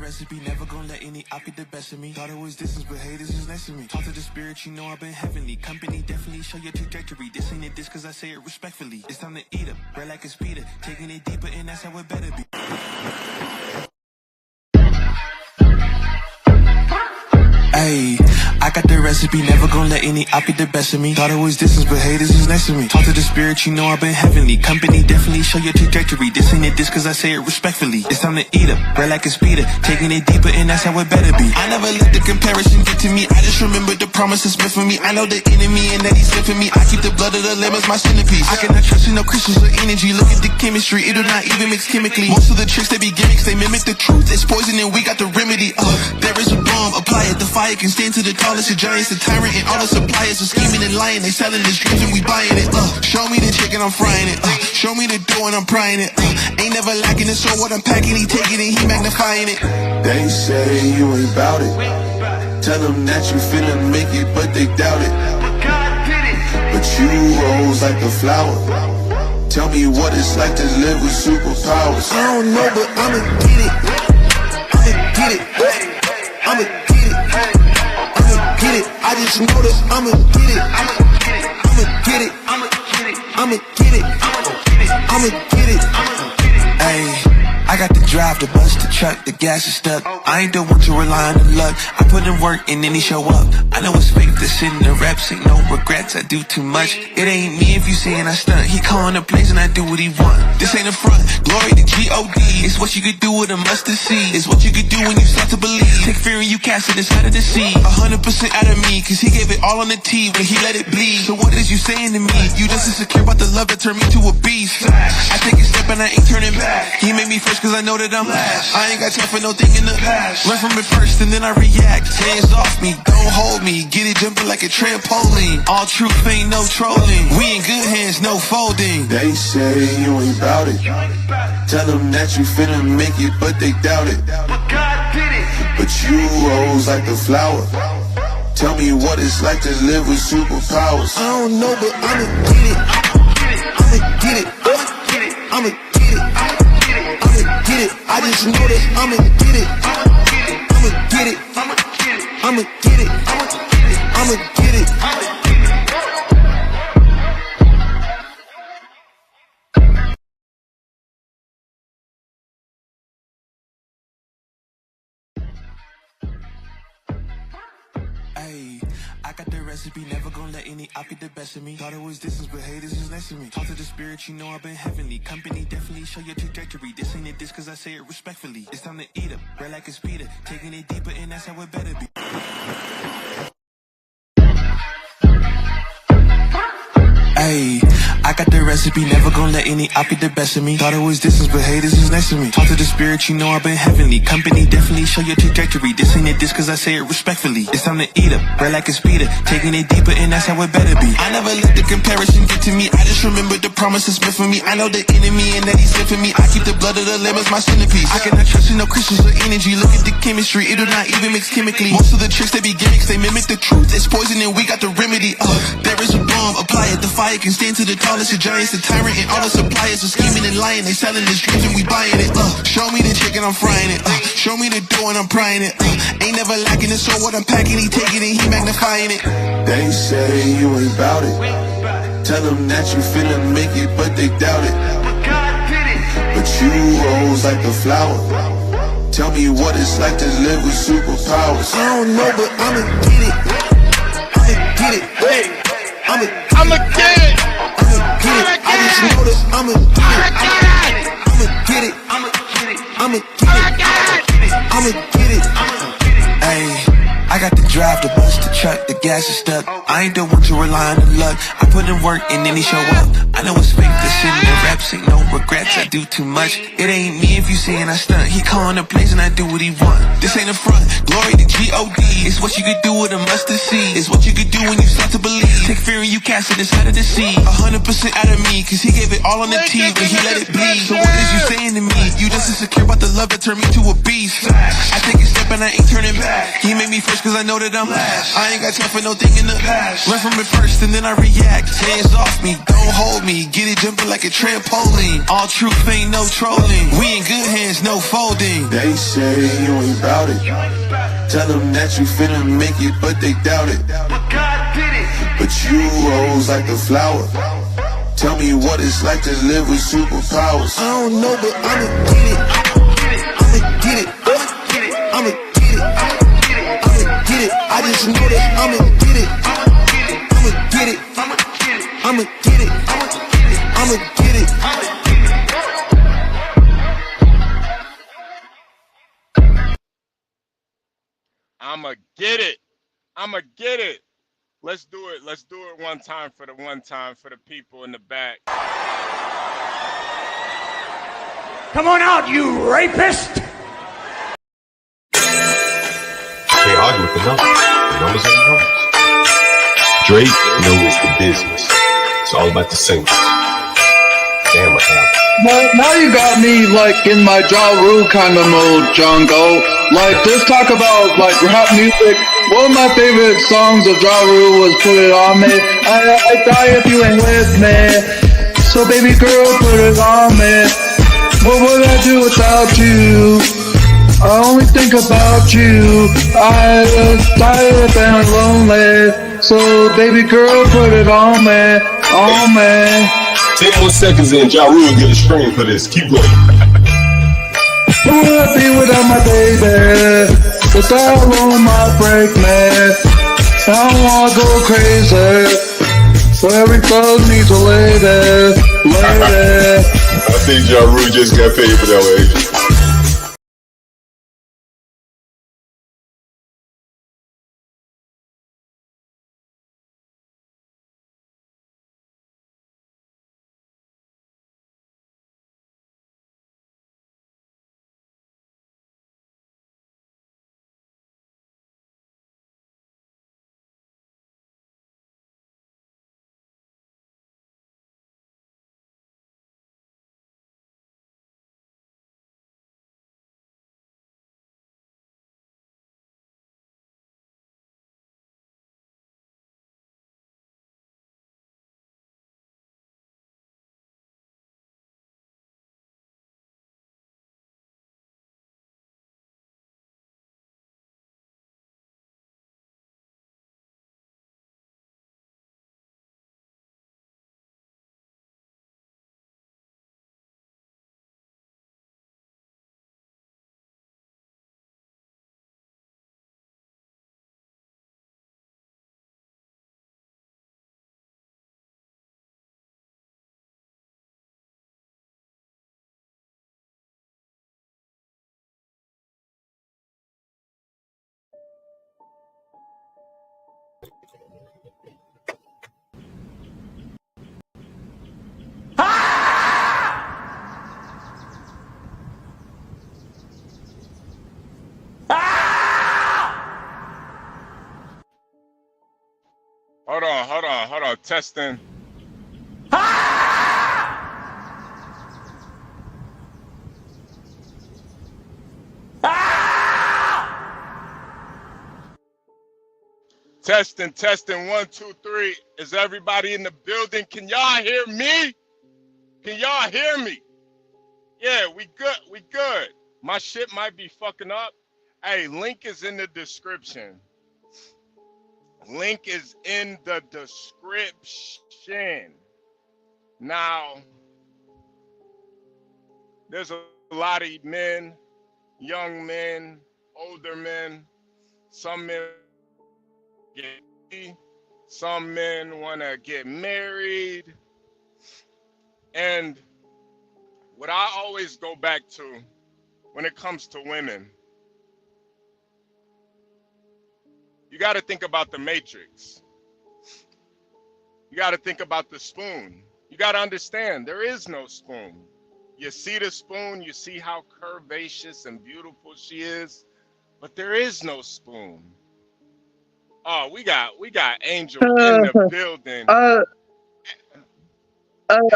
recipe, never gonna let any op get the best of me. Thought it was distance, but haters is next to me. Talk to the spirit, you know I've been heavenly. Company definitely show your trajectory. This ain't a diss cause I say it respectfully. It's time to eat up, bread like a speeder. Taking it deeper and that's how it better be. Ayy, I got the recipe, never gonna let any op get the best of me. Thought it was distance, but haters is next to me. Talk to the spirit, you know I've been heavenly. Company definitely show your trajectory. This ain't a diss cause I say it respectfully. It's time to eat up, bread like a speeder. Taking it deeper and that's how it better be. I never let the comparison get to me. I just remember the promises meant for me. I know the enemy and that he's sent for me. I keep the blood of the lamb as my centerpiece. I cannot trust in no crystals or energy. Look at the chemistry, it do not even mix chemically. Most of the tricks they be gimmicks, they mimic the truth. It's poison and we got the remedy. There is a bomb, apply it. The fire can stand to the tallest of giants, the tyrant and all the suppliers are scheming and lying. They selling this dreams and we buying it. Show me the chicken, I'm frying it. Show me the dough and I'm prying it. Ain't never lacking it, so what I'm packing, he taking it, he magnifying it. They say you ain't bout it. Tell them that you finna make it, but they doubt it. But you rose like a flower. Tell me what it's like to live with superpowers. I don't know, but I'ma get it. I'ma get it. I'ma get it. Get it. I just know that I'ma get it. I'ma get it. I'ma get it. I'ma get it. Ayy, I got the drive, the bus, the truck, the gas is stuck. I ain't the one to rely on the luck. I put in work and then he show up. I know it's fake to sit in the reps, ain't no regrets, I do too much. It ain't me if you saying I stunt. He calling the plays and I do what he want. This ain't a front, glory to G-O-D. It's what you could do with a mustard seed. It's what you could do when you start to believe. Take fear and you cast it inside of the sea. 100% out of me, cause he gave it all on the tee when he let it bleed. So what is you saying to me? You just insecure about the love that turned me to a beast. I take a step and I ain't turning back. He made me first cause I know that I'm last. I ain't got time for no thing in the past. Learn from it first and then I react. Hands off me, don't hold me. Get it jumping like a trampoline. All truth ain't no trolling. We in good hands, no folding. They say you ain't bout it. Tell them that you finna make it, but they doubt it. But God did it. But you rose like a flower. Tell me what it's like to live with superpowers. I don't know, but I'ma get it. I'ma get it. I'ma get it. I'ma get it. I just know that I'ma get it. I'ma get it. I'ma get it. I'ma get it. Ayy, I got the recipe, never gonna let any op get the best of me. Thought it was distance, but haters is next to me. Talk to the spirit, you know I've been heavenly. Company definitely show your trajectory. This ain't a diss cause I say it respectfully. It's time to eat up, bread like a speeder. Taking it deeper and that's how it better be. Ayy, I got the recipe, never gonna let any op get the best of me. Thought it was distance, but haters is next to me. Talk to the spirit, you know I've been heavenly. Company definitely show your trajectory. This ain't a diss cause I say it respectfully. It's time to eat up, bread like a speeder. Taking it deeper and that's how it better be. I never let the comparison get to me. I just remember the promises meant for me. I know the enemy and that he's sent for me. I keep the blood of the lamb as my centerpiece. I cannot trust in no crystals or energy. Look at the chemistry, it do not even mix chemically. Most of the tricks they be gimmicks, they mimic the truth. It's poison and we got the remedy. There is a bomb, apply it. The fire can stand to the tallest of giants, the tyrant and all the suppliers are scheming and lying. They selling this dreams and we buying it. Show me the chicken, I'm frying it. Show me the dough and I'm prying it. Ain't never lacking it, so what I'm packing, he taking it, he magnifying it. They say you ain't bout it. Tell them that you finna make it, but they doubt it. But God did it. But you rose like a flower. Tell me what it's like to live with superpowers. I don't know, but I'ma get it. I'ma get it. I'ma get it. I'ma get it. I just know that I'ma get it. I'ma get it. I'ma get it. I'ma get it. Ayy, I got the drive, the bus, the truck, the gas is stuck. I ain't the one to rely on the luck. I put in work and then he show up. I know it's fake to sit in the reps, ain't no regrets, I do too much. It ain't me if you saying I stunt. He calling the plays and I do what he want. This ain't a front, glory to G-O-D. It's what you could do with a mustard seed. It's what you could do when you start to believe. Take fear and you cast it inside of the sea. 100% out of me, cause he gave it all on the tee when he let it bleed. So what is you saying to me? You just insecure about the love that turned me to a beast. I take a step and I ain't turning back. He make me first cause I know that I'm last. I ain't got time for no thing in the past. Learn from it first and then I react. Hands off me, don't hold me. Get it jumping like a trampoline. All truth ain't no trolling. We in good hands, no folding. They say you ain't bout it. Tell them that you finna make it, but they doubt it. But God did it. But you rose like a flower. Tell me what it's like to live with superpowers. I don't know, but I'ma get it. I'ma get it. I'ma get it. I'ma get it. I just know that I'ma get it. I'ma get it. I'ma get it. I'ma get it. I'ma get it. I'ma get it. Let's do it. Let's do it one time for the people in the back. Come on out, you rapist! Can't argue with the numbers. The numbers are the numbers. Drake knows the business. It's all about the singles. Damn, what happened? Well, now you got me like in my Ja Rule kind of mode, Jungle. Like this talk about like rap music. One of my favorite songs of Ja Rule was "Put It On Me." I die if you ain't with me. So baby girl, put it on me. What would I do without you? I only think about you. I tired and lonely. So baby girl, put it on me, on me. 10 more seconds in, Ja Rule get a screen for this. Keep going. Who would I be without my baby? Without on my break, man. I don't wanna go crazy. So every thug needs a lady, lady. I think Ja Rule just got paid for that one. Hold on. Testing. Testing. 1, 2, 3. Is everybody in the building? Can y'all hear me? Can y'all hear me? Yeah, we good. My shit might be fucking up. Hey, link is in the description. Link is in the description. Now, there's a lot of men, young men, older men. Some men some men want to get married. And what I always go back to when it comes to women, you got to think about the matrix. You got to think about the spoon. You got to understand there is no spoon. You see the spoon, you see how curvaceous and beautiful she is, but there is no spoon. Oh, we got Angel in the building.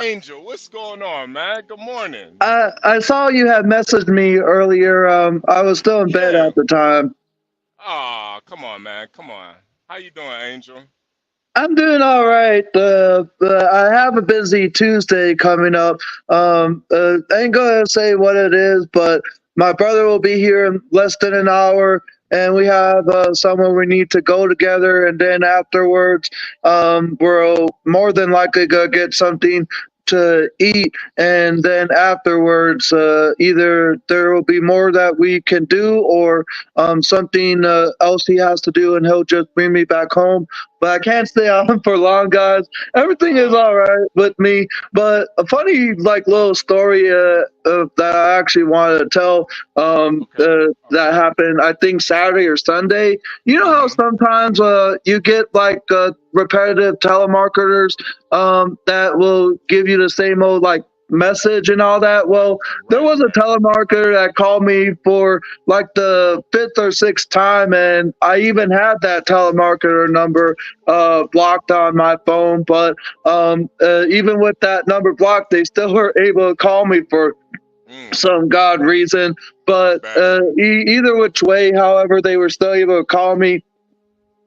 Angel, what's going on, man? Good morning. I saw you had messaged me earlier. I was still in bed at the time. Oh, come on, man. Come on. How you doing, Angel? I'm doing all right. I have a busy Tuesday coming up. I ain't gonna say what it is, but my brother will be here in less than an hour, and we have somewhere we need to go together. And then afterwards, we're more than likely gonna get something to eat, and then afterwards, either there will be more that we can do, or something else he has to do, and he'll just bring me back home, but I can't stay on for long, guys. Everything is Uh, all right with me, but a funny like little story that I actually wanted to tell okay. that Okay. happened. I think Saturday or Sunday. You know how Mm-hmm. sometimes you get like repetitive telemarketers that will give you the same old like message and all that. Well, there Right, was a right. telemarketer that called me for like the fifth or sixth time, and I even had that telemarketer number blocked on my phone. But even with that number blocked, they still were able to call me for Mm, some god reason. that's But bad. either which way, however, they were still able to call me.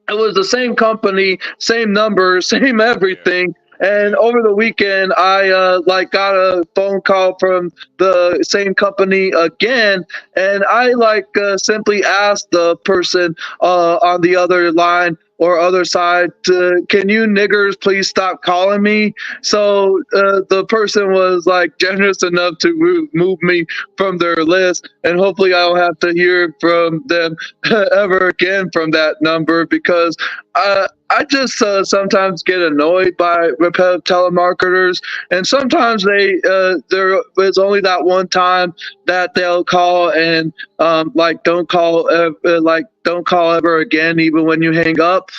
It was the same company, same number, same Yeah. everything. And Yeah. over the weekend, I like got a phone call from the same company again, and I like simply asked the person on the other line or other side, can you niggers please stop calling me? So the person was like generous enough to move me from their list, and hopefully I don't have to hear from them ever again from that number, because I just sometimes get annoyed by repetitive telemarketers, and sometimes there is only that one time that they'll call and like don't call ever again, even when you hang up.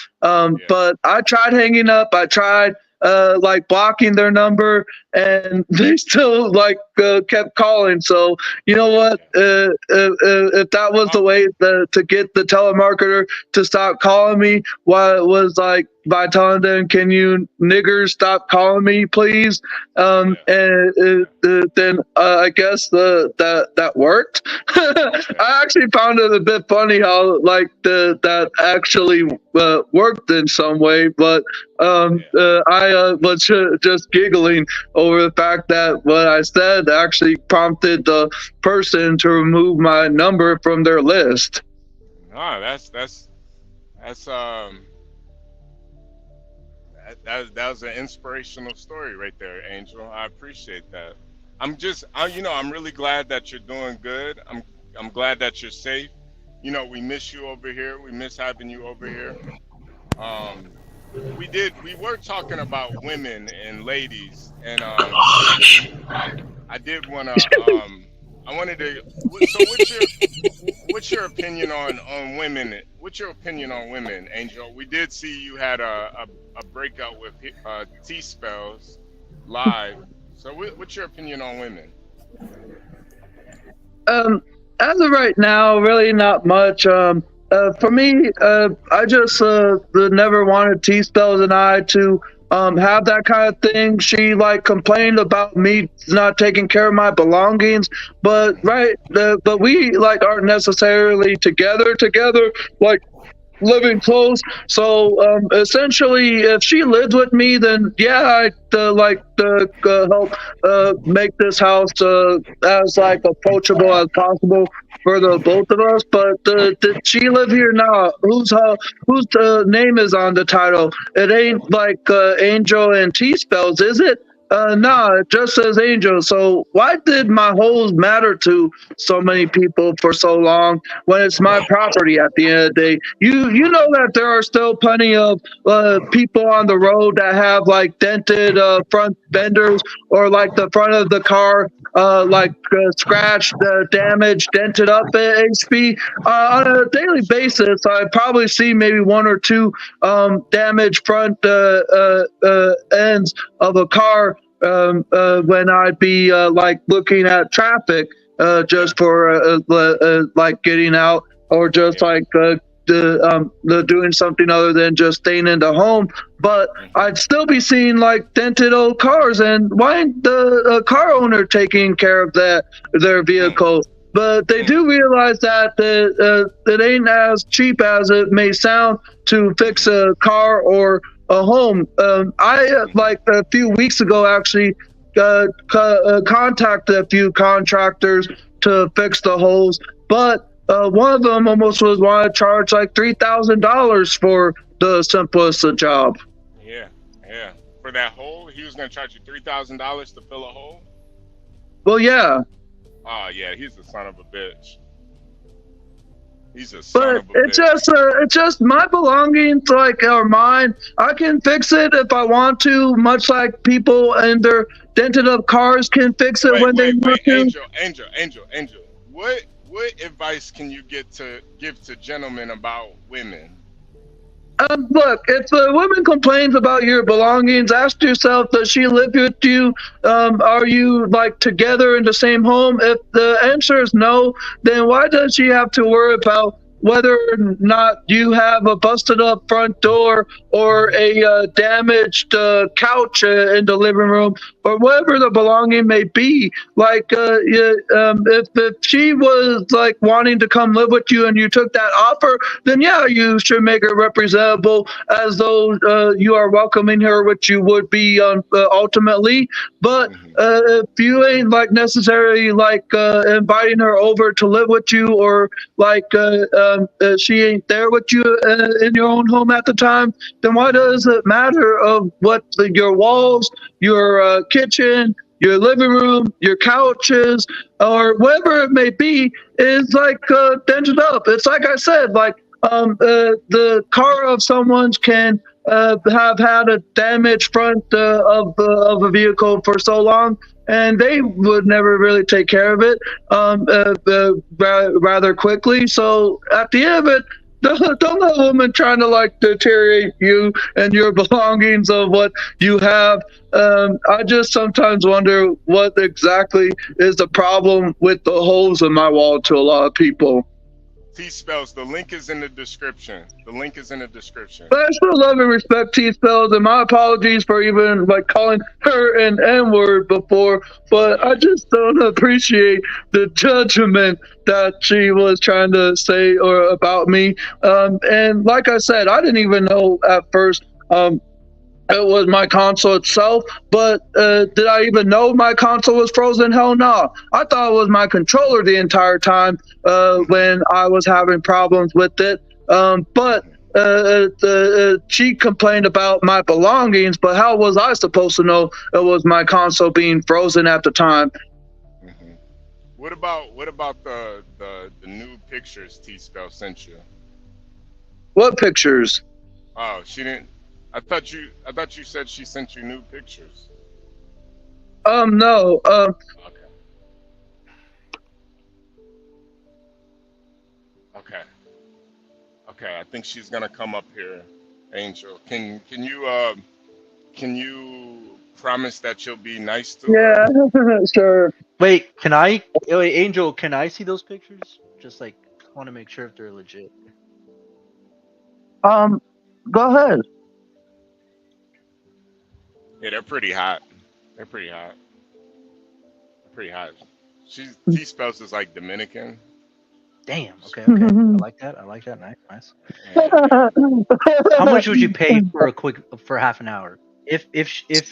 Yeah. But I tried hanging up. I tried like blocking their number, and they still like kept calling. So you know what? Yeah. If that was Uh, the way to get the telemarketer to stop calling me, why it was like by telling them, "Can you niggers stop calling me, please?" yeah. And Yeah. then I guess that worked. Okay. I actually found it a bit funny how like that actually worked in some way, but Yeah. I was just giggling over the fact that what I said actually prompted the person to remove my number from their list. Ah, that's that was an inspirational story right there, Angel. I appreciate that. I'm really glad that you're doing good. I'm glad that you're safe. We miss you over here. We miss having you over here. Um, we were talking about women and ladies, and I did want to I wanted to. So what's your opinion on women? What's your opinion on women, Angel? We did see you had a breakout with T Spells live. So what's your opinion on women? Um, as of right now, really not much. For me, I just never wanted T Spells and I to have that kind of thing. She like complained about me not taking care of my belongings, but Hmm. right, but we like aren't necessarily together. Like living close. So essentially, if she lives with me, then yeah, I'd like to help make this house as like approachable as possible for the both of us. But did she live here now? Whose name is on the title? It ain't like Angel and T Spells, is it? Nah, it just says Angel. So why did my holes matter to so many people for so long when it's my property at the end of the day? You know that there are still plenty of people on the road that have like dented front fenders, or like the front of the car like scratched, damaged, dented up at HB on a daily basis. I probably see maybe one or two damaged front ends of a car when I'd be like looking at traffic Yeah. just for like getting out, or just Yeah. like doing something other than just staying in the home. But Hmm. I'd still be seeing like dented old cars, and why ain't the car owner taking care of their Mm. vehicle? but they do realize that it ain't as cheap as it may sound to fix a car or a home. I like a few weeks ago actually contacted a few contractors to fix the holes, but one of them almost was want to charge like $3,000 for the simplest job. Yeah. For that hole, he was gonna charge you $3,000 to fill a hole. Well, yeah. Oh yeah, he's a son of a bitch. He's a son But of a bitch. it's just my belongings, like, are mine. I can fix it if I want to, much like people in their dented up cars can fix it when they want to. Angel. What advice can you give to gentlemen about women? Look, if a woman complains about your belongings, ask yourself, does she live with you? Are you like together in the same home? If the answer is no, then why does she have to worry about whether or not you have a busted up front door or a damaged couch in the living room or whatever the belonging may be? Like, if she was like wanting to come live with you and you took that offer, then yeah, you should make it representable as though you are welcoming her, which you would be ultimately. But if you ain't like necessarily like inviting her over to live with you, or like she ain't there with you in your own home at the time, then why does it matter of what your walls, your kitchen, your living room, your couches, or whatever it may be is like dented up? It's like I said, like the car of someone's can have had a damaged front of a vehicle for so long, and they would never really take care of it rather quickly. So at the end of it, don't let a woman trying to like deteriorate you and your belongings of what you have. I just sometimes wonder what exactly is the problem with the holes in my wall to a lot of people. T-Spells, the link is in the description. But I still love and respect T-Spells, and my apologies for even like calling her an N-word before, but I just don't appreciate the judgment that she was trying to say or about me. And like I said, I didn't even know at first it was my console itself, but did I even know my console was frozen? Hell no. I thought it was my controller the entire time when I was having problems with it. But she complained about my belongings, but how was I supposed to know it was my console being frozen at the time? Mm-hmm. What about the new pictures T-Spell sent you? What pictures? Oh, she didn't. I thought you said she sent you new pictures. No. Okay. I think she's gonna come up here, Angel. Can you promise that you'll be nice to her? Yeah, sure. Wait, Angel, can I see those pictures? Just like, want to make sure if they're legit. Go ahead. Yeah, they're pretty hot. T-Spells is like Dominican. Damn. Okay. I like that. Nice. Yeah. How much would you pay for half an hour? If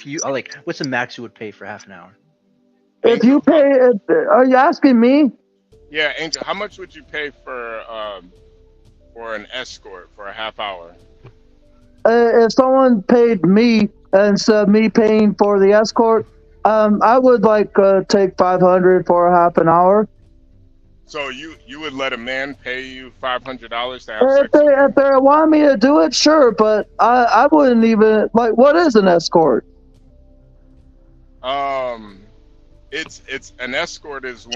you like, what's the max you would pay for half an hour? If you pay, are you asking me? Yeah, Angel. How much would you pay for an escort for a half hour? If someone paid me instead of me paying for the escort, I would like take $500 for a half an hour. So you would let a man pay you $500 to have sex? If they want me to do it, sure, but I wouldn't even like. What is an escort? It's an escort is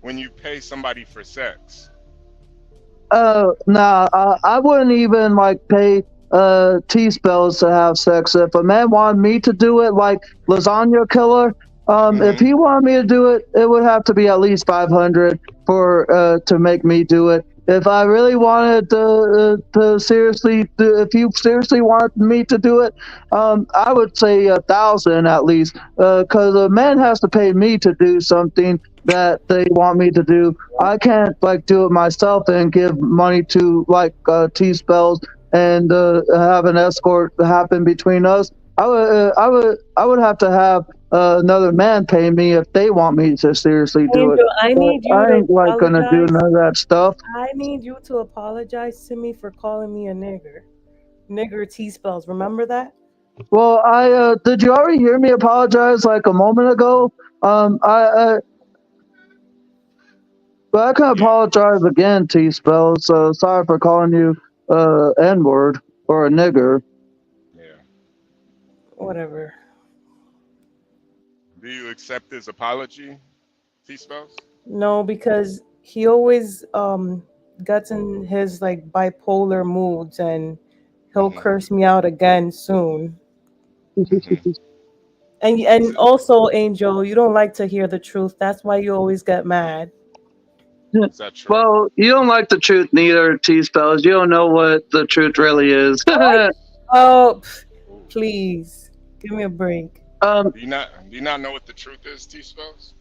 when you pay somebody for sex. Nah, I wouldn't even like pay T-Spells to have sex. If a man wanted me to do it, like Lasagna Killer, if he wanted me to do it, it would have to be at least $500 for to make me do it. if I really wanted to seriously, if you seriously wanted me to do it, I would say 1,000 at least, because a man has to pay me to do something that they want me to do. I can't like do it myself and give money to like T spells and have an escort happen between us. I would have to have another man pay me if they want me to seriously do it. Angel, I But need you I to ain't like gonna do apologize. none of that stuff. I need you to apologize to me for calling me a nigger. Nigger T spells. Remember that? Well, I did you already hear me apologize like a moment ago? But I can Yeah, apologize again, T spells. So sorry for calling you N word or a nigger. yeah. Whatever. Do you accept his apology, T spells? No, because he always gets in his like bipolar moods and he'll Mm-hmm. curse me out again soon. Mm-hmm. And also, Angel, you don't like to hear the truth. That's why you always get mad. Is that true? Well, you don't like the truth neither, T spells. You don't know what the truth really is. Oh, Ooh. please give me a break. um, Do you not know what the truth is, T spells?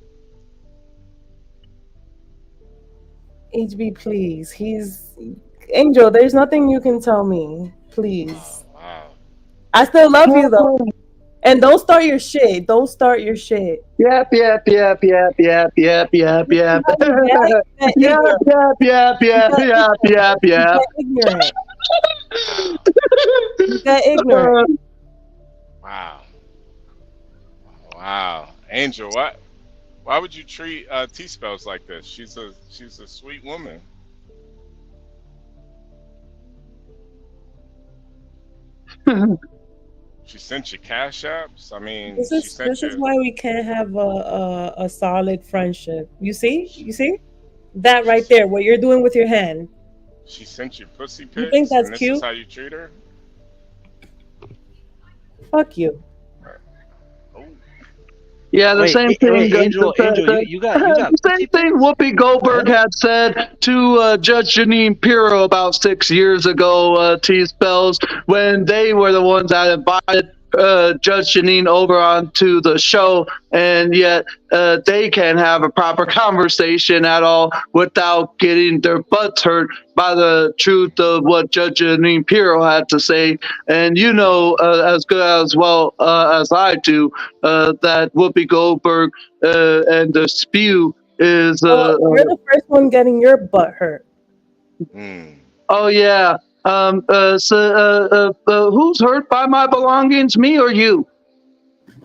HB, please. He's Angel. There's nothing you can tell me. Oh Please. wow. I still love you though. And don't start your shit. Don't start your shit. yep, yep, yep, yep, yep, yep, yep, This is yep. how you get Yep, ignorant. yep, yep, You yep, get yep, ignorant. yep, You yep. get ignorant. Wow. You get ignorant. Wow. Wow. Angel, what? Why would you treat T spells like this? She's a sweet woman. She sent you cash apps. I mean, This she is sent this is you. why we can't have a solid friendship. You see? You see? That right She's there, what you're doing with your hand. she sent you pussy You think pics, that's and this is cute? how you treat her. Fuck you. Oh, Yeah, the same thing. Angel, you got The same pussy thing pics? Whoopi Goldberg had said to Judge Janine Pirro about 6 years ago. T spells when they were the ones that invited Judge Janine over onto the show, and yet they can't have a proper conversation at all without getting their butts hurt by the truth of what Judge Janine Pirro had to say. And you know as good as well as I do that Whoopi Goldberg and the spew is Well, you're the first one getting your butt hurt. hmm. oh yeah. Who's hurt by my belongings, me or you?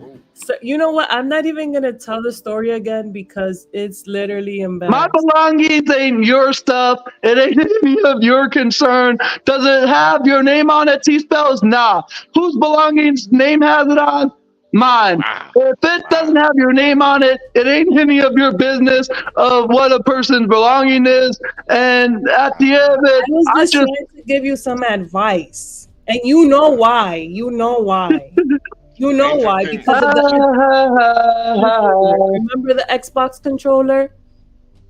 Oh, So you know what? I'm not even gonna tell the story again because it's literally My embarrassing. belongings ain't your stuff. It ain't any of your concern. Does it have your name on it? T spells? Nah. Whose belongings name has it on? Mine. wow, If it doesn't wow. have your name on it, it ain't any of your business of what a person's belonging is. And at the end of it, I was I just just trying to give you some advice. And you know why. You know why. You know Angel, why. can Because of the controller. Remember the Xbox controller?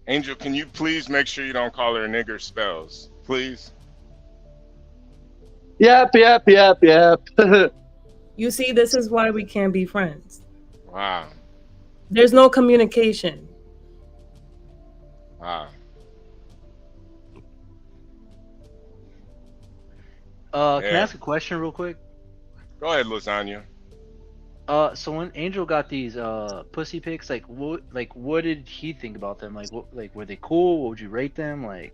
Angel, can you please make sure you don't call her nigger spells, please? yep, yep, yep, yep. You see, this is why we can't be friends. Wow, There's no communication. wow. Can I Yeah. ask a question real quick? Go ahead, lasagna. So when Angel got these pussy pics, what did he think about them? Like were they cool? What would you rate them? Like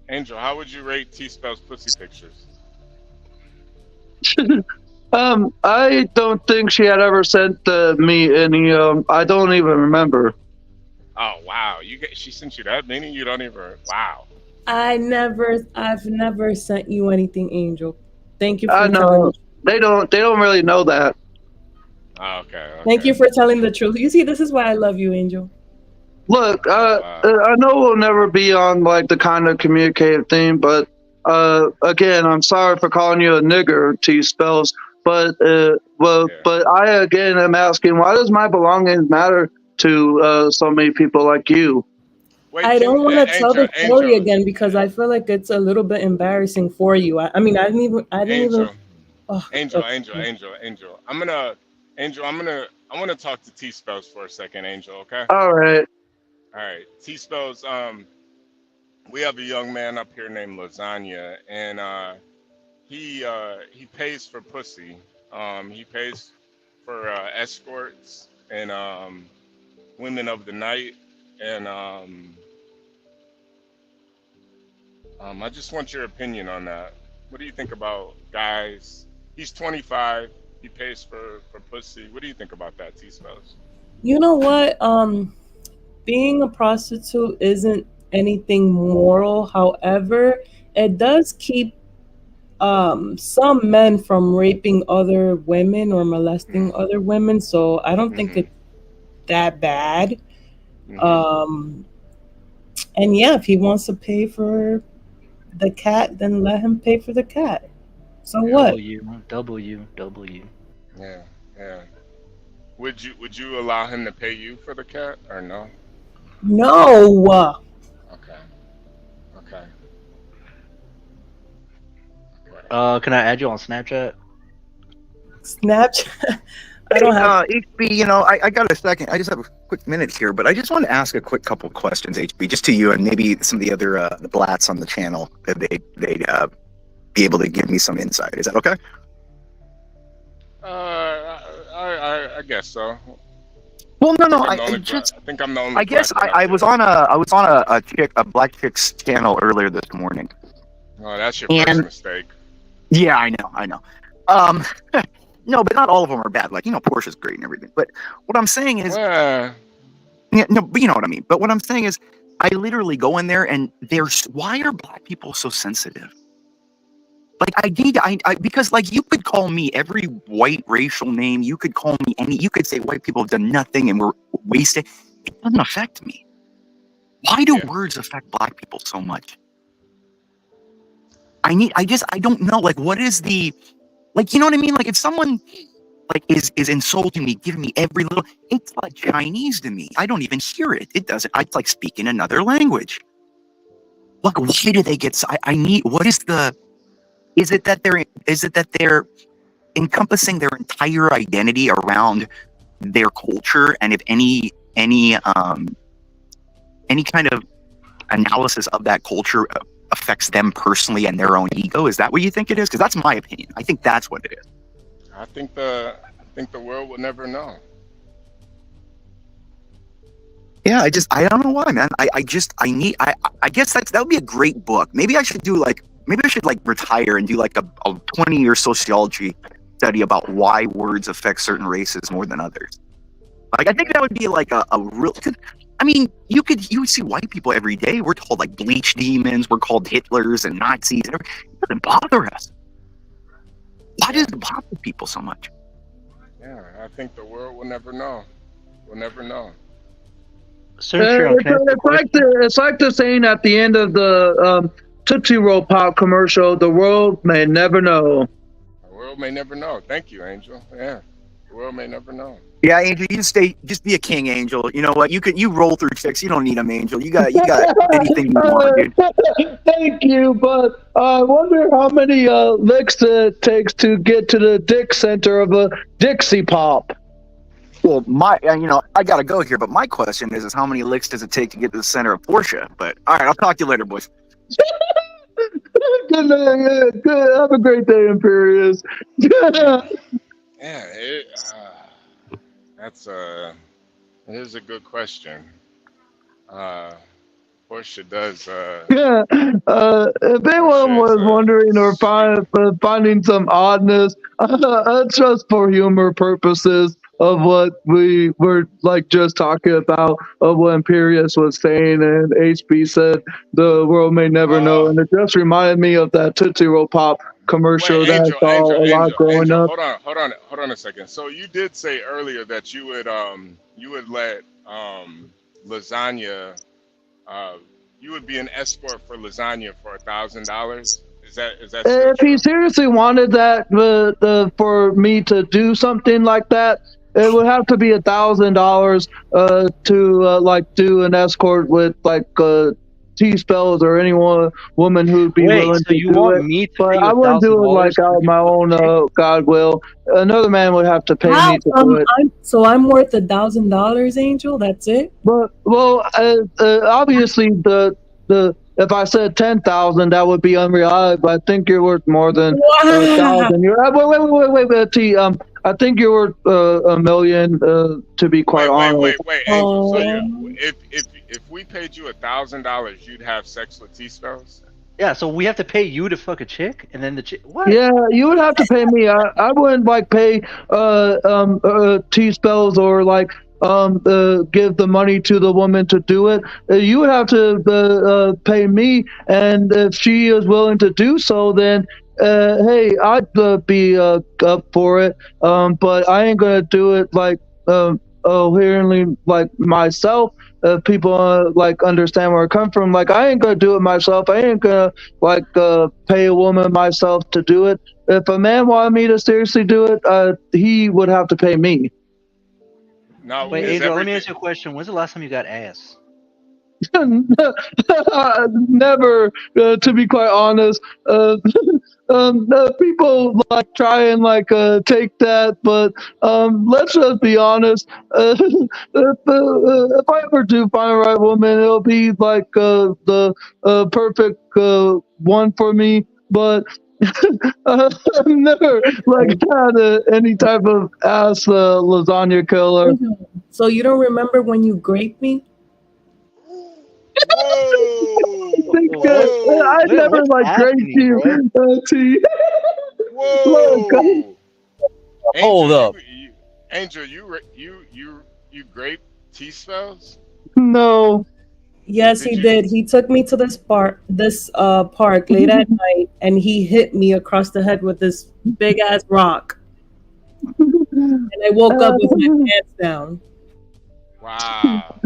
Angel, how would you rate T spells pussy pictures? I don't think she had ever sent me any. I don't even remember. Oh wow, she sent you that many? You don't even. Wow. I've never sent you anything, Angel. Thank you I for telling know me. they don't. They don't really know that. Oh, okay, Thank okay. you for telling the truth. You see, this is why I love you, Angel. Look, Oh wow. I know we'll never be on like the kind of communicative thing, but again, I'm sorry for calling you a nigger, T spells. Yeah. But I am asking, why does my belongings matter to so many people like you? Wait, I don't want to tell Angel, the story Angel, again because I feel like it's a little bit embarrassing for you. I mean, I didn't even. Angel, Oh, Angel, Angel, okay. Angel, Angel. I want to talk to T Spells for a second, Angel. Okay. All right. All right, T Spells. We have a young man up here named Lasagna, and he pays for pussy. He pays for escorts and women of the night, and I just want your opinion on that. What do you think about guys? He's 25. He pays for pussy. What do you think about that, T Spells? You know what? Being a prostitute isn't anything moral. However, it does keep some men from raping other women or molesting Mm-hmm. other women. So I don't think Mm-hmm. it's that bad. Mm-hmm. Um, and yeah, if he wants to pay for the cat, then let him pay for the cat. So Yeah. what? W. Yeah. Yeah. Would you allow him to pay you for the cat or no? No, Okay. Okay. Okay. Can I add you on Snapchat? Snapchat. I Hey, don't have. HB, I got a second. I just have a quick minute here, but I just want to ask a quick couple questions, HB, just to you and maybe some of the other the blats on the channel that they'd be able to give me some insight. Is that okay? I guess so. Well, no, I think no. I'm the only Just I think I'm the only I guess black I one up was here. on a black chick's channel earlier this morning, Oh, that's your first and mistake. yeah, I know. Um, no, but not all of them are bad. Like Porsche's great and everything. But what I'm saying is, Well, yeah, no, but you know what I mean. But what I'm saying is, I literally go in there and why are black people so sensitive? Like because like you could call me every white racial name, you could call me you could say white people have done nothing and we're wasted. It doesn't affect me. Why do yeah. words affect black people so much? I don't know. Like, what is the, like, you know what I mean? Like, if someone like is insulting me, giving me every little, it's like Chinese to me. I don't even hear it. It doesn't. It's like speaking another language. Like, why do they get? I need. What is the? Is it that they're encompassing their entire identity around their culture, and if any kind of analysis of that culture affects them personally and their own ego? Is that what you think it is? Because that's my opinion. I think that's what it is. I think the world will never know. Yeah, I don't know why, man. I guess that would be a great book. Maybe I should retire and do like a 20-year sociology study about why words affect certain races more than others. Like, I think that would be like a real. I mean, you would see white people every day. We're told like bleach demons. We're called Hitlers and Nazis. It doesn't bother us. Why does it bother people so much? Yeah, I think the world will never know. We'll never know. Sir, can I ask you a question? It's like the saying at the end of the Tootsie Roll Pop commercial: "The world may never know." The world may never know. Thank you, Angel. Yeah, the world may never know. Yeah, Angel, you just be a king, Angel. You know what? You roll through chicks. You don't need them, Angel. You got anything you want, dude. Thank you, but I wonder how many licks it takes to get to the dick center of a Dixie Pop. Well, I gotta go here, but my question is how many licks does it take to get to the center of Porsche? But all right, I'll talk to you later, boys. Good night. Good. Have a great day, Imperius. Yeah, it is a good question. Porsche does. Yeah. If anyone was wondering or finding some oddness, just for humor purposes of what we were like just talking about, of what Imperius was saying, and HB said the world may never know, and it just reminded me of that Tootsie Roll Pop commercial Wait, that I saw a lot growing up. Hold on a second. So you did say earlier that you would let Lasagna, you would be an escort for Lasagna for $1,000. Is that still If true? he seriously wanted that for me to do something like that, it would have to be $1,000 to like do an escort with like T spells or any woman who'd be Wait, willing so to you do want it. me to But pay you I wouldn't do it $1,000 like out of my own God will. Another man would have to pay How me to do it. I'm worth $1,000, Angel? That's it? But obviously the if I said 10,000, that would be unreliable. I think you're worth more than Wow. 1,000. You're wait, T. I think you're worth $1 million. To be quite honest. Wait, Angel. So Oh. if we paid you $1,000, you'd have sex with T spells? Yeah, so we have to pay you to fuck a chick, and then the chick. What? Yeah, you would have to pay me. I wouldn't like pay T spells or like give the money to the woman to do it. You would have to pay me, and if she is willing to do so, then hey, I'd be up for it. But I ain't gonna do it like coherently like myself. People like understand where I come from. Like I ain't gonna do it myself. I ain't gonna like pay a woman myself to do it. If a man wanted me to seriously do it, he would have to pay me. Now, Wait, is Angel, let me everything ask you a question. When's the last time you got ass? Never, to be quite honest. People like try and like take that, but let's just be honest. If I ever do find a right woman, it'll be like the perfect one for me. But I've never like had any type of ass lasagna killer. So you don't remember when you graped me? I Wait, never what's like graped happening, you, bro? T. Look, Hold up. Angel, you grape T spells? no. Yes, he did. He took me to this park late at night, and he hit me across the head with this big ass rock. And I woke up with my pants down. Wow.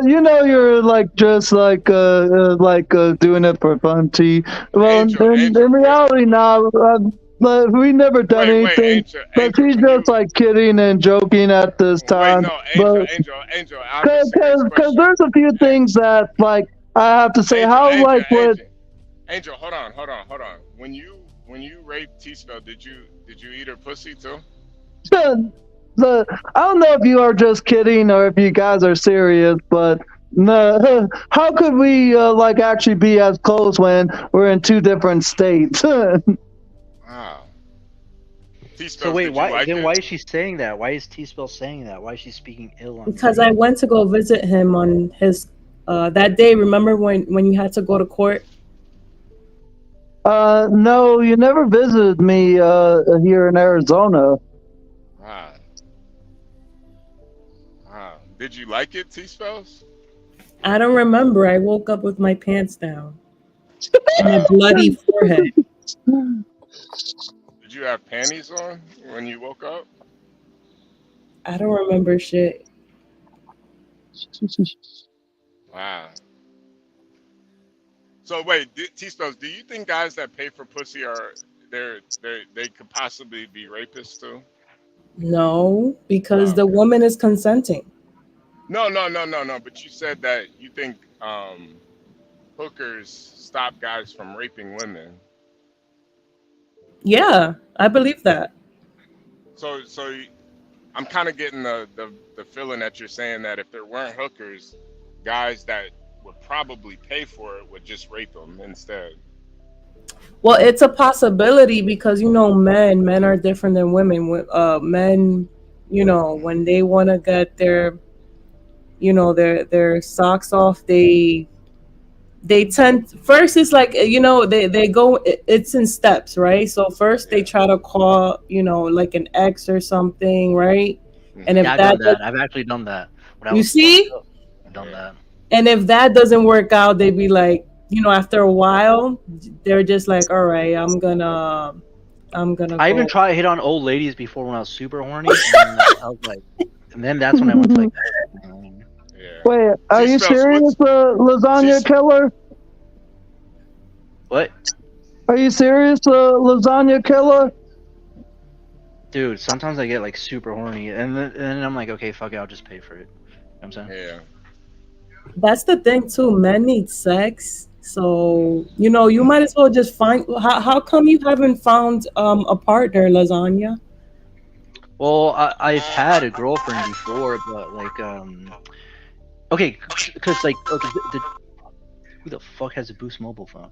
You know you're like just like doing it for fun, T. Well, in reality, now like, we never done anything. But she's just like kidding and joking at this time. No, Angel, I have a serious Because question. there's a few things that like I have to say. Angel, hold on. When you rape T spell, did you eat her pussy too? I don't know if you are just kidding or if you guys are serious, but no, how could we like actually be as close when we're in two different states? Wow. So wait, why is she saying that? Why is T-Spell saying that? Why is she speaking ill on Because I went to go visit him on his that day. Remember when you had to go to court? No, you never visited me here in Arizona. Wow. Did you like it, T-Spells? I don't remember. I woke up with my pants down and a bloody forehead. Did you have panties on when you woke up? I don't remember shit. Wow. So wait, T-Spells, do you think guys that pay for pussy they could possibly be rapists too? No, because the woman is consenting. No. But you said that you think hookers stop guys from raping women. Yeah, I believe that. So I'm kind of getting the feeling that you're saying that if there weren't hookers, guys that would probably pay for it would just rape them instead. Well, it's a possibility because men are different than women. Men, when they want to get their socks off, they tend first. It's like they go. It's in steps, right? So first they try to call like an ex or something, right? And if I've done that. I've actually done that. You see, I've done that. And if that doesn't work out, they'd be like, after a while, they're just like, all right, I'm gonna. I even tried to hit on old ladies before when I was super horny, and I was like, and then that's when I went to like. Wait, are you serious, lasagna killer? What? Are you serious, lasagna killer? Dude, sometimes I get like super horny, and then I'm like, okay, fuck it, I'll just pay for it. You know what I'm saying? Yeah. That's the thing too. Men need sex, so you might as well just find. How come you haven't found a partner, Lasagna? Well, I've had a girlfriend before, but like okay, because like okay, who the fuck has a Boost mobile phone?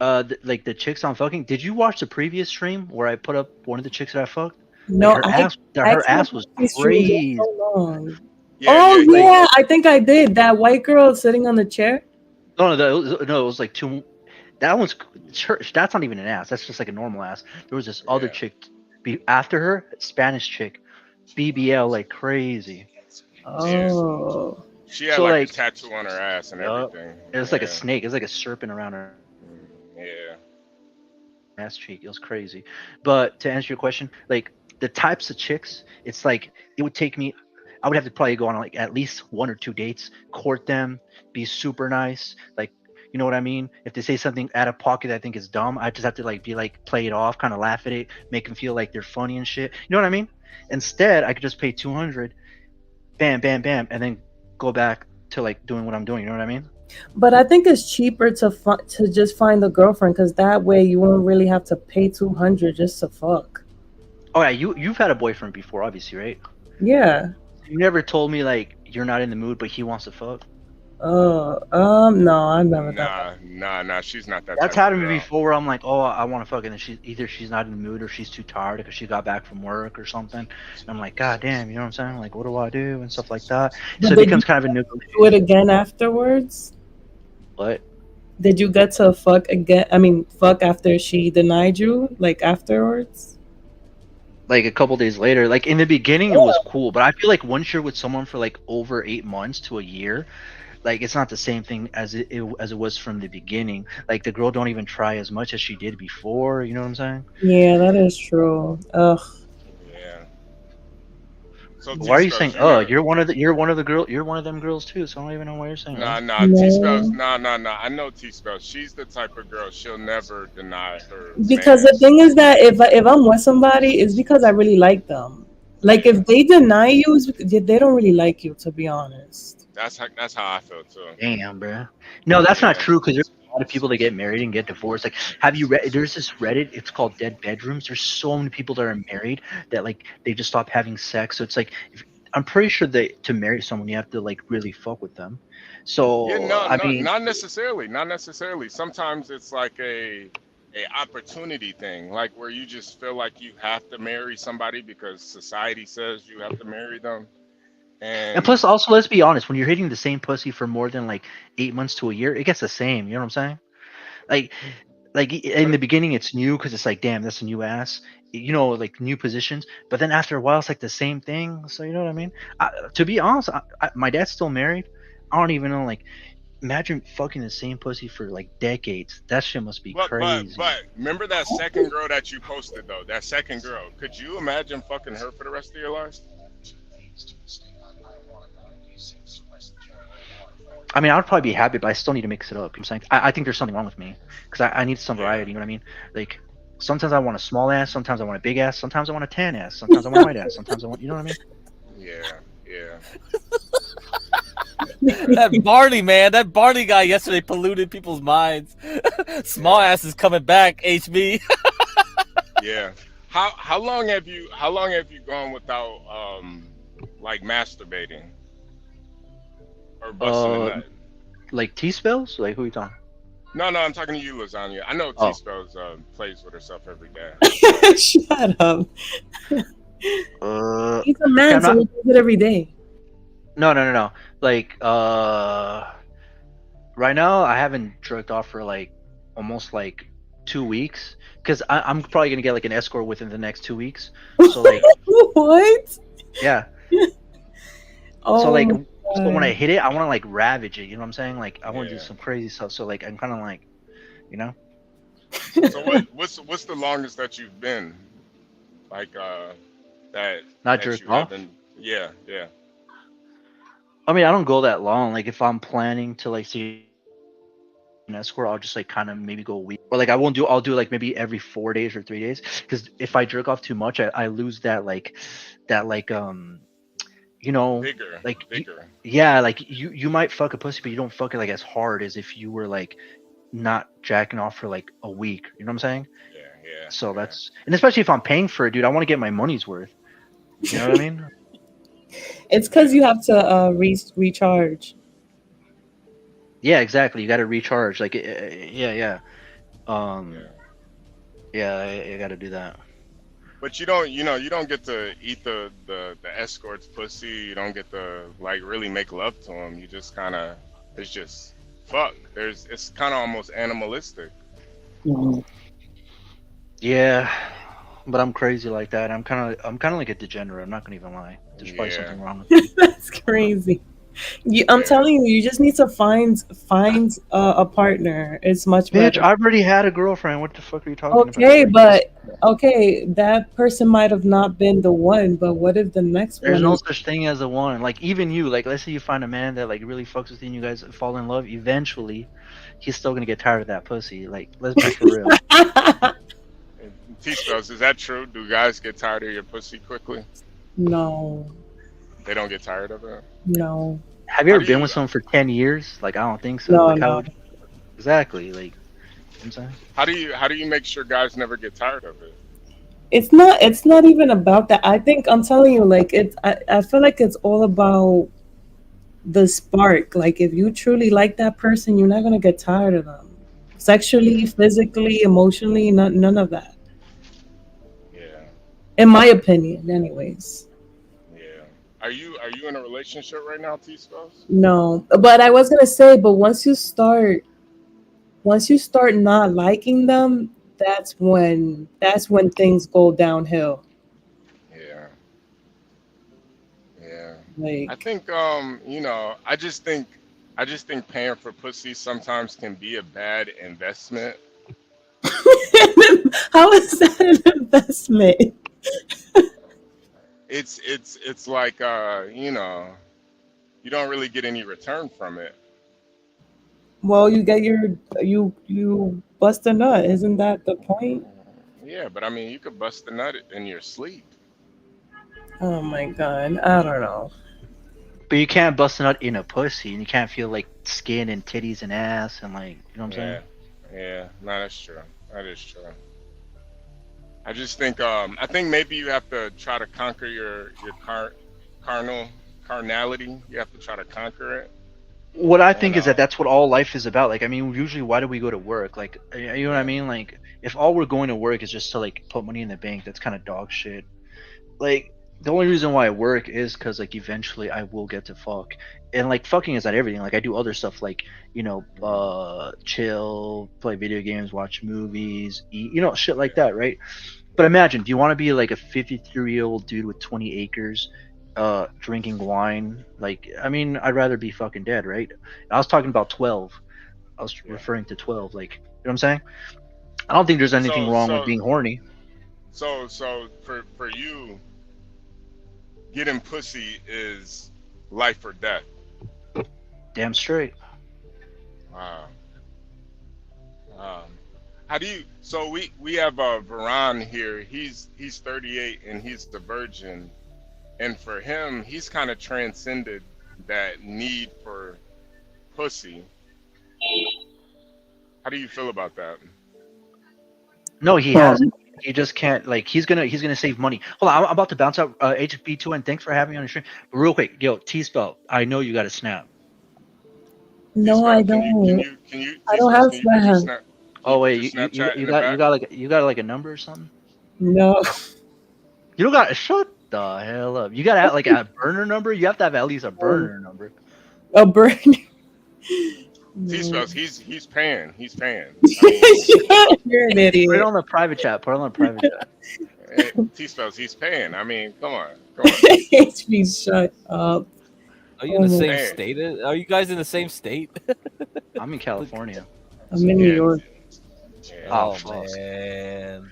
Uh, like the chicks I'm fucking. Did you watch the previous stream where I put up one of the chicks that I fucked? Like No, I her can't ass was watch these streams crazy. for so long. Yeah, Oh yeah, Like yeah, I think I did. That white girl sitting on the chair. no, it was like two. That one's that's not even an ass. That's just like a normal ass. There was this other yeah. chick after her, Spanish chick, BBL like crazy. Yeah. Oh, She had So like a like, tattoo on her ass and yup, everything. it's like a Yeah. snake. It's like a serpent around her Yeah. ass cheek. It was crazy. But to answer your question, like the types of chicks, it's like it would take me. I would have to probably go on like at least 1 or 2 dates, court them, be super nice, like you know what I mean. If they say something out of pocket that I think is dumb, I just have to like be like play it off, kind of laugh at it, make them feel like they're funny and shit. You know what I mean? Instead, I could just pay 200, bam, bam, bam, and then go back to like doing what I'm doing. You know what I mean? but I think it's cheaper to just find a girlfriend because that way you won't really have to pay 200 just to fuck. Oh yeah, you've had a boyfriend before, obviously, right? Yeah. You never told me like you're not in the mood, but he wants to fuck. No, I've never done that. Nah. She's not that That's type of happened to me girl. before. Where I'm like, oh, I want to fuck, and then she's not in the mood or she's too tired because she got back from work or something. And I'm like, god damn, you know what I'm saying? Like, what do I do and stuff like that. So But it did you becomes kind of a do it negotiation. again afterwards? But Did you get to fuck again? I mean, fuck after she denied you, like afterwards? like a couple days later, like in the beginning, it was cool. But I feel like once you're with someone for like over 8 months to a year, like it's not the same thing as it was from the beginning. Like the girl don't even try as much as she did before. You know what I'm saying? Yeah, that is true. Ugh. Yeah. So T Why are you spells, saying? you Oh, never. you're one of them girls too. So I don't even know why you're saying that. Nah. T spells. No. Nah. I know T spells. She's the type of girl she'll never deny her Because the mans. thing is that if I'm with somebody, it's because I really like them. Like Yeah. if they deny you, it's because they don't really like you, to be honest. That's how I feel too. Damn, bro. No, that's not Yeah. true because there's a lot of people that get married and get divorced. Like, have you read? There's this Reddit. It's called Dead Bedrooms. There's so many people that are married that like they just stop having sex. So it's like I'm pretty sure that to marry someone you have to like really fuck with them. Yeah. So No. I No. mean, Not necessarily. Not necessarily. Sometimes it's like a opportunity thing, like where you just feel like you have to marry somebody because society says you have to marry them. and And plus also let's be honest, when you're hitting the same pussy for more than like 8 months to a year, it gets the same. You know what I'm saying? Like in but the beginning it's new because it's like damn that's a new ass, you know, like new positions, but then after a while it's like the same thing. So you know what I mean. To be honest, my dad's still married. I don't even know, like, imagine fucking the same pussy for like decades. That shit must be crazy. but remember that second girl that you posted though? That second girl. Could you imagine fucking her for the rest of your life? I mean, I would probably be happy, but I still need to mix it up. You know what I'm saying? I think there's something wrong with me because I need some Yeah. variety. You know what I mean? Like sometimes I want a small ass, sometimes I want a big ass, sometimes I want a tan ass, sometimes I want a white ass, sometimes I want, you know what I mean? Yeah. Yeah. That Barney, man, that Barney guy yesterday polluted people's minds. Small Yeah. ass is coming back, HB. Yeah. How long have you gone without like masturbating or busting a Uh, nut? like T spells? Like who you talking? No, I'm talking to you, Lasagna. I know T Oh, Spells plays with herself every day. Shut up. He's a okay, man, I'm so not. he does it every day. No. Like right now I haven't jerked off for like almost like 2 weeks because I'm probably gonna get like an escort within the next 2 weeks. So like What? yeah. So Oh like my so when I god. hit it, I want to like ravage it. You know what I'm saying? Like I want to do Yeah. some crazy stuff. So like I'm kind of like, you know, So what's the longest that you've been like that not that you jerked off. haven't? Yeah. I mean, I don't go that long. Like if I'm planning to like see an escort, I'll just like kind of maybe go a week, or like I won't do. I'll do like maybe every 4 days or 3 days, because if I jerk off too much, I lose that you know, Vigor, like vigor. yeah, like you might fuck a pussy, but you don't fuck it like as hard as if you were like not jacking off for like a week. You know what I'm saying? Yeah, yeah. So yeah. that's, and especially if I'm paying for it, dude, I want to get my money's worth. You know what I mean? It's because you have to recharge. Yeah, exactly. You got to recharge. Like, yeah. Yeah, you got to do that. But you don't get to eat the escort's pussy. You don't get to like really make love to him. You just kind of, it's just fuck. It's kind of almost animalistic. Yeah, but I'm crazy like that. I'm kind of like a degenerate. I'm not gonna even lie. There's probably something wrong with me. That's crazy. I'm telling you, you just need to find a partner. It's much Bitch, better. I've already had a girlfriend. What the fuck are you talking about? Okay, but okay, that person might have not been the one, but what if the next There's one no is? such thing as a one. Like even you, like let's say you find a man that like really fucks with you and you guys fall in love, eventually he's still gonna get tired of that pussy. Like let's be for real. T-Spells, is that true? Do guys get tired of your pussy quickly? No, They don't get tired of it? no, Have you How ever do been you- with someone for 10 years? Like I don't think so. no, Like how no. would exactly like, you know what I'm saying? How do you make sure guys never get tired of it? It's not even about that. I think I'm telling you, like I feel like it's all about the spark. Like if you truly like that person, you're not gonna get tired of them. Sexually, physically, emotionally, none of that. Yeah, In my opinion, anyways. yeah. Are you in a relationship right now, T-Spells? No. But I was gonna say, but once you start not liking them, that's when things go downhill. Yeah, yeah. I Like think I just think paying for pussy sometimes can be a bad investment. how is that an investment? It's like you don't really get any return from it. Well, you get you bust a nut. Isn't that the point? Yeah, but I mean, you could bust a nut in your sleep. Oh my god, I don't know. But you can't bust a nut in a pussy, and you can't feel like skin and titties and ass and like, you know what I'm Yeah, saying? yeah. No, that's true. That is true. I think maybe you have to try to conquer your carnality. You have to try to conquer it. What I And think is that that's what all life is about. Like, I mean, usually why do we go to work? Like, you know what I mean? Like, if all we're going to work is just to like put money in the bank, that's kind of dog shit. Like, the only reason why I work is because like eventually I will get to fuck, and like fucking is not everything. Like I do other stuff like, you know, chill, play video games, watch movies, eat, you know, shit like that, right? But imagine, do you want to be like a 53-year-old dude with 20 acres, drinking wine? Like, I mean, I'd rather be fucking dead, right? I was talking about 12. I was referring to 12. Like, you know what I'm saying? I don't think there's anything so wrong with so being horny. so for you, getting pussy is life or death. Damn straight. Wow. How do you? So we have Varan here. He's 38 and he's the virgin, and for him, he's kind of transcended that need for pussy. How do you feel about that? No, he hasn't. He just can't. Like, he's gonna save money. Hold on, I'm about to bounce out. HB2N, thanks for having me on the stream. But real quick, yo, T-Spell, I know you got a snap. No, I don't. I don't have Can you put your Snap. snap? Oh wait, Your you Snapchat in you the got back? you got like a number or something? No. You don't got, shut the hell up. You got like a burner number. You have to have at least a burner number. A burner. T-Spells, he's paying. He's paying. I mean, You're an Put it idiot. on the private chat. Put it on the private chat. T-Spells, he's paying. I mean, come on. HB, shut up. Are you in the Oh my- same Hey. state? Are you guys in the same state? I'm in California. I'm in New Yeah. York. Oh, Oh fuck. man.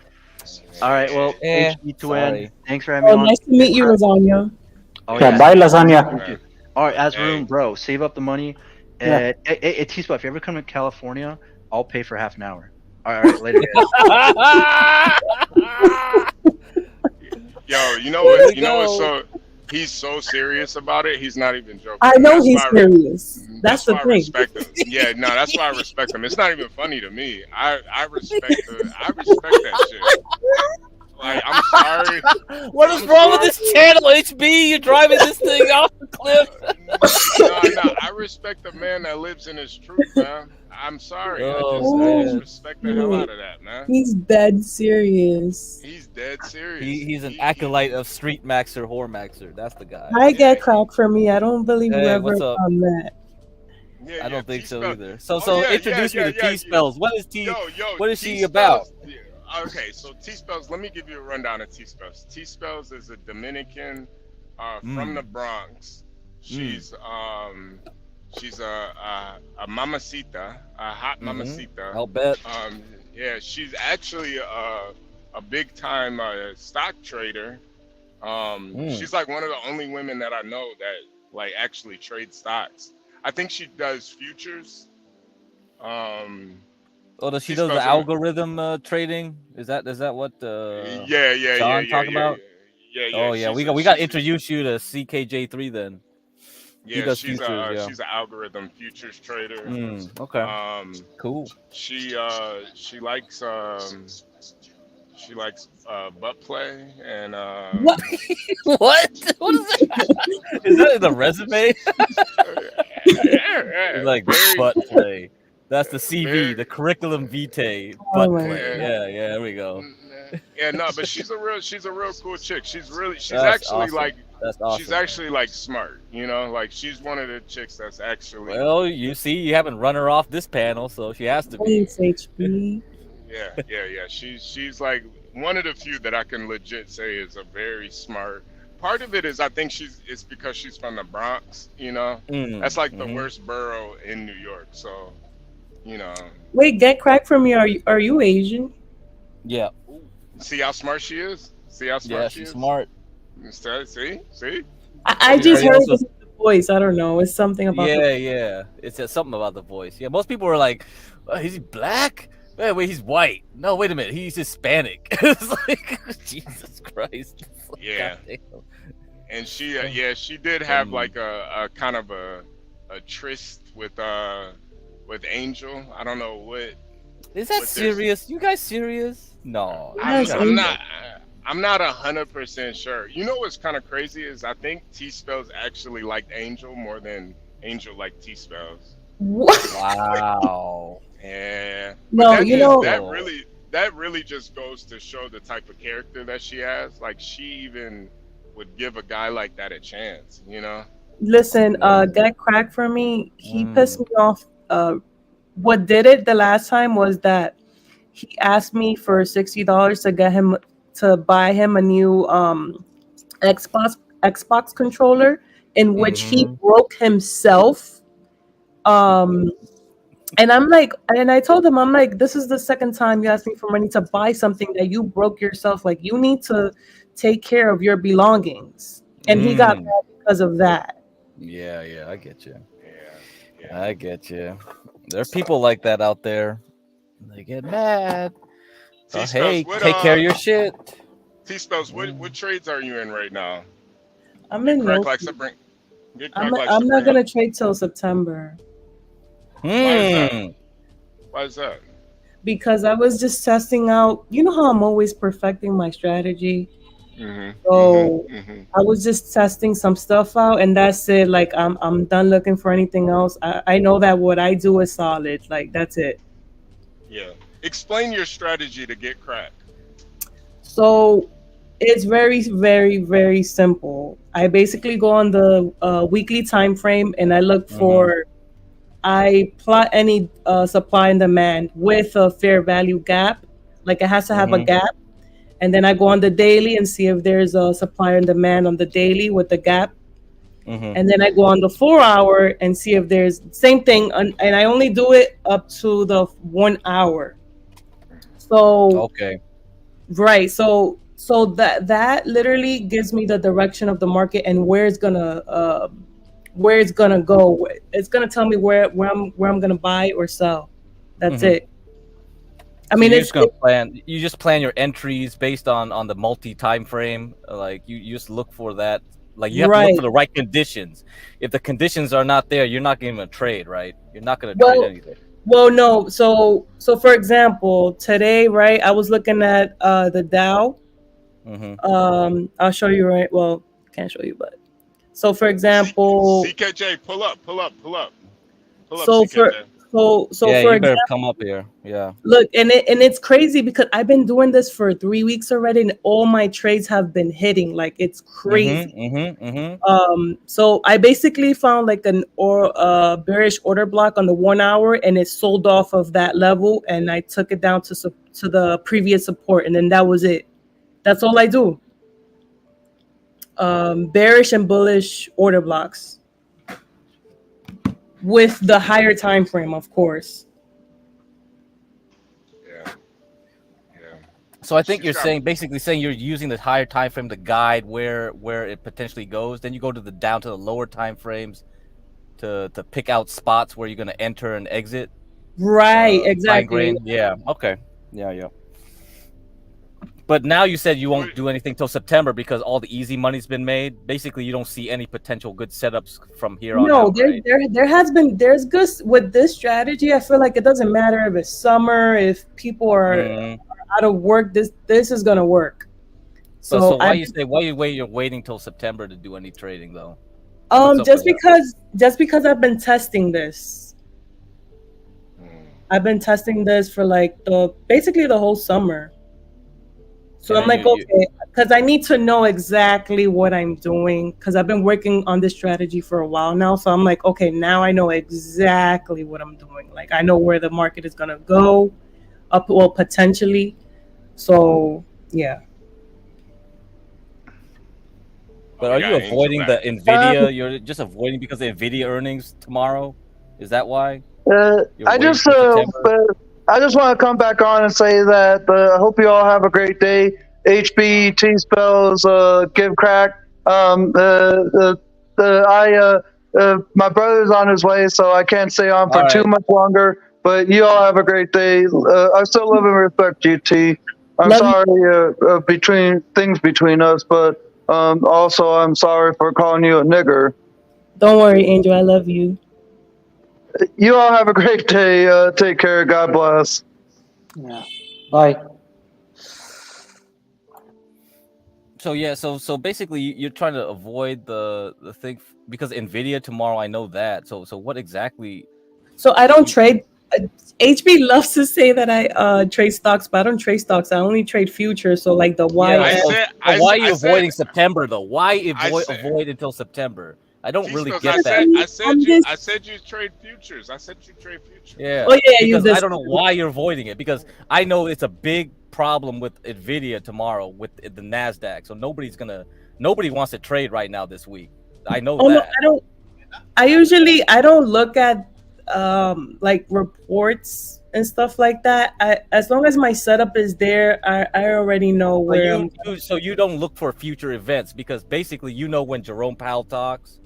All right, well, Eh, HB2N, sorry. thanks for having me Oh, on. nice to meet you, Lasagna. Oh, Yeah, bye, lasagna. Thank you. All right, as Hey. room, bro, save up the money. T-Spell, if you ever come to California, I'll pay for half an hour. All right, later, guys. Yo, you know what? You know what's so? He's so serious about it. He's not even joking. I know That's he's why serious. That's the why I thing. respect him. Yeah, no, that's why I respect him. It's not even funny to me. I respect that shit. Like, I'm sorry. What is wrong with this channel, HB? You're driving this thing off the cliff. No, I respect the man that lives in his truth, man. I'm sorry. I just respect the hell out of that, man. He's dead serious. He's dead serious. He's an acolyte of Street Maxer, Whore Maxer. That's the guy. I get crack for me. I don't believe Hey, whoever what's up? on that. Yeah, I don't think so T-Spell. either. So Oh, introduce me to T-Spells. What is Yo, what is she T-Spells, about? yeah. Okay, so T-Spells, let me give you a rundown of T-Spells. T-Spells is a Dominican from the Bronx. She's a mamacita, a hot mamacita. I'll bet. Yeah, she's actually a big time stock trader. She's like one of the only women that I know that like actually trade stocks. I think she does futures. Oh, does she do the algorithm trading? Is that what John talk about? Yeah. Oh yeah, we got to introduce you to CKJ3 then. Yeah, she's an algorithm futures trader. Okay. Cool. She likes butt play and what? What is that? Is that in the resume? It's like butt play. That's the CV, the curriculum vitae. Butt play. Yeah, there we go. Yeah, no, but she's a real cool chick. She's That's actually awesome. like That's awesome. she's actually like smart, you know, like she's one of the chicks that's actually. Well, you see, you haven't run her off this panel, so she has to be. Thanks, HB. Yeah. She's like one of the few that I can legit say is a very smart. Part of it is I think it's because she's from the Bronx, you know. That's like the worst borough in New York, so you know. Wait, get crack for me. Are you Asian? Yeah. See how smart she is? See how smart she is? Smart. See? I just heard the voice. I don't know. It's something about Yeah. It's something about the voice. Yeah, most people are like, oh, is he black? Wait, he's white. No, wait a minute, he's Hispanic. It's like, Jesus Christ. Yeah. And she did have like a kind of a tryst with Angel. I don't know what. Is that serious? You guys serious? No. I'm not 100% sure. You know what's kind of crazy is I think T-Spells actually liked Angel more than Angel liked T-Spells. What? Wow. Yeah. No, that really just goes to show the type of character that she has. Like she even would give a guy like that a chance, you know? Listen, get crack for me. He pissed me off. What did it the last time was that he asked me for $60 to get him to buy him a new Xbox controller in which he broke himself. And I'm like, and I told him, I'm like, this is the second time you asked me for money to buy something that you broke yourself. Like, you need to take care of your belongings. And he got mad because of that. Yeah, I get you. Yeah. I get you. There are people like that out there. They get mad. So, hey, take care of your shit. T-Spells, what trades are you in right now? I'm in no. I'm not gonna trade till September. Why is that? Because I was just testing out. You know how I'm always perfecting my strategy. So I was just testing some stuff out, and that's it. Like I'm done looking for anything else. I know that what I do is solid. Like that's it. Yeah. Explain your strategy to get crack. So it's very, very, very simple. I basically go on the weekly time frame and I look for. I plot any supply and demand with a fair value gap. Like it has to have a gap. And then I go on the daily and see if there's a supply and demand on the daily with the gap. And then I go on the 4 hour and see if there's same thing. And I only do it up to the 1 hour. So right. So that literally gives me the direction of the market and where it's gonna where it's gonna go. It's gonna tell me where I'm gonna buy or sell. That's it. I mean, you're it's just gonna plan. You just plan your entries based on the multi time frame. Like you just look for that. Like you have to look right. for the right conditions. If the conditions are not there, you're not going to trade, right? You're not going to trade Well, anything. well, no. So for example, today, right? I was looking at the Dow. I'll show you, right? Well, can't show you, but so for example, CKJ, pull up, so for CKJ. so Yeah, for you better example, come up here. Yeah. look, and it's crazy because I've been doing this for 3 weeks already, and all my trades have been hitting. Like it's crazy. So I basically found like an bearish order block on the 1 hour, and it sold off of that level, and I took it down to the previous support, and then that was it. That's all I do. Bearish and bullish order blocks with the higher time frame, of course. Yeah. So I think you're basically saying you're using the higher time frame to guide where it potentially goes. Then you go to the down to the lower time frames to pick out spots where you're going to enter and exit. Right, exactly. Yeah. Okay. Yeah. But now you said you won't do anything till September because all the easy money's been made. Basically, you don't see any potential good setups from here on out. There's good with this strategy. I feel like it doesn't matter if it's summer, if people are out of work. This is gonna work. So why you're waiting till September to do any trading though? Just because I've been testing this. I've been testing this for like basically the whole summer. So I'm like, okay, because I need to know exactly what I'm doing because I've been working on this strategy for a while now. So I'm like, okay, now I know exactly what I'm doing. Like I know where the market is gonna go, potentially. So yeah. But are you avoiding the Nvidia? You're just avoiding because of Nvidia earnings tomorrow. Is that why? I just want to come back on and say that I hope you all have a great day. HB2N spells give crack. My brother's on his way, so I can't stay on for too much longer. But you all have a great day. I still love and respect you, T. I'm sorry between us, but also I'm sorry for calling you a nigger. Don't worry, Angel. I love you. You all have a great day. Take care. God bless. Yeah. Bye. So basically you're trying to avoid the thing because Nvidia tomorrow. I know that. So what exactly? So I don't trade. HB loves to say that I trade stocks, but I don't trade stocks. I only trade futures. So like the why. Yeah, why are you avoiding September though? Why avoid until September? I don't really get that. I said you trade futures. I said you trade futures. Yeah. Oh yeah. Because I don't know why you're avoiding it because I know it's a big problem with Nvidia tomorrow with the Nasdaq. So nobody wants to trade right now this week. I know that. No, I don't look at like reports and stuff like that. As long as my setup is there, I already know where. So you don't look for future events because basically you know when Jerome Powell talks.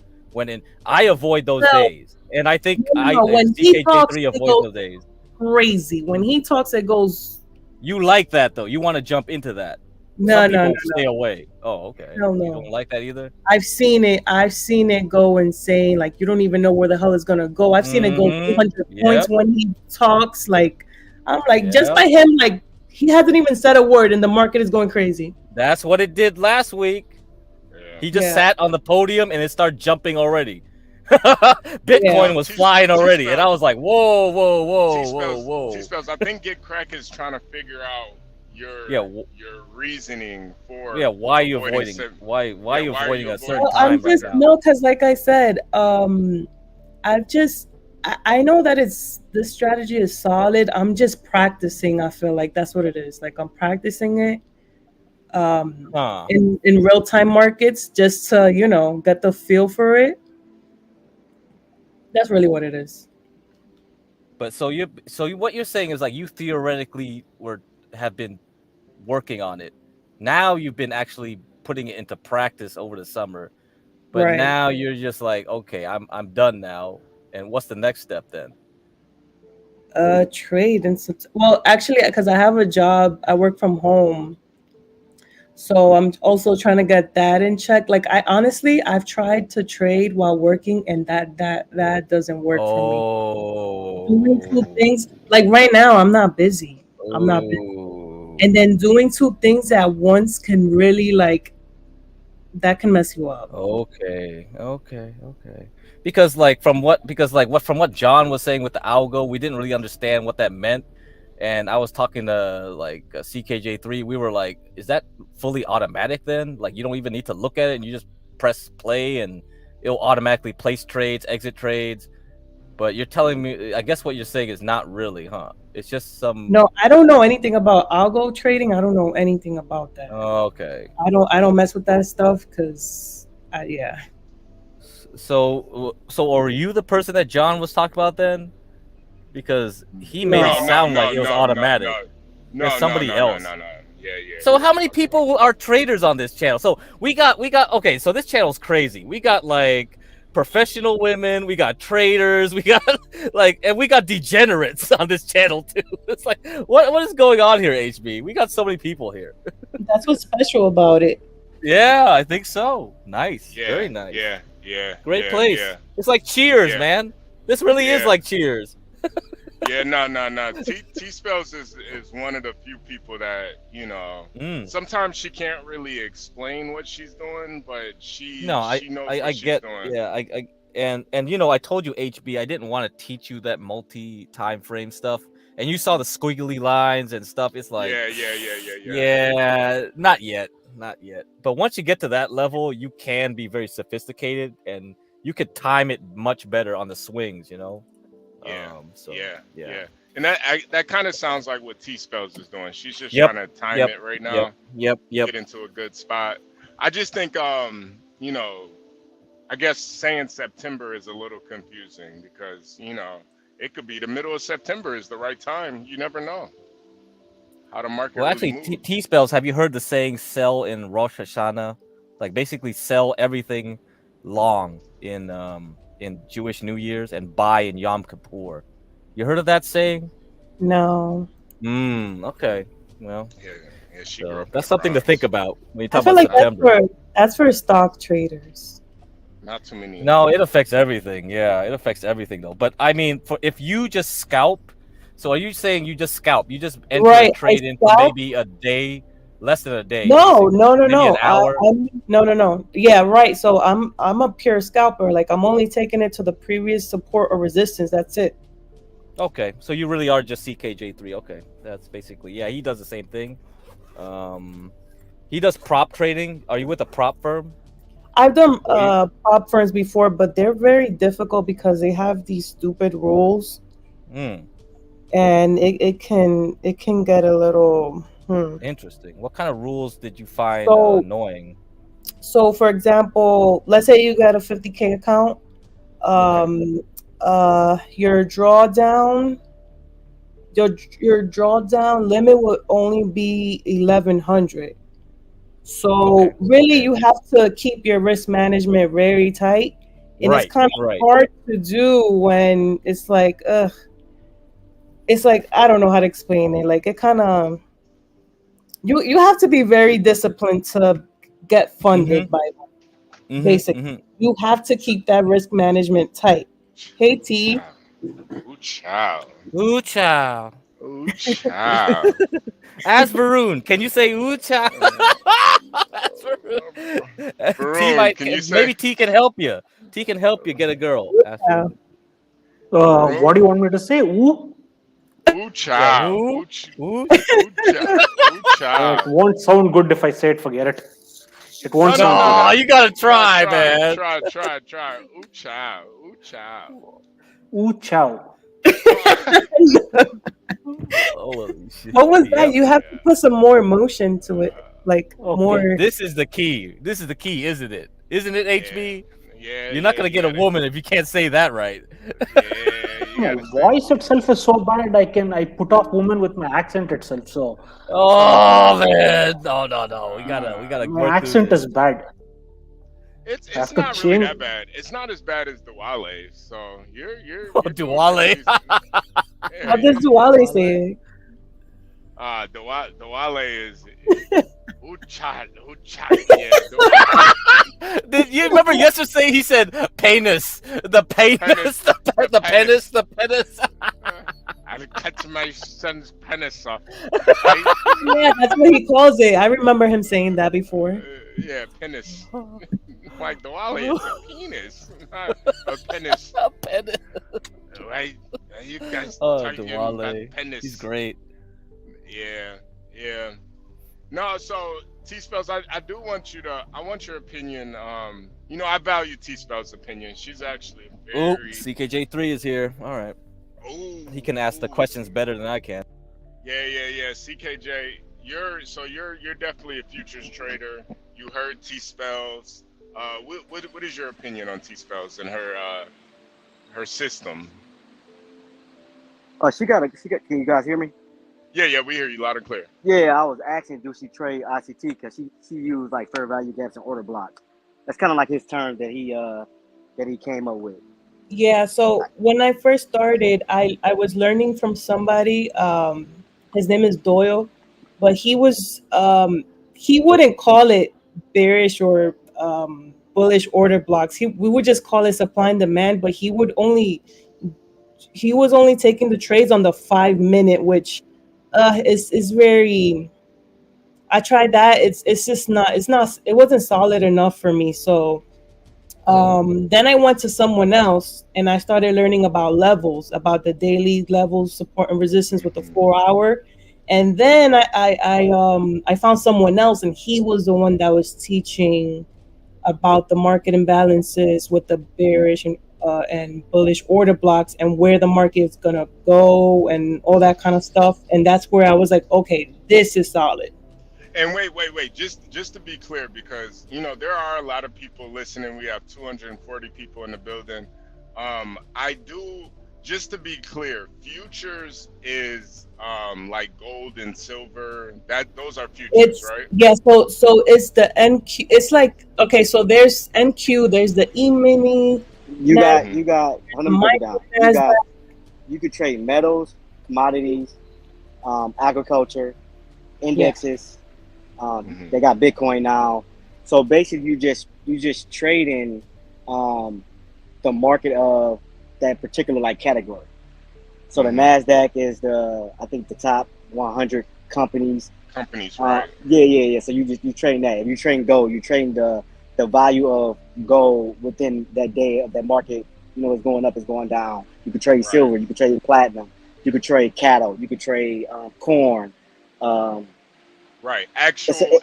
I avoid those days, and I think when he talks, CKJ3 avoids those days. Crazy when he talks, it goes. You like that though? You want to jump into that? No, stay away. Oh, okay. No. You don't like that either. I've seen it go insane. Like you don't even know where the hell it's gonna go. I've seen it go 200 points when he talks. Like I'm like just by him, like he hasn't even said a word, and the market is going crazy. That's what it did last week. He just sat on the podium and it started jumping already. Bitcoin was flying already, and I was like, whoa. T-Spells, I think Get Crack is trying to figure out your reasoning for why you avoiding why you avoiding a certain time right now. No, because like I said, I know that this strategy is solid. I'm just practicing. I feel like that's what it is. Like I'm practicing it. In real-time markets just to get the feel for it. That's really what it is. But what you're saying is like you theoretically have been working on it. Now you've been actually putting it into practice over the summer. But Right. now you're just like, okay, I'm done now. And what's the next step then? Trade and well, actually, because I have a job, I work from home, so I'm also trying to get that in check. Like, I've tried to trade while working, and that doesn't work for me. Doing two Oh. things, like right now, I'm not busy. I'm not busy, Oh. and then doing two things at once can really that can mess you up. Okay. Because from what John was saying with the algo, we didn't really understand what that meant. And I was talking to CKJ3. We were like, is that fully automatic then? Like, you don't even need to look at it and you just press play and it'll automatically place trades, exit trades. But you're telling me, I guess what you're saying is not really, huh? It's just some. No, I don't know anything about algo trading. I don't know anything about that. Okay. I don't mess with that stuff because yeah. So are you the person that John was talking about then? Because he made it sound like it was automatic. No, somebody else. No. Yeah. So how many people are traders on this channel? So we got okay, so this channel's crazy. We got like professional women, we got traders, we got and we got degenerates on this channel too. It's like what is going on here, HB? We got so many people here. That's what's special about it. Yeah, I think so. Nice. Yeah, Very nice. Yeah. Great place. Yeah. It's like Cheers, man. This really is like Cheers. Yeah, no. T Spells is one of the few people that, sometimes she can't really explain what she's doing, but she knows what she's doing. Yeah, and I told you, HB, I didn't want to teach you that multi-time frame stuff. And you saw the squiggly lines and stuff. It's like Yeah, not yet. But once you get to that level, you can be very sophisticated and you could time it much better on the swings, Yeah. And that kind of sounds like what T Spells is doing. She's just trying to time it right now. Yep. Get into a good spot. I just think I guess saying September is a little confusing because, it could be the middle of September is the right time. You never know how the market Well, really actually, T Spells, have you heard the saying sell in Rosh Hashanah? Like basically sell everything long in Jewish New Year's and buy in Yom Kippur. You heard of that saying? No. Okay. Well, so that's something to think about when you talk about like September. That's for stock traders. Not too many. No, it affects everything. Yeah, it affects everything though. But I mean, if you just scalp, so are you saying you just scalp? You just enter a trade into maybe a day, less than a day? No. An hour? No. Yeah, right. So I'm a pure scalper. Like I'm only taking it to the previous support or resistance. That's it. Okay, so you really are just CKJ3. Okay, that's basically he does the same thing. He does prop trading. Are you with a prop firm? I've done prop firms before, but they're very difficult because they have these stupid rules, and it can get a little interesting. What kind of rules did you find annoying? So, for example, let's say you got a 50K account. Your drawdown limit would only be 1,100. So really, you have to keep your risk management very tight, and it's kind of hard to do when it's like, it's like I don't know how to explain it. Like it kind of, you have to be very disciplined to get funded by them. Basically, you have to keep that risk management tight. Hey T. Ooh chow. Asbaroon, can you say ooh chow? Maybe T can help you. T can help you get a girl. What do you want me to say? Ooh? Ooh chow. Ooh chow. It won't sound good if I say it. Forget it. It won't sound good. Oh, you gotta try, man. Try. Ooh chow. Ooh chow. What was that? You have to put some more emotion to it, like more. This is the key, isn't it? Isn't it, HB? Yeah. You're not gonna get a woman if you can't say that right. My voice itself is so bad. I put off women with my accent itself. So. Oh man, no. We gotta. My accent is bad. It's not really that bad. It's not as bad as Duale. So you're Oh, Duale. What does Duale say? Duale is Uchad. Yeah. Did you remember yesterday he said penis? The penis, the penis, the penis. I'll cut my son's penis off. Yeah, that's what he calls it. I remember him saying that before. Yeah, penis. Like Duale is a penis, not a penis. A penis. Right? You guys Oh, talking about Duale. penis. He's great. Yeah. No, so T-Spells, I do want you to, I want your opinion. I value T-Spells' opinion. She's actually Oh, very... CKJ3 is here. All right. He can ask the questions better than I can. Yeah. CKJ, you're definitely a futures trader. You heard T-Spells. What is your opinion on T-Spells and her system? She got. Can you guys hear me? Yeah, we hear you loud and clear. Yeah, I was asking, do she trade ICT because she used like fair value gaps and order blocks. That's kind of like his term that he came up with. Yeah, so when I first started, I was learning from somebody. His name is Doyle, but he he wouldn't call it bearish or bullish order blocks. We would just call it supply and demand, but he was only taking the trades on the 5-minute, which is very. I tried that. It wasn't solid enough for me. So then I went to someone else and I started learning about levels, about the daily levels, support and resistance with the 4-hour. And then I found someone else, and he was the one that was teaching about the market imbalances with the bearish and bullish order blocks and where the market is gonna go and all that kind of stuff. And that's where I was like, okay, this is solid. And wait. Just to be clear, because there are a lot of people listening. We have 240 people in the building. Just to be clear, futures is like gold and silver. Those are futures, right? Yeah. So it's the NQ. It's like, okay, so there's NQ. There's the E-mini. You got. Let me break it down. You could trade metals, commodities, agriculture, indexes. They got Bitcoin now. So basically, you just trade in the market of that particular like category. So the Nasdaq is I think the top 100 companies. Right? Yeah. So you trade that. If you trade gold, you trade the value of gold within that day of that market. It's going up, it's going down. You could trade silver, you could trade platinum, you could trade cattle, you could trade corn. Right. Actual the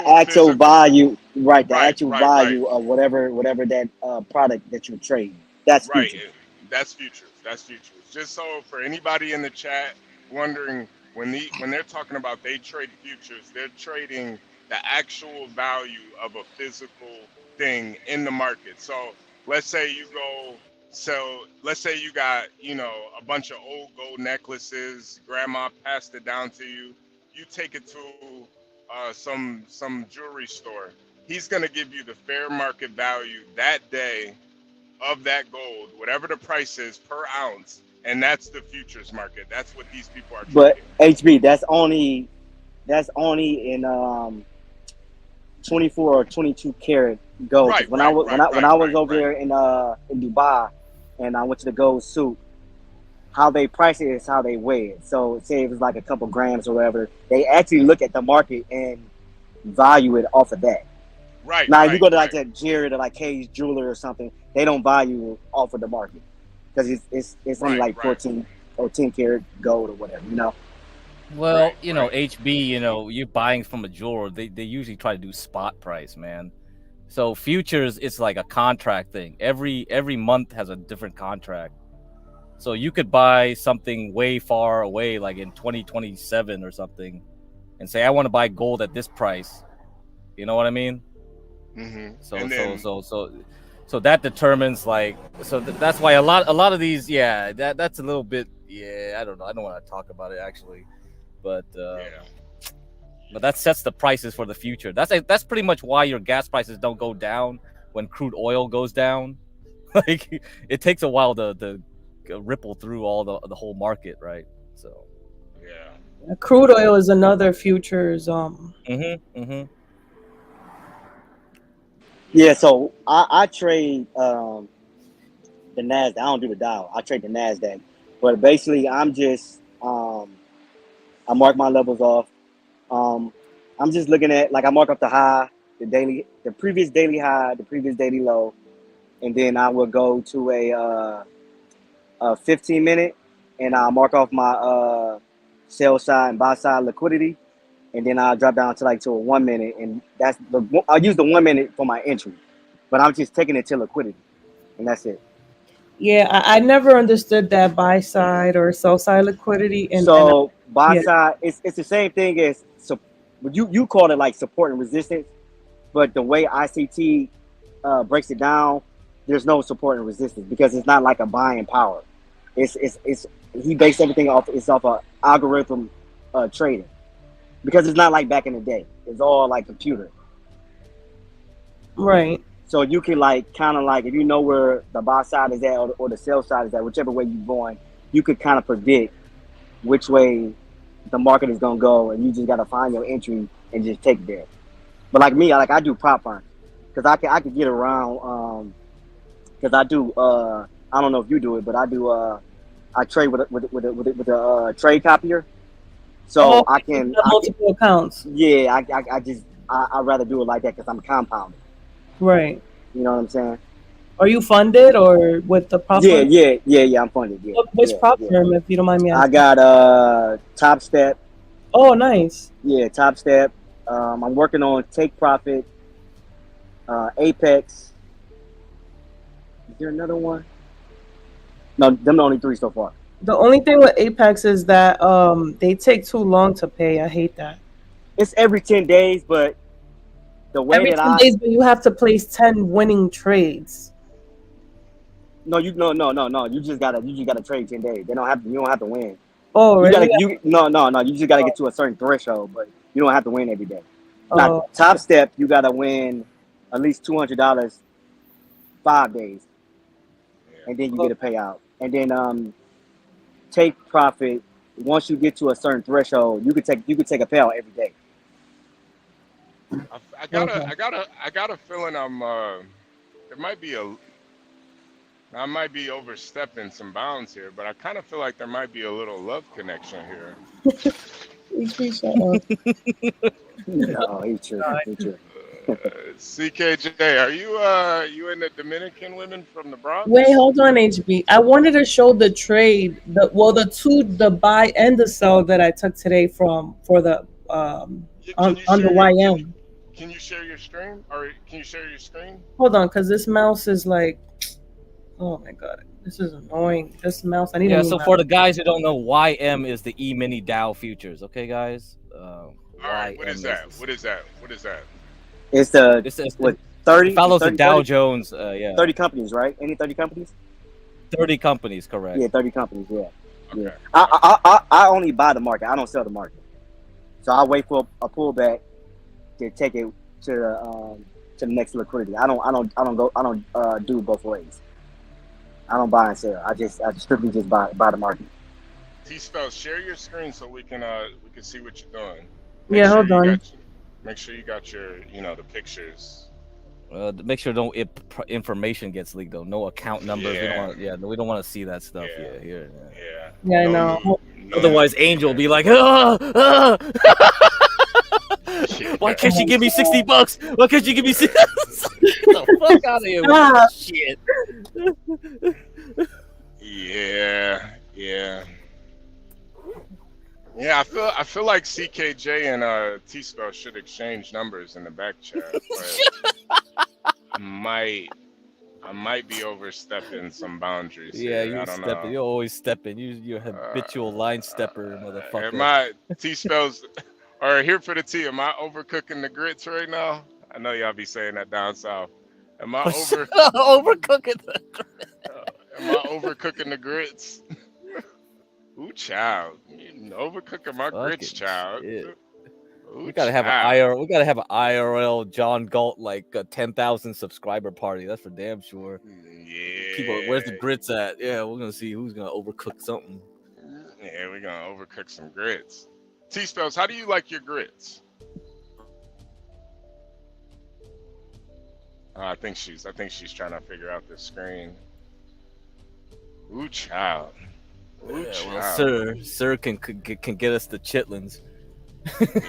actual value, right? The actual value of whatever that product that you trade. That's futures. That's futures. Just so for anybody in the chat wondering, when they're talking about they trade futures, they're trading the actual value of a physical thing in the market. So let's say you got a bunch of old gold necklaces. Grandma passed it down to you. You take it to some jewelry store. He's going to give you the fair market value that day of that gold, whatever the price is per ounce, and that's the futures market. That's what these people are trading. But HB, that's only in 24 or 22 karat gold. When I was over there in Dubai, and I went to the gold souk, how they price it is how they weigh it. So say it was like a couple grams or whatever, they actually look at the market and value it off of that. Right. Now, if you go to like that Jared or like Kay's Jeweler or something, they don't value off of the market because it's only like 14 or 10 karat gold or whatever, Well, HB, you're buying from a jeweler. They usually try to do spot price, man. So futures, it's like a contract thing. Every month has a different contract. So you could buy something way far away, like in 2027 or something, and say, I want to buy gold at this price. You know what I mean? Mm-hmm. So that determines that's why a lot of these, that's a little bit, I don't know. I don't want to talk about it actually, but But that sets the prices for the future. That's pretty much why your gas prices don't go down when crude oil goes down. Like it takes a while to ripple through all the whole market, right? So yeah. Crude oil is another futures. Yeah, so I trade the Nasdaq. I don't do the Dow. I trade the Nasdaq. But basically, I'm just I mark my levels off. I'm just looking at, like, I mark up the high, the previous daily high, the previous daily low, and then I will go to a 15-minute, and I'll mark off my sell side and buy side liquidity, and then I'll drop down to a 1 minute, and I'll use the 1 minute for my entry, but I'm just taking it to liquidity, and that's it. Yeah, I never understood that buy side or sell side liquidity. Buy side, it's the same thing as you call it like support and resistance, but the way ICT breaks it down, there's no support and resistance because it's not like a buying power. It's he based everything off a algorithm trading, because it's not like back in the day. It's all like computer. Right. So you can kind of if you know where the buy side is at or the sell side is at, whichever way you're going, you could kind of predict which way the market is gonna go, and you just gotta find your entry and just take it there. But like me, I do prop firms because I can get around because I do I don't know if you do it, but I do I trade with a trade copier, so I can multiple accounts. Yeah, I rather do it like that because I'm compounding. Right. You know what I'm saying? Are you funded or with the prop firm? Yeah, I'm funded. Yeah. Which prop firm, if you don't mind me asking? I got Top Step. Oh, nice. Yeah, Top Step. I'm working on Take Profit, Apex. Is there another one? No, them the only three so far. The only thing with Apex is that they take too long to pay. I hate that. It's every 10 days, but the way every 10 days, but you have to place 10 winning trades. No. You just gotta trade 10 days. You don't have to win. Oh, really? You just gotta get to a certain threshold, but you don't have to win every day. Now, Top Step, you gotta win at least $200 5 days, and then you get a payout. And then Take Profit, once you get to a certain threshold, you could take a payout every day. I got a feeling there might be I might be overstepping some bounds here, but I kind of feel like there might be a little love connection here. No, he's true. CKJ, are you in the Dominican women from the Bronx? Wait, hold on, HB. I wanted to show the trade, the buy and the sell that I took today for the on the YM. Can you share your screen? Or can you share your screen? Hold on, because this mouse is like, oh my god, this is annoying. This mouse, I need. Yeah, so for the guys who don't know, YM is the E-mini Dow futures. Okay, guys. All right, what is that? What is that? It's what 30? It follows 30, the Dow 30? Jones. Yeah. 30 companies, right? Any 30 companies? 30 companies, correct? Yeah, 30 companies. Yeah. Okay. Yeah. I only buy the market. I don't sell the market. So I wait for a pullback to take it to the next liquidity. I don't do both ways. I don't buy and sell. I strictly just buy the market. T-Spell, share your screen so we can see what you're doing. Hold on. Make sure you got your the pictures. Make sure information gets leaked though. No account numbers. Yeah. We don't want to see that stuff. Yeah. Yeah, I know. Otherwise, Angel will be like, why can't she give me $60? Why can't you give me $60? The fuck out of here with this shit. Yeah, I feel like CKJ and T-Spell should exchange numbers in the back chat, but I might be overstepping some boundaries. Yeah, here. you're stepping. You're always stepping. You're a habitual line stepper, motherfucker. Am I T-Spells? Or here for the T? Am I overcooking the grits right now? I know y'all be saying that down south. Am I overcooking the grits? Am I overcooking the grits? Ooh, child. You overcooking my grits, child. Ooh, We gotta have an child. IRL. We gotta have an IRL John Galt like a 10,000 subscriber party. That's for damn sure. Yeah. People, where's the grits at? Yeah, we're gonna see who's gonna overcook something. Yeah, we're gonna overcook some grits. T-Spells, how do you like your grits? I think she's trying to figure out this screen. Ooh, child. Ooh, Yeah, child. well, sir can get us the chitlins.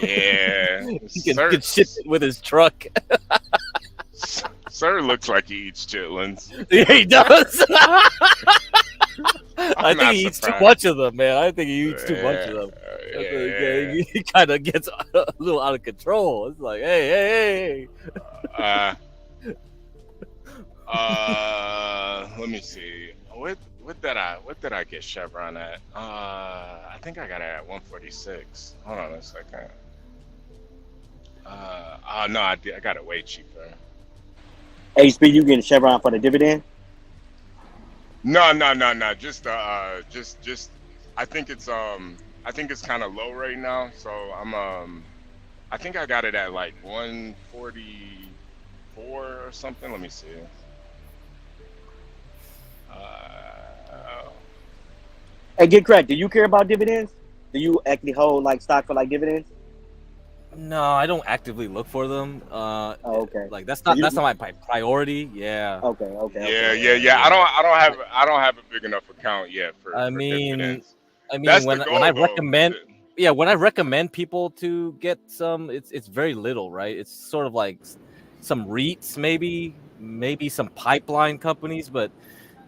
Yeah, he can ship it with his truck. Sir looks like he eats chitlins. Yeah, he does. I I'm think not he eats too surprised. much of them, man. I think he eats too much of them. Yeah. He kind of gets a little out of control. It's like, hey. Let me see. What did I get Chevron at? I think I got it at 146. Hold on a second. No, I got it way cheaper. HB, you getting Chevron for the dividend? No. Just I think it's kind of low right now. So I think I got it at like 144 or something. Let me see. Hey, get cracked. Do you care about dividends? Do you actually hold like stock for like dividends? No, I don't actively look for them. Okay. Like that's not my priority. Yeah. Okay. Yeah. I don't have a big enough account yet for dividends. That's when I recommend when I recommend people to get some, it's very little, right? It's sort of like some REITs, maybe some pipeline companies, but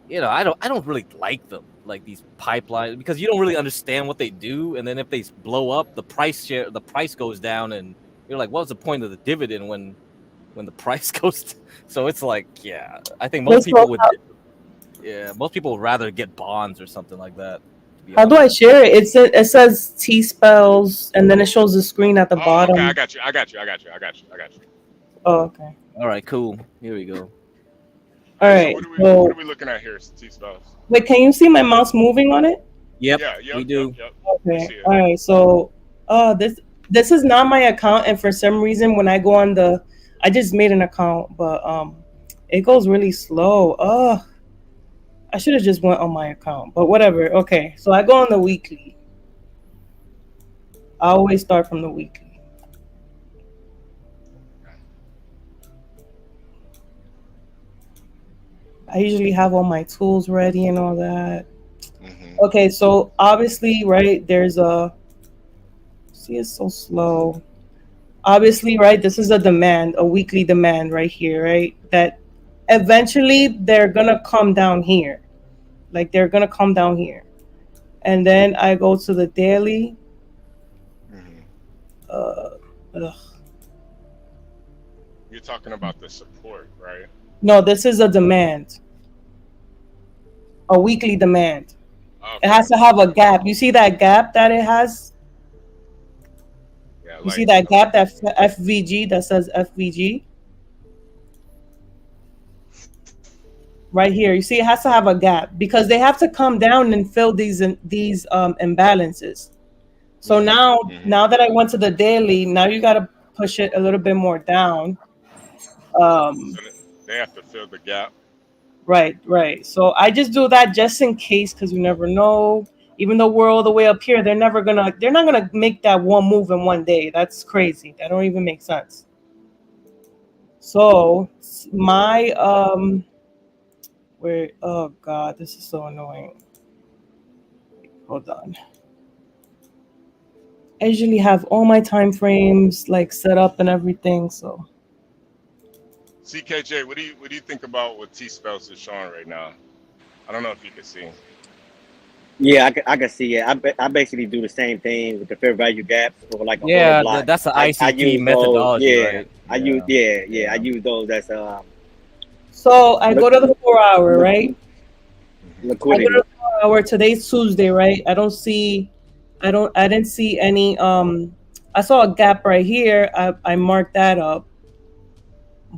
I don't really like them, like these pipelines, because you don't really understand what they do, and then if they blow up, the price goes down, and you're like, what's the point of the dividend when the price goes so it's like, I think most people would rather get bonds or something like that. How do I share it? It says T-Spells, and then it shows the screen at the bottom. Okay, I got you. Oh, okay. All right, cool. Here we go. All right. What are we looking at here, T-Spells? Wait, can you see my mouse moving on it? Yep, we do. Yep. Okay. All right. So, this is not my account, and for some reason, when I go on I just made an account, but it goes really slow. I should have just went on my account, but whatever. Okay. So I go on the weekly. I always start from the weekly. I usually have all my tools ready and all that. Mm-hmm. Okay, so obviously, right, there's see, it's so slow. Obviously, right, this is a weekly demand right here, right? That eventually they're gonna come down here. Like they're gonna come down here. And then I go to the daily. Mm-hmm. You're talking about the support, right? No, this is a demand. A weekly demand. Okay. It has to have a gap. You see that gap that it has? Yeah, you see that gap, that FVG that says FVG? Right here. You see it has to have a gap because they have to come down and fill these imbalances. So now that I went to the daily, now you got to push it a little bit more down. So they have to fill the gap. Right. So I just do that just in case, because you never know. Even though we're all the way up here, they're not gonna make that one move in one day. That's crazy. That don't even make sense. So my oh god, this is so annoying. Hold on. I usually have all my time frames like set up and everything, so. CKJ, what do you think about what T-Spells is showing right now? I don't know if you can see. Yeah, I can see it. I basically do the same thing with the fair value gaps or like a block. That's the ICT methodology, right? I use those as So I go to the 4 hour, right? Liquidity. I go to the 4 hour. Today's Tuesday, right? I didn't see any I saw a gap right here. I marked that up.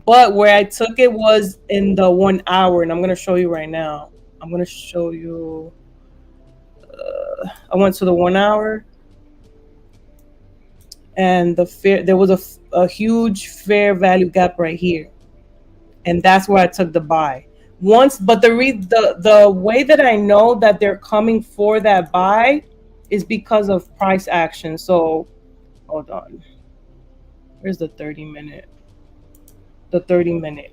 But where I took it was in the 1 hour, and I'm going to show you right now. I'm going to show you. I went to the 1 hour, and there was a huge fair value gap right here, and that's where I took the buy. But the way that I know that they're coming for that buy is because of price action. So hold on, where's the 30-minute? The 30-minute.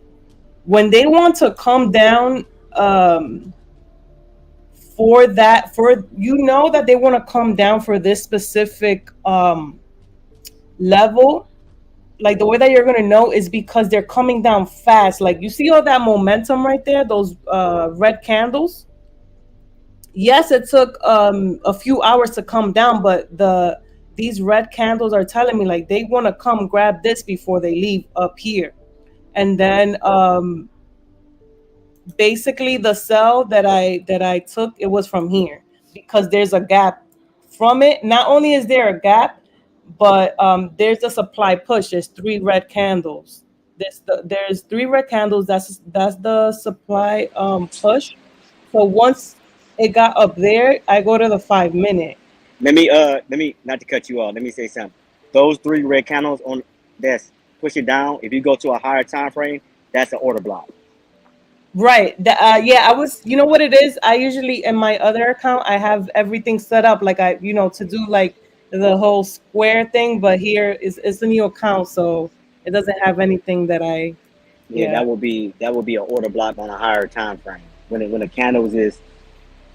When they want to come down, for that, that they want to come down for this specific level, like the way that you're going to know is because they're coming down fast. Like you see all that momentum right there, those red candles. Yes, it took a few hours to come down, but these red candles are telling me like they want to come grab this before they leave up here. And then basically the sell that I took, it was from here, because there's a gap from it. Not only is there a gap, but there's a supply push. There's 3 red candles. There's 3 red candles. That's the supply push. So once it got up there, I go to the 5-minute. Let me not to cut you off. Let me say something. Those 3 red candles on that's push it down. If you go to a higher time frame, that's an order block. Right. Yeah, I was, you know what it is? I usually, in my other account, I have everything set up like to do like the whole square thing, but here it's a new account, so it doesn't have anything that I. Yeah, that would be an order block on a higher time frame. When the candles is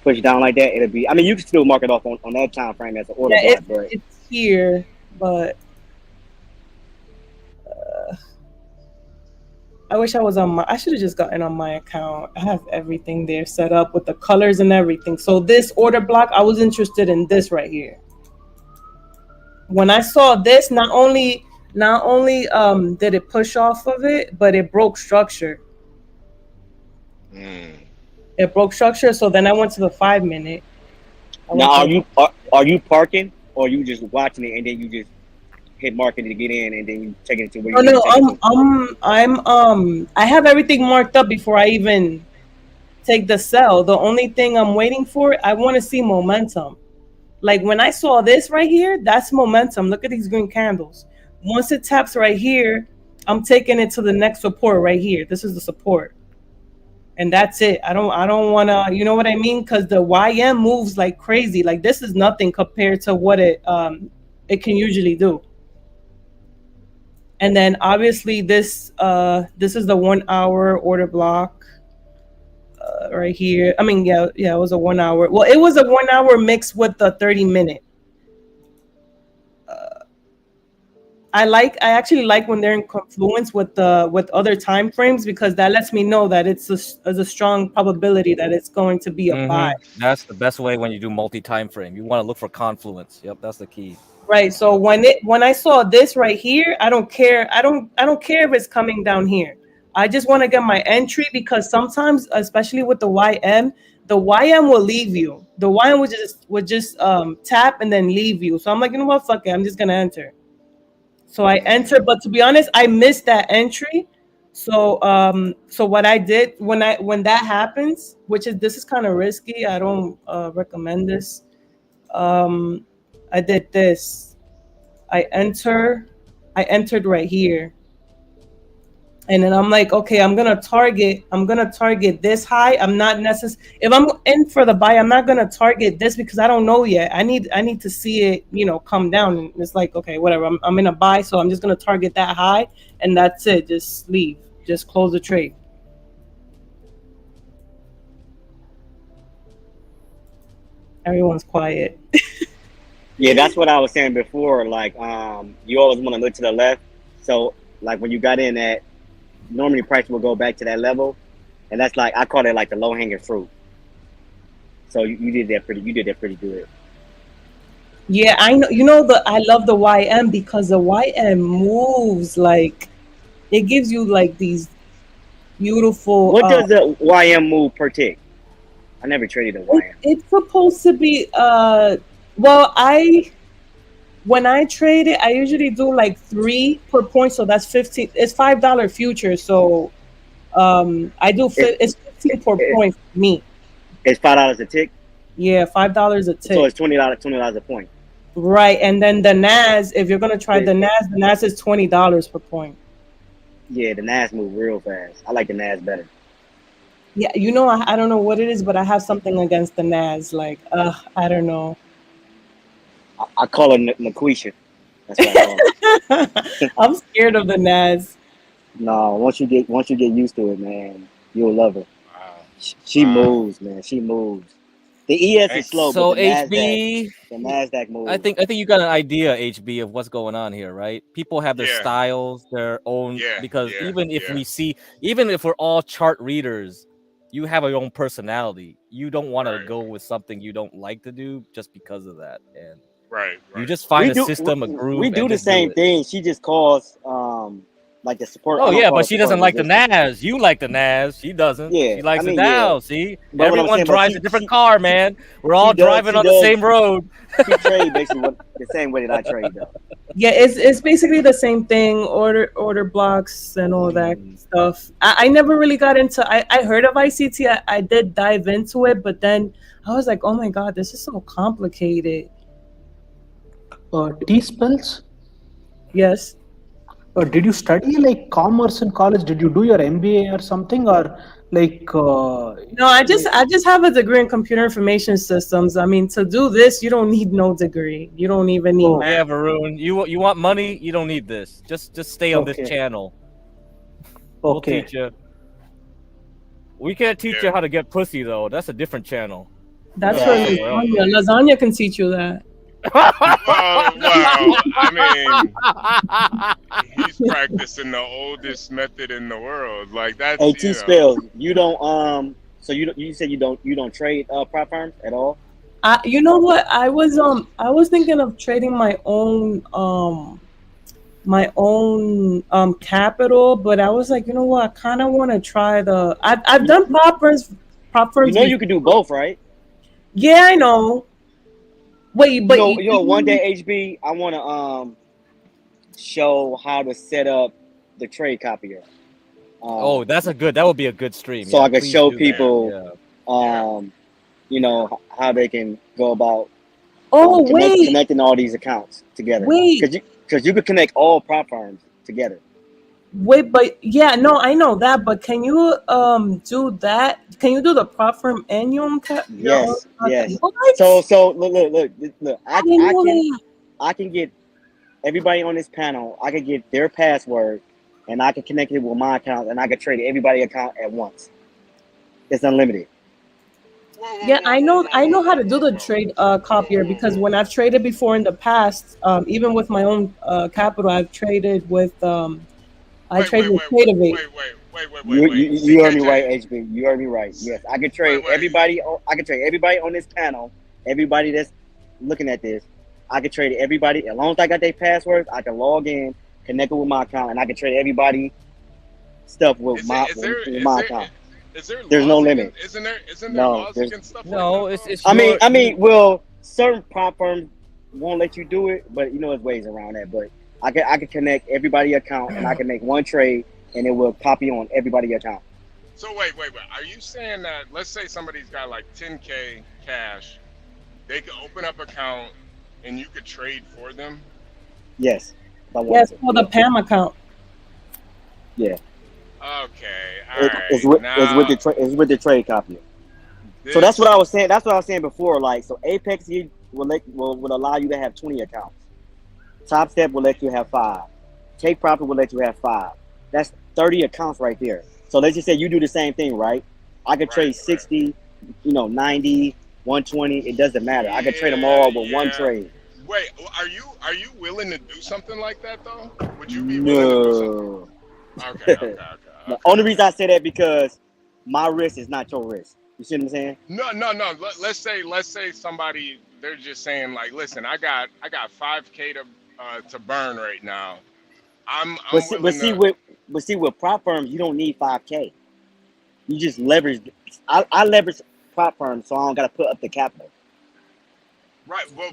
pushed down like that, it'll be. I mean, you can still mark it off on that time frame as an order block, but it's here, but. I wish I was I should have just gotten on my account. I have everything there set up with the colors and everything. So this order block, I was interested in this right here. When I saw this, not only did it push off of it, but it broke structure. It broke structure. So then I went to the 5-minute. Now, are you parking, or are you just watching it and then you just hit market to get in and then you take it to where you I have everything marked up before I even take the sell. The only thing I'm waiting for, I want to see momentum. Like when I saw this right here, that's momentum. Look at these green candles. Once it taps right here, I'm taking it to the next support right here. This is the support. And that's it. I don't want to, you know what I mean? Because the YM moves like crazy. Like this is nothing compared to what it can usually do. And then obviously this is the 1 hour order block right here. I mean, yeah, it was a 1 hour. Well, it was a 1 hour mixed with the 30-minute. I actually like when they're in confluence with other time frames, because that lets me know that it's a strong probability that it's going to be a buy. That's the best way when you do multi-time frame. You want to look for confluence. Yep, that's the key. Right. So when I saw this right here, I don't care. I don't care if it's coming down here. I just want to get my entry, because sometimes, especially with the YM will leave you. The YM would just tap and then leave you. So I'm like, you know what? Fuck it. I'm just gonna enter. So I entered, but to be honest, I missed that entry. So what I did when that happens, this is kind of risky. I don't recommend this. I did this. I entered right here. And then I'm like, okay, I'm gonna target this high. I'm not necessarily, if I'm in for the buy, I'm not gonna target this because I don't know yet. I need to see it, come down. And it's like, okay, whatever. I'm in a buy, so I'm just gonna target that high, and that's it. Just leave. Just close the trade. Everyone's quiet. Yeah, that's what I was saying before. Like, you always want to look to the left. So, like when you got in at, normally price will go back to that level, and that's like, I call it like the low hanging fruit. So you did that pretty good. Yeah, I know. I love the YM because the YM moves like, it gives you like these beautiful. What does the YM move per tick? I never traded a YM. It's supposed to be well, when I trade it, I usually do like 3 per point, so that's 15. It's $5 future, so I do it's 15 per point for me. It's $5 a tick. Yeah, $5 a tick. So it's $20 a point. Right, and then the NAS. If you're gonna try the NAS is $20 per point. Yeah, the NAS move real fast. I like the NAS better. Yeah, you know, I don't know what it is, but I have something against the NAS. Like, I don't know. I call her Naquisha. That's what I call her. I'm scared of the NAS. No, once you get used to it, man, you'll love her. Wow. She moves, man. She moves. The ES is slow, So but the NASDAQ moves. I think you got an idea, HB, of what's going on here, right? People have their Yeah. styles, their own, Yeah, because yeah, even if yeah. even if we're all chart readers, you have your own personality. You don't want to go with something you don't like to do just because of that, and you just find a system, a groove. We do and the just same do it. thing. She just calls like the support. Oh yeah, but she doesn't like the NAS. You like the NAS. She doesn't. Yeah, She likes I mean, it now. yeah. See, But what I'm everyone saying, drives a different car, man. We're all driving on the same road. She trade basically the same way that I trade, though. Yeah, it's basically the same thing. Order blocks and all that stuff. I never really got into. I heard of ICT. I did dive into it, but then I was like, oh my god, this is so complicated. T spells? Yes. Did you study like commerce in college? Did you do your MBA or something, or like? No, I just have a degree in computer information systems. I mean, to do this, you don't need no degree. You don't even need. Yeah, Varun. You want money? You don't need this. Just stay on this channel. We'll teach you. We can't teach you how to get pussy though. That's a different channel. That's for lasagna. Lasagna can teach you that. Well, I mean, he's practicing the oldest method in the world. Like that's. Hey, T spells. You don't. So you said you don't trade prop firms at all. You know what? I was thinking of trading my own capital, but I was like, you know what? I kind of want to try the. I've done prop firms. You know you could do both, right? Yeah, I know. Wait, but you know, one day, HB, I want to show how to set up the trade copier. Oh, that would be a good stream. So I can show people, you know, how they can go about. Connecting all these accounts together. Because you could connect all prop firms together. Wait, but yeah, no, I know that, but can you do that? Can you do the prop firm and your own cap? Yes. What? So look. I can get everybody on this panel. I can get their password, and I can connect it with my account, and I can trade everybody's account at once. It's unlimited. Yeah, I know how to do the trade copier, because when I've traded before in the past, even with my own capital, I've traded with Tradeovate. You heard me right, HB. You heard me right. Yes, I can trade everybody. I can trade everybody on this panel. Everybody that's looking at this, I can trade everybody. As long as I got their passwords, I can log in, connect it with my account, and I can trade everybody stuff with my account. There's no limit. Isn't there laws against stuff no, like that? it's I mean, well, certain prop firms won't let you do it, but you know there's ways around that. But I can connect everybody's account, and I can make one trade, and it will copy on everybody's account. So wait. Are you saying that, let's say somebody's got like 10K cash, they can open up an account and you could trade for them? Yes. Yes, for the PAM account. Yeah. Okay. It's with the trade copy. So that's what I was saying. That's what I was saying before. Like, so Apex will allow you to have 20 accounts. Top Step will let you have 5. Take Profit will let you have 5. That's 30 accounts right there. So let's just say you do the same thing, right? I could trade 60, 90, 120. It doesn't matter. I could trade them all with one trade. Wait, are you willing to do something like that though? Would you be willing to do something? Okay. The only reason I say that because my risk is not your risk. You see what I'm saying? No. Let's say somebody, they're just saying like, listen, I got 5K to burn right now. But see, with prop firms, you don't need 5K. You just leverage. I leverage prop firms, so I don't got to put up the capital. Right. But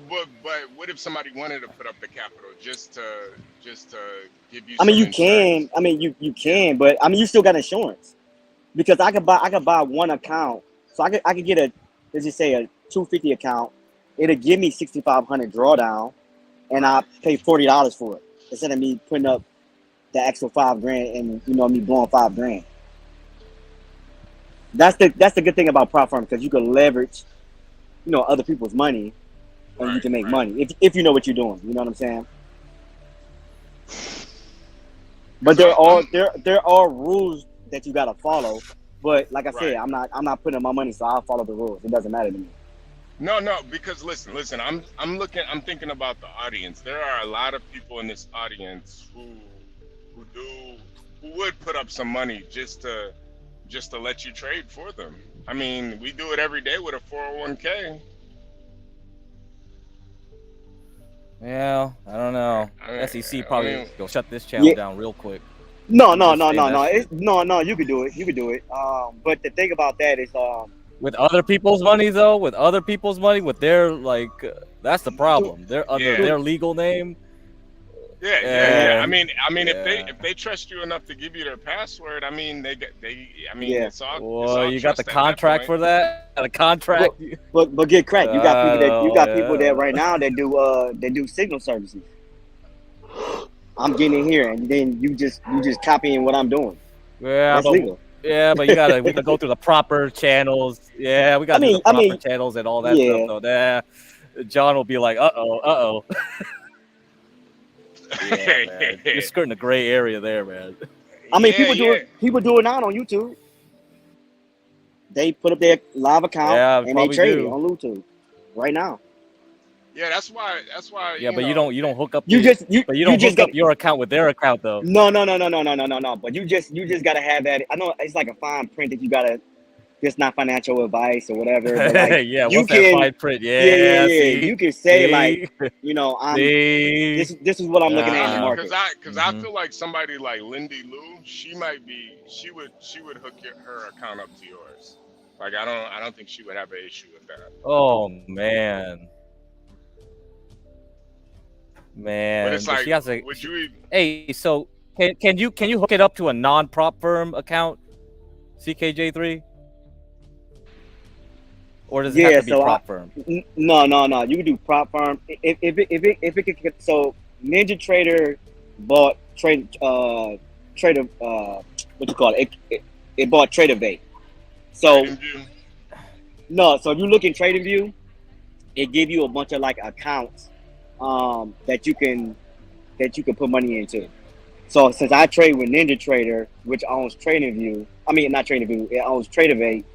what if somebody wanted to put up the capital just to give you? I mean, you can. I mean, you can, but I mean, you still got insurance because I could buy one account, so I could get let's just say a 250 account. It'll give me 6,500 drawdown, and I pay $40 for it instead of me putting up the extra $5,000 and me blowing $5,000. That's the good thing about prop firm, because you can leverage other people's money and you can make money if you know what you're doing. You know what I'm saying? But there are rules that you gotta follow. But like I said, I'm not putting up my money, so I'll follow the rules. It doesn't matter to me. No, because listen, I'm thinking about the audience. There are a lot of people in this audience who would put up some money just to let you trade for them. I mean, we do it every day with a 401k. Yeah, I don't know. SEC probably will shut this channel down real quick. No. You could do it. But the thing about that is, with other people's money though, with their that's the problem. They're under their legal name. Yeah. I mean, if they trust you enough to give you their password, it's all. Well, you got the contract for that. A contract. But get cracked. You got people that right now that do signal services. I'm getting in here, and then you just copying what I'm doing. Yeah, that's legal. Yeah, but we gotta go through the proper channels. Yeah, we got the proper channels and all that stuff. So John will be like, uh oh. Yeah, man. You're skirting the gray area there, man. People do it now on YouTube. They put up their live account and they trade it on YouTube right now. Yeah, that's why. Yeah, but you don't hook up. You don't hook up your account with their account though. No. But you just gotta have that. I know it's like a fine print that you gotta. It's not financial advice or whatever. But like, yeah, what's that fine print? Yeah. You can say this is what I'm looking at in the market. Because I feel like somebody like Lindy Lou, she would hook her account up to yours. Like I don't think she would have an issue with that. Oh man. But it's like, would you even... Hey, so can you hook it up to a non-prop firm account, CKJ3? Or does it have to be prop firm? No. You can do prop firm. If it could, so Ninja Trader bought what you call it? It bought TraderVate. So so if you look in TradingView, it give you a bunch of like accounts that you can put money into. So since I trade with Ninja Trader, which owns TradingView, not TradingView, it owns TraderVate,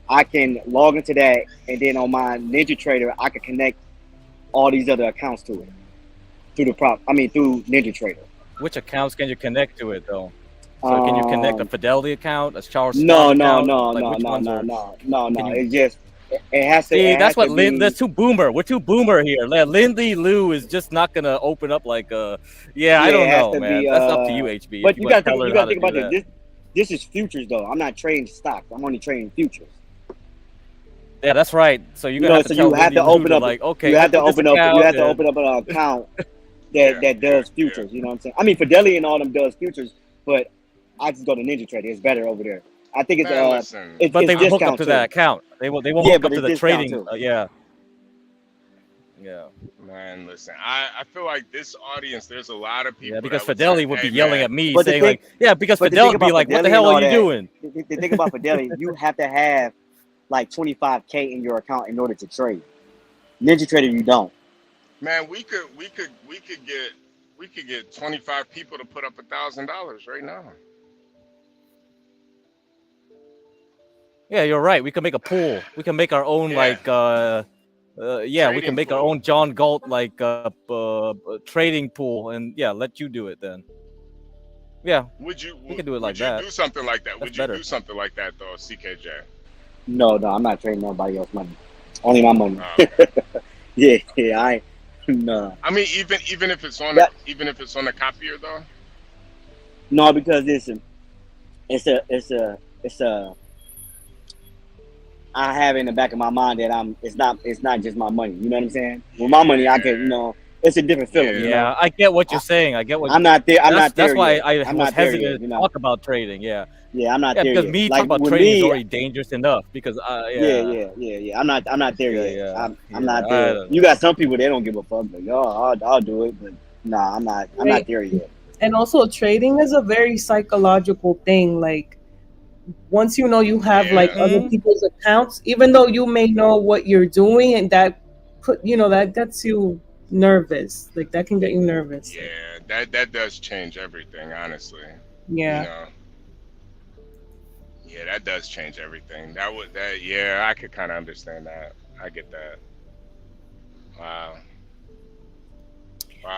I can log into that, and then on my Ninja Trader, I can connect all these other accounts to it through Ninja Trader. Which accounts can you connect to it though? So can you connect a Fidelity account, a Charles? No. It has to. See, that's what that's too boomer. We're too boomer here. Lindy Lou is just not gonna open up like a. I don't know, man. That's up to you, HB. But you gotta think about this. This is futures though. I'm not trading stocks. I'm only trading futures. Yeah, that's right. So you have to open up an account that does futures. You know what I'm saying? Fidelity and all them does futures, but I just go to Ninja Trader. It's better over there. I think it's but they won't hook up to that account. They won't hook up to the trading. Yeah. Man, listen. I feel like this audience. There's a lot of people. Yeah, because Fidelity would be yelling at me saying because Fidelity would be like, "What the hell are you doing?" The thing about Fidelity, you have to have like 25K in your account in order to trade. Ninja Trader, you don't. Man, we could get 25 people to put up $1,000 right now. Yeah, you're right. We can make a pool. We can make our own we can make our own John Galt trading pool, and let you do it then. Yeah. We can do it like that. Would you do something like that? That's would better. You do something like that though, CKJ? No, I'm not trading nobody else's money. Only my money. Oh, okay. No. Even if it's on the copier though. No, because it's a. I have in the back of my mind that it's not just my money. You know what I'm saying? With my money, I can it's a different feeling. You know, I get what you're saying. I get what I'm not there. I'm that's not there why yet. I I'm was not there hesitant yet. to You know. talk about trading. Yeah, Yeah, I'm not there because yet. me Like talking about with trading is me, already dangerous enough. Because yeah. I'm not there yet. I'm not I there. don't You know. got some people they don't give a fuck. Like, oh, I'll do it, but nah, I'm not. I'm not Right. there yet. And also, trading is a very psychological thing. Like, once you know you have like Yeah. other people's accounts, even though you may know what you're doing, and that that gets you nervous. Like, that can get you nervous. Yeah, that does change everything, honestly. You Yeah. know. Yeah, that does change everything. Yeah, I could kind of understand that. I get that. Wow.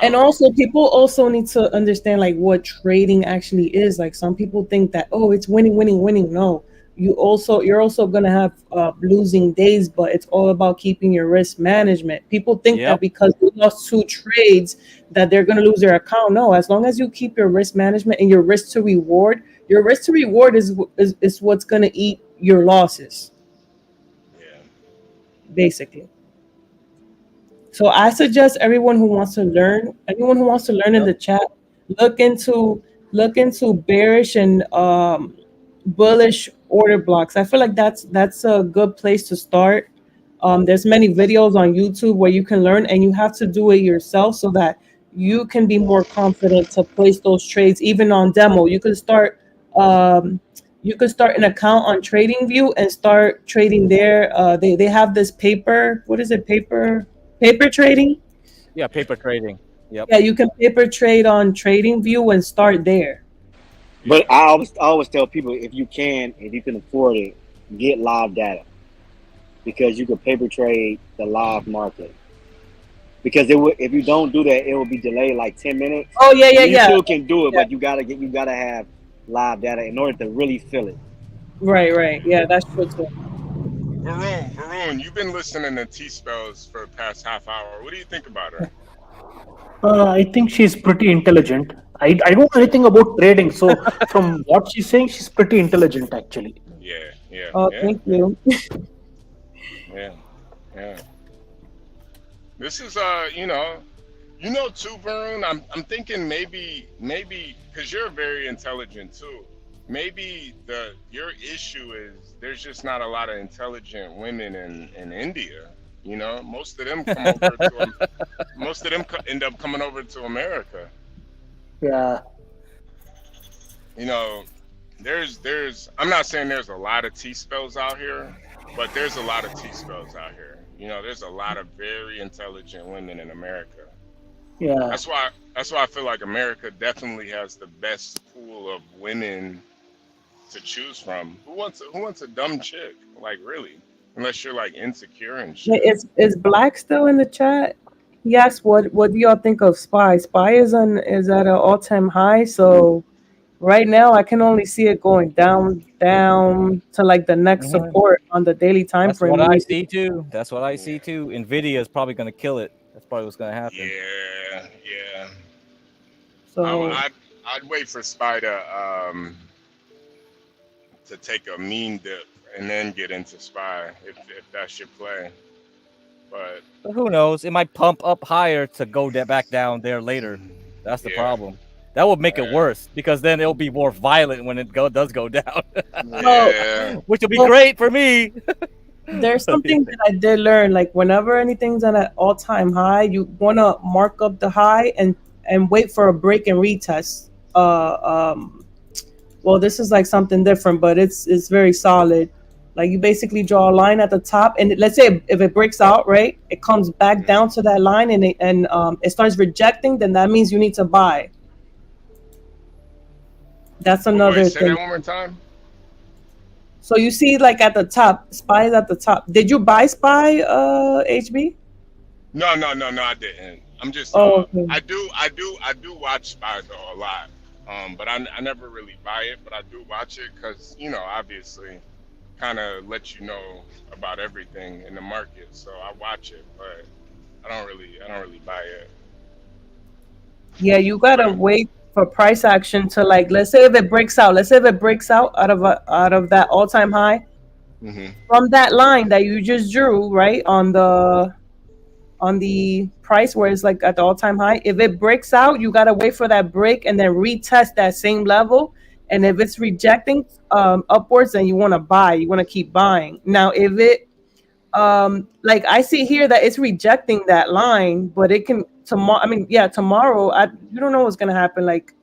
And Wow. also, people also need to understand like what trading actually is. Like, some people think that, oh, it's winning, winning, winning. No, you're also gonna have losing days, but it's all about keeping your risk management. People think that Yep. because they lost 2 trades that they're gonna lose their account. No, as long as you keep your risk management and your risk to reward is what's gonna eat your losses, Yeah. basically. So I suggest everyone who wants to learn in Yep. the chat, look into bearish and bullish order blocks. I feel like that's a good place to start. There's many videos on YouTube where you can learn, and you have to do it yourself so that you can be more confident to place those trades even on demo. Um, you could start an account on TradingView and start trading there. They have this paper. What is it? Paper trading. Yeah, paper trading. Yep. Yeah, you can paper trade on TradingView and start there. But I always tell people if you can afford it, get live data because you can paper trade the live market. Because if you don't do that, it will be delayed like 10 minutes. Oh yeah, yeah, And you yeah. still can do it, Yeah. but you gotta have live data in order to really feel it. Right. Yeah, that's true too. Varun, you've been listening to T Spells for the past half hour. What do you think about her? I think she's pretty intelligent. I don't know anything about trading, so from what she's saying, she's pretty intelligent actually. Yeah. Oh, thank you. Yeah. This is too, Varun. I'm thinking maybe because you're very intelligent too. Maybe your issue is there's just not a lot of intelligent women in India. You know, most of them end up coming over to America. Yeah. You know, I'm not saying there's a lot of T spells out here, but there's a lot of T spells out here. You know, there's a lot of very intelligent women in America. Yeah. That's why I feel like America definitely has the best pool of women to choose from. Who wants a dumb chick? Like, really? Unless you're like insecure and shit. Is Black still in the chat? Yes. What do y'all think of Spy? Spy is at an all-time high. So right now I can only see it going down to like the next support on the daily time That's frame. what I see too. Nvidia is probably going to kill it. That's probably what's going to happen. Yeah. So I'd wait for Spy to take a mean dip and then get into Spy if that's your play. But who knows? It might pump up higher to go back down there later. That's the problem. That would make it worse because then it'll be more violent when it does go down. Which will be great for me. There's something that I did learn. Like, whenever anything's at an all-time high, you want to mark up the high and wait for a break and retest. Well, this is like something different, but it's very solid. Like, you basically draw a line at the top, and let's say if it breaks out, right, it comes back down to that line, and it starts rejecting. Then that means you need to buy. That's another say thing. that one more time. So you see, like at the top, Spy is at the top. Did you buy Spy, HB? No, I didn't. I'm just. Okay. I do watch Spy though a lot. But I never really buy it, but I do watch it because obviously, kind of let you know about everything in the market. So I watch it, but I don't really buy it. Yeah, you gotta wait for price action to, like, let's say if it breaks out out of that all-time high, from that line that you just drew, right, on the on the price where it's like at the all-time high. If it breaks out, you gotta wait for that break and then retest that same level. And if it's rejecting upwards, then you want to buy. You want to keep buying. Now, if it like I see here that it's rejecting that line, but it can tomorrow. I mean, yeah, tomorrow. You don't know what's gonna happen. Like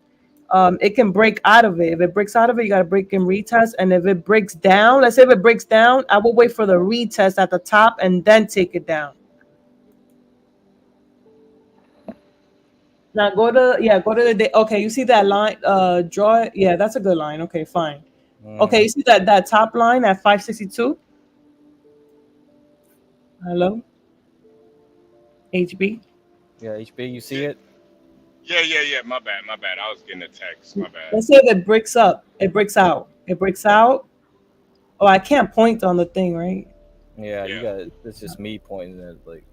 it can break out of it. If it breaks out of it, you got to break and retest. And if it breaks down, let's say if it breaks down, I will wait for the retest at the top and then take it down. Now go to the day. Okay, you see that line? Draw it. Yeah, that's a good line. Okay, fine. Okay, you see that top line at 562? Hello, HB. Yeah, HB, you see it? Yeah. My bad. I was getting a text. My bad. Let's say if it breaks up, it breaks out. It breaks out. Oh, I can't point on the thing, right? Yeah, you got it. It's just me pointing at like.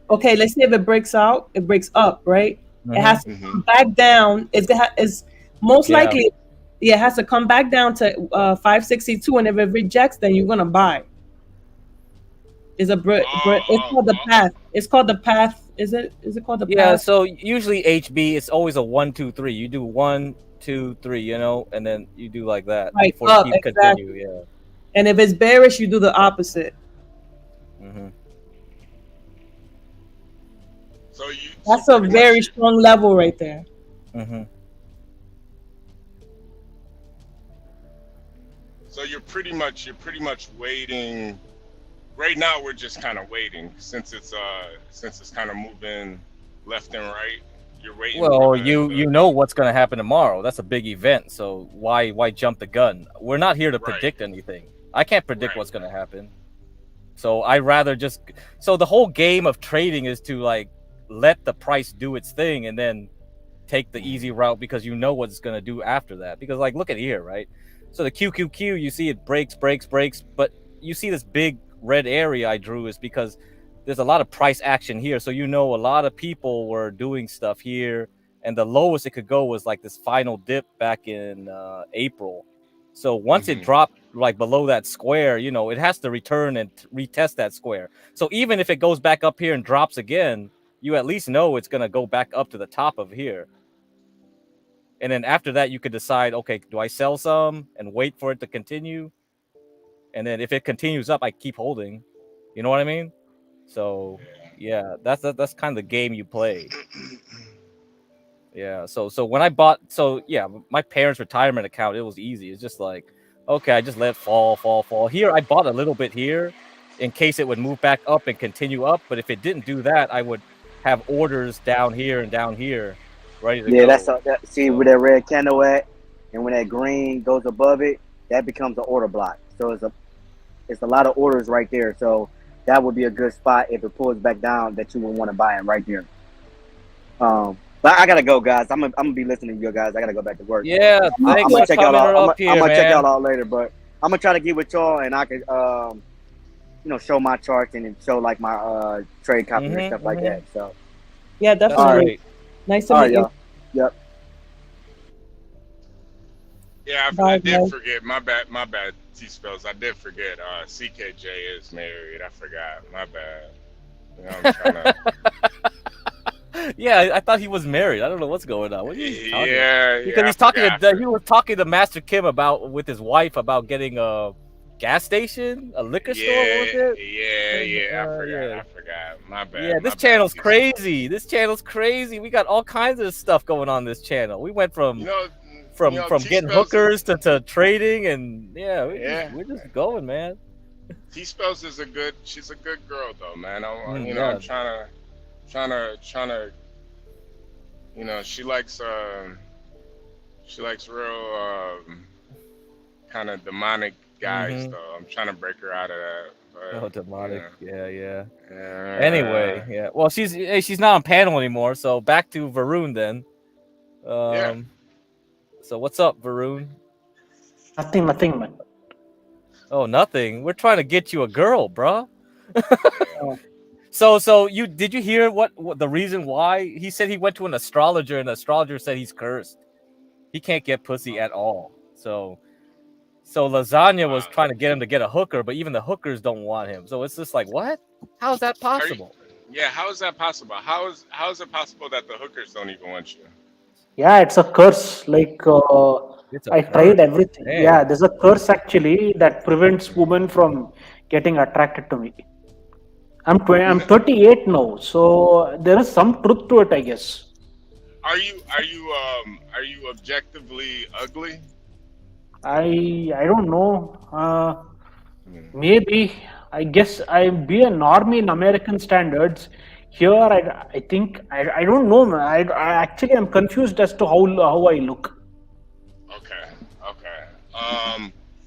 Okay, let's say if it breaks out, it breaks up, right? It has to come back down. It's most likely, it has to come back down to 562, and if it rejects, then you're gonna buy. It's called the path. It's called the path. Is it called the path? Yeah, so usually HB, it's always a 1, 2, 3. You do 1, 2, 3, you know, and then you do like that right, before up, you keep exactly. continue. Yeah. And if it's bearish, you do the opposite. That's a very strong level right there. So you're pretty much waiting. Right now, we're just kind of waiting since it's kind of moving left and right. You're waiting. Well, you know what's going to happen tomorrow. That's a big event. So why jump the gun? We're not here to predict anything. I can't predict what's going to happen. So I rather just. So the whole game of trading is to like let the price do its thing and then take the easy route because you know what it's going to do after that. Because like look at here, right? So the QQQ, you see it breaks, but you see this big red area I drew is because there's a lot of price action here. So you know a lot of people were doing stuff here, and the lowest it could go was like this final dip back in April. So once it dropped like below that square, you know, it has to return and retest that square. So even if it goes back up here and drops again, you at least know it's going to go back up to the top of here. And then after that, you could decide, okay, do I sell some and wait for it to continue? And then if it continues up, I keep holding. You know what I mean? So yeah, that's kind of the game you play. Yeah. So when I bought, my parents' retirement account, it was easy. It's just like, okay, I just let it fall. Here, I bought a little bit here in case it would move back up and continue up. But if it didn't do that, I would have orders down here and down here ready to go. Yeah, see where that red candle at, and when that green goes above it, that becomes an order block. So it's a lot of orders right there. So that would be a good spot if it pulls back down that you would want to buy in right there. But I gotta go, guys. I'm gonna be listening to you guys. I gotta go back to work. Yeah, I'm gonna check y'all out. I'm gonna check y'all out later, but I'm gonna try to get with y'all and I can show my charts and show like my trade copy and stuff like that. So yeah, definitely. Right. Nice to meet you. Yep. Yeah, I did forget. My bad. T-Spells. I did forget. CKJ is married. I forgot. My bad. You know, I'm trying to. Yeah, I thought he was married. I don't know what's going on. What are you talking about? Because he's talking. He was talking to Master Kim with his wife about getting a gas station, a liquor store. What was it? I forgot. My bad. Yeah, this channel's crazy. We got all kinds of stuff going on this channel. We went from getting hookers to trading, and we're just going, man. T-Spells is she's a good girl though, man. I'm trying to, she likes real kind of demonic guys though. I'm trying to break her out of that. But, demonic. Yeah. Anyway, yeah. Well, she's not on panel anymore, so back to Varun then. So what's up, Varun? Nothing, man. Oh, nothing. We're trying to get you a girl, bro. So did you hear what the reason why he said he went to an astrologer and the astrologer said he's cursed. He can't get pussy at all. So So Lasagna was trying to get him to get a hooker, but even the hookers don't want him. So it's just like, what? How is that possible? Yeah, how is that possible? How is it possible that the hookers don't even want you? Yeah, it's a curse. Like It's a I tried curse. everything. Dang. Yeah, there's a curse actually that prevents women from getting attracted to me. I'm 38 now, so there is some truth to it, I guess. Are you objectively ugly? I don't know. Maybe I guess I be a normie in American standards. Here, I think I don't know, man. I actually am confused as to how I look. Okay.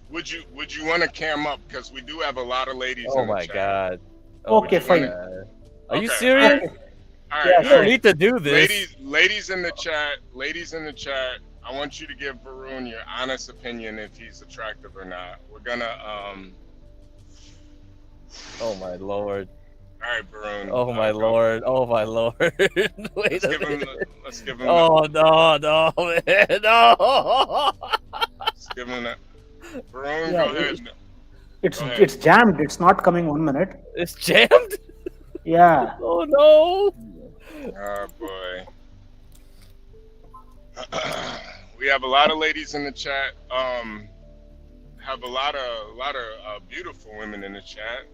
Would you want to cam up, because we do have a lot of ladies Oh in the my chat. god. Okay, fine. Are you serious? All Yeah, right. You don't need to do this. Ladies in the chat. I want you to give Varun your honest opinion if he's attractive or not. We're gonna Oh my lord. All right, Varun. Oh my lord. Oh my lord. Wait a minute. Let's give him. Oh no, man, no. Let's give him that. Varun, Yeah, go ahead. It's jammed. It's not coming 1 minute. It's jammed? Yeah. Oh no. Oh boy. We have a lot of ladies in the chat. Have a lot of beautiful women in the chat.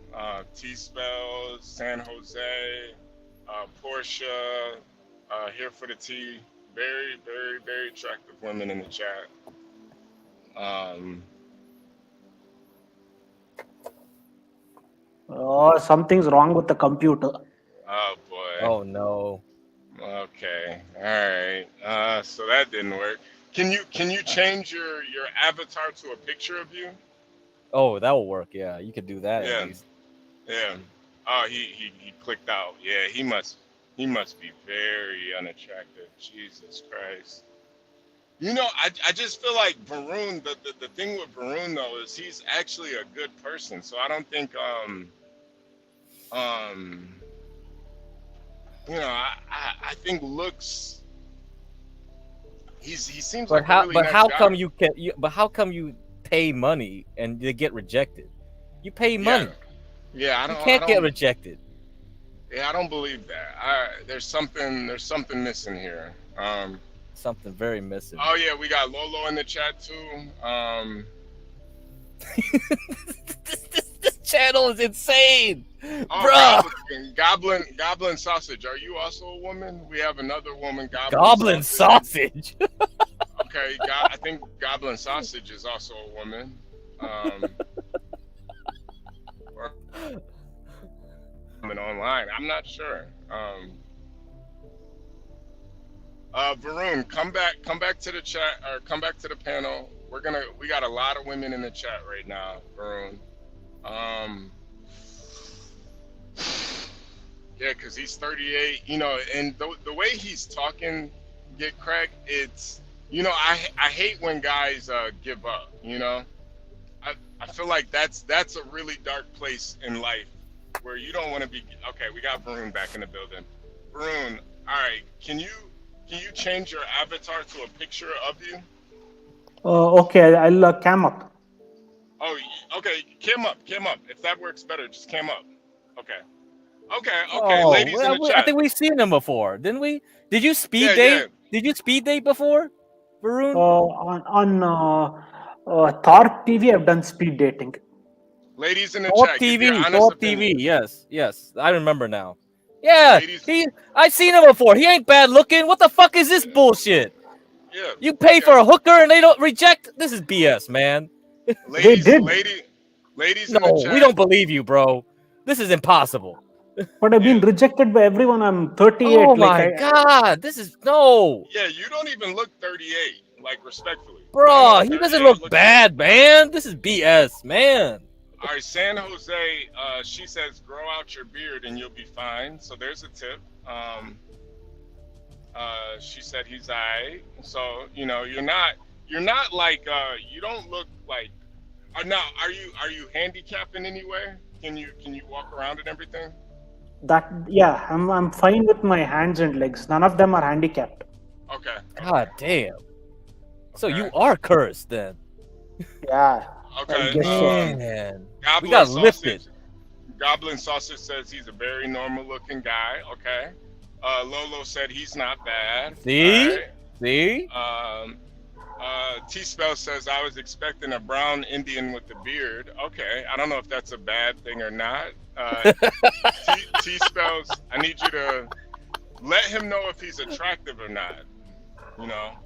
T-Spells, San Jose, Portia, here for the tea. Very, very, very attractive women in the chat. Oh, something's wrong with the computer. Oh boy. Oh no. Okay. All right. So that didn't work. Can you change your avatar to a picture of you? Oh, that will work. Yeah, you could do that. Yeah. At least. Yeah. Oh, he clicked out. Yeah, he must be very unattractive. Jesus Christ. You know, I just feel like Varun, the thing with Varun though is he's actually a good person. So I don't think you know, I think looks he seems like a really nice how guy. come you can but how come you pay money and they get rejected? You pay money. Yeah, I don't. You can't I get don't, rejected. Yeah, I don't believe that. There's something missing here. Something very missing. Oh yeah, we got Lolo in the chat too. This channel is insane, oh, bruh. Goblin Sausage. Are you also a woman? We have another woman, Goblin Sausage. Okay, I think Goblin Sausage is also a woman. Or online. I'm not sure. Varun, come back to the chat, or come back to the panel. We got a lot of women in the chat right now, Varun. Yeah, because he's 38, you know, and the way he's talking, get cracked, it's, you know, I hate when guys give up, you know. I feel like that's a really dark place in life where you don't want to be. Okay, we got Varun back in the building. Varun, all right, can you change your avatar to a picture of you? Okay, I'll cam up. Oh, okay, cam up. If that works better, just cam up. Okay. Oh, ladies in the chat. I think we've seen them before, didn't we? Did you speed date? Yeah. Did you speed date before, Varun? On Thor TV, I've done speed dating. Ladies in the Thor chat, TV, give your honest Thor opinion. TV, yes, I remember now. Yeah, Ladies, I've seen him before. He ain't bad looking. What the fuck is this bullshit? Yeah. You pay for a hooker and they don't reject? This is BS, man. Ladies did. Ladies No, in the chat. we don't believe you, bro. This is impossible. But I've been rejected by everyone. I'm 38. Oh my god, this is no. Yeah, you don't even look 38, like respectfully. Bro, he doesn't look bad, man. This is BS, man. All right, San Jose, she says grow out your beard and you'll be fine. So there's a tip. She said he's alright. So, you know, you're not like you don't look like now are you handicapped in any way? Can you walk around and everything? Yeah, I'm fine with my hands and legs. None of them are handicapped. Okay. God damn. So you are cursed then. Yeah, I Okay. guess so. Man, we Goblin got Sausage. lifted. Goblin Sausage says he's a very normal looking guy. Okay. Lolo said he's not bad. See? All See? right. T-Spell says I was expecting a brown Indian with a beard. Okay. I don't know if that's a bad thing or not. T-Spells, I need you to let him know if he's attractive or not. You know.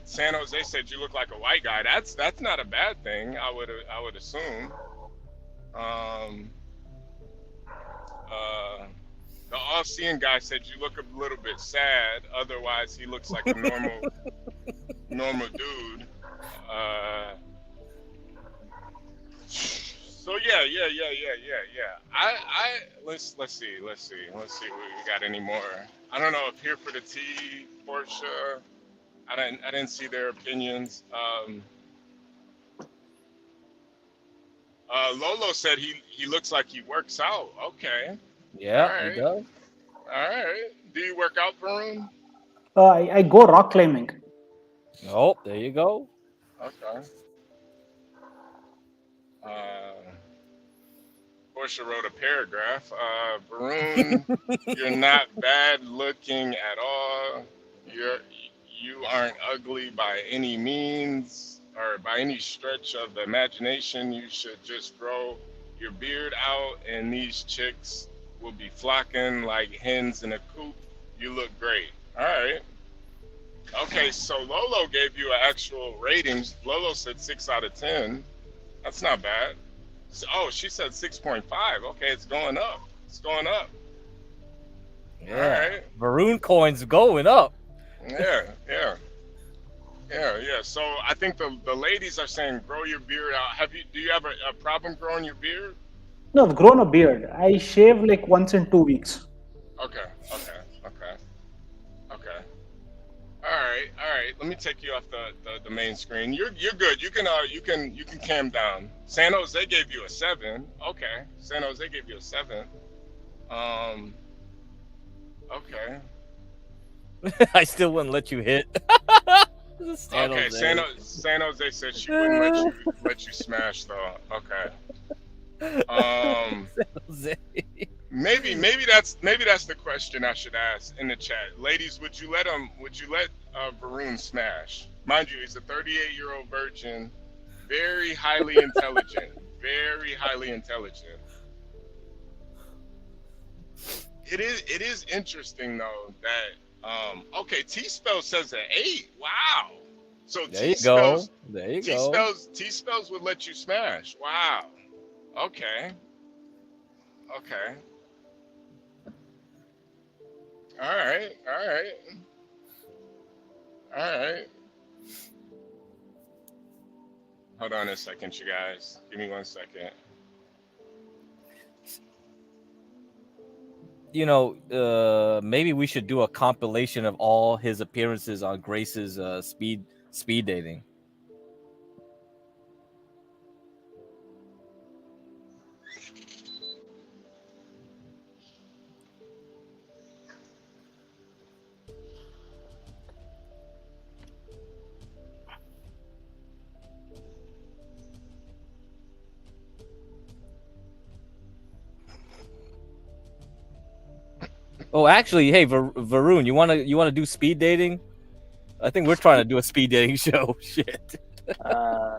San Jose said you look like a white guy. That's not a bad thing. I would assume. The all-seeing guy said you look a little bit sad. Otherwise, he looks like a normal dude. So yeah. Let's see if we got any more. I don't know if Here for the Tea, Portia. I didn't see their opinions. Lolo said he looks like he works out. Okay. Yeah, All right. he does. All right. Do you work out, Varun? I go rock climbing. Oh, there you go. Okay. Portia wrote a paragraph. Varun, you're not bad looking at all. You aren't ugly by any means or by any stretch of the imagination. You should just grow your beard out and these chicks will be flocking like hens in a coop. You look great. All right. Okay, so Lolo gave you an actual ratings. Lolo said 6 out of 10. That's not bad. Oh, she said 6.5. Okay, it's going up. It's going up. Yeah. All right. Varun coins going up. Yeah. So I think the ladies are saying grow your beard out. Do you have a problem growing your beard? No, I've grown a beard. I shave like once in 2 weeks. Okay. All right. Let me take you off the main screen. You're good. You can calm down. San Jose gave you a 7. Okay. San Jose gave you a 7. Okay. I still wouldn't let you hit. San Jose said she wouldn't let you smash though. Okay. Maybe that's the question I should ask in the chat. Ladies, would you let Varun smash? Mind you, he's a 38-year-old virgin, very highly intelligent. Very highly intelligent. It is interesting though that okay, T-Spell says an 8. Wow. So there you go. There you go. T-Spells would let you smash. Wow. Okay. All right. Hold on a second, you guys. Give me 1 second. You know, maybe we should do a compilation of all his appearances on Grace's speed dating. Oh, actually, hey, Varun, you wanna do speed dating? I think we're trying to do a speed dating show. Shit. I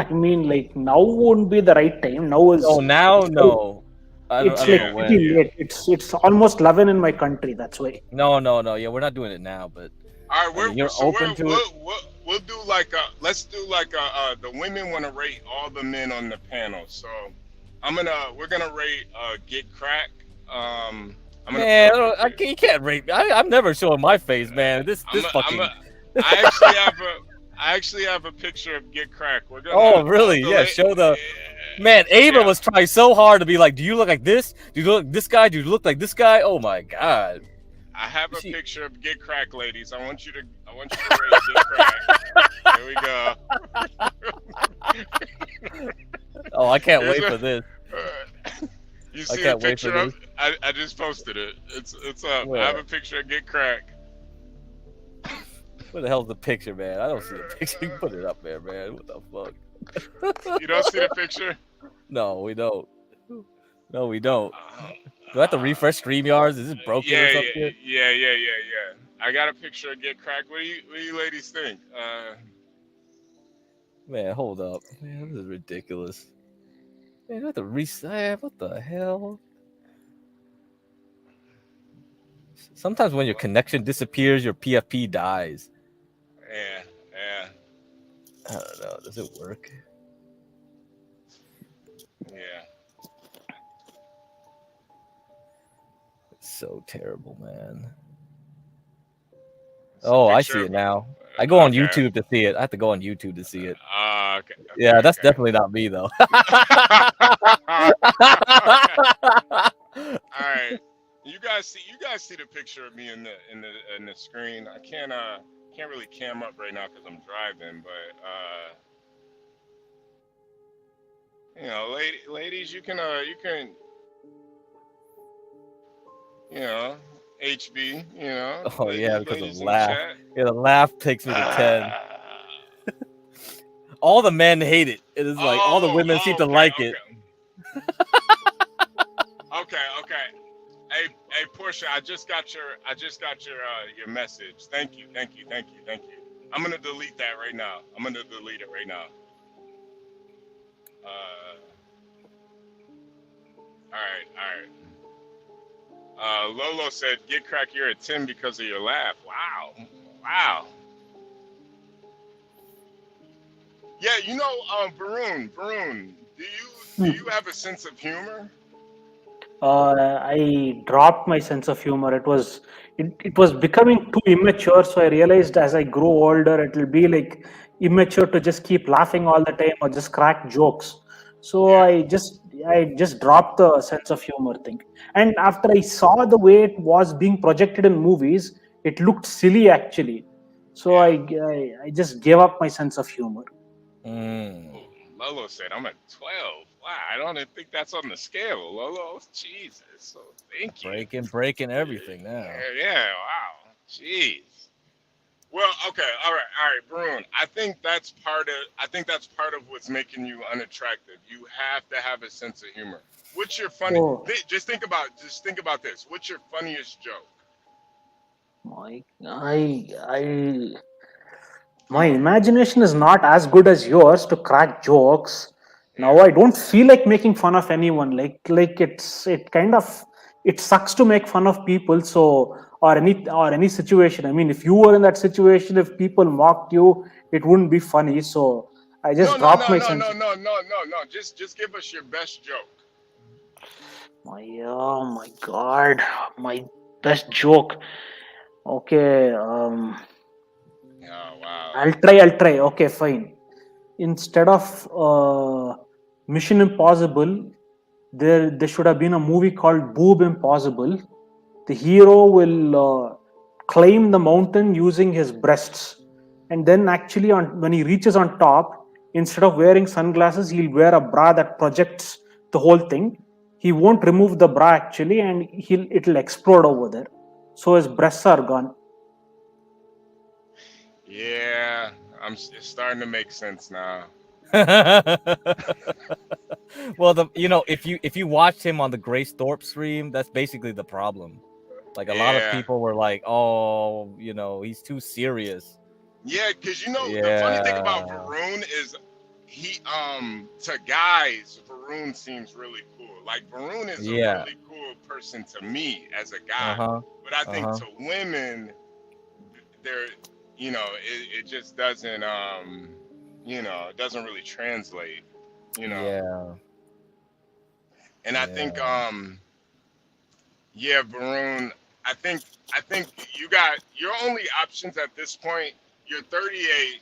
mean, like now won't be the right time. Now is. Oh, now no. It's like pretty late. It's almost 11 in my country. That's why. No. Yeah, we're not doing it now, but. All right, you're open to it. We'll do like let's do like the women want to rate all the men on the panel. So we're gonna rate Get Crack. Man, you can't rate me. I'm never showing my face, man. This fucking. I actually have a picture of Get Crack. We're gonna. Oh, really? Yeah, show the. Man, Ava was trying so hard to be like, do you look like this? Do you look like this guy? Do you look like this guy? Oh my god. I have a picture of Get Crack, ladies. I want you to rate Get Crack. Here we go. Oh, I can't wait for this. You see a picture of? I just posted it. It's up. Where? I have a picture of Get Crack. Where the hell's the picture, man? I don't see the picture. Put it up there, man. What the fuck? You don't see the picture? No, we don't. No, we don't. Do I have to refresh StreamYards? Is it broken or Yeah. something? I got a picture of Get Cracked. What do you ladies think? Man, hold up. Man, this is ridiculous. Man, I have to reset. What the hell? Sometimes when your connection disappears, your PFP dies. Yeah. I don't know. Does it work? Yeah. It's so terrible, man. Oh, I see it now. I go on YouTube to see it. I have to go on YouTube to see it. Okay. Yeah, that's definitely not me though. All right. You guys see the picture of me in the screen. I can't really cam up right now because I'm driving, but you know, ladies, you can HB, Oh yeah, because ladies of in the laugh. chat. Yeah, the laugh takes me to 10. All the men hate it. It is like all the women seem to like it. Okay. Hey, Portia, I just got your message. Thank you. I'm gonna delete that right now. All right. Lolo said, "Get Crack, you're a 10 because of your laugh." Wow. Yeah, Varun, do you have a sense of humor? I dropped my sense of humor. It was becoming too immature, so I realized as I grow older, it will be like immature to just keep laughing all the time or just crack jokes. So I just dropped the sense of humor thing. And after I saw the way it was being projected in movies, it looked silly actually. So I just gave up my sense of humor. Lolo said, "I'm at 12." Wow, I don't even think that's on the scale, Lolo. Jesus, so thank you. Breaking everything now. Yeah, wow, jeez. Well, okay, all right, Bruin. I think that's part of what's making you unattractive. You have to have a sense of humor. What's your funny? Oh. Just think about this. What's your funniest joke? My imagination is not as good as yours to crack jokes. Now I don't feel like making fun of anyone. Like it sucks to make fun of people. So or any situation. I mean, if you were in that situation, if people mocked you, it wouldn't be funny. So I just dropped my sense. No. Just give us your best joke. Oh my god, my best joke. Okay. Oh wow. I'll try. Okay, fine. Instead of Mission Impossible, there should have been a movie called Boob Impossible. The hero will climb the mountain using his breasts, and then actually when he reaches on top, instead of wearing sunglasses, he'll wear a bra that projects the whole thing. He won't remove the bra actually, and it'll explode over there. So his breasts are gone. Yeah, it's starting to make sense now. Well, if you watched him on the Grace Thorpe stream, that's basically the problem. Like a lot of people were like, "Oh, he's too serious." Yeah, because the funny thing about Varun is he to guys, Varun seems really cool. Like Varun is a really cool person to me as a guy, but I think to women, it just doesn't it doesn't really translate. Yeah. And I think Varun, I think you got your only options at this point. You're 38.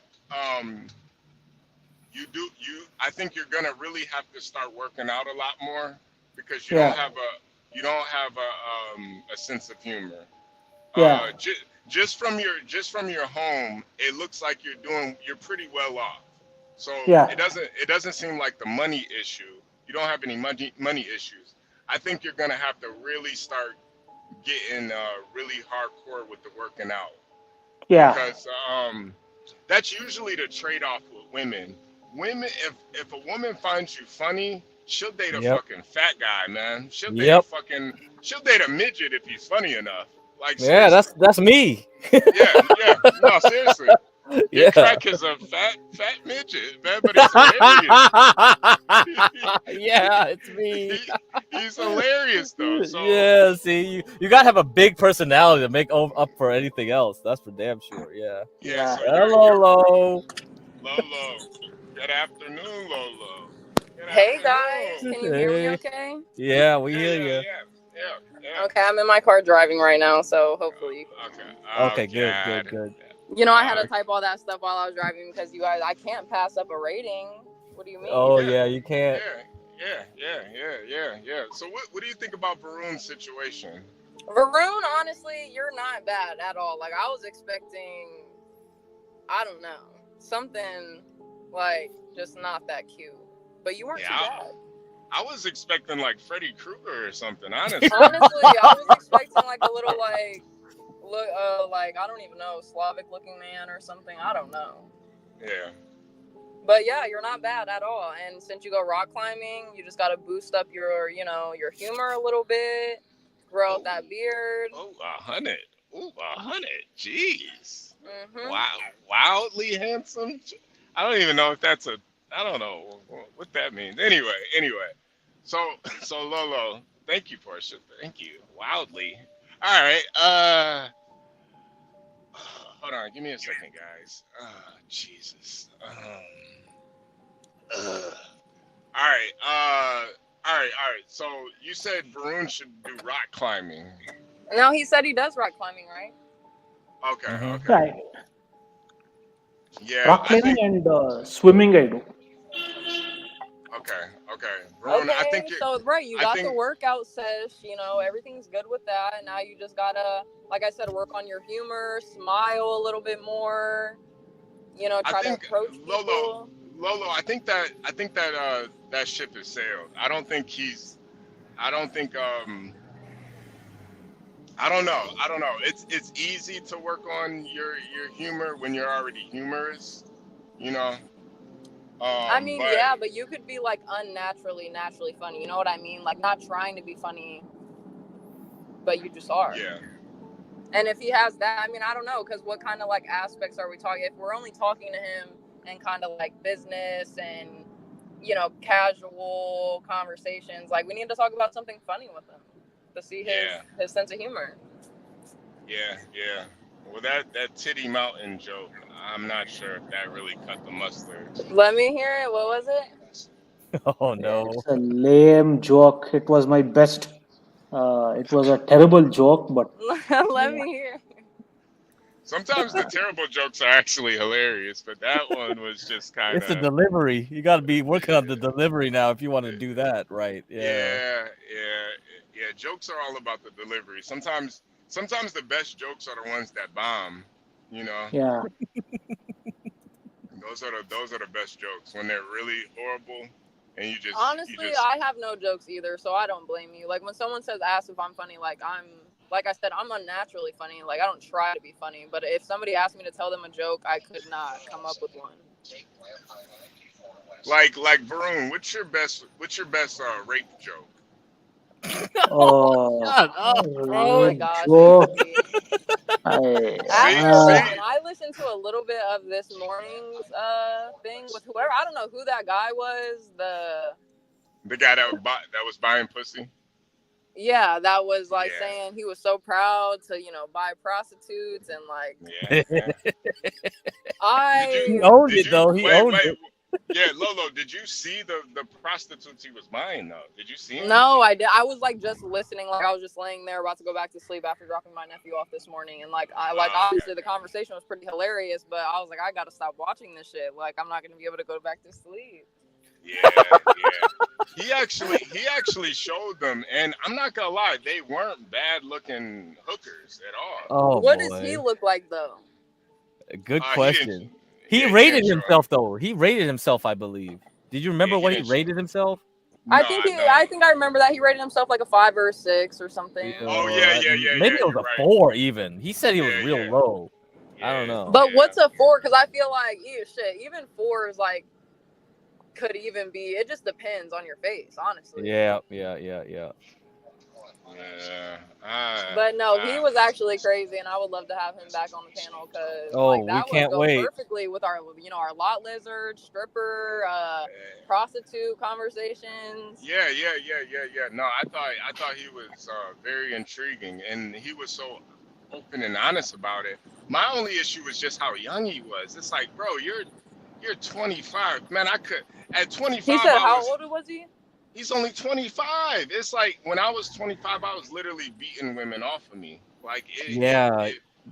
I think you're gonna really have to start working out a lot more because you don't have a sense of humor. Just from your home, it looks like you're pretty well off. So it doesn't seem like the money issue. You don't have any money issues. I think you're gonna have to really start getting really hardcore with the working out. Yeah. Because that's usually the trade-off with women. Women, if a woman finds you funny, she'll date a fucking fat guy, man. She'll date a midget if he's funny enough. Like Yeah, seriously. that's me. Yeah. No, seriously. Your crack is a fat midget, man, but he's hilarious. Yeah, it's me. He's hilarious though. So Yeah, see, you gotta have a big personality to make up for anything else. That's for damn sure. Yeah. yeah. So Hello, Lolo. Lolo. Good afternoon, Lolo. Good Hey afternoon. guys, can you hear me Hey. okay? Yeah, we hear you. Yeah. Okay, I'm in my car driving right now, so hopefully you can hear me. Okay, good. You know, I had to type all that stuff while I was driving because you guys, I can't pass up a rating. What do you mean? Oh yeah, you can't. Yeah. So what do you think about Varun's situation? Varun, honestly, you're not bad at all. Like, I was expecting, I don't know, something like just not that cute. But you weren't too bad. I was expecting like Freddy Krueger or something, honestly. Honestly, I was expecting like a little like I don't even know, Slavic looking man or something. I don't know. Yeah. But yeah, you're not bad at all. And since you go rock climbing, you just gotta boost up your humor a little bit, grow out that beard. Oh, 100. Ooh, 100. Jeez. Mm-hmm. Wow. Wildly handsome. I don't even know if that's I don't know what that means. Anyway. So Lolo, thank you, Portia. Thank you. Wildly. All right. Hold on. Give me a second, guys. Jesus. All right. So you said Varun should do rock climbing. No, he said he does rock climbing, right? Okay. Right. Yeah. Rock climbing and swimming I do. Okay. Varun, Okay, I think so right, you got the workout sesh, everything's good with that, and now you just gotta, like I said, work on your humor, smile a little bit more, try to approach people. Lolo, I think that ship has sailed. I don't know. It's easy to work on your humor when you're already humorous, But you could be like naturally funny. You know what I mean? Like not trying to be funny, but you just are. Yeah. And if he has that, I don't know, because what kind of like aspects are we talking? If we're only talking to him and kind of like business and casual conversations, like we need to talk about something funny with him to see his sense of humor. Yeah. Well, that titty mountain joke, I'm not sure if that really cut the mustard. Let me hear it. What was it? Oh no! It's a lame joke. It was my best. It was a terrible joke, but let me hear. Sometimes the terrible jokes are actually hilarious, but that one was just kind of. It's the delivery. You got to be working on the delivery now if you want to do that right. Yeah. Jokes are all about the delivery. Sometimes the best jokes are the ones that bomb. Yeah. Those are the best jokes when they're really horrible, and you just. Honestly, I have no jokes either, so I don't blame you. Like when someone says, "Ask if I'm funny," like I said, I'm unnaturally funny. Like I don't try to be funny, but if somebody asked me to tell them a joke, I could not come up with one. Like Varun, what's your best rape joke? Oh my gosh. I listened to a little bit of this morning's thing with whoever. I don't know who that guy was. The guy that was buying pussy. Yeah, that was like saying he was so proud to buy prostitutes and like. He owned it though. He owned it. Yeah, Lolo, did you see the prostitutes he was buying though? Did you see him? No, I did. I was like just listening. Like I was just laying there about to go back to sleep after dropping my nephew off this morning, and obviously the conversation was pretty hilarious, but I was like, I gotta stop watching this shit. Like I'm not gonna be able to go back to sleep. Yeah. He actually showed them, and I'm not gonna lie, they weren't bad looking hookers at all. Oh, what does he look like though? Good question. He rated himself though. He rated himself, I believe. Did you remember what he rated himself? I think I remember that he rated himself like a 5 or a 6 or something. Oh yeah. Maybe it was a 4 even. He said he was real low. I don't know. But what's a 4? Because I feel like even 4 is like could even be. It just depends on your face, honestly. Yeah. But no, he was actually crazy, and I would love to have him back on the panel because that we can't would go wait. perfectly with our our lot lizard, stripper, prostitute conversations. Yeah. No, I thought he was very intriguing, and he was so open and honest about it. My only issue was just how young he was. It's like, bro, you're 25, man. I could at 25. He said, how old was he? He's only 25. It's like when I was 25, I was literally beating women off of me. Like,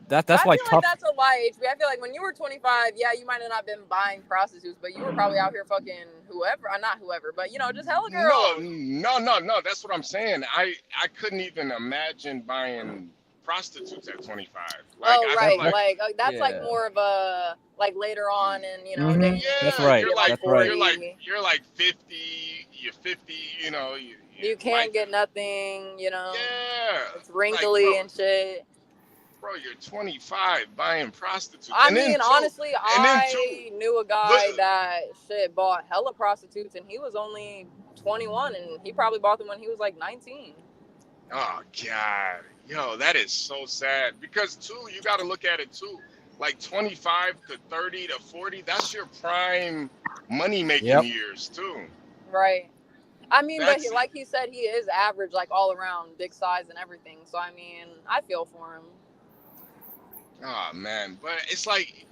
that's I why feel tough. like that's a lie, HB. I feel like when you were 25, yeah, you might have not been buying prostitutes, but you were probably out here fucking whoever, not whoever, but just hella girls. No. That's what I'm saying. I couldn't even imagine buying prostitutes at 25. Like, that's like more of a later on, and That's right. You're like That's right. You're like 50. You're 50. You can't get nothing. Yeah. It's wrinkly and shit. Bro, you're 25 buying prostitutes. I mean, honestly, I knew a guy that bought hella prostitutes, and he was only 21, and he probably bought them when he was like 19. Oh God, yo, that is so sad. Because too, you got to look at it too. Like 25 to 30 to 40, that's your prime money making years too. Right. I mean, but like he said, he is average, like all around, big size and everything. So I mean, I feel for him. Oh man, but it's like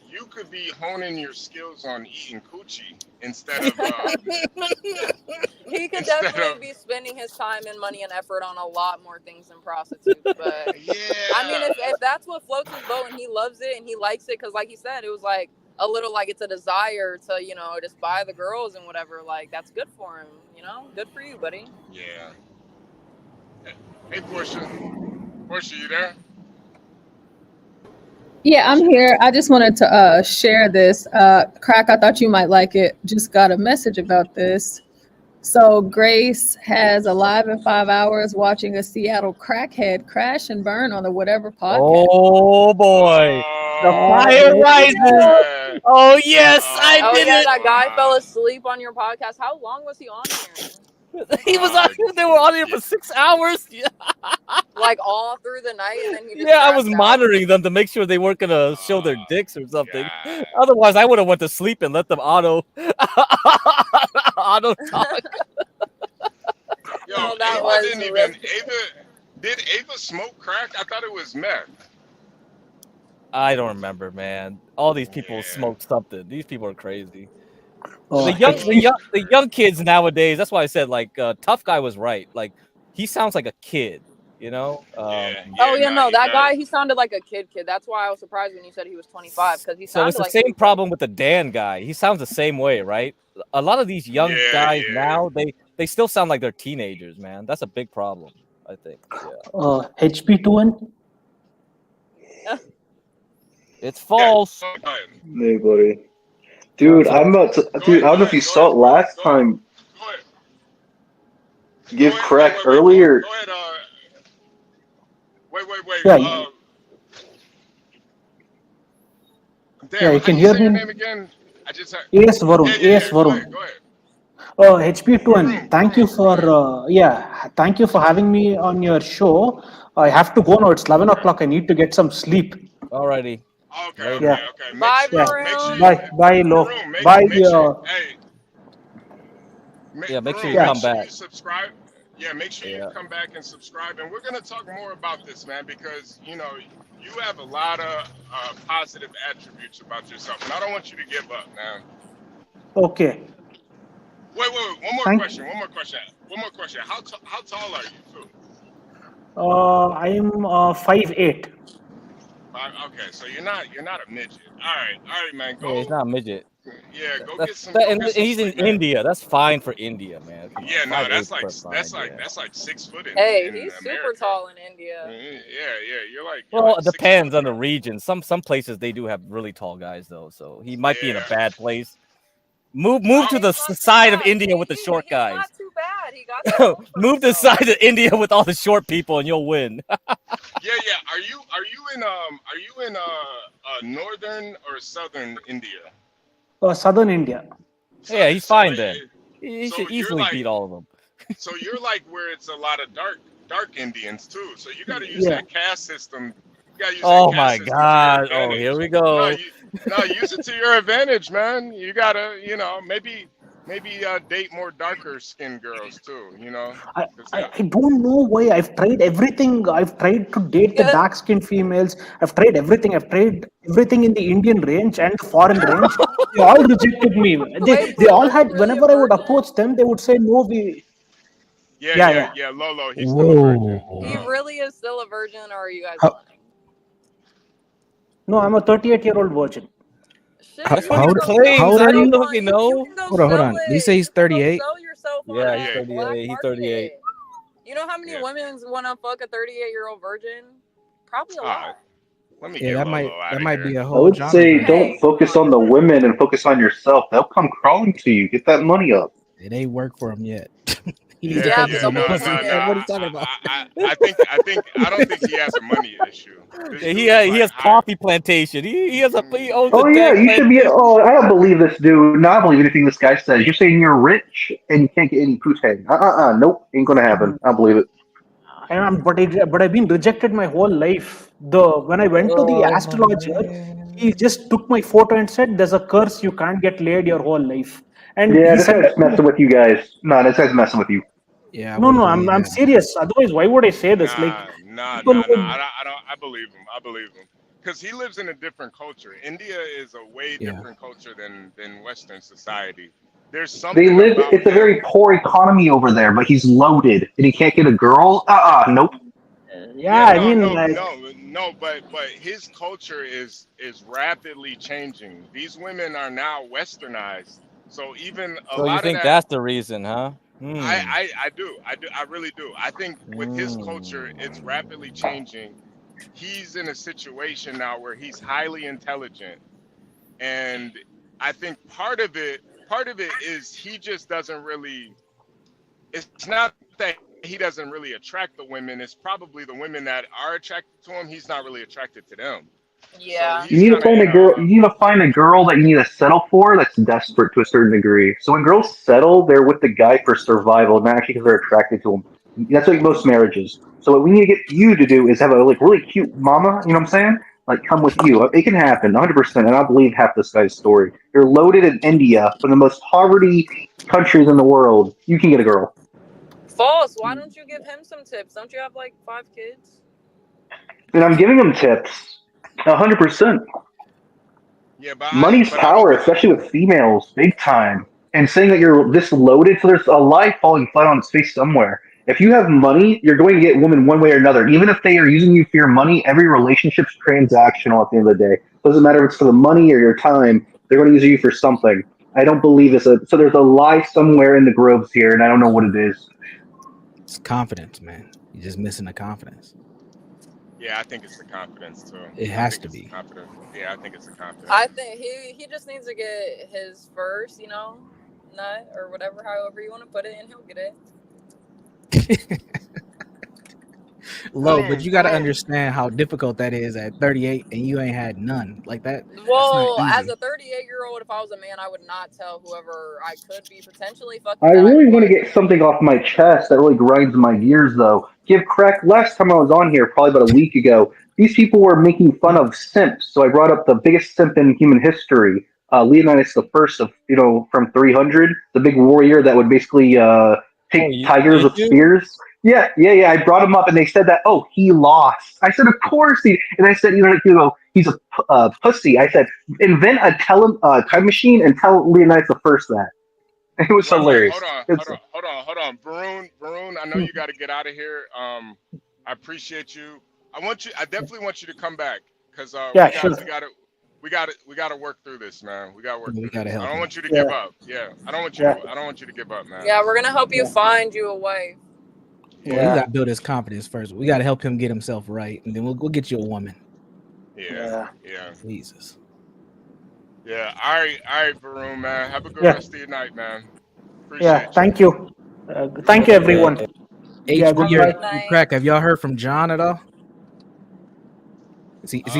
you could be honing your skills on eating coochie instead of. He could definitely be spending his time and money and effort on a lot more things than prostitutes. But yeah, I mean, if that's what floats his boat and he loves it and he likes it, because like he said, it was like a little like it's a desire to just buy the girls and whatever. Like that's good for him. Good for you, buddy. Yeah. Hey, Portia, you there? Yeah, I'm here. I just wanted to share this. Crack, I thought you might like it. Just got a message about this. So Grace has Alive in 5 hours watching a Seattle crackhead crash and burn on the Whatever podcast. Oh boy. The fire rises. Oh yes, I did it. That guy fell asleep on your podcast. How long was he on here? He was on. They were on here for 6 hours. Yeah. Like all through the night, and then he just I was monitoring them to make sure they weren't gonna show their dicks or something. Otherwise, I would have went to sleep and let them auto talk. Yo, Ava didn't even. Did Ava smoke crack? I thought it was meth. I don't remember, man. All these people smoke something. These people are crazy. The young kids nowadays. That's why I said Tough Guy was right. Like he sounds like a kid. That guy, he sounded like a kid. That's why I was surprised when you said he was 25, because he sounded it's the same problem with the Dan guy. He sounds the same way, right? A lot of these young guys now, they still sound like they're teenagers, man. That's a big problem, I think. HB2N. It's false. Hey, buddy. Dude, I don't know if you saw it last time. Give Crack earlier. Go ahead, Wait. Yeah. Damn, you can hear your him. name again? I just heard. Yes, Varun. Yes, Varun. Go ahead. HB2N, thank you for having me on your show. I have to go now. It's 11 o'clock. I need to get some sleep. Alrighty. Okay. Bye, Varun. Bye, Lo. Bye. Make sure you come back. Subscribe. Yeah, make sure you come back and subscribe. And we're going to talk more about this, man, because, you have a lot of positive attributes about yourself. And I don't want you to give up, man. Okay. Wait. One more question. How tall are you, too? I am 5'8". Okay, so you're not a midget. All right, man. Go. Yeah, he's not a midget. Yeah, go get some. He's in India. That's fine for India, man. Yeah, no, that's like 6 foot in. Hey, in he's America. super tall in India. Yeah, you're like. Well, it depends on the region. Some places they do have really tall guys though, so he might be in a bad place. Move to the side of India with the short guys. He's not too bad. he got that going for Move this himself. side to India with all the short people, and you'll win. Yeah. Are you in northern or southern India? Southern India. Yeah, he's So fine then. He so should you're easily like beat all of them. so you're like where it's a lot of dark Indians too. So you got to use Yeah. that caste system. You got to use that Oh caste my system to your God! Oh, advantage. here we No, go. use it to your advantage, man. You gotta, maybe date more darker skinned girls too. I, 'Cause I, I don't know why. I've tried everything. I've tried to date the Yeah. dark skinned females. I've tried everything. I've tried everything in the Indian range and the foreign range. They all rejected me. Wait, They all Bruno's had, really a whenever I would virgin? approach them, they would say, no, yeah. yeah. Lolo, he's still a virgin. He really is still a virgin, or are you guys How, lying? No, I'm a 38-year-old virgin. Shit, That's you what how he can old, go. how claims. old You I are can don't you? go fucking on. You know. can go Hold sell on. Did he say it. he's You can go 38? sell yourself on Yeah, he's Yeah, a black 38. He's market. 38. You know how many yeah. women want to fuck a 38-year-old virgin? Probably a lot. Let me Yeah, get Lolo out that of might here. be a I whole would genre say then. don't Hey, come focus on on the now. women and focus on yourself. They'll come crawling to you. Get that money up. It ain't work for him yet. He needs to Yeah, focus but Yeah. the on the No, more pussy, no, no. man. market. What are you talking about? I don't think he has a money issue. This Yeah, dude is he like has high. coffee plantation. He owns a Oh yeah, dang you should be. plantation. Oh, I don't believe this dude. No, I don't believe anything this guy says. You're saying you're rich and you can't get any poutine. Nope, ain't gonna happen. I don't believe it. But I've been rejected my whole life. When I went to the Oh astrologer, he man. just took my photo and said, "There's a curse. You can't get laid your whole life." And Yeah, he this said guy's that. messing with you guys. No, this guy's messing with you. Yeah, I No, wouldn't no, believe I'm that, man. serious. Otherwise, why would I say this? Like people would. I believe him. I believe him. Because he lives in a different culture. India is a way Yeah. different culture than Western society. There's They something live. about It's a very them. poor economy over there, but he's loaded and he can't get a girl. Nope. Yeah, Yeah, I mean, like, no. But his culture is rapidly changing. These women are now westernized. So even a So you lot of think that, that's the reason, huh? I really do. I think with his culture, it's rapidly changing. He's in a situation now where he's highly intelligent, and I think part of it is he just doesn't really. It's not that he doesn't really attract the women. It's probably the women that are attracted to him. He's not really attracted to them. So Yeah. You he's need to kind of find in a girl. a. You need to find a girl that you need to settle for. That's desperate to a certain degree. So when girls settle, they're with the guy for survival, not actually because they're attracted to him. That's like most marriages. So what we need to get you to do is have a like really cute mama. You know what I'm saying? Like come with you. It can happen, 100%. And I believe half this guy's story. You're loaded in India, one of the most poverty countries in the world. You can get a girl. False. Why don't you give him some tips? Don't you have like 5 kids? And I'm giving them tips. 100%. Yeah, but Money's I don't power, think. especially with females, big time. And saying that you're this loaded, so there's a lie falling flat on its face somewhere. If you have money, you're going to get women one way or another. Even if they are using you for your money, every relationship's transactional at the end of the day. Doesn't matter if it's for the money or your time, they're going to use you for something. I don't believe this. So there's a lie somewhere in the groves here, and I don't know what it is. It's confidence, man. You're just missing the confidence. Yeah, I think it's the confidence too. It I has think to it's the be. confidence. Yeah, I think it's the confidence. I think he just needs to get his first, nut or whatever, however you want to put it, and he'll get it. Low, but you got to Broom. understand how difficult that is at 38 and you ain't had none. Like that. That's not Well, as easy. a 38-year-old, if I was a man, I would not tell whoever I could be potentially fucking I that I really want to would. get something off my chest that really grinds my gears, though. Give crack. Last time I was on here, probably about a week ago, these people were making fun of simps. So I brought up the biggest simp in human history, Leonidas the First of from 300, the big warrior that would basically Oh, take tigers did with you? spears. Yeah. I brought him up, and they said that he lost. I said, of course he. And I said, he's a pussy. I said, invent a time machine and tell Leonidas the First that. It was Wait, hilarious. hold on. Varun, I know you got to get out of here. I appreciate you. I definitely want you to come back because yeah, sure. we got to work through this, man. We got to work We through gotta this. help I don't him. want you to Yeah. give up. Yeah, I don't want you to give up, man. Yeah, we're gonna help you find you a wife. Well, you got to build his confidence first. We got to help him get himself right, and then we'll get you a woman. Yeah. Jesus. Yeah. All right, Varun, man. Have a good Yeah. rest of your night, man. Yeah, Appreciate you. thank you. Thank you, everyone. Yeah, HB good or night. Crack, have y'all heard from John at all? Is he is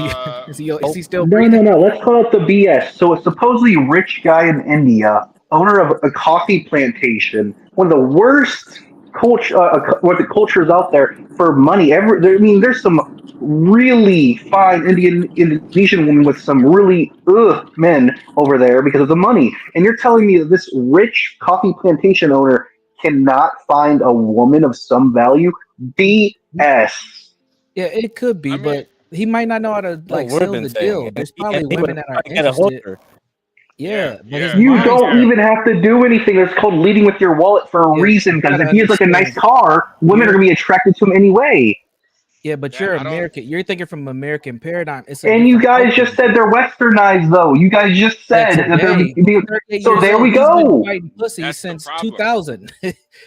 he still No, breathing? no, no. Let's call it the BS. So a supposedly rich guy in India, owner of a coffee plantation, one of the worst what the cultures out there for money. I mean, there's some really fine Indonesian women with some really men over there because of the money. And you're telling me that this rich coffee plantation owner cannot find a woman of some value? BS. Yeah, it could be, but he might not know how to like we've seal been the saying deal. it. There's He probably would women that are get a interested. hooker. Yeah, but his You mind's don't even have to do anything. It's called leading with your wallet for a Yeah, reason. you Because gotta if he has like a nice understand. car, women are You're gonna be attracted to him anyway. yeah, but you're American. You're thinking from American paradigm. It's a And you different guys culture. just said they're westernized, though. You guys just Yeah, said that they're. today he's 38 So years there old. we He's been go. fighting pussy since 2000.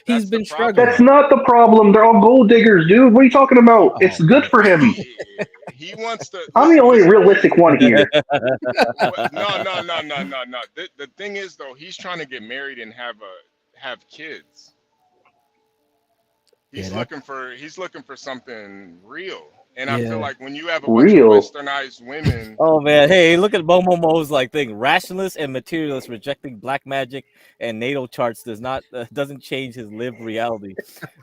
He's been That's struggling. not the problem. They're all gold diggers, dude. What are you talking about? It's good for him. He wants to. I'm the Listen, only listen. realistic one here. No. The thing is, though, he's trying to get married and have kids. He's looking for something real. And I feel like when you have a bunch of westernized women, Oh man, hey, look at Momo's like thing. Rationalist and materialist rejecting black magic and natal charts doesn't change his lived reality.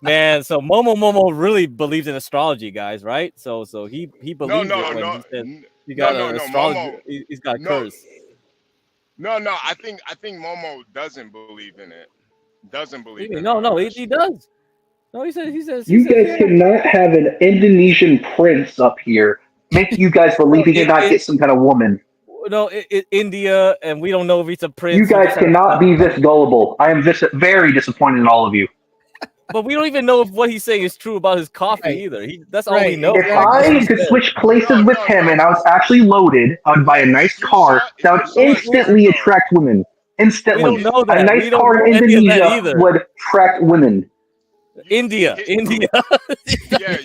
Man, so Momo really believes in astrology, guys, right? So he believed it when he said you got an astrology. Momo, He's got a no, curse. no. I think Momo doesn't believe in it. Doesn't believe in it. No, he does. No, he says You guys yeah. cannot have an Indonesian prince up here make you guys believe he cannot get some kind of woman. No, India, and we don't know if he's a prince. You guys cannot be this gullible. I am very disappointed in all of you. But we don't even know if what he's saying is true about his coffee either. That's all we know. If I could switch places with him and I was actually loaded, I would buy a nice car that would instantly attract women. Instantly. We don't know that. A nice We don't car know in any of that Indonesia either. would attract women. India. Yeah,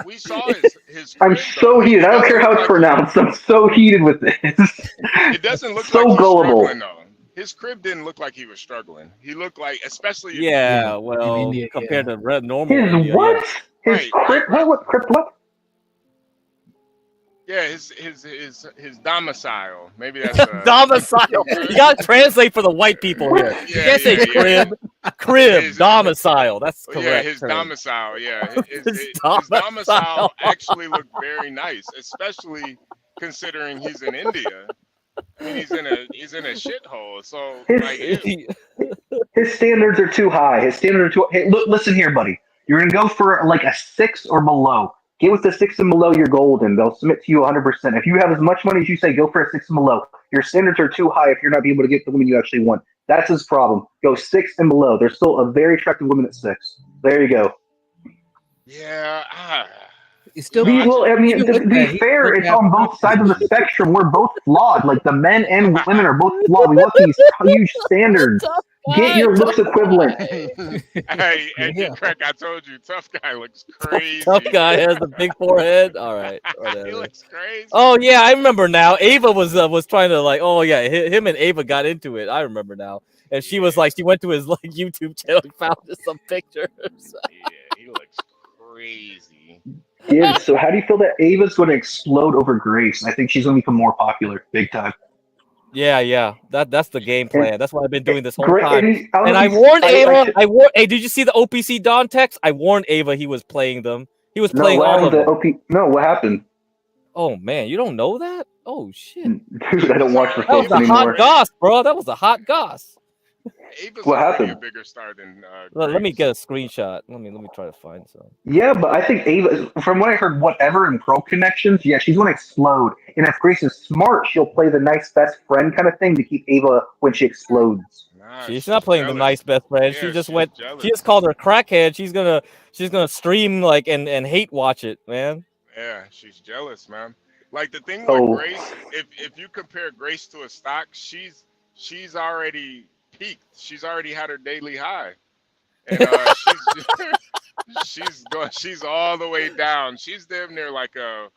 we saw his I'm so heated. I don't care how it's pronounced. I'm so heated with this. It doesn't look so like he's gullible. struggling though. His crib didn't look like he was struggling. He looked like, especially well, compared to normal His India, what? yeah. His crypt? What crypt? What? Yeah, his domicile. Maybe that's domicile. You gotta translate for the white people here. You can't say crib. Crib, domicile. That's correct. Yeah, his term. domicile. Yeah, his domicile actually looked very nice, especially considering he's in India. I mean, he's in a shithole. So His standards are too high. His standards are too. Hey, look, listen here, buddy. You're gonna go for like a 6 or below. Get with the 6 and below, you're golden. They'll submit to you 100%. If you have as much money as you say, go for a 6 and below. Your standards are too high if you're not able to get the woman you actually want. That's his problem. Go 6 and below. There's still a very attractive woman at 6. There you go. Yeah. It's still I mean, to be fair, it's on both sides of the spectrum. We're both flawed. Like the men and women are both flawed. We want these huge standards. Get your looks equivalent. Hey, Craig, I told you, tough guy looks crazy. Tough guy has a big forehead. All right. He looks crazy. Oh yeah, I remember now. Ava was trying to like. Oh yeah, him and Ava got into it. I remember now. And she was like, she went to his like YouTube channel and found just some pictures. Yeah, he looks crazy. Yeah, so how do you feel that Ava's going to explode over Grace? I think she's going to become more popular, big time. Yeah. That's the game plan. That's what I've been doing this whole Great, time. And I warned Ava. Hey, did you see the OPC Don text? I warned Ava he was playing them. He was playing all of them. What happened? Oh man, you don't know that? Oh shit, dude, I don't watch the That was face a anymore. hot goss, bro. That was a hot goss. Ava's What already happened? a bigger star than Let me get a screenshot. Let me try to find some. Yeah, but I think Ava, from what I heard, whatever in pro connections, yeah, she's going to explode. And if Grace is smart, she'll play the nice best friend kind of thing to keep Ava when she explodes. She's not playing the nice best friend. Yeah, she just she's went. jealous. She just called her crackhead. She's gonna stream like and hate watch it, man. Yeah, she's jealous, man. Like the thing Oh. with Grace, if you compare Grace to a stock, she's already peaked. She's already had her daily high, and she's all the way down. She's damn near like a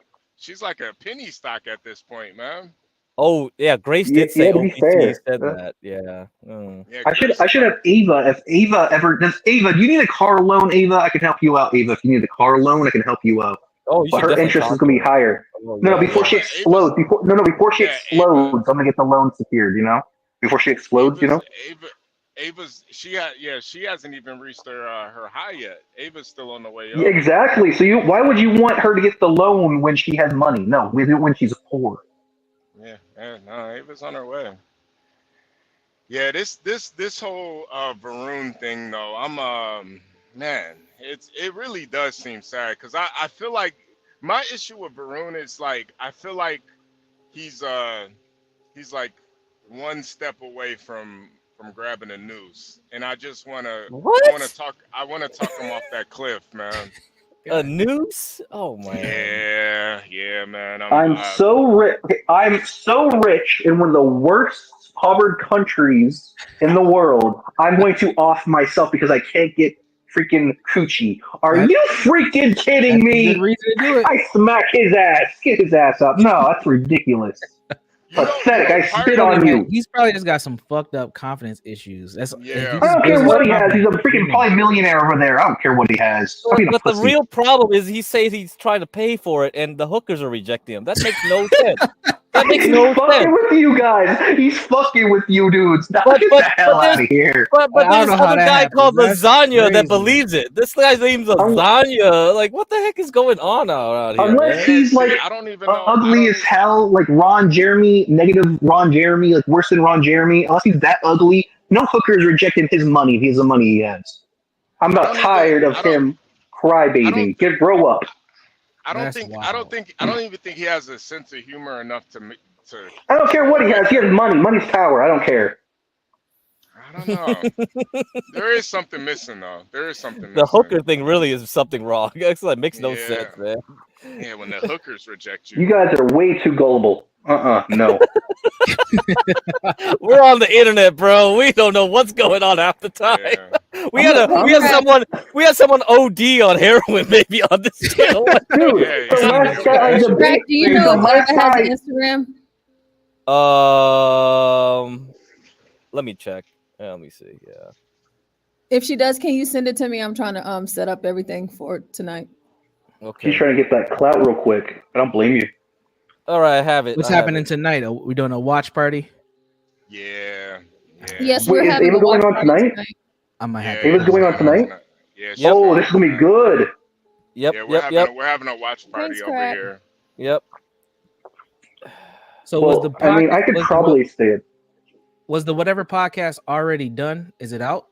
penny stock at this point, man. Oh yeah, Grace Yeah, did say to be OPT fair, said that. Yeah. Yeah, I should Grace. have Ava. If Ava ever does, Ava, do you need a car loan? Ava, I can help you out. Ava, if you need a car loan, I can help you out. Oh, you But should her definitely interest is talk to gonna be her. higher. Oh No, yeah, before yeah. she Ava, Ava's. explodes. Before she Yeah, Ava. explodes, I'm gonna get the loan secured. Before she explodes. Ava. Ava's. She hasn't even reached her high yet. Ava's still on the way Yeah, up. exactly. So why would you want her to get the loan when she has money? No, we do it when she's poor. Yeah. Yeah. No, Ava's on her way. Yeah. This whole Varun thing though. Man. It really does seem sad because I feel like my issue with Varun is like I feel like he's he's like one step away from grabbing a noose, and I just What? I want to talk him off that cliff, man. A noose? Oh man. Yeah, man. I'm so rich. I'm so rich in one of the worst covered countries in the world. I'm going to off myself because I can't get freaking coochie. Are you freaking kidding That's a me? good reason to do it. I smack his ass. Get his ass up. No, that's ridiculous. Pathetic. I spit on you. He's probably just got some fucked up confidence issues. That's Yeah. I don't care what he has. He's a freaking probably millionaire over there. I don't care what he has. Stop being a But the pussy. real problem is he says he's trying to pay for it, and the hookers are rejecting him. That makes no sense. That makes He's no fucking sense. with you guys. He's fucking with you dudes. Now get the hell out of here. But there's this other guy called Lasagna that believes it. This guy's name's Lasagna. Like, what the heck is going on out here? Unless man? he's like I don't even know. ugly as hell, like Ron Jeremy, negative Ron Jeremy, like worse than Ron Jeremy. Unless he's that ugly, no hooker's rejecting his money if he has the money he has. I'm about tired of him crybaby. Grow up. I don't even think he has a sense of humor enough to. I don't care what he has. He has money. Money's power. I don't care. I don't know. There is something missing though. There is something missing. The hooker thing really is something wrong. That makes no sense, man. Yeah, when the hookers reject you. You guys are way too gullible. No. We're on the internet, bro. We don't know what's going on half the time. Yeah. We had someone OD on heroin maybe on this channel. Dude, the last guy I Greg, debate. do you know if Ava has an Instagram? Let me check. Let me see. Yeah. If she does, can you send it to me? I'm trying to set up everything for tonight. Okay. She's trying to get that clout real quick. I don't blame you. All right, I have it. What's happening tonight? Are we doing a watch party? Yeah. Yes, Wait, we're is having Ava a going watch on party tonight? I might have. Ava's going on tonight? Yeah. Oh, this is gonna be good. Yep. Yeah, we're having a watch party Thanks, over Craig. here. Yep. So Well, was the I mean, I could was the- probably say it. Was the whatever podcast already done? Is it out?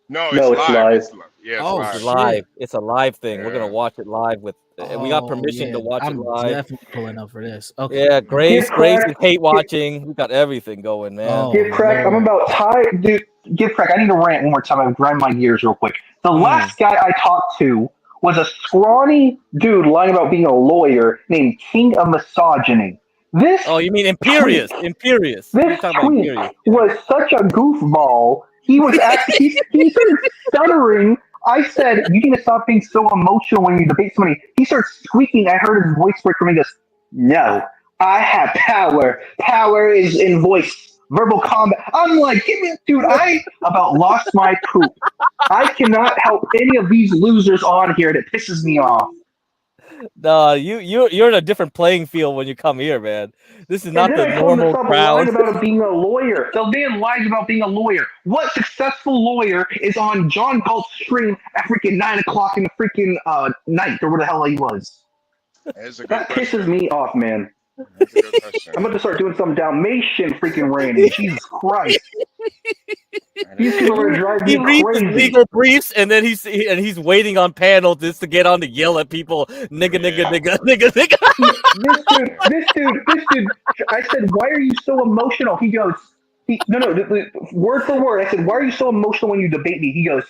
No, No, it's it's live. live. It's live. Yeah, Oh, it's It's live. live. It's a live thing. We're Yeah. gonna watch it live with. We got Oh, permission to yeah. watch I'm it live. definitely pulling up for this. Okay. Yeah, Grace Crack. is hate watching. We got everything going, man. Oh, Give crack. I'm Lord. about tired, dude. Give crack. I need to rant one more time. I grind my gears real quick. The last guy I talked to was a scrawny dude lying about being a lawyer named King of Misogyny. This Oh, you mean Imperious? Imperious. You're this talking about tweet Imperious. was such a goofball. He was actually he started stuttering. I said, "You need to stop being so emotional when you debate somebody." He starts squeaking. I heard his voice break from me. He goes, "No, I have power. Power is in voice, verbal combat." I'm like, "Give me, dude!" I about lost my poop. I cannot help any of these losers on here. That pisses me off. No, you're in a different playing field when you come here, man. This is not And the then I told him to normal stop lying crowd. about being a lawyer. The man lies about being a lawyer. What successful lawyer is on John Galt's stream at freaking 9 o'clock in the freaking night or where the hell he was? That's a good That question. pisses me off, man. That's a good question. I'm about to start doing some Dalmatian freaking ranting. Jesus Christ. These people are driving He me reads crazy. his legal briefs and then he's waiting on panel just to get on to yell at people. Nigga. This dude. I said, "Why are you so emotional?" He goes, word for word. I said, "Why are you so emotional when you debate me?" He goes,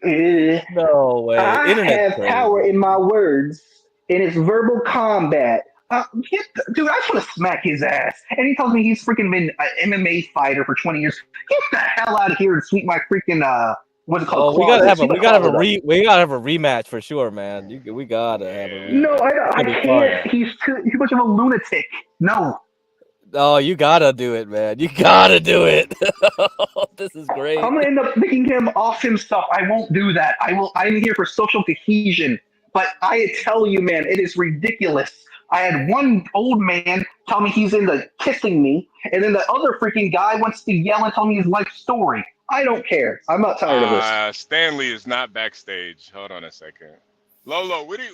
No way. I Internet's have crazy. power in my words, and it's verbal combat. Dude, I just want to smack his ass. And he tells me he's freaking been an MMA fighter for 20 years. Get the hell out of here and sweep my freaking what's it called? Oh, we gotta have a closet. we gotta have a rematch for sure, man. We gotta have a rematch. No, I It's gonna be can't. fun. He's too much of a lunatic. No. Oh, you gotta do it, man. You gotta do it. This is great. I'm gonna end up picking him off himself. I won't do that. I'm here for social cohesion. But I tell you, man, it is ridiculous. I had one old man tell me he's into kissing me, and then the other freaking guy wants to yell and tell me his life story. I don't care. I'm not tired of this. Stanley is not backstage. Hold on a second. Lolo, what are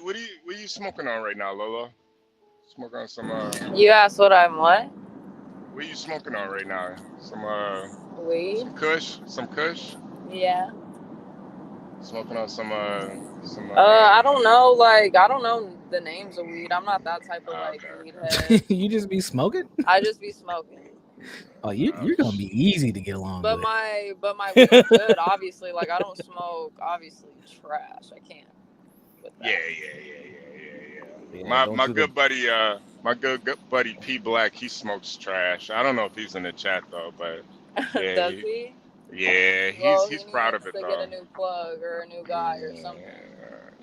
you smoking on right now, Lolo? Smoking on some You asked what I'm what? What are you smoking on right now? Some weed? Some kush? Yeah. Smoking on some I don't know, like I don't know the names of weed. I'm not that type of like weed head. You just be smoking? I just be smoking. Oh, you're gonna be easy to get along But with. my weed is good, obviously. Like I don't smoke obviously trash. I can't with that. Yeah. My good buddy P Black, he smokes trash. I don't know if he's in the chat though, but yeah, Does he? Yeah, Well, he's proud of it to though. get a new plug or a new guy or something.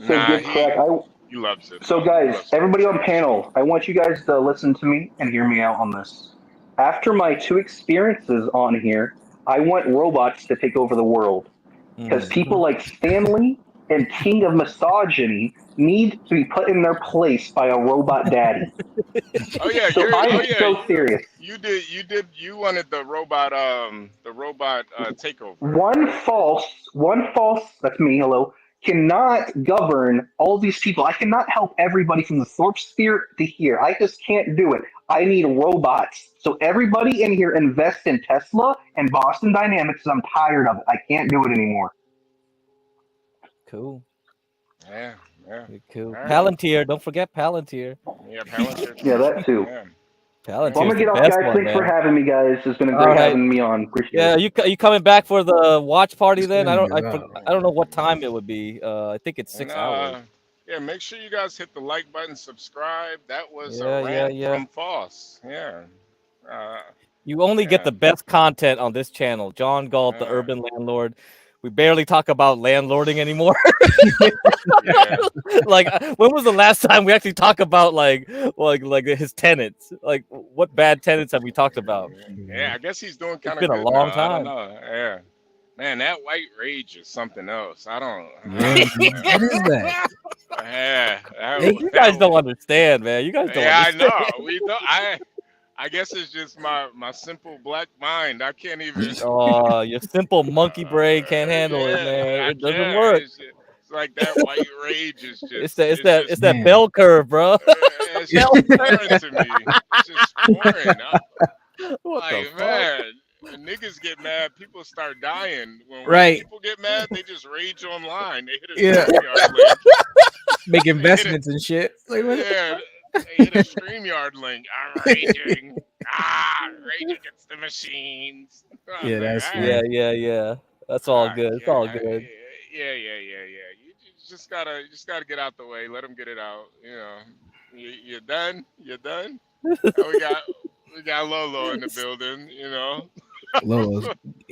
So Nah, good crack. he loves it. So guys, everybody on panel, I want you guys to listen to me and hear me out on this. After my 2 experiences on here, I want robots to take over the world. Because people like Stanley and King of Misogyny need to be put in their place by a robot daddy. Oh yeah, so I'm so serious. You wanted the robot takeover. One false, that's me, hello, cannot govern all these people. I cannot help everybody from the Thorpe sphere to here. I just can't do it. I need robots. So everybody in here invest in Tesla and Boston Dynamics because I'm tired of it. I can't do it anymore. Cool. Yeah. Cool. Right. Palantir, don't forget Palantir. Yeah, Palantir. Yeah, that too. Yeah. Palantir's Well, I'm gonna get the off, best guys. one, Thanks for man. having me, guys. It's been great having me on. Appreciate it. Yeah, you coming back for the watch party then? I don't know what time it would be. I think it's 6 hours. Yeah, make sure you guys hit the like button, subscribe. That was Yeah, a rant yeah. from Foss. Yeah. You only get the best content on this channel. John Galt, the urban landlord. We barely talk about landlording anymore. Like, when was the last time we actually talk about like his tenants? Like, what bad tenants have we talked about? Yeah, I guess he's doing kind of It's been good a long now. time. I don't know. Yeah. Man, that white rage is something else. I don't. What is that? Yeah. You guys don't understand, man. You guys don't understand. I know. We don't. I guess it's just my simple black mind. I can't even. Oh, your simple monkey brain can't handle it, man. It doesn't work. It's like that white rage is just. It's that bell curve, bro. It's just foreign to me. It's just foreign. What the fuck? Man, when niggas get mad, people start dying. When Right. people get mad, they just rage online. They hit a Yeah. StreamYard link. Make investments and shit. Like, what? Yeah, they hit a StreamYard link. I'm raging. Rage against the machines. Yeah, that's Yeah. That's all good. It's all good. Yeah. You just gotta get out the way. Let them get it out. You know, you're done. You're done. We got Lolo in the building. You know. Lolo's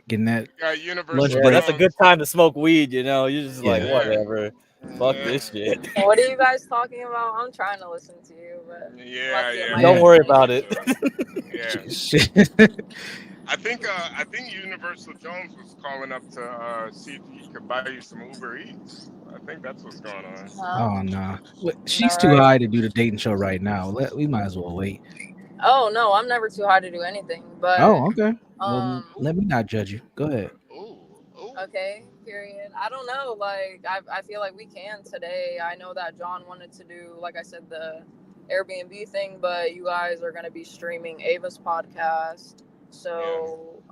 getting that. We got Universal. lunch Yeah, break. that's a good time to smoke weed. You know, you're just like, Yeah. whatever. Fuck this shit. What are you guys talking about? I'm trying to listen to you, but Yeah. Don't worry about it. Yeah. I think Universal Jones was calling up to see if he could buy you some Uber Eats. I think that's what's going on. Oh no, she's too high to do the dating show right now. We might as well wait. Oh no, I'm never too high to do anything. But Oh, okay. Well, let me not judge you. Go ahead. okay, period. I don't know. Like I feel like we can today. I know that John wanted to do, like I said, the Airbnb thing, but you guys are gonna be streaming Ava's podcast. So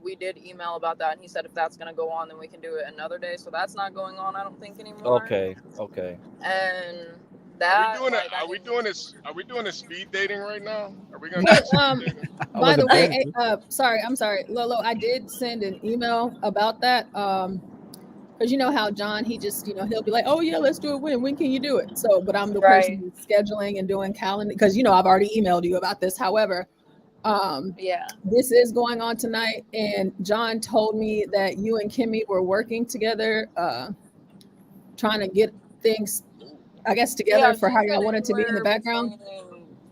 we did email about that, and he said if that's gonna go on, then we can do it another day. So that's not going on, I don't think, anymore. Okay. And that Are we doing a speed dating right now? Are we gonna? By the way, I'm sorry, Lolo. I did send an email about that. Because you know how John, he just, he'll be like, oh yeah, let's do it. When can you do it? So, but I'm the person who's scheduling and doing calendar, because I've already emailed you about this. However, this is going on tonight, and John told me that you and Kimmy were working together, trying to get things, I guess, together for how y'all wanted to be in the background.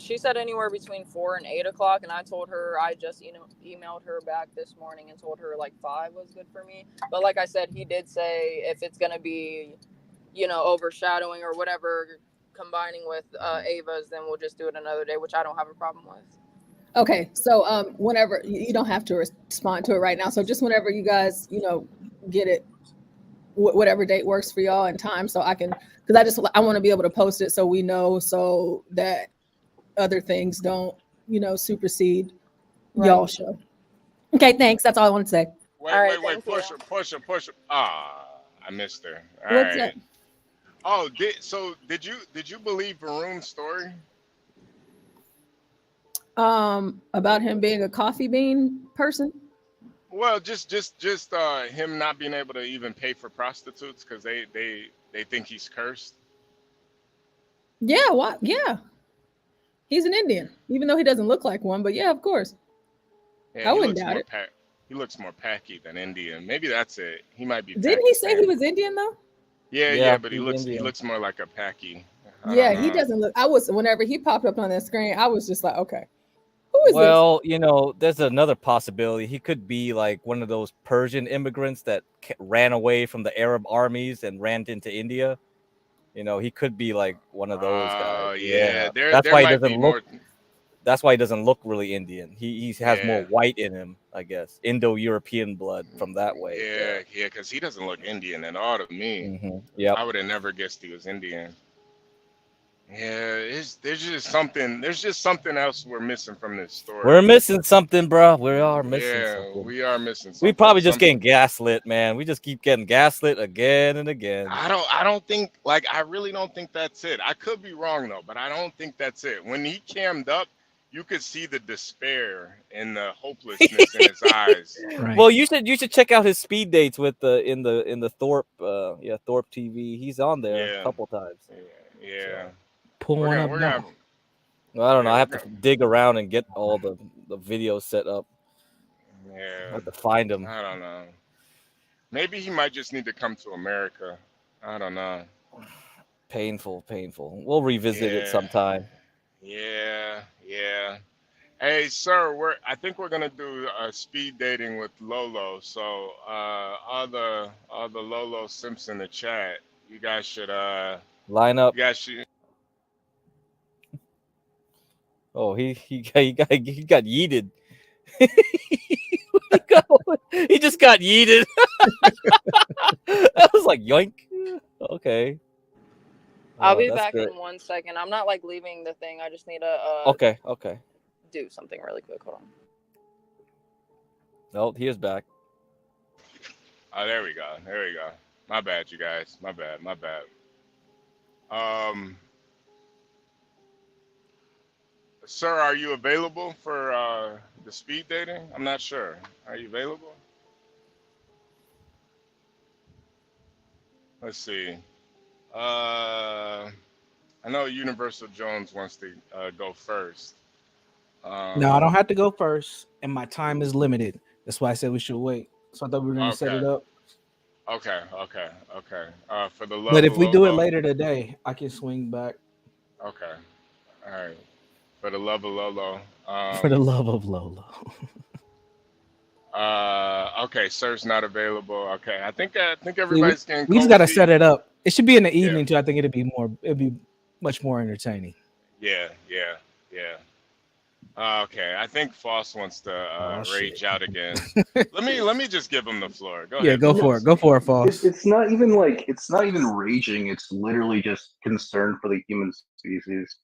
she said anywhere between 4 and 8 o'clock, and I told her I just emailed her back this morning and told her like 5 was good for me. But like I said, he did say if it's gonna be, overshadowing or whatever, combining with Ava's, then we'll just do it another day, which I don't have a problem with. Okay, so whenever you don't have to respond to it right now, so just whenever you guys get it, whatever date works for y'all and time, so I can, because I want to be able to post it so we know, so that other things don't supersede y'all show. Okay, thanks. That's all I want to say. Wait, push her. Ah, I missed her. All What's right. that? Oh, did you believe Varun's story? About him being a coffee bean person? Well, just him not being able to even pay for prostitutes because they think he's cursed. Yeah, what? Yeah. He's an Indian, even though he doesn't look like one, but yeah, of course. Yeah, I wouldn't doubt it. He looks more packy than Indian. Maybe that's it. He might be. Didn't he say he was Indian though? Yeah, but he looks more like a packy. Yeah, he doesn't look. Whenever he popped up on that screen, I was just like, okay, who is this? There's another possibility. He could be like one of those Persian immigrants that ran away from the Arab armies and ran into India. He could be like one of those guys. Yeah. That's why he doesn't look. That's why he doesn't look really Indian. He has more white in him, I guess. Indo-European blood from that way. Yeah, because he doesn't look Indian at all to me. Yeah, I would have never guessed he was Indian. Yeah, there's just something else we're missing from this story. We're missing something, bro. We are missing something. We are missing something. We probably just getting gaslit, man. We just keep getting gaslit again and again. I don't think, I really don't think that's it. I could be wrong though, but I don't think that's it. When he cammed up, you could see the despair and the hopelessness in his eyes. Right. Well, you should check out his speed dates with in the Thorpe Thorpe TV. He's on there a couple times. Yeah. Pull one up now. Well, I don't know. I have to dig around and get all the videos set up. Yeah. I have to find him. I don't know. Maybe he might just need to come to America. I don't know. Painful. We'll revisit it sometime. Yeah. Hey, sir, I think we're gonna do speed dating with Lolo. So all the Lolo Simps in the chat, you guys should line up. You guys should. Oh, he got yeeted. He just got yeeted. I was like, yoink. Okay. I'll be back in 1 second. I'm not leaving the thing. I just need to Okay. do something really quick. Hold on. Oh, he is back. Oh, there we go. My bad, you guys. My bad. Sir, are you available for the speed dating? I'm not sure. Are you available? Let's see. I know Universal Jones wants to go first. No, I don't have to go first, and my time is limited. That's why I said we should wait. So I thought we were going to set it up. Okay. For the love. But if we do it later today, I can swing back. Okay. All right. For the love of Lolo. For the love of Lolo. Okay, sir's not available. Okay, I think everybody's getting. We just got to set it up. It should be in the evening too. I think it'd be much more entertaining. Yeah. Okay, I think Foss wants to rage out again. let me just give him the floor. Go ahead. Yeah, go for it. Go for it, Foss. It's not even raging. It's literally just concern for the human species.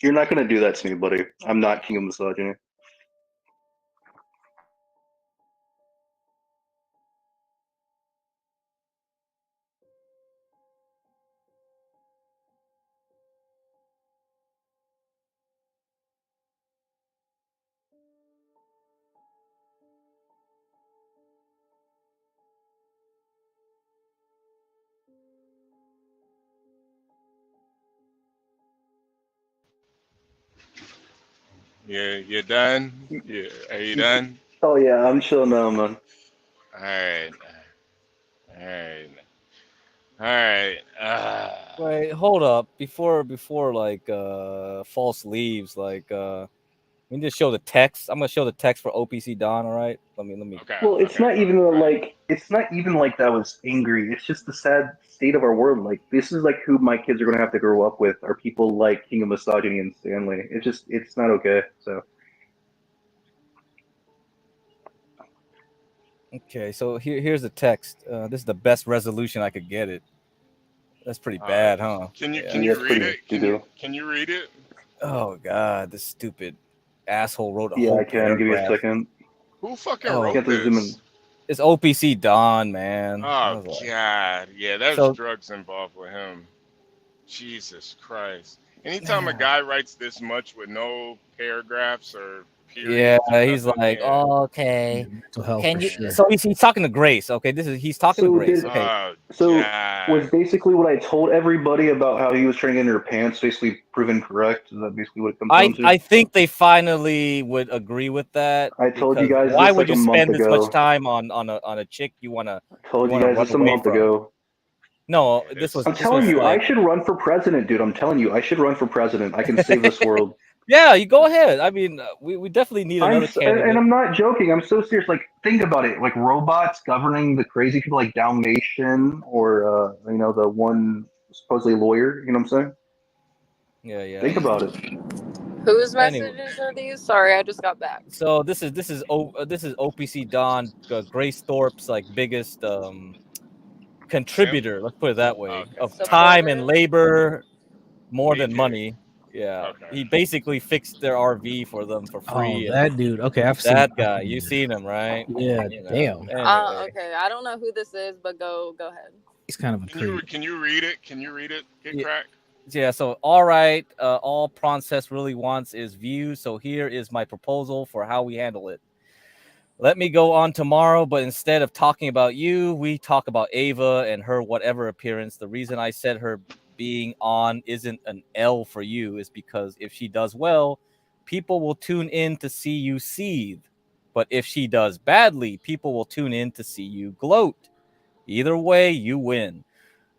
You're not gonna do that to me, buddy. I'm not king of misogyny. Yeah, you done? Yeah, are you done? Oh yeah, I'm chill now, man. All right. Wait, hold up. Before like false leaves, like we need to show the text. I'm gonna show the text for OPC Don, all right? Let me Okay. Well, it's Okay. not even like that I was angry. It's just the sad state of our world. Like this is like who my kids are gonna have to grow up with are people like King of Misogyny and Stanley. It's not okay. So Okay, so here's the text. This is the best resolution I could get it. That's pretty bad, huh? Can you Yeah. read it? Can you read it? Oh god, this stupid asshole wrote a yeah, whole I can. Give me a paragraph. second. Who fucking Oh, wrote this? it's OPC Don, man. I Oh was like- God, yeah, there's So- drugs involved with him. Jesus Christ! Anytime a guy writes this much with no paragraphs or Yeah, periods, or he's nothing, like, yeah. oh, okay. Mental health Can for you? sure. So he's talking to Grace. Okay, he's talking to So Grace. did- Okay. So God. was basically what I told everybody about how he was trying to get in her pants basically proven correct? Is that basically what it comes down to? I think they finally would agree with that. I told you because guys why this would like you a month spend this ago. much time on a chick you wanna Told you wanna guys run this a away month from? ago. No, this I'm telling you, like, I should run for president, dude. I'm telling you, I should run for president. I can save this world. yeah, you go ahead. I mean, we definitely need another candidate. And I'm not joking. I'm so serious. Like, think about it. Like robots governing the crazy people, like Dalmatian, or the one supposedly lawyer. You know what I'm saying? Yeah. Think about it. Whose Anyway. messages are these? Sorry, I just got back. So this is OPC Don, Grace Thorpe's like biggest contributor. Let's put it that way, of time and labor, more than money. Yeah, he basically fixed their RV for them for free. Oh, that dude. Okay, I've seen that guy. You seen him, right? Yeah, damn. Anyway. Okay, I don't know who this is, but go ahead. He's kind of a creep. Can you read it? Can you read it? Get crack. Yeah, so all right, all Princess really wants is views. So here is my proposal for how we handle it. Let me go on tomorrow, but instead of talking about you, we talk about Ava and her whatever appearance. The reason I said her being on isn't an L for you is because if she does well, people will tune in to see you seethe. But if she does badly, people will tune in to see you gloat. Either way, you win.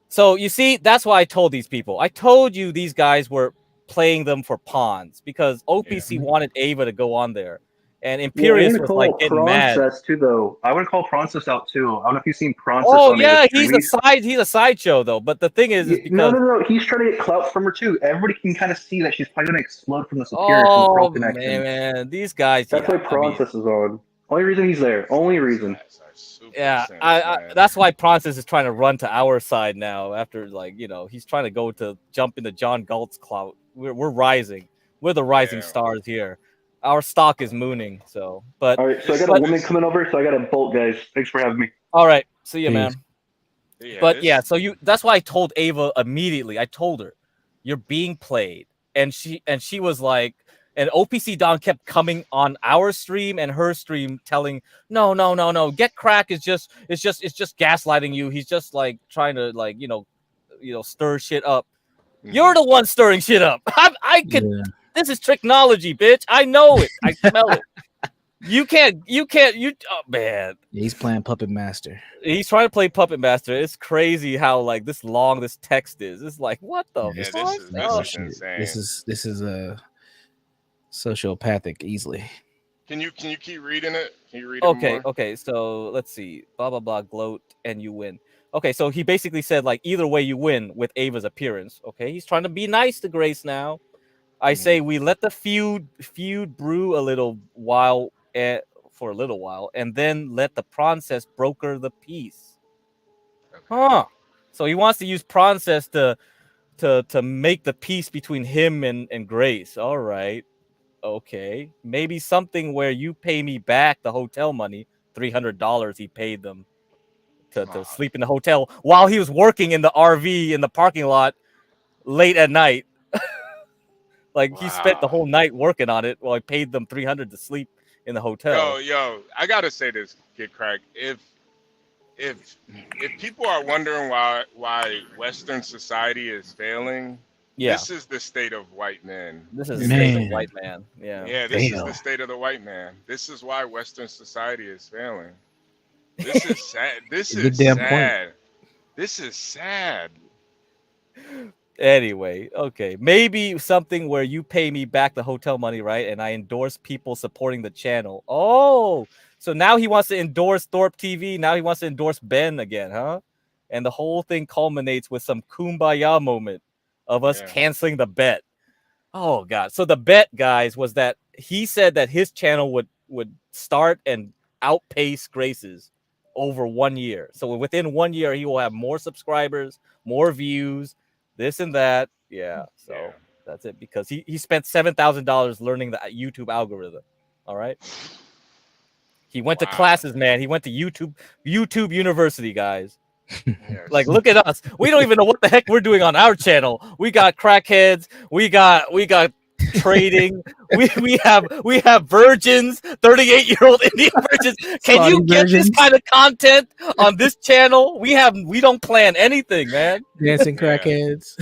So you see, that's why I told these people. I told you these guys were playing them for pawns because OPC wanted Ava to go on there. And Imperius was like getting mad. Princess too, though. I would call Princess out too. I don't know if you've seen Princess. Oh on yeah, AO3. he's a sideshow though. But the thing is because no. He's trying to get clout from her too. Everybody can kind of see that she's probably going to explode from this appearance. oh and connection. man, these guys. That's why Princess is on. Only reason he's there. Only reason. Yeah, I that's why Princess is trying to run to our side now. After he's trying to jump into John Galt's clout. We're rising. We're the rising stars here. Our stock is mooning. So, but all right. So I got a woman coming over. So I got to bolt, guys. Thanks for having me. All right. See you, man. Yeah, but yeah, so that's why I told Ava immediately. I told her, you're being played, and she was like, and OPC Don kept coming on our stream and her stream, telling, no, Get Crack is just gaslighting you. He's just like trying to stir shit up. You're the one stirring shit up. I can. Yeah. This is technology, bitch. I know it. I smell it. You can't. Oh man. Yeah, he's playing Puppet Master. He's trying to play Puppet Master. It's crazy how like this long this text is. It's like what the fuck? This is insane. This is a sociopathic easily. Can you keep reading it? Can you read it more? Okay. So let's see. Blah blah blah. Gloat and you win. Okay, so he basically said like either way you win with Ava's appearance. Okay, he's trying to be nice to Grace now. I say we let the feud brew a little while for a little while, and then let the Princess broker the peace. Huh? So he wants to use Princess to make the peace between him and Grace. All right, okay, maybe something where you pay me back the hotel money, $300 he paid them to sleep in the hotel while he was working in the RV in the parking lot late at night. Like he spent the whole night working on it while I paid them $300 to sleep in the hotel. Yo, I gotta say this, Kid Crack. If people are wondering why Western society is failing, this is the state of white men. This is the state of white man. Yeah. Yeah, this is the state of the white man. This is why Western society is failing. This is sad. This is sad. This is sad. Anyway, okay. Maybe something where you pay me back the hotel money, right? And I endorse people supporting the channel. Oh, so now he wants to endorse Thorpe TV. Now he wants to endorse Ben again, huh? And the whole thing culminates with some kumbaya moment of us canceling the bet. Oh God. So the bet, guys, was that he said that his channel would start and outpace Grace's over 1 year. So within 1 year, he will have more subscribers, more views, this and that. Yeah. So that's it, because he spent $7,000 learning the YouTube algorithm. All right. He went to classes, man. He went to YouTube University, guys. Like, look at us. We don't even know what the heck we're doing on our channel. We got crackheads. We got trading. We have virgins, 38-year-old Indian virgins. Can you get this kind of content on this channel? We don't plan anything, man. Dancing crackheads.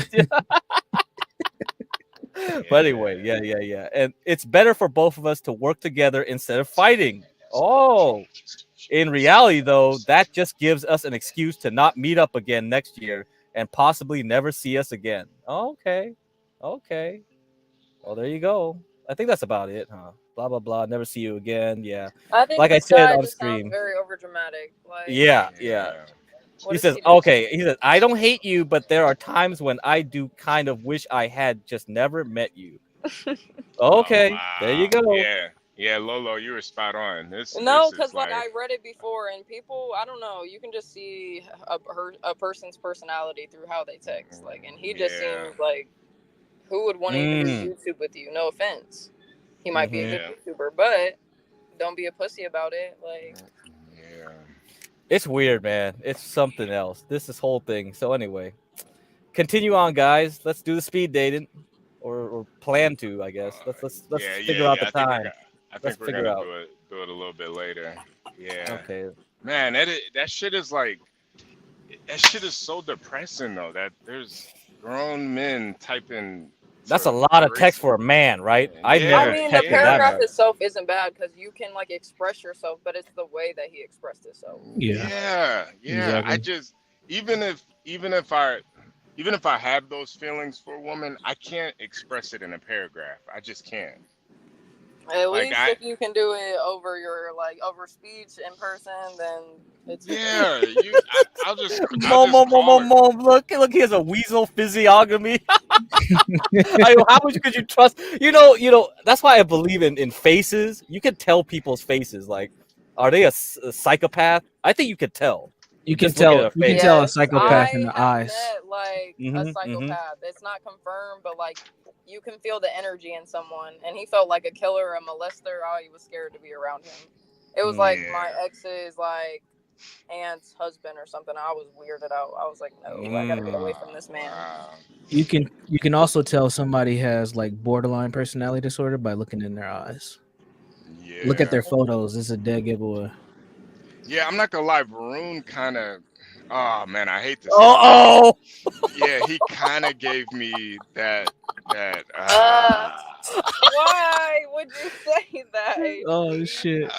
But anyway, yeah. And it's better for both of us to work together instead of fighting. Oh, in reality, though, that just gives us an excuse to not meet up again next year and possibly never see us again. Okay. Well, there you go. I think that's about it, huh? Blah, blah, blah. Never see you again. Yeah. I think Like I this said guy on just sounds stream. very overdramatic. Like, Yeah. What He is says, he doing? okay. He says, I don't hate you, but there are times when I do kind of wish I had just never met you. Okay. There you go. Yeah, Lolo, you were spot on. No, because like I read it before, and people, I don't know, you can just see a person's personality through how they text. Like, and he just seems like, who would want to even do YouTube with you? No offense, he might be a good YouTuber, but don't be a pussy about it. Like, It's weird, man. It's something else. This whole thing. So anyway, continue on, guys. Let's do the speed dating, or plan to, I guess. Let's figure out the time. I think we're gonna do it a little bit later. Yeah. Okay. Man, that shit is like, that shit is so depressing though. That there's grown men typing. That's a lot of text for a man, right? I mean, the paragraph itself isn't bad because you can like express yourself, but it's the way that he expressed himself. Yeah. Exactly. I just even if I have those feelings for a woman, I can't express it in a paragraph. I just can't. At least if you can do it over over speech in person, then it's I'll just look, he has a weasel physiognomy. How much could you trust? You know, that's why I believe in faces. You can tell people's faces. Like, are they a psychopath? I think you could tell. You can tell a psychopath in the eyes. Met, a psychopath. It's not confirmed, but like you can feel the energy in someone, and he felt like a killer, a molester. Oh, he was scared to be around him. It was like my ex's aunt's husband or something. I was weirded out. I was like, no, I gotta get away from this man. You can also tell somebody has like borderline personality disorder by looking in their eyes. Yeah. Look at their photos. It's a dead giveaway. Yeah, I'm not gonna lie. Varun kind of. Oh man, I hate to say yeah, he kind of gave me that. Why would you say that? Oh shit!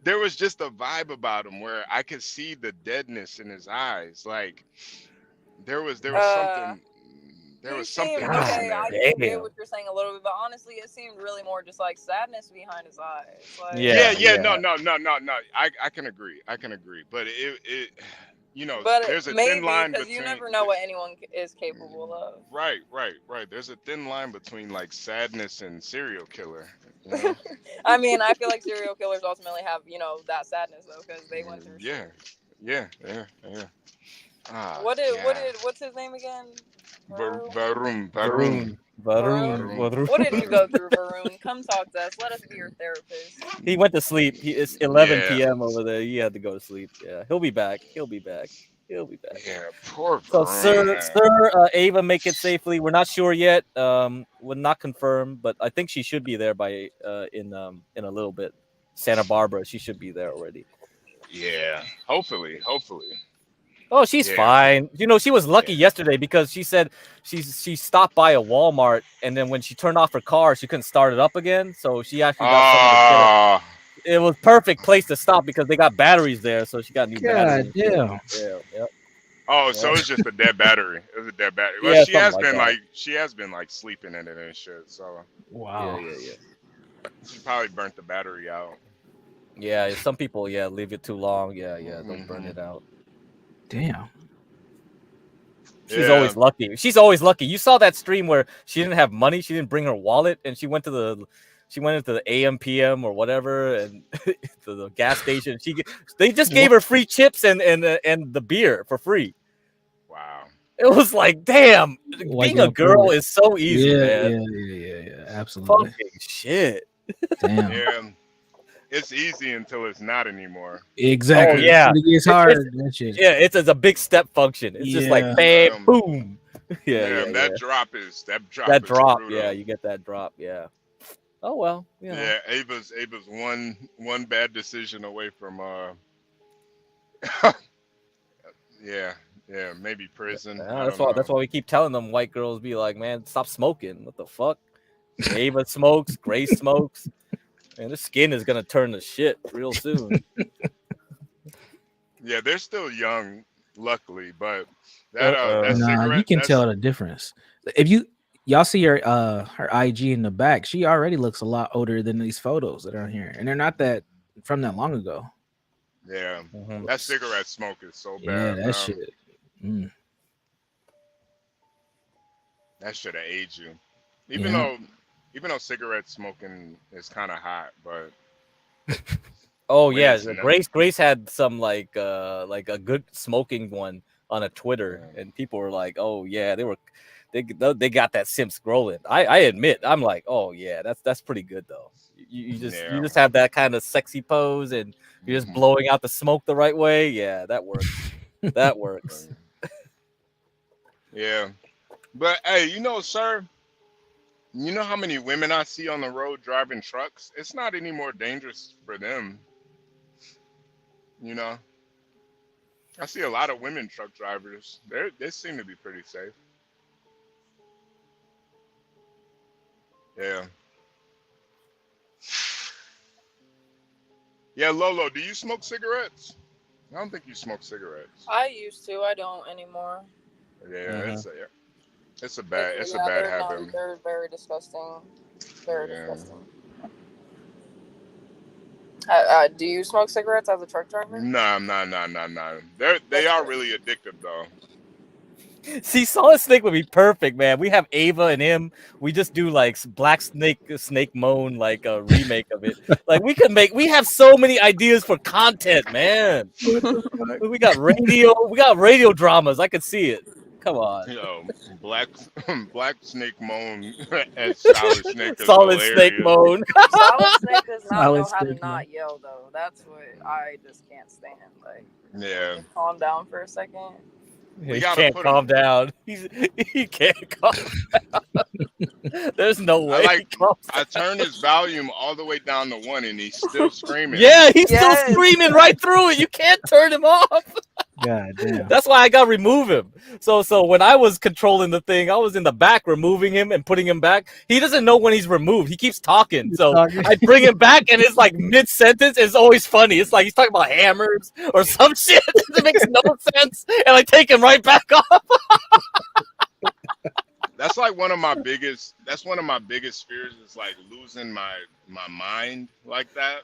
There was just a vibe about him where I could see the deadness in his eyes. Like there was something. There was something. Okay, I get what you're saying a little bit, but honestly, it seemed really more just like sadness behind his eyes. Like, No. I can agree. But it there's a thin line because you never know what anyone is capable of. Right. There's a thin line between like sadness and serial killer. You know? I mean, I feel like serial killers ultimately have that sadness though, because they went through. Yeah. What's his name again? Varun. What did you go through, Varun? Come talk to us. Let us be your therapist. He went to sleep. It's 11 p.m. over there. He had to go to sleep. Yeah, he'll be back. Yeah, poor So, Varun. sir, Ava, make it safely. We're not sure yet. We're not confirmed, but I think she should be there by in a little bit. Santa Barbara, she should be there already. Yeah, hopefully. Oh, she's fine. She was lucky yesterday because she said she stopped by a Walmart, and then when she turned off her car, she couldn't start it up again. So she actually got something to fit it. It was perfect place to stop because they got batteries there, so she got new batteries. Damn. Yeah. Oh, so it's just a dead battery. It was a dead battery. Well, Yeah, she something has like been that. like sleeping in it and shit. So Wow. Yeah. she probably burnt the battery out. Yeah, some people, leave it too long. Yeah, they'll burn it out. Damn. She's always lucky. She's always lucky. You saw that stream where she didn't have money. She didn't bring her wallet, and she went into the AM PM or whatever, and to the gas station. They just gave her free chips and the beer for free. Wow. It was like, damn, White being a girl is so easy, yeah, man. Yeah. Absolutely. Fucking shit. Damn. Yeah. It's easy until it's not anymore. Exactly. Oh yeah, It's hard. That shit. Yeah, it's a big step function. It's just like bam, boom. Yeah. That drop is drop. brutal. Yeah, you get that drop. Yeah. Oh well. You know. Yeah, Ava's one bad decision away from yeah, maybe prison. Yeah, that's why we keep telling them white girls be like, man, stop smoking. What the fuck? Ava smokes, Grace smokes, and their skin is gonna turn to shit real soon. Yeah, they're still young, luckily, but that cigarette, you can tell the difference. If y'all see her IG in the back, she already looks a lot older than these photos that are on here, and they're not that from that long ago. Yeah, that cigarette smoke is so Yeah, bad. that shit. That should have aged you. Even though cigarette smoking is kind of hot, but oh yeah, Grace had some like a good smoking one on a Twitter, and people were like, oh yeah, they got that simp scrolling. I admit, I'm like, oh yeah, that's pretty good though. You just have that kind of sexy pose, and you're just blowing out the smoke the right way. Yeah, that works. That works. Yeah, but hey, sir, you know how many women I see on the road driving trucks? It's not any more dangerous for them. I see a lot of women truck drivers. They seem to be pretty safe. Yeah. Yeah, Lolo, do you smoke cigarettes? I don't think you smoke cigarettes. I used to. I don't anymore. Yeah, it's a bad habit. They're very disgusting. Very disgusting. Do you smoke cigarettes as a truck driver? Nah. They are really addictive though. See, Solid Snake would be perfect, man. We have Ava and him. We just do like Black Snake Moan, like a remake of it. Like we have so many ideas for content, man. We got radio dramas. I could see it. Come on. Black Snake Moan as Solid Snake. Solid Snake Moan. Solid Snake does not know how to not yell though. That's what I just can't stand. Like, yeah. Calm down for a second. He can't calm down. He can't calm down. There's no way. I turned his volume all the way down to 1, and he's still screaming. Yeah, he's still screaming right through it. You can't turn him off. God damn. That's why I got to remove him. So when I was controlling the thing, I was in the back removing him and putting him back. He doesn't know when he's removed. He keeps talking. So I bring him back, and it's like mid-sentence. It's always funny. It's like he's talking about hammers or some shit. It makes no sense. And I take him right back off. That's like one of my biggest fears is like losing my mind like that.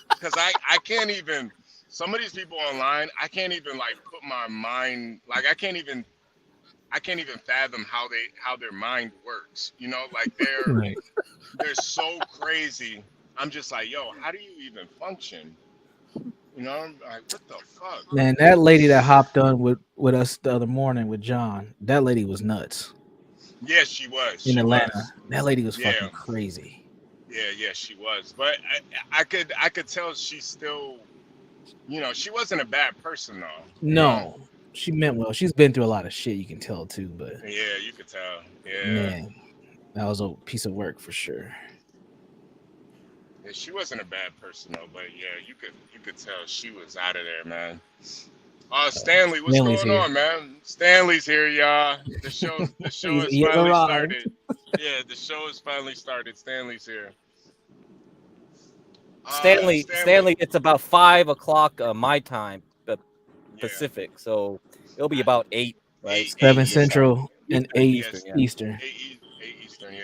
Because I can't even, some of these people online, I can't even like put my mind, like I can't even fathom how their mind works. Like they're so crazy. I'm just like, yo, how do you even function? Like, what the fuck? Man, that lady that hopped on with us the other morning with John, that lady was nuts. Yeah, she was. In Atlanta. That lady was fucking crazy. Yeah, she was. But I could tell she's still, she wasn't a bad person though. No, she meant well. She's been through a lot of shit, you can tell too. But yeah, you could tell. Yeah, man, that was a piece of work for sure. Yeah, she wasn't a bad person though, but yeah, you could tell she was out of there, man. Stanley, what's going on, man? Stanley's here, y'all. The show has finally started. Yeah, the show has finally started. Stanley's here. Stanley, it's about 5 o'clock my time. Pacific, so it'll be about 8, right? 7 Eastern. Central and 8 Yes, Eastern. 8 Eastern. Yeah.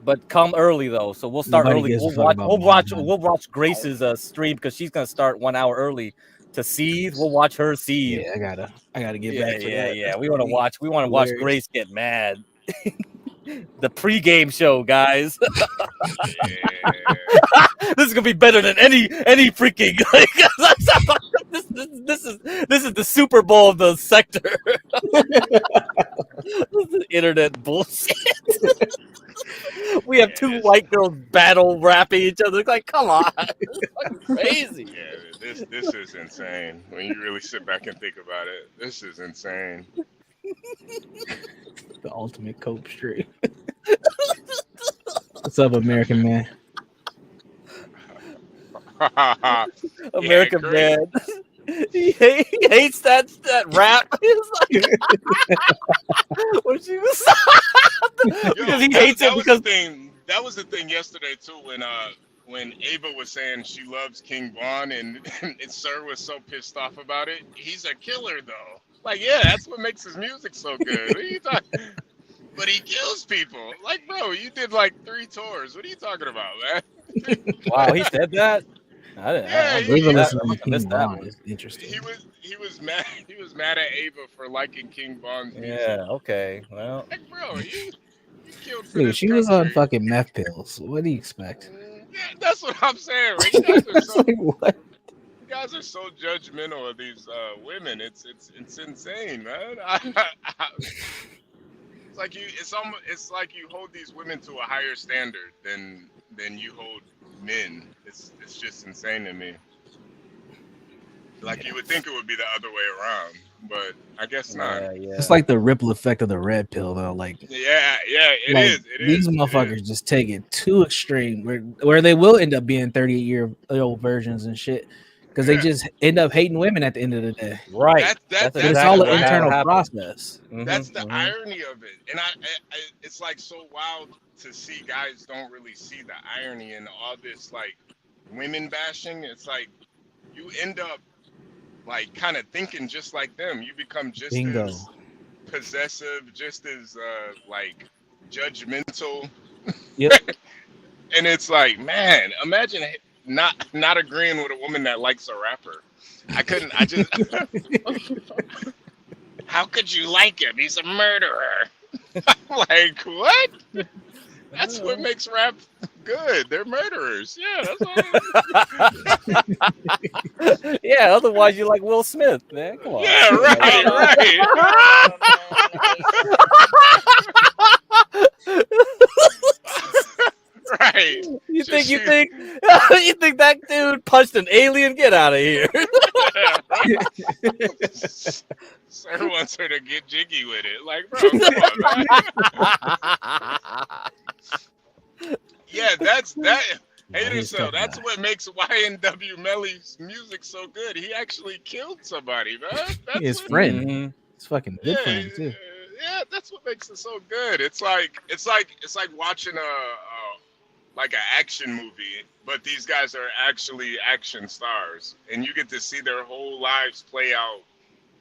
But come early though, so we'll start Nobody early. gives a We'll fuck watch. about We'll mine, watch. man. We'll watch Grace's stream because she's gonna start 1 hour early to seethe. We'll watch her seethe. Yeah, I gotta get Yeah, back to that. yeah. That's We want to funny. watch. We want to watch Hilarious. Grace get mad. The pregame show, guys. This is gonna be better than any freaking. This is the Super Bowl of the sector. This is internet bullshit. We have two white girls battle rapping each other. It's like, come on, it's fucking crazy. Yeah, this is insane. When you really sit back and think about it, this is insane. The ultimate cope stream. What's up, American man? American man. He hates that rap. He's like, what she was because he hates it because that was the thing yesterday too when Ava was saying she loves King Von and Sir was so pissed off about it. He's a killer though. Like, yeah, that's what makes his music so good. What are you talking? But he kills people. Like, bro, you did like 3 tours. What are you talking about, man? Wow, he said that. Ava listening to King Von is interesting. He was mad. He was mad at Ava for liking King Von's music. Yeah. Okay. Well. Like, bro, you killed for Dude, this she was on country. fucking meth pills. What do you expect? Yeah, that's what I'm saying. Right? You guys are so, What? you guys are so judgmental of these women. It's insane, man. It's like it's like you hold these women to a higher standard than you hold men. It's just insane to me. Like, you would think it would be the other way around, but I guess not. It's like the ripple effect of the red pill, though. Like, Yeah, it like is. these motherfuckers just take it too extreme, where they will end up being 38-year-old versions and shit, because they just end up hating women at the end of the day. Right. That's But it's all an exactly internal what process. That's the irony of it, and I it's like so wild to see guys don't really see the irony in all this like women bashing. It's like you end up like kind of thinking just like them. You become just Bingo. as possessive, just as like judgmental. Yep. And it's like, man, imagine not agreeing with a woman that likes a rapper. I just how could you like him? He's a murderer. Like, what? That's what makes rap good. They're murderers. Yeah, that's what Yeah. Otherwise, you like Will Smith, man. Come on. Yeah, right. Right. You think you think that dude punched an alien? Get out of here. Sir wants her to get jiggy with it. Like, bro, come on, man. Yeah, that's that. Hater Cell, that's what makes YNW Melly's music so good. He actually killed somebody, man. That's His what- friend. It's fucking good friend too. Yeah, that's what makes it so good. It's like watching like an action movie, but these guys are actually action stars, and you get to see their whole lives play out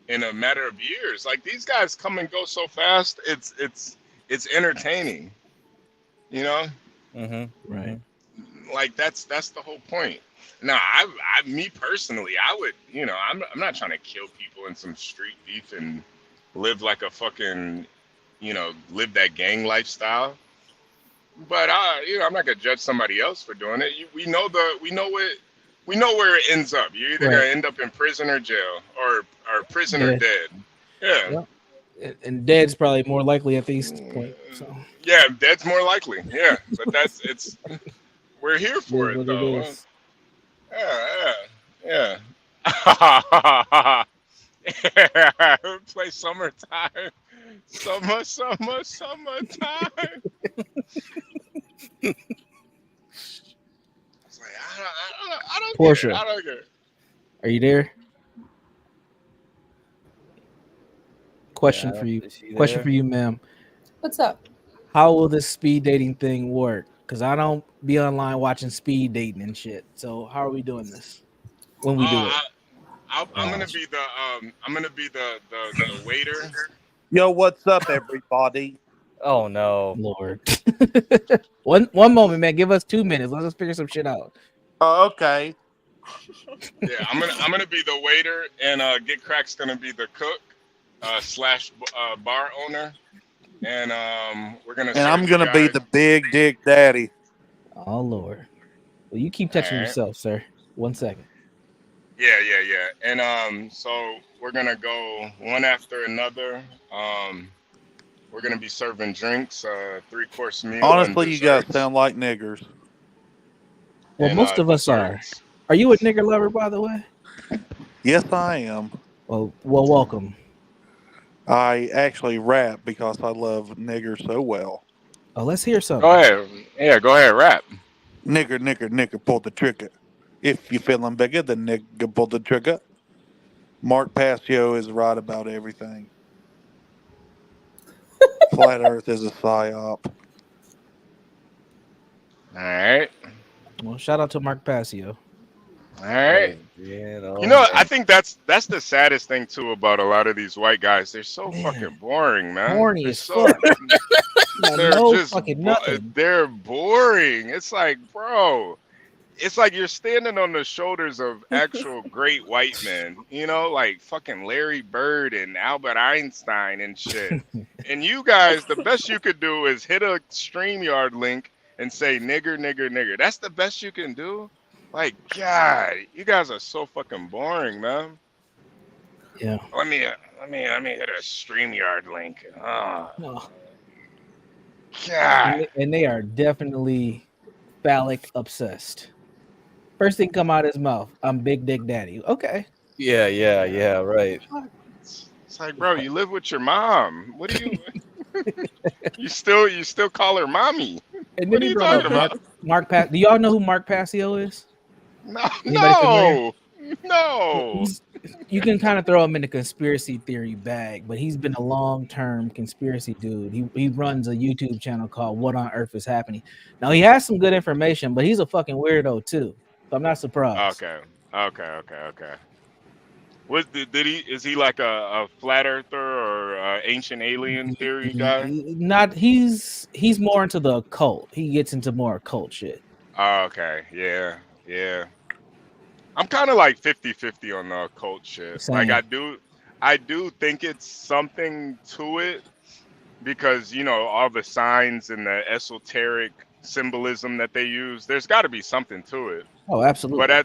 in a matter of years. Like, these guys come and go so fast. It's entertaining, you know. Right. Like, that's the whole point. Now, me personally, I would, I'm not trying to kill people in some street beef and live like a fucking, live that gang lifestyle. But I'm not gonna judge somebody else for doing it. We know where it ends up. You're either gonna end up in prison or jail, or prison or dead. Yeah. And dead's probably more likely at this point. So Yeah, dead's more likely. Yeah, but we're here for it what though. it is. Yeah. Play summertime. Summertime. It's like, I don't Portia, get it. I don't get it. are you there? Question Yeah, for you. is she Question there? for you, ma'am. What's up? How will this speed dating thing work? Because I don't be online watching speed dating and shit. So how are we doing this when we do it? I'm gonna be the waiter. Yo, what's up, everybody? Oh no, Lord. one moment, man. Give us 2 minutes. Let's just figure some shit out. Oh, okay. Yeah, I'm gonna be the waiter, and Get Crack's gonna be the cook slash bar owner, and we're gonna. And I'm gonna be the big dick daddy. Oh Lord. Well, you keep touching yourself, sir. 1 second. Yeah. And so we're gonna go one after another. We're gonna be serving drinks, 3-course meal. Honestly, you guys sound like niggers. Well, most of us are. Are you a nigger lover, by the way? Yes, I am. Well, welcome. I actually rap because I love niggers so well. Oh, let's hear something. Go ahead. Yeah, go ahead, rap. Nigger, pull the trigger. If you're feeling bigger, then nigger, pull the trigger. Mark Passio is right about everything. Flat Earth is a psyop. All right. Well, shout out to Mark Passio. All right. You know, I think that's the saddest thing too about a lot of these white guys. They're so fucking boring, man. Corny They're as so, fuck. they're No just fucking nothing. they're boring. It's like, bro, it's like you're standing on the shoulders of actual great white men, you know, like fucking Larry Bird and Albert Einstein and shit. And you guys, the best you could do is hit a StreamYard link and say nigger. That's the best you can do? Like, God, you guys are so fucking boring, man. Yeah. Let me hit a StreamYard link. Oh. God. And they are definitely phallic obsessed. First thing come out his mouth, I'm Big Dick Daddy. Okay. Yeah, right. It's like, bro, you live with your mom. What do you you still call her mommy? And What then are he you brought talking up about? Do y'all know who Mark Passio is? No. You can kind of throw him in the conspiracy theory bag, but he's been a long-term conspiracy dude. He runs a YouTube channel called What on Earth is Happening. Now he has some good information, but he's a fucking weirdo too. So I'm not surprised. Okay. Is he like a flat earther or ancient alien theory guy? Not he's more into the occult. He gets into more occult shit. Okay, yeah. I'm kind of like 50-50 on the occult shit. Same. Like I do think it's something to it because, you know, all the signs and the esoteric symbolism that they use, there's got to be something to it. Oh, absolutely.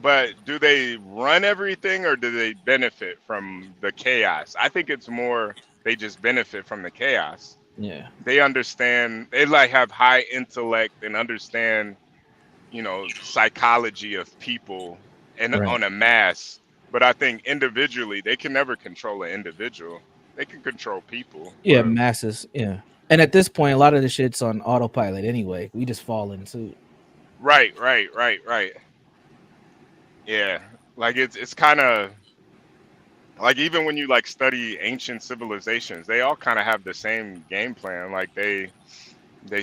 But do they run everything or do they benefit from the chaos? I think it's more they just benefit from the chaos. Yeah. They understand, they like have high intellect and understand, you know, psychology of people and on a mass. But I think individually, they can never control an individual. They can control people. Yeah, masses. Yeah. And at this point, a lot of the shit's on autopilot anyway. We just fall into. Right. Yeah. Like it's kind of like even when you like study ancient civilizations, they all kind of have the same game plan. Like they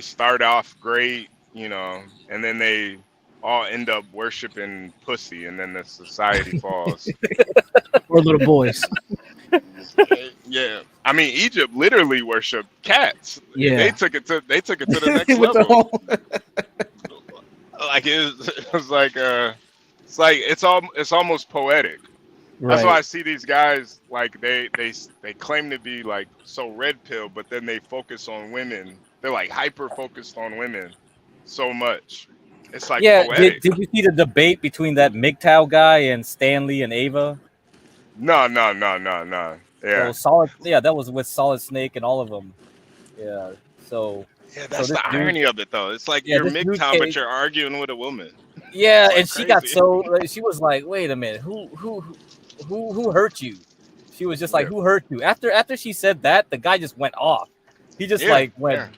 start off great, you know, and then they all end up worshiping pussy, and then the society falls. Or little boys. Yeah, I mean Egypt literally worshipped cats. Yeah, they took it to the next level. Like it was like it's almost poetic. Right. That's why I see these guys like they claim to be like so red pill, but then they focus on women. They're like hyper focused on women so much. It's like poetic. Did you see the debate between that MGTOW guy and Stanley and Ava? No. So Yeah. Solid. Yeah, that was with Solid Snake and all of them. Yeah. So. Yeah, that's the irony of it, though. It's like you're MGTOW, but you're arguing with a woman. Yeah, It's and she crazy. got so she was like, "Wait a minute, who hurt you?" She was just like, "Who hurt you?" After she said that, the guy just went off. He just went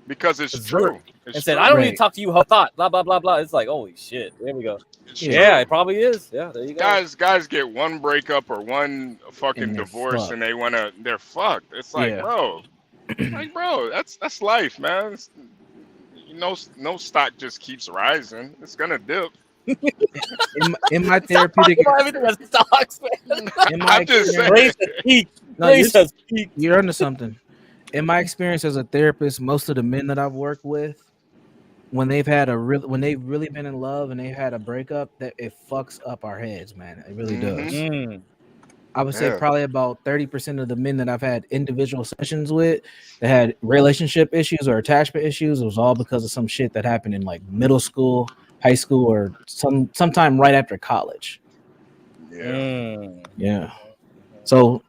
because it's true. And said, "I don't need to talk to you, thought." Blah blah blah blah. It's like, holy shit. There we go. Yeah, it probably is. Yeah, there you go. Guys get one breakup or one fucking divorce, and they're fucked. It's like, bro, that's life, man. No stock just keeps rising. It's gonna dip. in my therapeutic, everything that stocks, man. in my I'm just saying. Grace has peaked. No, Grace has peaked. you're onto something. In my experience as a therapist, most of the men that I've worked with, when they've really been in love and they've had a breakup, that it fucks up our heads, man. It really does. Mm. I would say Yeah. probably about 30% of the men that I've had individual sessions with that had relationship issues or attachment issues, it was all because of some shit that happened in like middle school, high school, or sometime right after college. Yeah. So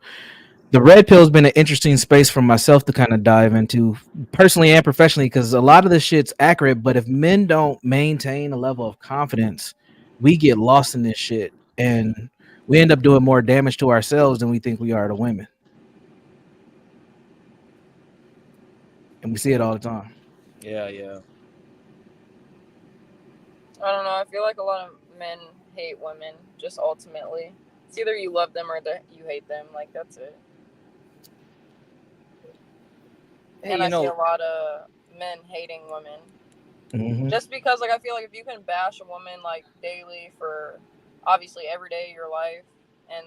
the red pill has been an interesting space for myself to kind of dive into personally and professionally, because a lot of this shit's accurate, but if men don't maintain a level of confidence, we get lost in this shit and we end up doing more damage to ourselves than we think we are to women. And we see it all the time. Yeah. I don't know. I feel like a lot of men hate women. Just ultimately, it's either you love them or that you hate them. Like that's it. Hey, And I see a lot of men hating women. Mm-hmm. Just because, like, I feel like if you can bash a woman like daily for obviously every day of your life, and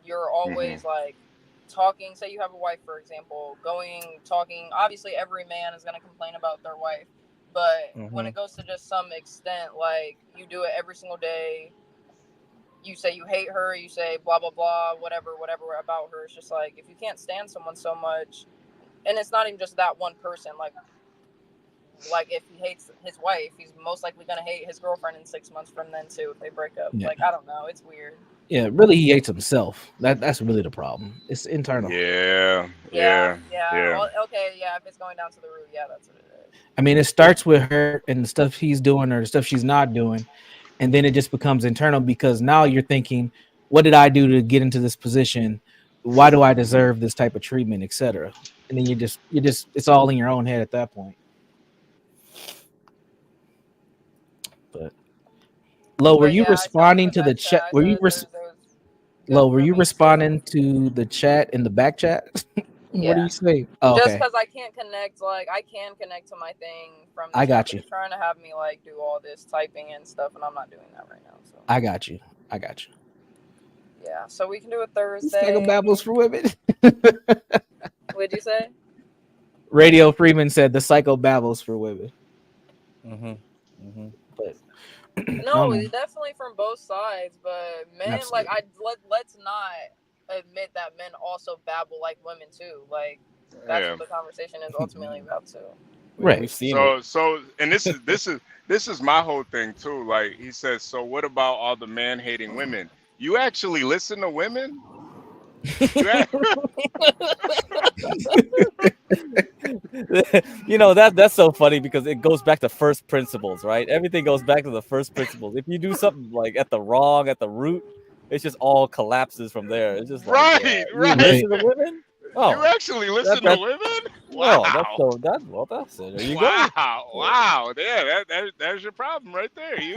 you're always like talking. Say you have a wife, for example, talking. Obviously, every man is gonna complain about their wife. But when it goes to just some extent, like you do it every single day, you say you hate her, you say blah, blah, blah, whatever about her. It's just like, if you can't stand someone so much, and it's not even just that one person, like if he hates his wife, he's most likely going to hate his girlfriend in 6 months from then too, if they break up. Yeah. Like, I don't know. It's weird. Yeah, really, he hates himself. That's really the problem. It's internal. Yeah. Well, okay, yeah, if it's going down to the root, yeah, that's what it is. I mean, it starts with her and the stuff he's doing or the stuff she's not doing, and then it just becomes internal because now you're thinking, what did I do to get into this position? Why do I deserve this type of treatment, etc.? And then you just it's all in your own head at that point. But Lo, were you responding to the chat? Were you were you responding to the chat in the back chat? What do you say? Oh, just okay. because I can't connect, like I can connect to my thing from the I chat, got but you. it's trying to have me like do all this typing and stuff, and I'm not doing that right now. So I got you. yeah, so we can do it Thursday. Psychobabbles for women. What'd you say? Radio Freeman said the psychobabbles for women. But No, it's definitely from both sides, but men, Absolutely. let's not admit that men also babble like women too. Like that's what the conversation is ultimately about too. Right. We've seen So and this is my whole thing too. Like he says, so what about all the man hating women? You actually listen to women? You know, that's so funny because it goes back to first principles, right? Everything goes back to the first principles. If you do something like at the root, it's just all collapses from there. It's just like, right. You listen to women? Oh, you actually listen to women? Wow. Wow. That's it. There you go. Wow. Yeah, that's your problem right there. You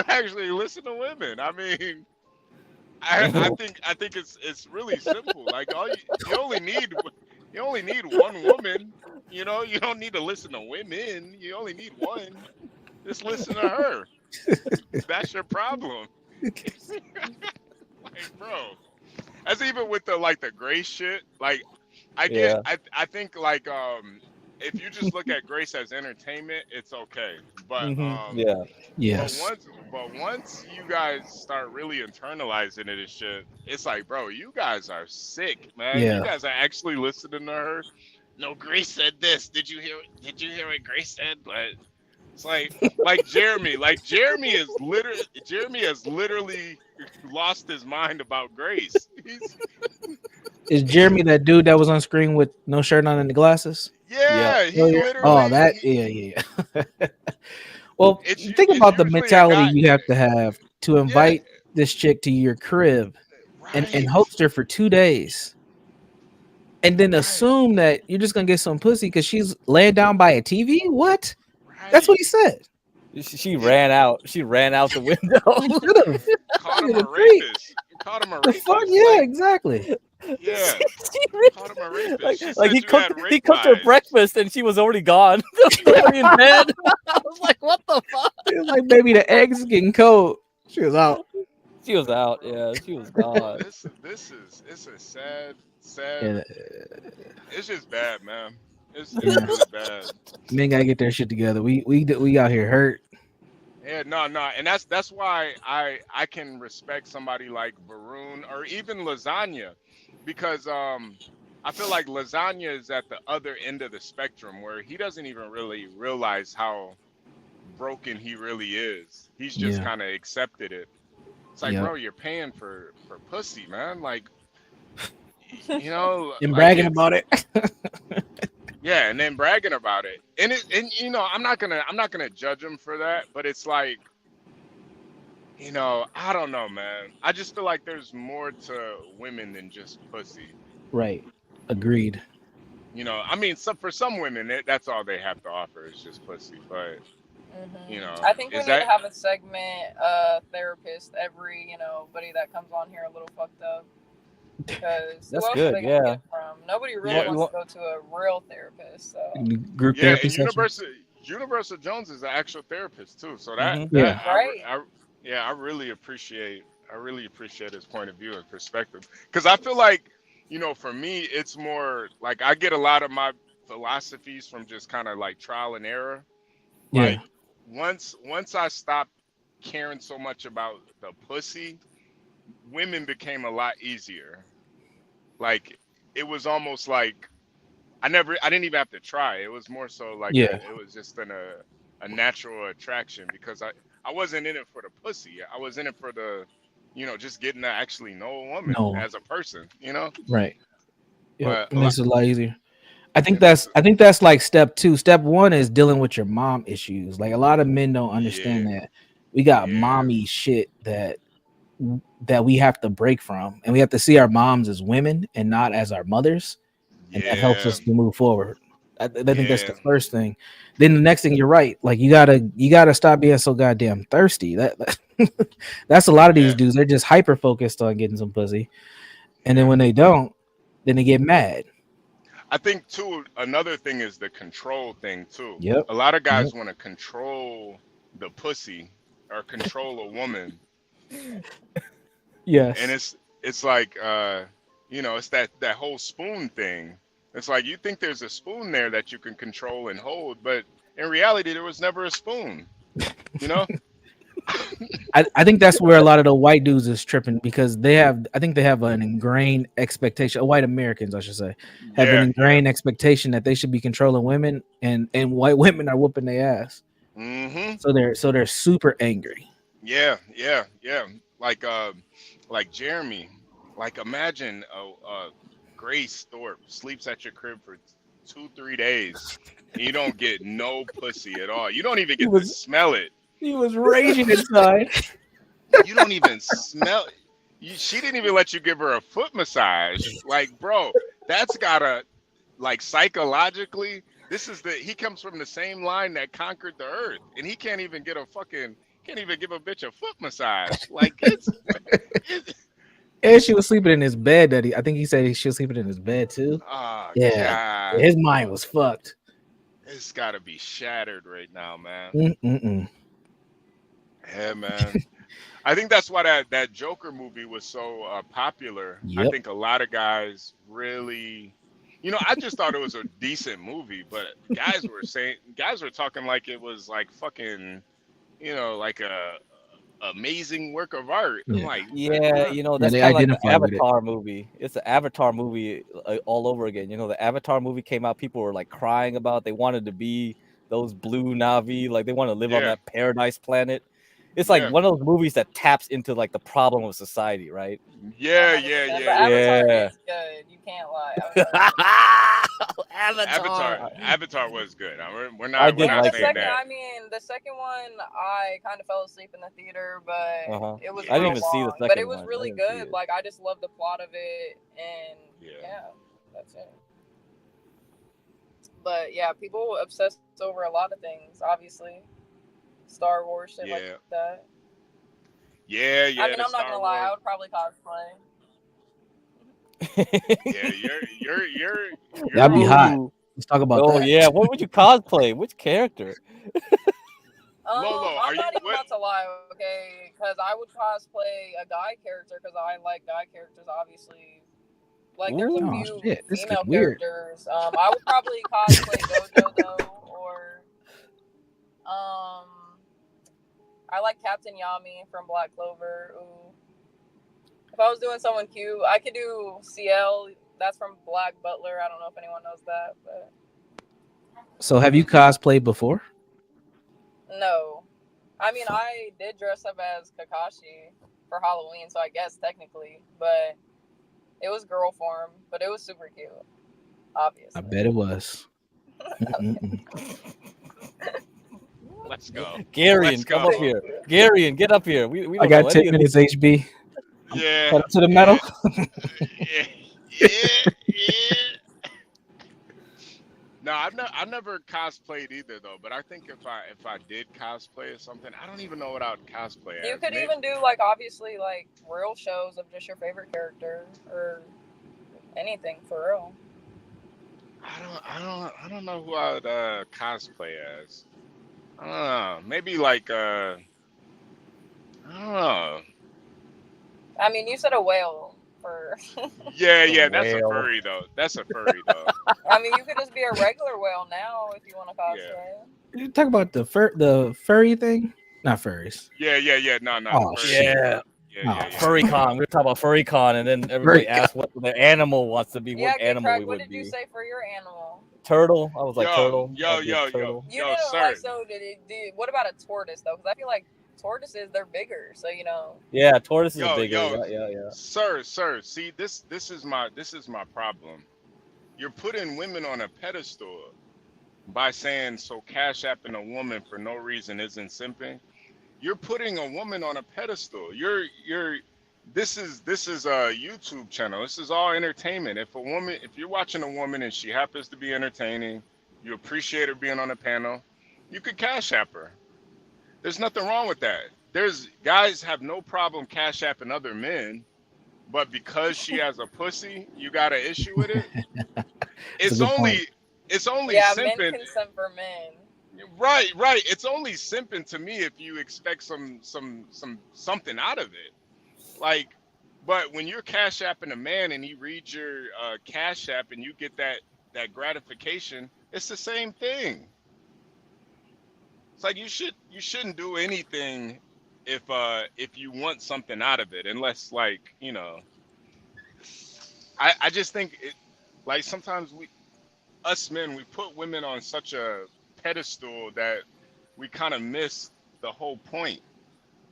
actually listen to women. I mean, I think it's really simple. Like you only need one woman. You know, you don't need to listen to women. You only need one. Just listen to her. That's your problem. Like, bro. That's even with the Grace shit. Like, I think like if you just look at Grace as entertainment, it's okay. But Yes. But once you guys start really internalizing it and shit, it's like, bro, you guys are sick, man. Yeah. You guys are actually listening to her. No, Grace said this. Did you hear what Grace said? But it's like Jeremy. Like Jeremy has literally lost his mind about Grace. Is Jeremy that dude that was on screen with no shirt on and the glasses? Yeah, he literally. Oh, that yeah. Well, think about the mentality you have to invite this chick to your crib and host her for 2 days, and then assume that you're just gonna get some pussy because she's laid down by a TV. What? That's what he said. She ran out. She ran out the window. Caught him a rapist. The fuck? Yeah, exactly. Yeah, She really- called him a rapist. like, She like said you had he rape cooked her vibes. breakfast and she was already gone. There was nobody in bed. I was like, what the fuck? It was like, baby, the eggs getting cold. She was out. She was out. Yeah, she was gone. This is it's a sad. Yeah, It's just bad, man. It's yeah. really bad. Men gotta get their shit together. We out here hurt. Yeah, no, and that's why I can respect somebody like Varun or even Lasagna, because I feel like Lasagna is at the other end of the spectrum where he doesn't even really realize how broken he really is. He's just Yeah. kind of accepted it. It's like, Yep. bro, you're paying for pussy, man. Like, you know, And like bragging it's, about it. yeah, and then bragging about it. And you know, I'm not gonna judge him for that, but it's like, you know, I don't know, man. I just feel like there's more to women than just pussy. Right. Agreed. You know, I mean, for some women, that's all they have to offer is just pussy. But you know, I think we is need to that have a segment, therapist, every, buddy that comes on here a little fucked up. Because That's who else good, are they gonna yeah. get from? Nobody really Yeah. wants to go to a real therapist. So Group yeah? therapy And session. Universal Jones is an actual therapist too. So that Mhm. Yeah. I really appreciate his point of view and perspective, because I feel like, you know, for me it's more like I get a lot of my philosophies from just kind of like trial and error. Like Yeah. once I stopped caring so much about the pussy, women became a lot easier. Like it was almost like I didn't even have to try. It was more so like Yeah. it was just a natural attraction, because I wasn't in it for the pussy. I was in it for the, you know, just getting to actually know a woman No. as a person, you know? Right. Yep. But It makes it a lot easier. I think it makes that's like step 2. Step 1 is dealing with your mom issues. Like a lot of men don't understand that. We got mommy shit that we have to break from, and we have to see our moms as women and not as our mothers, and that helps us to move forward. I think that's the first thing. Then the next thing, you're right. Like you gotta stop being so goddamn thirsty. That's a lot of these dudes. They're just hyper focused on getting some pussy, and then when they don't, then they get mad. I think too, another thing is the control thing too. Yep. A lot of guys want to control the pussy or control a woman. Yes. And it's like you know, it's that whole spoon thing. It's like you think there's a spoon there that you can control and hold, but in reality there was never a spoon. You know? I think that's where a lot of the white dudes is tripping, because I think they have an ingrained expectation. White Americans, I should say, have an ingrained expectation that they should be controlling women, and white women are whooping their ass. Mm-hmm. So they're super angry. Yeah. Like Jeremy. Like imagine Grace Thorpe sleeps at your crib for 2-3 days and you don't get no pussy at all. You don't even get to smell it. He was raging inside. You don't even smell it. She didn't even let you give her a foot massage. Like, bro, that's gotta, like, psychologically, he comes from the same line that conquered the earth, and he can't even give a bitch a foot massage. Like, it's And she was sleeping in his bed. I think he said she was sleeping in his bed too. Yeah, God. his mind was fucked. It's gotta be shattered right now, man. Mm-mm-mm. Yeah, man. I think that's why that Joker movie was so popular. I Yep. think a lot of guys really, you know, I just thought it was a decent movie, but guys were talking like it was like fucking, you know, like a amazing work of art. I'm like, Yeah, you know, Yeah, that's they kind of like the identify with it. Avatar movie. It's the Avatar movie all over again. You know, the Avatar movie came out, people were like crying about it. They wanted to be those blue Navi, like they want to live on that paradise planet. It's like one of those movies that taps into like the problem of society, right? Yeah. Avatar is good. You can't lie. Avatar was good. We're I not did like saying it. that. I mean, the second one, I kind of fell asleep in the theater, but it was I didn't real even see the long. second But it was one. really I didn't see good. it. Like I just loved the plot of it, and yeah, that's it. But yeah, people obsess over a lot of things. Obviously, Star Wars shit like that. Yeah. I mean, I'm not gonna lie. I would probably cosplay. Yeah, you're That'd be hot. Ooh. Let's talk about Oh that. yeah, what would you cosplay? Which character? Lolo. Are I'm you not even what? about to lie, okay? Because I would cosplay a guy character because I like guy characters, obviously. Like, there's a Oh few shit, this female gets weird. characters. I would probably cosplay Gojo though, or I like Captain Yami from Black Clover. Ooh. If I was doing someone cute, I could do CL. That's from Black Butler. I don't know if anyone knows that, but So have you cosplayed before? no. I mean, I did dress up as Kakashi for Halloween, so I guess technically, but it was girl form, but it was super cute, obviously. I bet it was. Let's go. Garion, come up here. Garion, get up here. We I don't know got 10 any of minutes, these. HB. Yeah. Cut up to the metal. Yeah. No, I never cosplayed either though. But I think if I did cosplay or something, I don't even know what I would cosplay as. You could even do like obviously like real shows of just your favorite character or anything for real. I don't know who I would cosplay as. I don't know. Maybe like I don't know. I mean, you said a whale for. Yeah, that's a furry though. That's a furry though. I mean, you could just be a regular whale now if you want to cosplay. You talk about the furry thing? Not furries. Yeah. No. Oh, furry. Yeah. Yeah. FurryCon. We were talking about FurryCon, and then everybody asked what the animal wants to be. Yeah, What animal Craig, we what would did you be. say for your animal? Turtle. I was like turtle. Yo. I'd be a turtle. You didn't sir. like so. What about a tortoise though? Because I feel like tortoises they're bigger, so you know. Yeah, tortoise is Yo, bigger. Yeah. Sir. See, this is my problem. You're putting women on a pedestal by saying so cash apping a woman for no reason isn't simping. You're putting a woman on a pedestal. This is a YouTube channel. This is all entertainment. If you're watching a woman and she happens to be entertaining, you appreciate her being on a panel, you could cash app her. There's nothing wrong with that. There's guys have no problem cash apping other men, but because she has a pussy, you got an issue with it. It's only Yeah, simping. men consent for men. Right. It's only simping to me if you expect something out of it. Like, but when you're cash apping a man and he reads your cash app and you get that gratification, it's the same thing. It's like you shouldn't do anything if you want something out of it, unless like I just think it, like sometimes us men we put women on such a pedestal that we kind of miss the whole point.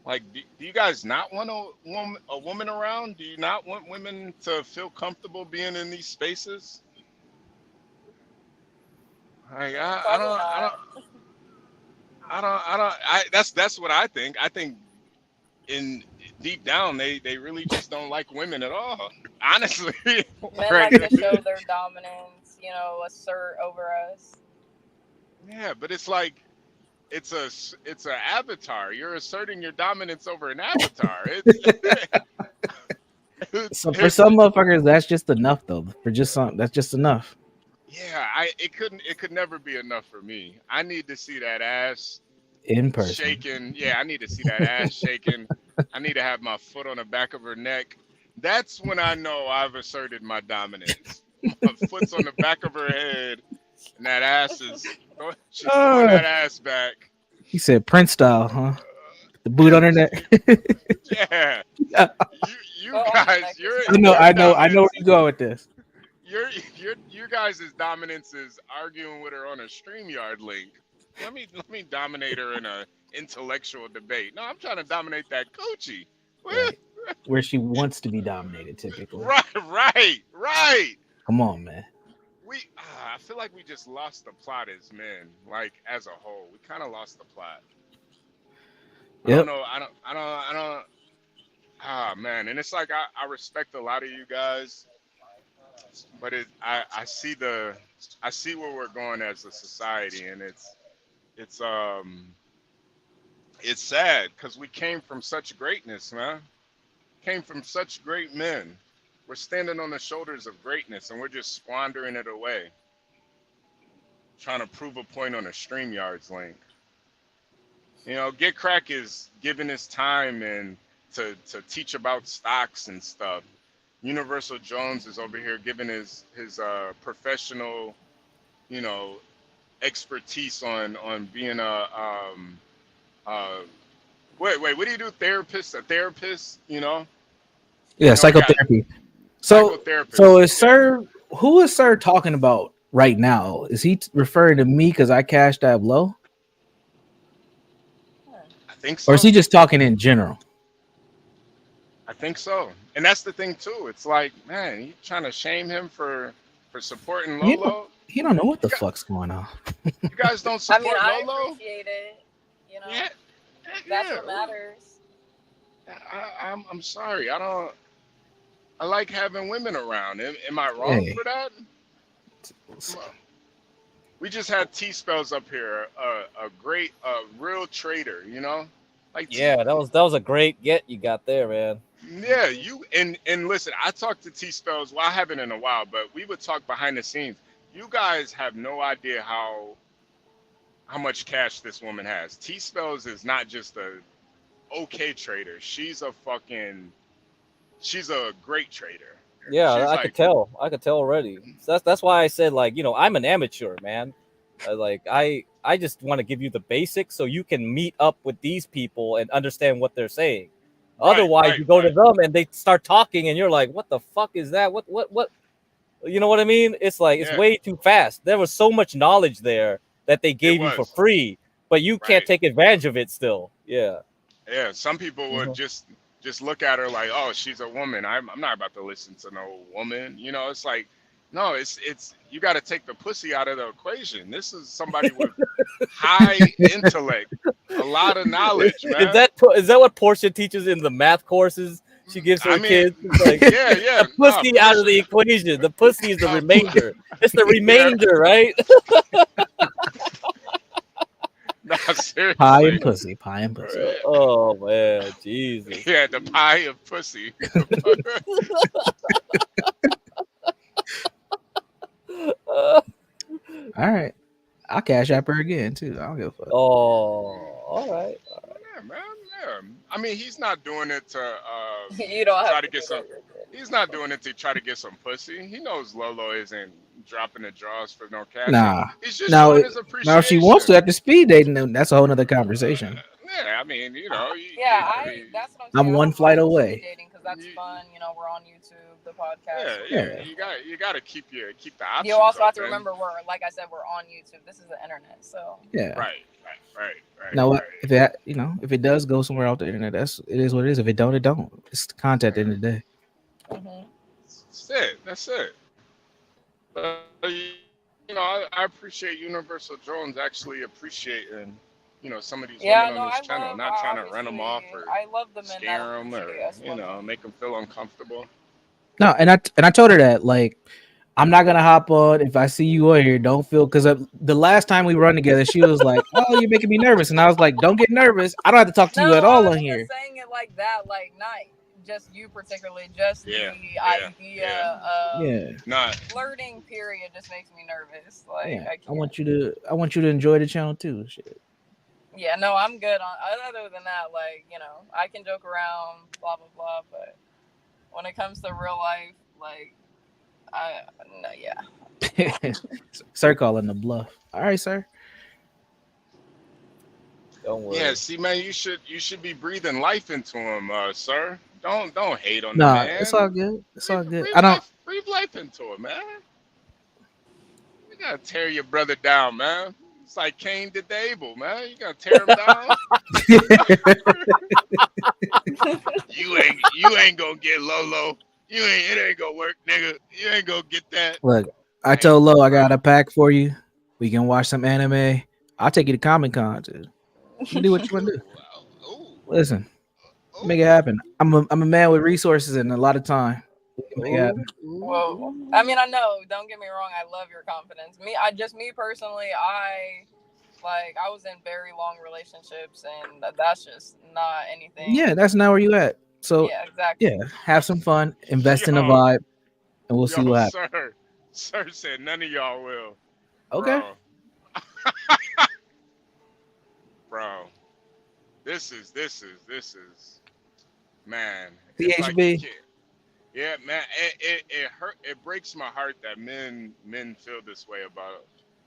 Like, do you guys not want a woman around? Do you not want women to feel comfortable being in these spaces? Like, that's what I think. I think in deep down they really just don't like women at all. Honestly. Men like to show their dominance, assert over us. Yeah, but it's like it's a avatar. You're asserting your dominance over an avatar. So for some motherfuckers, that's just enough, though. For just some, that's just enough. Yeah, it could never be enough for me. I need to see that ass in person shaking. Yeah, I need to see that ass shaking. I need to have my foot on the back of her neck. That's when I know I've asserted my dominance. My foot's on the back of her head, and that ass is she's throwing that ass back. He said Prince style, huh? The boot on her neck. Yeah. You guys, I know where you go with this. Your guys' dominance is arguing with her on a StreamYard link. Let me dominate her in a intellectual debate. No, I'm trying to dominate that coochie. Right. Where she wants to be dominated, typically. Right. Come on, man. I feel like we just lost the plot as men, like as a whole. We kind of lost the plot. Yep. I don't know. I don't. Ah, man, and it's like I respect a lot of you guys, but I see where we're going as a society, and it's sad because we came from such greatness, man. Came from such great men. We're standing on the shoulders of greatness, and we're just squandering it away, trying to prove a point on a StreamYards link. You know, Get Crack is giving his time and to teach about stocks and stuff. Universal Jones is over here giving his professional, you know, expertise on being wait, what do you do? A therapist, you know? Yeah, You know, we got psychotherapy. So psychotherapists. is Sir, who is Sir talking about right now? Is he referring to me because I cashed out low? I think so. Or is he just talking in general? I think so. And that's the thing too. It's like, man, you trying to shame him for supporting Lolo? He don't know what the fuck's going on. You guys don't I support mean, I Lolo? appreciate it. You know, Yeah. that's what matters. I'm sorry. I like having women around. Am I wrong for that? We just had T-Spells up here, a great, real trader, you know? Like Yeah, that was a great get you got there, man. Yeah, you and listen, I talked to T-Spells, well, I haven't in a while, but we would talk behind the scenes. You guys have no idea how much cash this woman has. T-Spells is not just a okay trader. She's a great trader. Yeah, She's I could tell. I could tell already. So that's why I said, like, you know, I'm an amateur, man. Like I just want to give you the basics so you can meet up with these people and understand what they're saying. Otherwise, you go to them and they start talking, and you're like, "What the fuck is that? What? You know what I mean?" It's like it's way too fast. There was so much knowledge there that they gave you for free, but you can't take advantage of it still. Yeah. Yeah, some people would just look at her like, "Oh, she's a woman. I'm not about to listen to no woman." You know, it's like, no, it's you got to take the pussy out of the equation. This is somebody with high intellect, a lot of knowledge, man. Is that what Portia teaches in the math courses she gives her kids? It's like, yeah. The pussy out of the equation. The pussy is the remainder. It's the remainder, right? No, seriously. Pie and pussy. Oh man, Jesus. Yeah, the pie of pussy. All right. I'll cash app her again too. I don't give a fuck. Oh, all right. Yeah, man. Yeah. I mean, he's not doing it to You don't try have to get some. He's not doing it to try to get some pussy. He knows Lolo isn't dropping the draws for no cash. Nah. He's just Now, showing his appreciation. now if she wants to after speed dating, then that's a whole nother conversation. Yeah, I mean, you know. That's what I'm saying. I'm one flight away. Because that's fun. You know, we're on YouTube, the podcast. Yeah. You got to keep the options. You also have to open. remember like I said, we're on YouTube. This is the internet, so. Yeah. Right. Now, if it does go somewhere off the internet, it is what it is. If it don't, it don't. It's the content at the end of the day. That's it. But, you know, I appreciate Universal Jones actually appreciating, you know, some of these women on this channel, not trying to run them off or scare them or, you know, make them feel uncomfortable. No, and I told her that, like, I'm not gonna hop on if I see you on here. Don't feel, because the last time we run together, she was like, "Oh, you're making me nervous," and I was like, "Don't get nervous. I don't have to talk to you at all on here." Saying it like that, like not just you particularly, just the idea of flirting. Period just makes me nervous. Like I want you to enjoy the channel too. Shit. Yeah, no, I'm good on. Other than that, like, you know, I can joke around, blah blah blah, but when it comes to real life, like. Sir calling the bluff. All right, sir. Don't worry. Yeah, see, man, you should be breathing life into him, sir. Don't hate on Nah, the man. it's all good. It's all good. Breathe life into it, man. You gotta tear your brother down, man. It's like Cain did to Abel, man. You gotta tear him down. You ain't gonna get Lolo. It ain't gonna work, nigga. You ain't gonna get that. Look, I told Lo I got a pack for you. We can watch some anime. I'll take you to Comic Con, dude. You do what you want to do. Listen, make it happen. I'm a man with resources and a lot of time. Make it happen. Whoa. I mean, I know. Don't get me wrong. I love your confidence. Me personally, I was in very long relationships, and that's just not anything. Yeah, that's not where you at. So Yeah, exactly. yeah, have some fun, invest in the Yo, vibe, and we'll see yo, what happens. sir said none of y'all will, Okay. bro, bro. This is, man. It's like you PHB. can't. Yeah, man. It hurt. It breaks my heart that men feel this way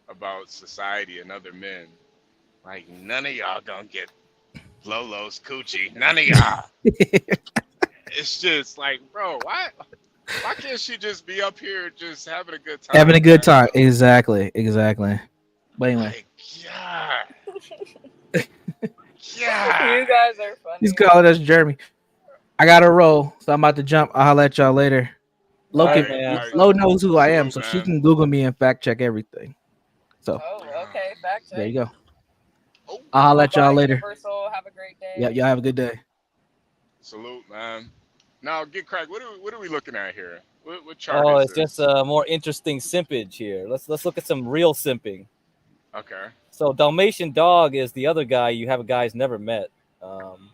about society and other men. Like none of y'all gonna get Lolo's coochie. None of y'all. It's just like, bro, why can't she just be up here just having a good Having a time, good man? time. Exactly. But anyway, Like, yeah, You yeah. guys are he's funny. calling us Jeremy. I got to roll, so I'm about to jump. I'll holler at y'all later. All Lo, right, can, man. Lo knows who I am, Salute, so she man. can Google me and fact check everything. So Oh, okay. Fact there check. you go. Oh, I'll holler at y'all Bye, later. Universal. Have a great Yeah, day. y'all have a good day. salute, man. Now, get crack. What are we looking at here? What chart Oh, is it's just this? a more interesting simpage here. Let's look at some real simping. Okay. So Dalmatian Dog is the other guy you have guys never met. Um,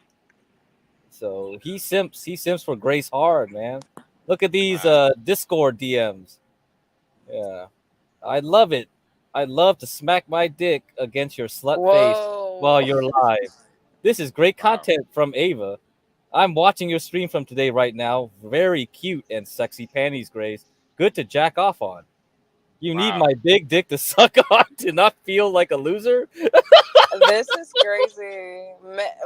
so he simps. He simps for Grace hard, man. Look at these Wow. Discord DMs. Yeah, I love it. I'd love to smack my dick against your slut face while Whoa. you're live. This is great Wow. content from Ava. I'm watching your stream from today right now. Very cute and sexy panties, Grace. Good to jack off on. You need Wow. my big dick to suck on to not feel like a loser? This is crazy.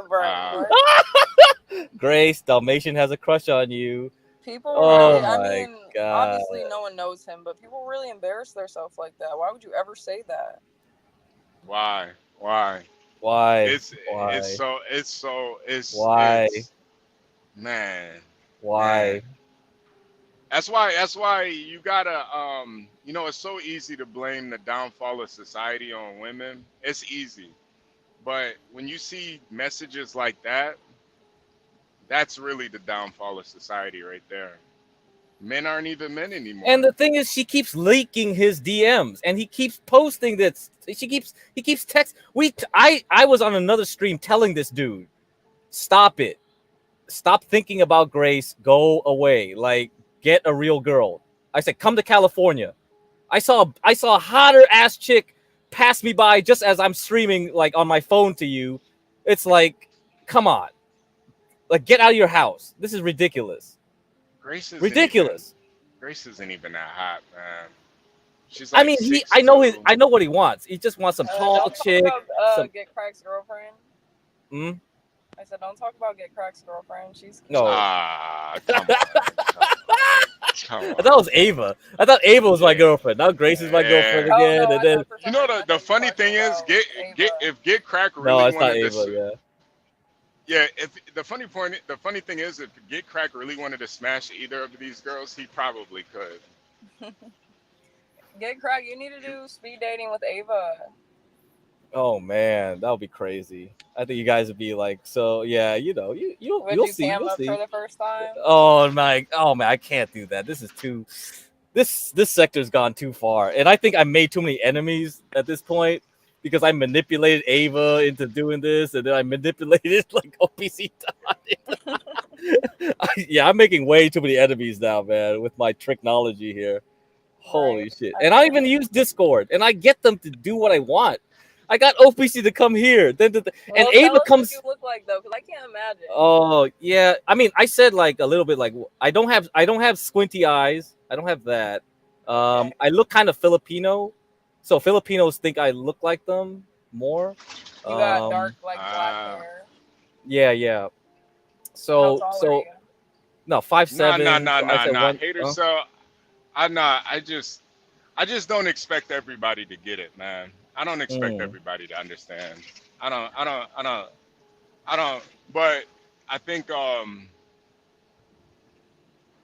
Bro, Wow. what? Grace, Dalmatian has a crush on you. People Oh really, Wow. I my mean, god. obviously no one knows him, but people really embarrass themselves like that. Why would you ever say that? Why? Why? Why? It's it's Why? so it's so Why? it's man, man. Why? That's why you gotta it's so easy to blame the downfall of society on women. It's easy. But when you see messages like that, that's really the downfall of society right there. Men aren't even men And anymore. the thing is, she keeps leaking his DMs, and he keeps posting this. He keeps text. I was on another stream telling this dude, stop it, stop thinking about Grace, go away, like get a real girl. I said, come to California. I saw a hotter ass chick pass me by just as I'm streaming like on my phone to you. It's like, come on, like get out of your house. This is ridiculous. Grace isn't even Ridiculous. Grace isn't even that hot, man. She's I like mean, 6'2". I know what he wants. He just wants some tall Don't talk chick. about Some Get Crack's girlfriend. I said, don't talk about Get Crack's girlfriend. She's cute. No. Ah, come on, come I thought it on. was Ava. I thought Ava was my Yeah, girlfriend. Now Grace is my girlfriend yeah. Oh again. no, And I then thought for You some know reason the funny thing is, if Get Crack no, really it's not wanted to, Ava. Yeah. yeah. If the funny thing is, if Get Crack really wanted to smash either of these girls, he probably could. Get Crack, you need to do speed dating with Ava. Oh man, that would be crazy. I think you guys would be like, so yeah, Would you'll you see, cam you'll up for see. the first time? Oh man, I can't do that. This is too. This sector's gone too far, and I think I made too many enemies at this point because I manipulated Ava into doing this, and then I manipulated like OPC time. Yeah, I'm making way too many enemies now, man, with my tricknology here. Holy shit! And I even use Discord, and I get them to do what I want. I got OPC to come here, and Well, tell Ava us comes. what you look like though, because I can't imagine. Oh yeah, I mean, I said like a little bit like I don't have squinty eyes. I don't have that. I look kind of Filipino, so Filipinos think I look like them more. You got dark, like black hair. Yeah. How So tall are you? no, Nah, 5'7". So I said nah. one. Haters, so I'm not. I just don't expect everybody to get it, man. I don't expect everybody to understand. I don't. But I think,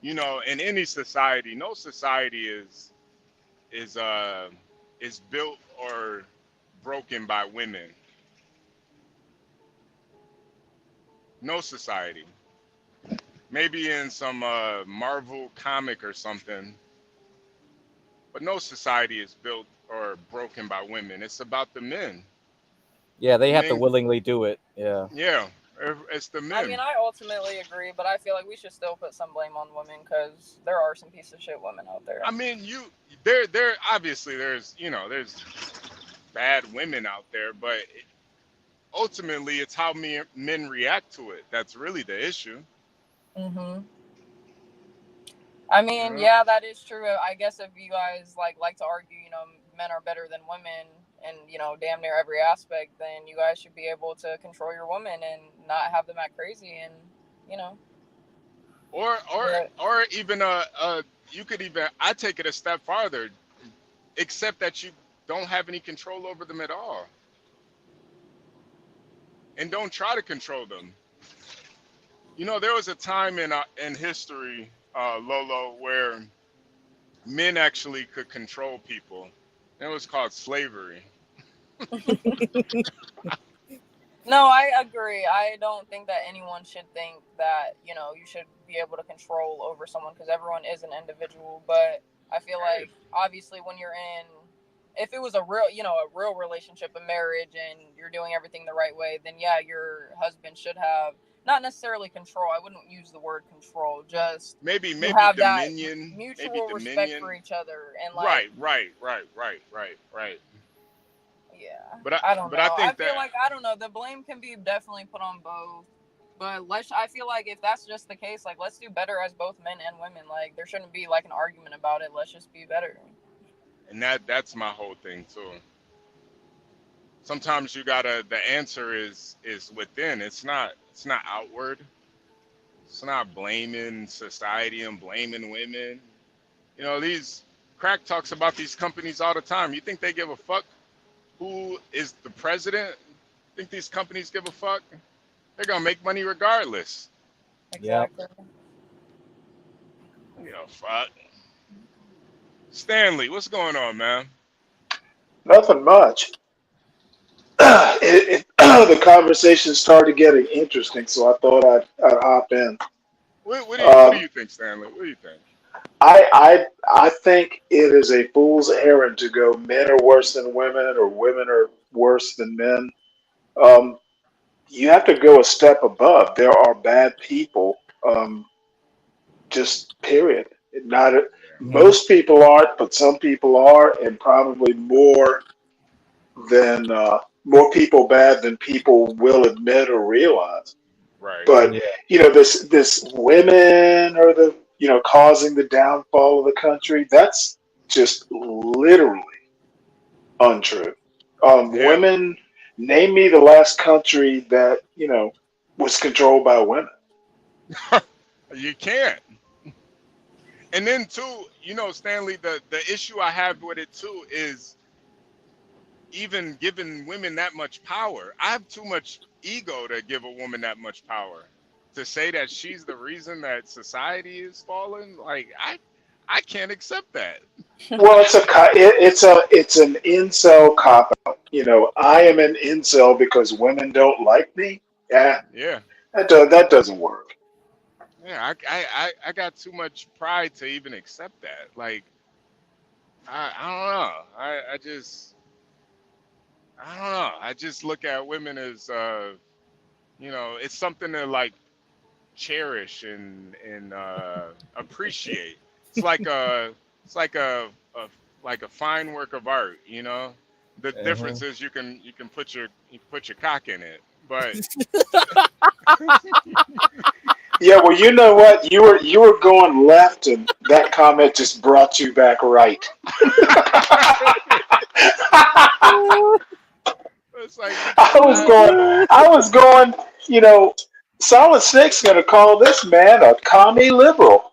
in any society, no society is built or broken by women. No society. Maybe in some Marvel comic or something, but no society is built or broken by women. It's about the men. Yeah, The they have to men, willingly do it. Yeah. yeah. It's the I men. mean, I ultimately agree, but I feel like we should still put some blame on women because there are some piece of shit women out there. I mean, there obviously there's there's bad women out there, but ultimately it's how men react to it. That's really the issue. Mhm. I mean, Yeah. yeah, that is true. I guess if you guys like to argue, men are better than women in damn near every aspect, then you guys should be able to control your women and not have them act crazy and you know. Or But, even you could even I take it a step farther, except that you don't have any control over them at all, and don't try to control them. There was a time in history, Lolo, where men actually could control people. And it was called slavery. no, I agree. I don't think that anyone should think that you should be able to control over someone because everyone is an individual. But I feel like obviously when you're in, if it was a real relationship, a marriage, and you're doing everything the right way, then yeah, your husband should have not necessarily control. I wouldn't use the word control. Just Maybe you have that dominion. Maybe mutual respect dominion. for each other and Right. Yeah, But I don't know. I I think feel that like I don't know. The blame can be definitely put on both, but I feel like if that's just the case, like let's do better as both men and women. Like there shouldn't be like an argument about it. Let's just be better. and that's my whole thing too. Sometimes you gotta. The answer is within. It's not outward. It's not blaming society and blaming women. These crack talks about these companies all the time. You think they give a fuck who is the president? Think these companies give a fuck? They're gonna make money regardless. Exactly. Fuck. Stanley, what's going on, man? Nothing much. The conversation started getting interesting, so I thought I'd hop in. What do you think, Stanley? What do you think? I think it is a fool's errand to go men are worse than women or women are worse than men. Um, you have to go a step above. There are bad people, just period. Not most people aren't, but some people are, and probably than more people bad than people will admit or realize. Right. But this women are the causing the downfall of the country. That's just literally untrue. Yeah. Women, name me the last country that was controlled by women. You can't. And then too, Stanley, the issue I have with it too is even giving women that much power. I have too much ego to give a woman that much power. To say that she's the reason that society is falling, like I can't accept that. Well, it's an incel cop out. I am an incel because women don't like me. Yeah, Yeah. that doesn't work. Yeah, I got too much pride to even accept that. Like I don't know. I don't know. I just look at women as it's something to like cherish and appreciate. It's like a like a fine work of art. The difference is you can put your cock in it. But Yeah, well, you know what? You were going left, and that comment just brought you back right. it's like I was going. Solid Snake's going to call this man a commie liberal,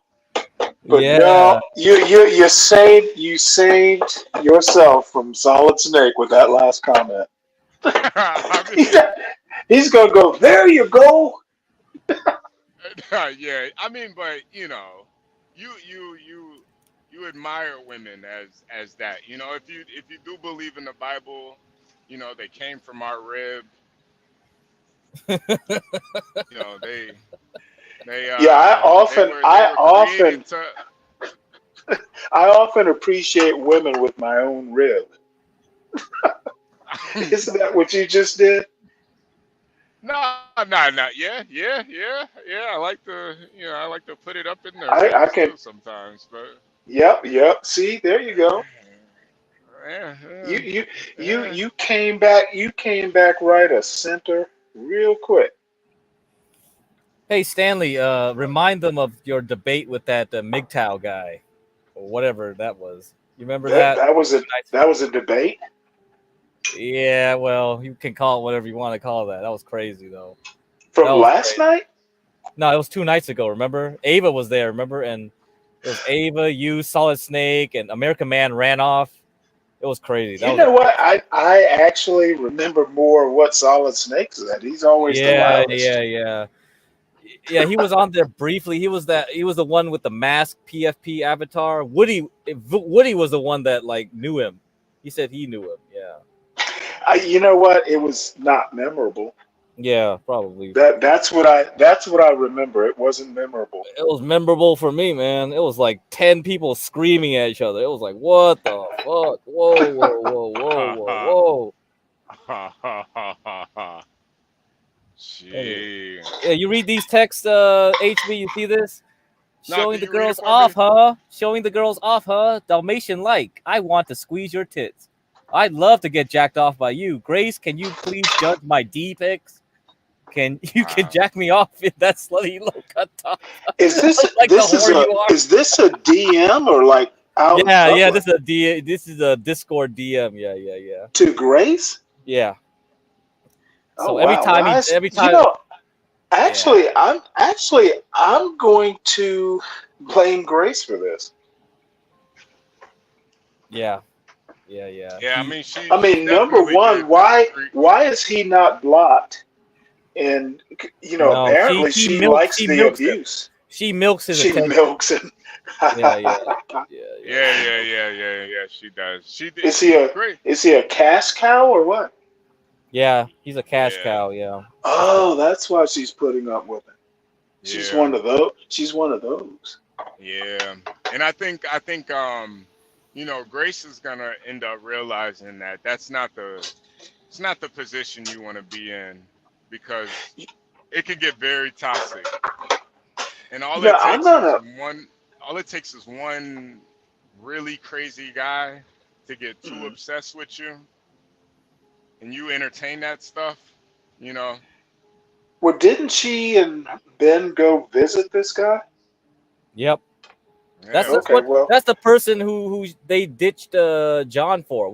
but no, Yeah. you saved yourself from Solid Snake with that last comment. I He's mean, he's going to go. There you go. yeah. I mean, but you admire women as that. If you do believe in the Bible, they came from our rib. They Yeah, I they often, were they I were created often, to. I often appreciate women with my own rib. Isn't that what you just did? No, no. Yeah. I like to, I like to put it up in their I face can. too sometimes. But Yep. See, there you go. yeah, You yeah, you you yeah. you came back. You came back right a center real quick. Hey Stanley, remind them of your debate with that MGTOW guy, or whatever that was. You remember That that? that was a 2 nights that ago. was a debate Yeah, well, you can call it whatever you want to call that. That was crazy though. That from was last crazy. night. No, it was 2 nights ago. Remember, Ava was there. Remember, and it was Ava, you, Solid Snake, and American Man ran off. It was crazy. That You was a know what? crazy. I actually remember more of what Solid Snake said. He's always the Yeah, loudest. yeah. He was on there briefly. He was that. He was the one with the mask PFP avatar. Woody was the one that like knew him. He said he knew him. Yeah, You know what? It was not memorable. yeah, probably. That's what I remember. It wasn't memorable. It was memorable for me, man. It was like 10 people screaming at each other. It was like, what the fuck? Ha ha Whoa. ha ha ha ha ha. Anyway. Gee. Yeah, you read these texts, HB, you see this? No, Showing can the you read it girls for off, me? huh? Showing the girls off, huh? Dalmatian like. I want to squeeze your tits. I'd love to get jacked off by you. Grace, can you please judge my D pics? Can you can Wow. jack me off in that slutty low cut top? Is this Like the this is whore a you are. is this a DM or like out in Yeah, public this is a D. This is a Discord DM. Yeah. to Grace? Yeah. Oh So wow! Why is every time, yeah, I'm going to blame Grace for this. yeah. Yeah, I mean, she I mean, number definitely one, did the street. why is he not blocked? And No, apparently she likes she the milks him. abuse. She milks his She attention. milks him. Yeah. Yeah. She does. She did. Is he a Great. is he a cash cow or what? Yeah, he's a cash Yeah. cow. Yeah. Oh, that's why she's putting up with him. She's Yeah. one of those. She's one of those. Yeah. And I think Grace is gonna end up realizing that it's not the position you want to be in, because it could get very toxic. And all Yeah, it I'm takes not is a. one really crazy guy to get too Mhm. obsessed with you, and you entertain that stuff, you know. Well, didn't she and Ben go visit this guy? Yep. Yeah, Okay, well, That's the person who they ditched John for.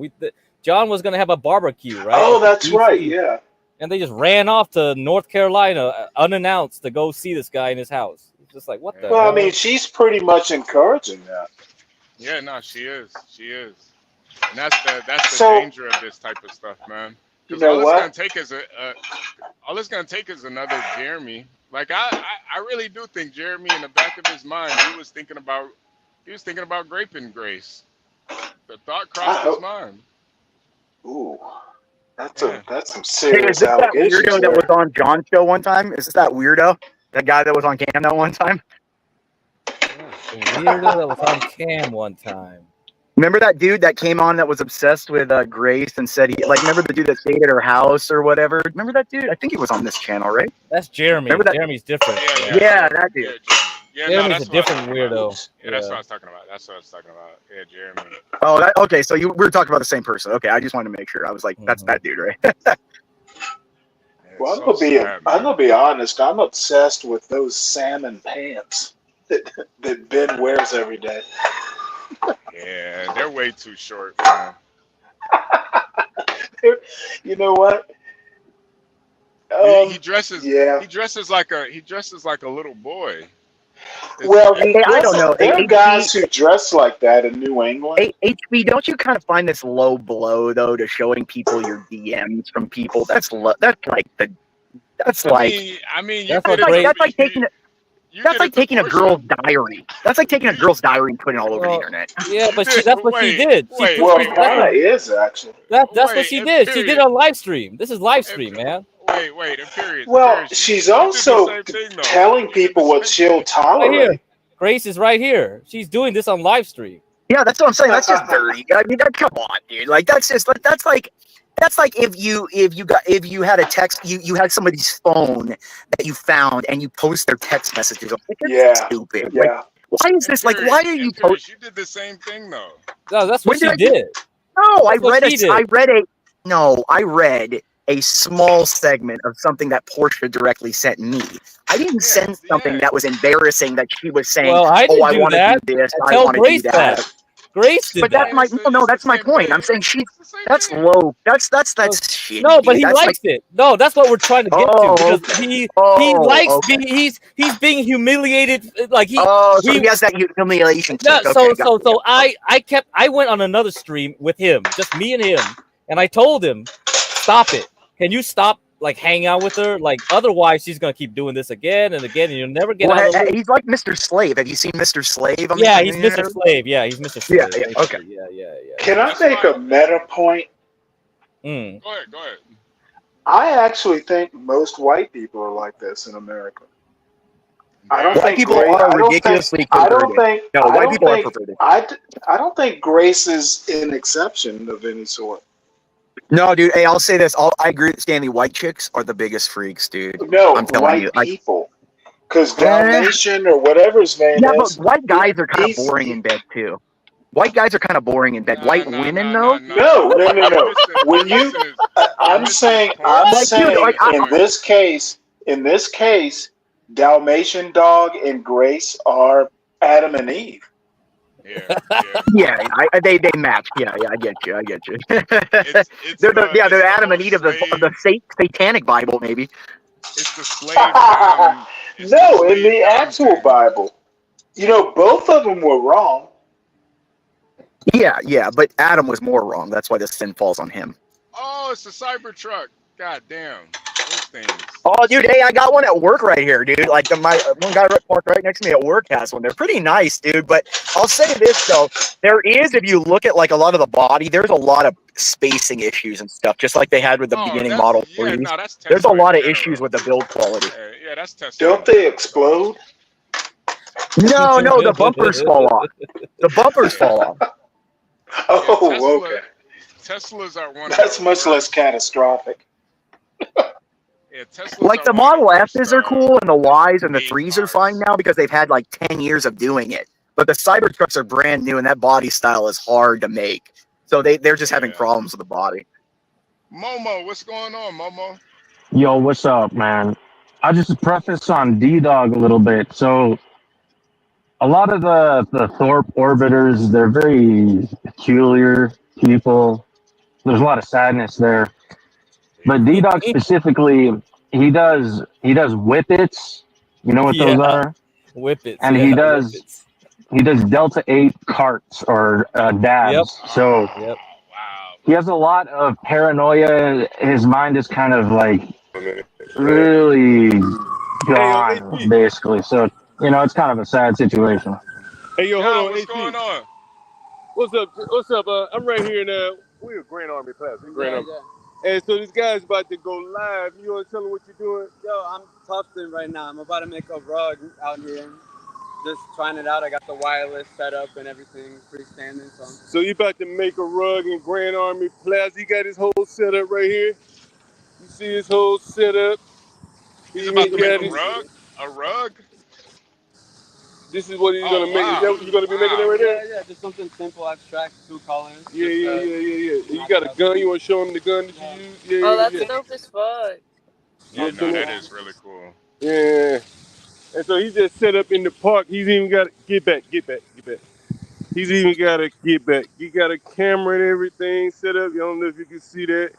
John was gonna have a barbecue right oh, at the that's right. DC, Yeah. and they just ran off to North Carolina unannounced to go see this guy in his house. It's just like, what the Well, I mean, hell? she's pretty much encouraging that. yeah, no, she is, and that's the So, danger of this type of stuff, man. you Because know what? all it's gonna take is another Jeremy. Like I really do think Jeremy, in the back of his mind, he was thinking about raping Grace. The thought I crossed his hope. mind. Ooh, that's Yeah. some Hey, is serious this that allegations weirdo that was there. on John's show one time? Is this that weirdo? That guy that was on cam that one time? The weirdo that was on cam one time. Remember that dude that came on that was obsessed with Grace and said remember the dude that stayed at her house or whatever? Remember that dude? I think he was on this channel, right? That's Jeremy. Remember that? Jeremy's different. Yeah, that dude. Yeah, no, Jeremy's that's a what I was different talking about. weirdo. Yeah, that's what I was talking about. Yeah, Jeremy. Oh, okay. So we were talking about the same person. Okay, I just wanted to make sure. I was like, that's that dude, right? Well, So sad, I'm man. gonna be honest. I'm obsessed with those salmon pants that Ben wears every day. Yeah, they're way too short, man. You know what? He dresses. Yeah. He dresses like a little boy. Well, Hey, I don't know. there are HB, guys who dress like that in New England. HB, don't you kind of find this low blow though to showing people your DMs from people? That's like I mean, you That's did what it. that's like taking that's like taking a Portia. girl's diary. That's like taking a girl's diary and putting it all over the Well, internet. yeah, but did- that's what she did. wait, Well, wait, it kind of is actually. That's what Wait, she and did. She did period. it on live stream. This is live stream, man. Wait, and period. Well, Period. she's You did the also same thing, though. telling You did people the what same she'll thing. Right tolerate. here. Grace is right here. She's doing this on live stream. Yeah, that's what I'm saying. That's just dirty. I mean, come on, dude. Like that's like That's like if you had a text, you had somebody's phone that you found and you post their text messages. It's just stupid. Like, why is this? Like, why are you Imperious, you did the same thing though. No, that's what When she did I? did. No, I That's what read she did. I read a small segment of something that Portia directly sent me. I didn't send something that was embarrassing that she was saying, Well, I "Oh, didn't I do want to that. do this. I Tell want to do Grace that." that. Grace did But that's that. my that's my point. I'm saying that's low. That's shitty. No, but dude. he That's likes it. No, that's what we're trying to get to because he likes okay. he's being humiliated. Like so he has that humiliation No, kick. so Okay, gotcha. I went on another stream with him, just me and him, and I told him, stop it. Can you stop like hanging out with her? Like otherwise she's gonna keep doing this again and again, and you'll never get out of the loop. He's like Mr. Slave. Have you seen Mr. Slave? Yeah, he's Mr. Slave. Yeah, he's Mr. Slave. Yeah, okay. Yeah. Can I make a meta point? Go ahead. I actually think most white people are like this in America. I don't White think people Grace. are ridiculously I don't perverted. think. No, I white don't people are think. perverted. I don't think Grace is an exception of any sort. No, dude. Hey, I'll say this. I agree with Stanley. White chicks are the biggest freaks, dude. No, I'm telling white you. people. Because Dalmatian or whatever his name Yeah, is. but white guys are kind of boring in bed too. White guys are kind of boring in bed. White women, though. No. When you, I'm saying, in this case, Dalmatian dog and Grace are Adam and Eve. Yeah, they match. Yeah, I get you. They're Adam and Eve of the Satanic Bible, maybe. It's the slave Adam. No, in the actual Bible. You know, both of them were wrong. Yeah, but Adam was more wrong. That's why the sin falls on him. Oh, it's the Cybertruck. God damn. Those things. Oh, dude, hey, I got one at work right here, dude. Like my one guy parked right next to me at work has one. They're pretty nice, dude. But I'll say this though, there is, if you look at like a lot of the body, there's a lot of spacing issues and stuff, just like they had with the beginning Model 3s. There's a lot of issues with the build quality. Yeah, that's Tesla. Don't they explode? No, the bumpers fall off. The bumpers fall off. Oh, okay. Teslas are one. That's much less catastrophic. Yeah, like the Model S's are cool, and the Ys and the 3s are fine now because they've had like 10 years of doing it. But the Cybertrucks are brand new, and that body style is hard to make. So they're just having problems with the body. Momo, what's going on, Momo? Yo, what's up, man? I just preface on D-Dog a little bit. So a lot of the Thorpe orbiters, they're very peculiar people. There's a lot of sadness there. But D-Dog specifically, he does whippets. You know what those are? Whippets. And he does Delta 8 carts or dabs. So he has a lot of paranoia. His mind is kind of like really gone, basically. So, it's kind of a sad situation. Hey, yo, hold on. What's going on? What's up? I'm right here in we're Grand Army Plaza. Grand Army. And so this guy's about to go live. You want to tell him what you're doing? Yo, I'm tufting right now. I'm about to make a rug out here. Just trying it out. I got the wireless set up and everything freestanding. So you about to make a rug in Grand Army Plaza. He got his whole setup right here. You see his whole setup. He's about to make a rug? A rug? This is what he's going to make. Is that what you're going to be making it right there? Yeah, just something simple, abstract, 2 colors. Yeah. You got a gun? You want to show him the gun that you use? Yeah, oh, that's dope as fuck. Yeah, no, that is really cool. Yeah. And so he just set up in the park. He's even got to get back. He's even got to get back. He got a camera and everything set up. I don't know if you can see that.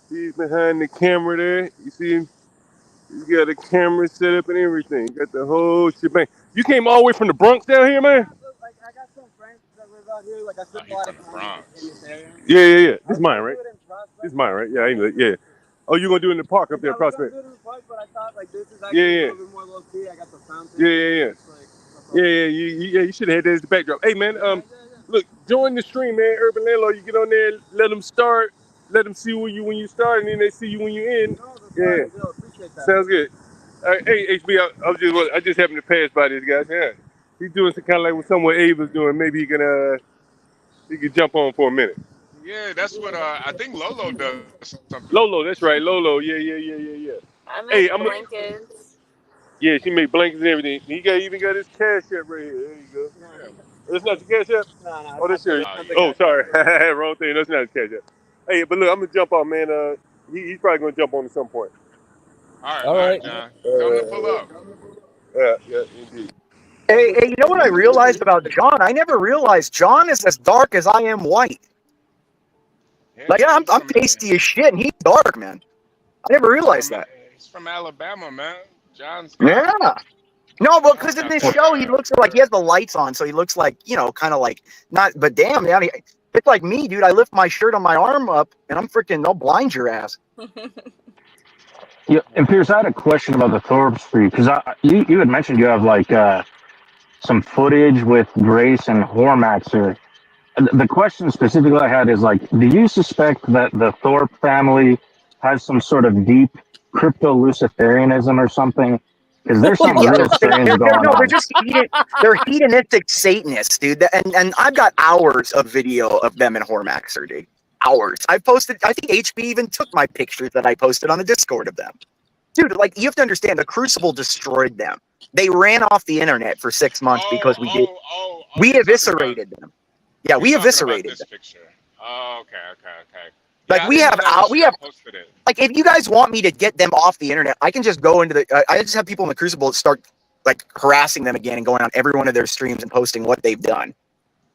He's behind the camera there. You see him? He's got a camera set up and everything. Got the whole shebang. You came all the way from the Bronx down here, man? I got some friends that live out here. Like I spent a lot of time in this area. Yeah. This is mine, right? This is mine, right? Yeah, I know. Yeah. Oh, you're gonna do it in the park up there, Prospect? I was gonna do it in the park, but I thought like this is actually a little bit more low key. I got the fountain. Yeah. You should have had that as the backdrop. Hey, man. Look, join the stream, man. Urban Landlord. You get on there, let them start, let them see when you start, and then they see you when you end. Yeah. Sounds good. All right, hey, HB, I just happened to pass by this guy. Yeah. He's doing some kind of like what Abe was doing. Maybe he can jump on for a minute. Yeah, that's what I think Lolo does something. Lolo, that's right. Lolo, yeah. I Hey, make blankets. yeah, she made blankets and everything. He even got his cash app right here. There you go. No, That's not your cash app? no, Oh, it's that's not the, your. it's not the Oh, cash app. sorry, wrong thing. That's not his cash app. Hey, but look, I'm gonna jump off, man. He's probably gonna jump on at some point. All All right, right. John. Tell him to pull up. Yeah, indeed. Hey, you know what I realized about John? I never realized John is as dark as I am white. Yeah, Like, man. I'm pasty as shit, and he's dark, man. I never realized that. He's from Alabama, man. John's Yeah. got No, but John's because in got this that. show, he looks like he has the lights on, so he looks like, kind of like not. But damn, man, it's like me, dude. I lift my shirt on my arm up, and I'm freaking. I'll blind your ass. Yeah, and Pierce, I had a question about the Thorpe Street because you had mentioned you have like some footage with Grace and Hormaxer. The question specifically I had is like, do you suspect that the Thorpe family has some sort of deep crypto Luciferianism or something? Because there's Dude, something yeah, real strange going they're on. just they're hedonistic Satanists, dude. And I've got hours of video of them in Hormaxer, dude. Hours. I posted. I think HB even took my pictures that I posted on the Discord of them. Dude, like, you have to understand, the Crucible destroyed them. They ran off the internet for 6 months because we eviscerated them. Yeah, we eviscerated them. Picture. Oh, okay. Like, Yeah, I we didn't have know that was you. I posted it. like, if you guys want me to get them off the internet, I can just go into I just have people in the Crucible start like harassing them again and going on every one of their streams and posting what they've done.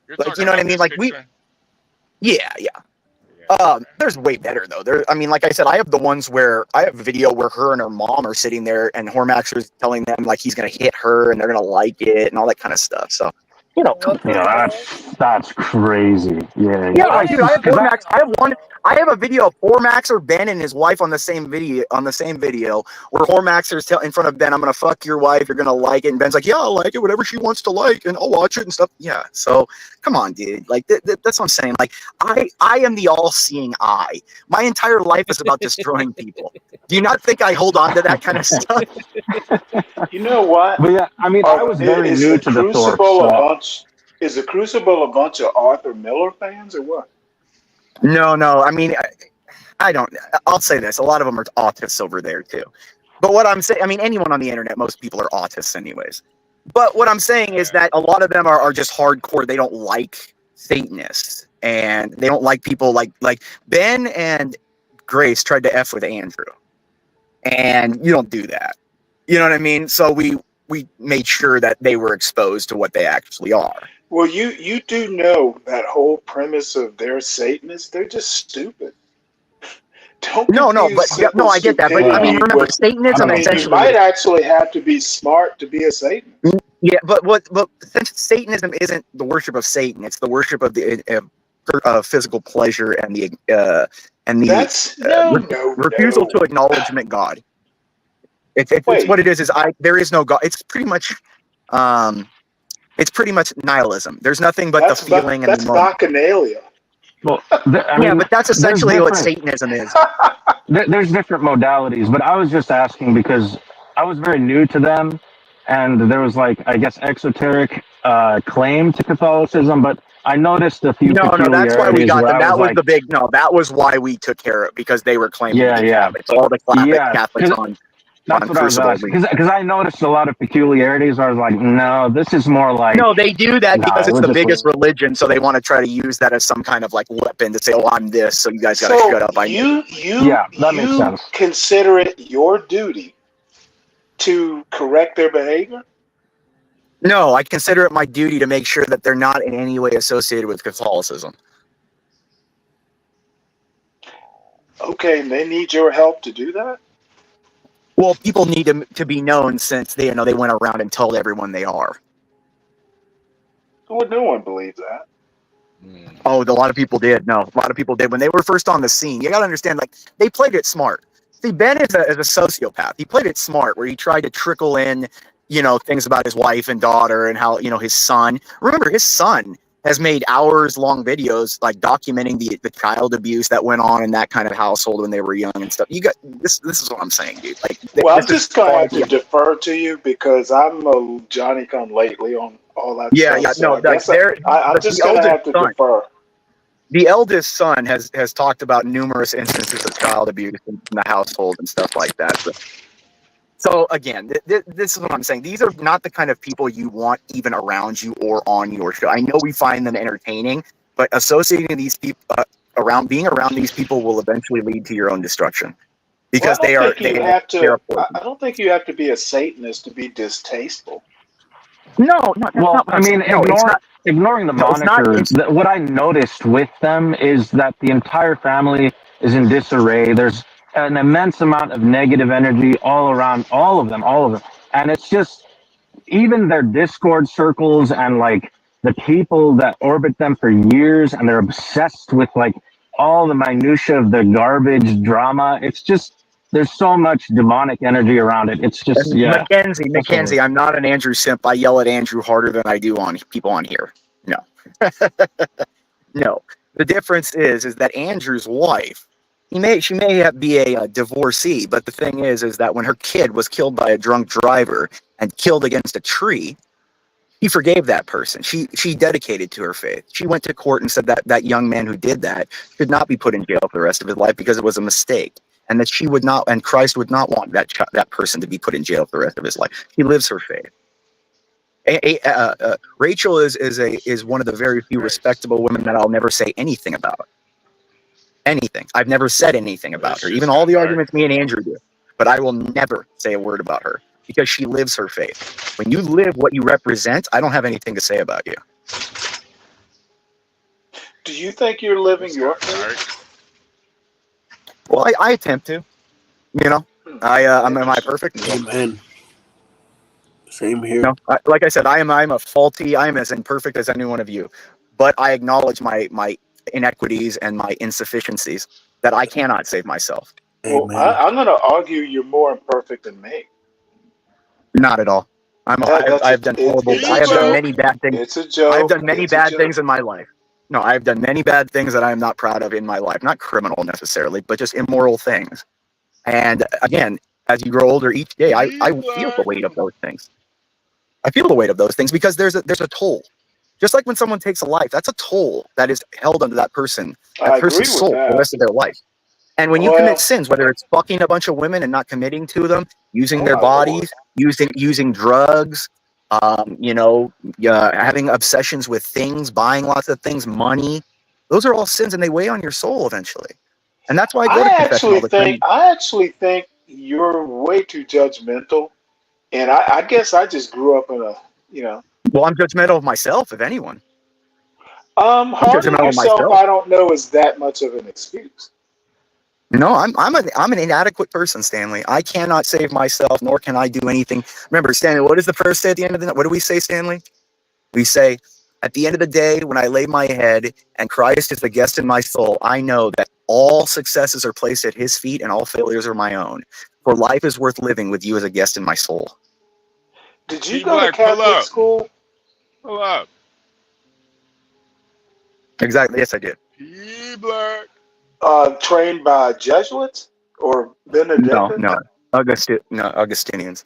You're Like, talking you know what I about mean? this Like, picture? yeah. There's way better though. I mean, like I said, I have the ones where I have a video where her and her mom are sitting there, and Hormaxer's telling them like he's gonna hit her and they're gonna like it and all that kind of stuff. So, Yeah, that's crazy. Yeah, Yeah, dude, I have Hormax. I have a video of Hormaxer, Ben, and his wife on the same video. Where Hormaxer's in front of Ben, "I'm gonna fuck your wife. You're gonna like it." And Ben's like, "Yeah, I'll like it. Whatever she wants to like, and I'll watch it and stuff." Yeah. So, come on, dude. Like that's what I'm saying. Like I am the all-seeing eye. My entire life is about destroying people. Do you not think I hold on to that kind of stuff? You know what? But yeah, I mean, I was very new to the Thorpe. Is the Crucible a bunch of Arthur Miller fans or what? No. I mean, I don't. I'll say this: a lot of them are autists over there too. But what I'm saying, I mean, anyone on the internet, most people are autists, anyways. But what I'm saying is that a lot of them are just hardcore. They don't like Satanists, and they don't like people like Ben and Grace tried to F with Andrew, and you don't do that. You know what I mean? So we made sure that they were exposed to what they actually are. Well, you do know that whole premise of they're Satanists. They're just stupid. No, I get that. But I mean, remember, Satanism essentially. You might actually have to be smart to be a Satanist. Yeah, but Satanism isn't the worship of Satan; it's the worship of the physical pleasure and the refusal to acknowledgement God. It's what it is there is no God. It's pretty much nihilism. There's nothing but the feeling and the moment. Bacchanalia. Well, but that's essentially what Satanism is. There's different modalities, but I was just asking because I was very new to them, and there was like, I guess, exoteric claim to Catholicism, but I noticed a few peculiarities. That's why we got them. That was like, the big. No, that was why we took care of it, because they were claiming to be Catholics. All the Catholics on. That's what I was asking, because I noticed a lot of peculiarities. I was like, no, this is more like... No, they do that because it's the biggest religion, so they want to try to use that as some kind of like weapon to say, "Oh, I'm this," so you guys got to shut up. That makes sense. Consider it your duty to correct their behavior? No, I consider it my duty to make sure that they're not in any way associated with Catholicism. Okay, and they need your help to do that? Well, people need to be known, since they went around and told everyone they are. Well, no one believes that. Oh, a lot of people did. No, a lot of people did when they were first on the scene. You got to understand, like, they played it smart. See, Ben is a sociopath. He played it smart, where he tried to trickle in, things about his wife and daughter and how, his son. Remember, his son has made hours-long videos like documenting the child abuse that went on in that kind of household when they were young and stuff. You got this. This is what I'm saying, dude. Like, well, I'm just gonna have to defer to you because I'm a Johnny-come-lately on all that. Yeah, stuff, no, so I'm just gonna have to defer. the eldest son has talked about numerous instances of child abuse in the household and stuff like that. So again, this is what I'm saying. These are not the kind of people you want even around you or on your show. I know we find them entertaining, but associating these people being around these people will eventually lead to your own destruction because Well, I don't think you have they're to. I don't think you have to be a Satanist to be distasteful. No, that's Well, not what I I'm mean, saying. No, it's not. ignoring the No, it's not. monikers, what I noticed with them is that the entire family is in disarray. There's an immense amount of negative energy all around all of them, and it's just even their Discord circles and like the people that orbit them for years, and they're obsessed with like all the minutia of the garbage drama. It's just there's so much demonic energy around it. It's just Mackenzie, I'm not an Andrew simp. I yell at Andrew harder than I do on people on here. No. No. The difference is that Andrew's wife, she may be a divorcee, but the thing is that when her kid was killed by a drunk driver and killed against a tree, he forgave that person. She dedicated to her faith. She went to court and said that that young man who did that should not be put in jail for the rest of his life because it was a mistake, and that she would not, and Christ would not want that person to be put in jail for the rest of his life. He lives her faith. Rachel is one of the very few respectable women that I'll never say anything about. Anything. I've never said anything about her. Even all the arguments me and Andrew do, but I will never say a word about her because she lives her faith. When you live what you represent, I don't have anything to say about you. Do you think you're living your faith? Well, I attempt to. You know, am I perfect? Amen. Same here. No, like I said, I'm as imperfect as any one of you, but I acknowledge my inequities and my insufficiencies that I cannot save myself. Well, I'm going to argue you're more imperfect than me. Not at all. I've done horrible. I have done many bad things. It's a joke. I've done many bad things in my life. No, I've done many bad things that I am not proud of in my life. Not criminal necessarily, but just immoral things. And again, as you grow older each day, I feel the weight of those things. I feel the weight of those things because there's a toll. Just like when someone takes a life, that's a toll that is held under that person's soul for the rest of their life. And when you commit sins, whether it's fucking a bunch of women and not committing to them, using their bodies, using drugs, having obsessions with things, buying lots of things, money, those are all sins and they weigh on your soul eventually. And that's why I go to confession all the time. I actually think you're way too judgmental. And I guess I just grew up in a, Well, I'm judgmental of myself, if anyone. Harming yourself, I don't know, is that much of an excuse. No, I'm an inadequate person, Stanley. I cannot save myself, nor can I do anything. Remember, Stanley, what does the prayer say at the end of the night? What do we say, Stanley? We say, at the end of the day, when I lay my head and Christ is the guest in my soul, I know that all successes are placed at his feet and all failures are my own. For life is worth living with you as a guest in my soul. Did you go to Catholic school? Pull up. Exactly. Yes, I did. P-Black. Trained by Jesuits or Benedictines? No, Augustinians.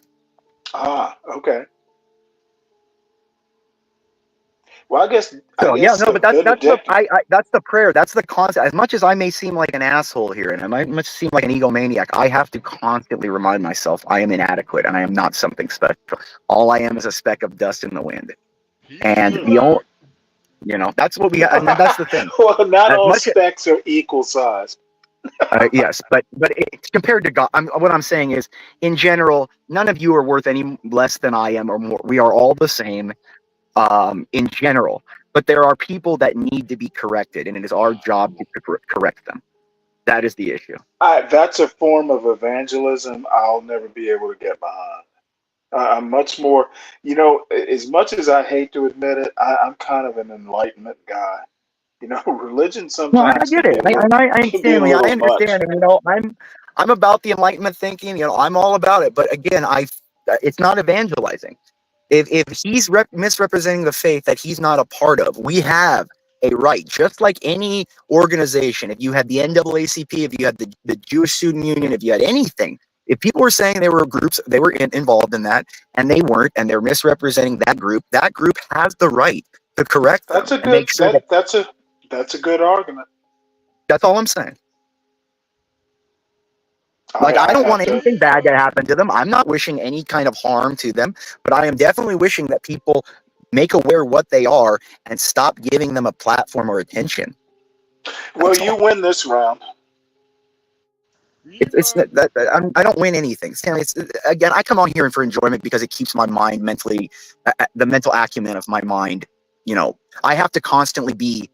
Ah, okay. Well, I guess. But that's the prayer. That's the concept. As much as I may seem like an asshole here, and I might much seem like an egomaniac, I have to constantly remind myself I am inadequate and I am not something special. All I am is a speck of dust in the wind. And the only, that's what we have. And that's the thing. Well, not all specks are equal size. Yes, but compared to God, what I'm saying is, in general, none of you are worth any less than I am or more. We are all the same. In general, but there are people that need to be corrected, and it is our job to correct them. That is the issue. That's a form of evangelism I'll never be able to get behind. I'm much more, as much as I hate to admit it, I'm kind of an enlightenment guy. Religion sometimes. No, I get it. I understand. I understand. And, I'm about the enlightenment thinking. I'm all about it. But again, it's not evangelizing. If he's misrepresenting the faith that he's not a part of, we have a right, just like any organization. If you had the NAACP, if you had the Jewish Student Union, if you had anything, if people were saying they were groups, they were involved in that, and they weren't, and they're misrepresenting that group has the right to correct them. That's That's a good argument. That's all I'm saying. Like, I don't want anything bad to happen to them. I'm not wishing any kind of harm to them, but I am definitely wishing that people make aware what they are and stop giving them a platform or attention. Well, you win this round. I don't win anything, Stanley. Again, I come on here for enjoyment because it keeps my mind mentally, the mental acumen of my mind. You know, I have to constantly be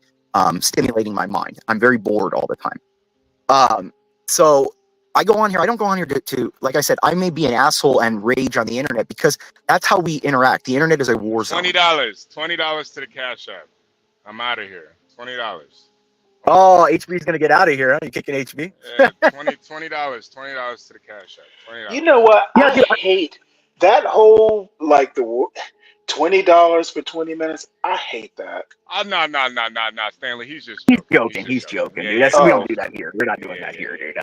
stimulating my mind. I'm very bored all the time. So I go on here. I don't go on here to, like I said, I may be an asshole and rage on the internet because that's how we interact. The internet is a war zone. $20 to the Cash App. I'm out of here. $20. Oh, HB's gonna get out of here, huh? You kicking HB? $20 to the Cash App. $20. You know what? I hate that whole like the $20 for 20 minutes. I hate that. No, Stanley. He's joking. He's joking, dude. We don't do that here. We're not doing that here, dude.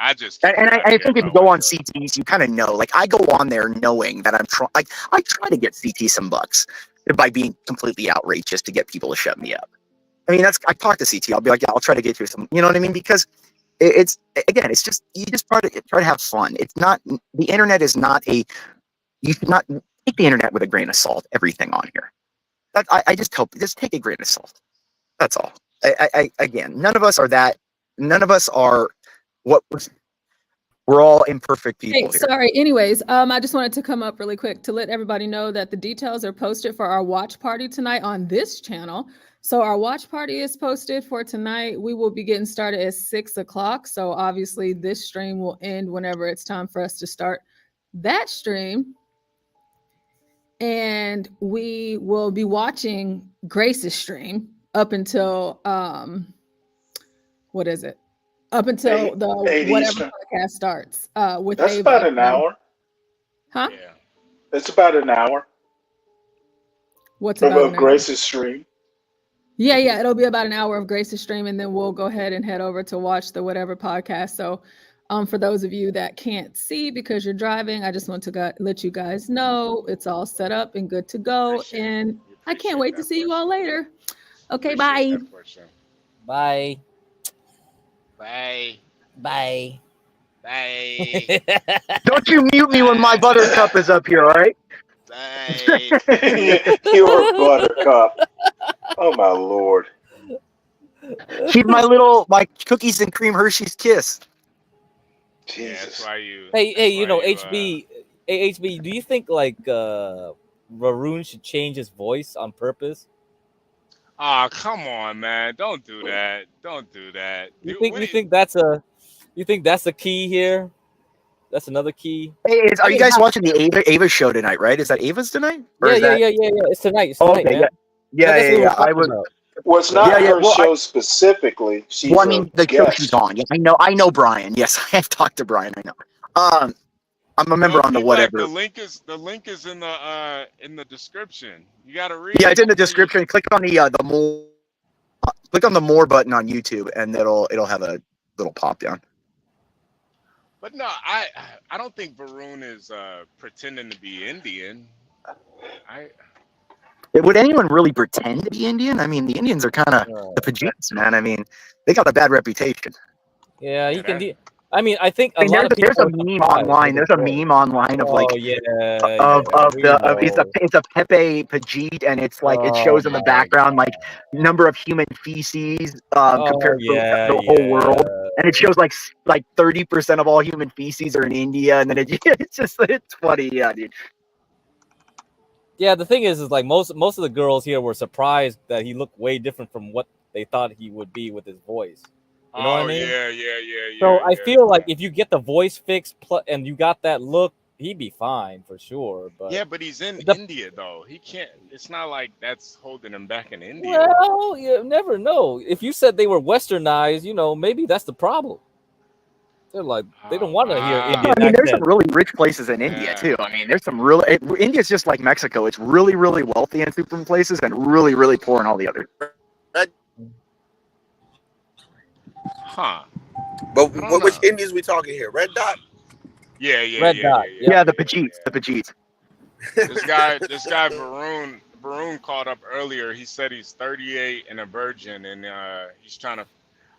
I just and I think if you go on CTs, you kind of know. Like, I go on there knowing that I'm trying. Like, I try to get CT some bucks by being completely outrageous to get people to shut me up. I mean, I talk to CT. I'll be like, yeah, I'll try to get you some. You know what I mean? Because it's just you just try to have fun. It's not, the internet is not a. You should not take the internet with a grain of salt. Everything on here. I just take a grain of salt. That's all. Again, none of us are that. None of us are what we're all imperfect people here. Sorry. Anyways, I just wanted to come up really quick to let everybody know that the details are posted for our watch party tonight on this channel. So our watch party is posted for tonight. We will be getting started at 6 o'clock. So obviously this stream will end whenever it's time for us to start that stream. And we will be watching Grace's stream up until what is it? Up until the whatever podcast starts. With that's Ava. about an hour. Huh? Yeah. It's about an hour. What's about an hour? Grace's stream. Yeah, it'll be about an hour of Grace's stream, and then we'll go ahead and head over to watch the whatever podcast. So for those of you that can't see because you're driving, I just want to let you guys know it's all set up and good to go. And I can't wait to see you all later. Okay, bye. Bye. Bye. Bye. Bye. Don't you mute me when my buttercup is up here, all right? Your buttercup. Oh my Lord. Keep my cookies and cream Hershey's Kiss. Jesus. Yeah, that's why you. Hey, you know, HB. Hey, HB. Do you think like Varun should change his voice on purpose? Oh, come on, man! Don't do that. Don't do that. You think that's a key here? That's another key. Hey, are you guys watching the Ava show tonight? Right? Is that Ava's tonight? Yeah. It's tonight. It's tonight, okay, man. Yeah. I was. Well, it's not her show specifically. She's the show she's on. Yeah, I know Brian. Yes, I have talked to Brian. I know. I'm a member on the whatever. The link is in the description. You got to read. Yeah, it's in the description. Click on the more. Click on the more button on YouTube, and it'll have a little pop down. But no, I don't think Varun is pretending to be Indian. Would anyone really pretend to be Indian? I mean, the Indians are kind of the Pajeets, man. I mean, they got a bad reputation. Yeah, you can. I mean, I think there's a meme online. There's a meme online of it's a Pepe Pajeet, and it's like it shows in the background like number of human feces compared to the whole world, and it shows like 30% of all human feces are in India, and then it's funny, yeah, dude. Yeah, the thing is like most of the girls here were surprised that he looked way different from what they thought he would be with his voice. You know what I mean? Yeah. So I feel like if you get the voice fixed and you got that look, he'd be fine for sure. But yeah, but he's in India though. He can't. It's not like that's holding him back in India. Well, you never know. If you said they were westernized, maybe that's the problem. They're like they don't want to hear Indian. I mean, there's some really rich places in India too. I mean, there's some India's just like Mexico. It's really, really wealthy in certain places and really, really poor in all the others. Huh. But which Indians we talking here? Red Dot? Yeah. Red Dot. Yeah, the Pajeets. The Pajeets. This guy Varun Varun called up earlier. He said he's 38 and a virgin, and he's trying to.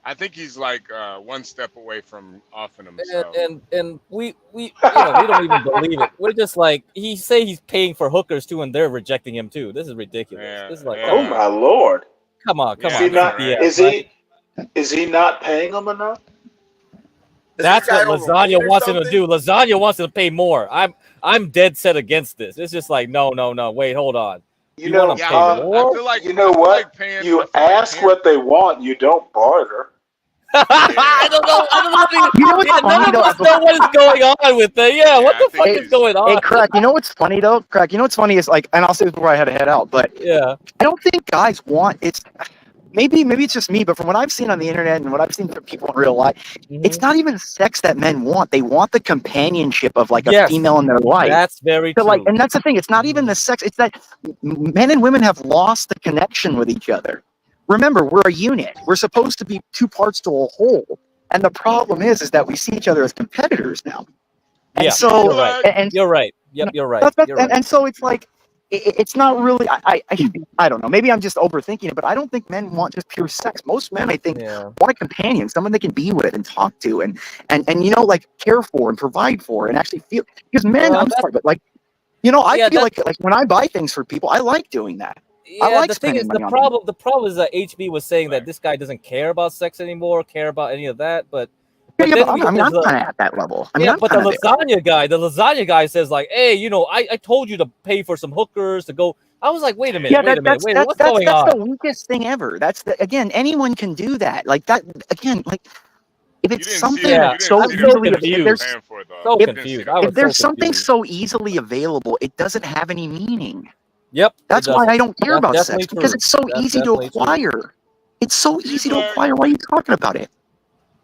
I think he's like one step away from offing himself. And we we don't even believe it. We're just like he's paying for hookers too, and they're rejecting him too. This is ridiculous. Yeah, This is like, Oh my lord! come on. Yeah, Is he I know, not? right? Is he not paying them enough? That's what guy on Lasagna weed or wants him to something? do. Lasagna wants him to pay more. I'm dead set against this. It's just like no. Wait, hold on. You want know, to pay more? I feel like you know what? You ask what they want. You don't barter. I don't know. You know what's funny None of though? us know what is going on with it. Yeah, what the fuck Hey, is going on? hey, Crack, you know what's funny though? Crack, you know what's funny is like, and I'll say this before I had to head out, but yeah, I don't think guys want it's. Maybe it's just me, but from what I've seen on the internet and what I've seen from people in real life, it's not even sex that men want. They want the companionship of like a Yes, female in their life. that's very So like, true. and that's the thing. It's not even the sex. It's that men and women have lost the connection with each other. Remember, we're a unit. We're supposed to be two parts to a whole. And the problem is that we see each other as competitors now. And Yeah, so, you're right. and You're right. Yep, you're right. that's- You're right. and so it's like, it's not really. I don't know. Maybe I'm just overthinking it, but I don't think men want just pure sex. Most men, I think, want a companion, someone they can be with and talk to, and you know, like care for and provide for, and actually feel. Because men, Well, I'm sorry, but like, you know, I Yeah, feel like when I buy things for people, I like doing that. I Yeah, like the thing spending is, money on them. the problem is that HB was saying that this guy doesn't care about sex anymore, care about any of that, but Yeah, then but we get I'm this, kind of at that level. I mean, yeah, I'm but the kind of there. lasagna guy says like, hey, you know, I told you to pay for some hookers to go. I was like, wait a minute, Yeah, what's going that's on? the weakest thing ever. That's again, anyone can do that. Like that again, like if it's something so I'm so easily, confused. if there's something so easily available, it doesn't have any meaning. Yep, that's why I don't care about sex definitely because true. it's so That's easy to definitely true. acquire. It's so easy to acquire. Why are you talking about it?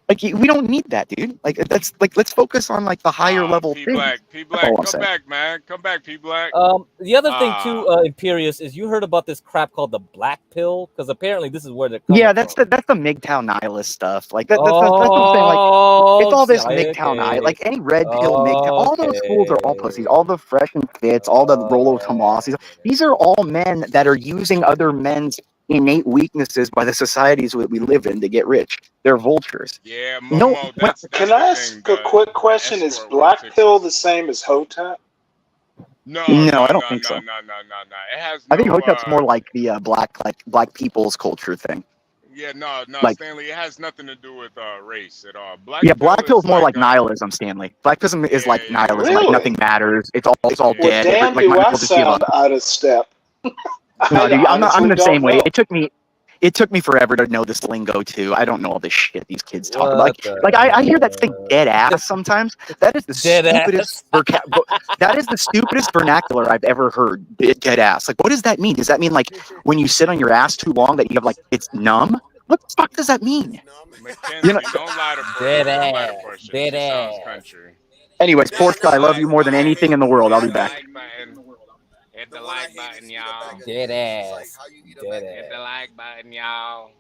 Like we don't need that, dude. Like that's like let's focus on like the higher level P things. Black, That's all I'm come saying. back, man. Come back, P Black. The other thing too, Imperious, is you heard about this crap called the black pill? Because apparently this is where they're coming Yeah, that's the MGTOW nihilist stuff. Like that's what I'm saying. Like it's Oh, all this okay. MGTOW nihilist, like any red pill MGTOW. All those fools are all pussies. All the fresh and fits, all the Rolo Tomasis. These are all men that are using other men's innate weaknesses by the societies that we live in to get rich. They're vultures. Yeah, No, Can I ask a quick question? Is black pill the same as Hotep? No, I don't think so. no. It has I think no. Hotep's more like the black people's culture thing. Yeah, no, Like- Stanley. It has nothing to do with race at all. Yeah, black pill pill's more like nihilism, Stanley. Black pill is like nihilism, like Really? nothing matters. It's all Well, dead. damn, Like do might as I well just give sound up. out of step? No, dude, I'm honestly the don't same way. know. It took me forever to know this lingo too. I don't know all this shit these kids talk about. What the Like I hear that thing dead ass sometimes. That is the Dead stupidest that is the stupidest vernacular I've ever heard. Dead ass. Like what does that mean? Does that mean like when you sit on your ass too long that you have like it's numb? What the fuck does that mean? Mackenzie, You know- don't lie to Portia. Dead Don't lie to ass. Portia. Dead She sounds ass. country. Anyways, Portia, I love you more than anything in the world. I'll be back. Hit the like button, y'all. Dead ass. Dead Hit the ass. like button, y'all.